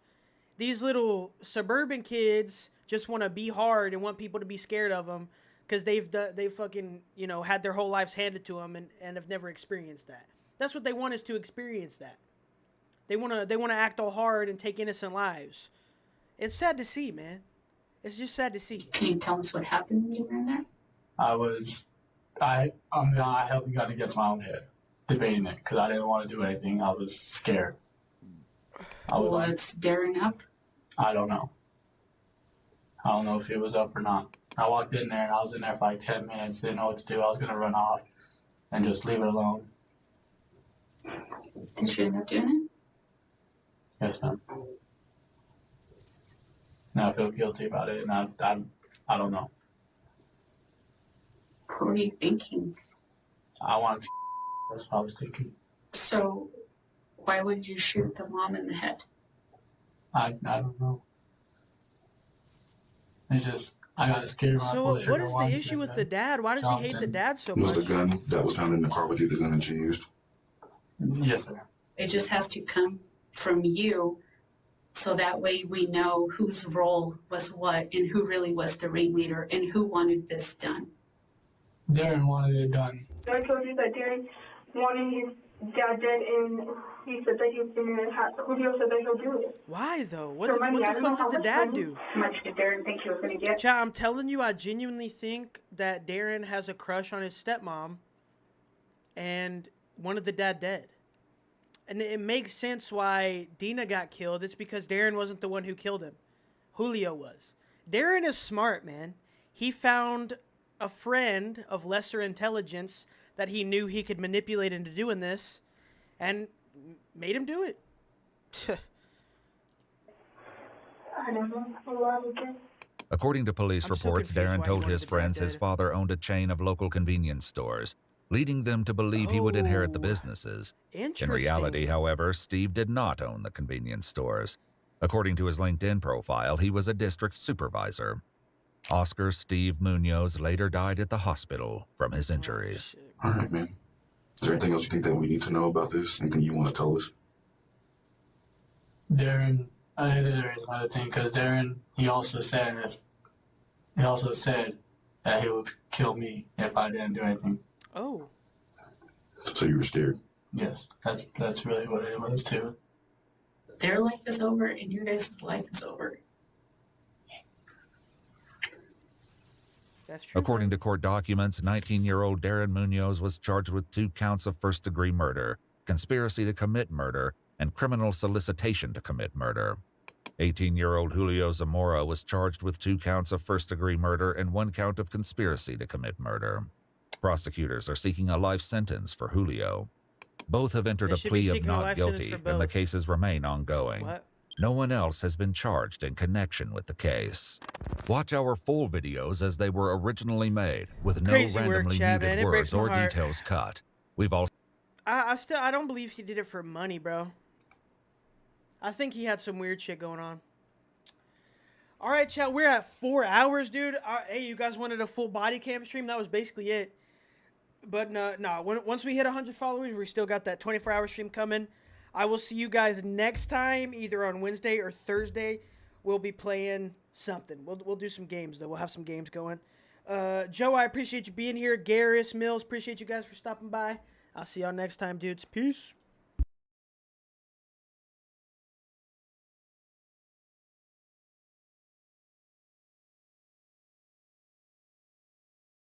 These little suburban kids just want to be hard and want people to be scared of them because they fucking, you know, had their whole lives handed to them and have never experienced that. That's what they want, is to experience that. They want to act all hard and take innocent lives. It's sad to see, man. It's just sad to see. Can you tell us what happened when you were in there? I held the gun against my own head, debating it, because I didn't want to do anything. I was scared. Was Darren up? I don't know. I don't know if he was up or not. I walked in there and I was in there for like 10 minutes, didn't know what to do. I was going to run off and just leave it alone. Did you end up doing it? Yes, ma'am. Now I feel guilty about it, and I don't know. What were you thinking? I wanted to. That's what I was thinking. So, why would you shoot the mom in the head? I don't know. I got scared when I pulled the trigger. So, what is the issue with the dad? Why does he hate the dad so much? Was the gun that was found in the car with you the gun that you used? Yes, sir. It just has to come from you, so that way we know whose role was what and who really was the ringleader and who wanted this done. Darren wanted it done. I told you that Darren wanted his dad dead, and he said that he's been in his house. Julio said that he'll do it. Why though? What the fuck did the dad do? How much did Darren think he was going to get? Chat, I'm telling you, I genuinely think that Darren has a crush on his stepmom and wanted the dad dead. And it makes sense why Dina got killed. It's because Darren wasn't the one who killed him. Julio was. Darren is smart, man. He found a friend of lesser intelligence that he knew he could manipulate into doing this and made him do it. I don't know. A lot of it. According to police reports, Darren told his friends his father owned a chain of local convenience stores, leading them to believe he would inherit the businesses. In reality, however, Steve did not own the convenience stores. According to his LinkedIn profile, he was a district supervisor. Oscar Steve Munoz later died at the hospital from his injuries. All right, man. Is there anything else you think that we need to know about this? Anything you want to tell us? Darren, there is another thing, because Darren, he also said that he would kill me if I didn't do anything. Oh. So you were scared? Yes, that's really what it was too. Their life is over and your guys' life is over. That's true. According to court documents, 19-year-old Darren Munoz was charged with 2 counts of first-degree murder, conspiracy to commit murder, and criminal solicitation to commit murder. 18-year-old Julio Zamora was charged with 2 counts of first-degree murder and 1 count of conspiracy to commit murder. Prosecutors are seeking a life sentence for Julio. Both have entered a plea of not guilty, and the cases remain ongoing. What? No one else has been charged in connection with the case. Watch our full videos as they were originally made, with no randomly muted words or details cut. We've also... I don't believe he did it for money, bro. I think he had some weird shit going on. All right, chat, we're at 4 hours, dude. Hey, you guys wanted a full body cam stream? That was basically it. But no, once we hit 100 followers, we still got that 24-hour stream coming. I will see you guys next time, either on Wednesday or Thursday. We'll be playing something. We'll do some games, though. We'll have some games going. Joe, I appreciate you being here. Garrus, Mills, appreciate you guys for stopping by. I'll see y'all next time, dudes. Peace.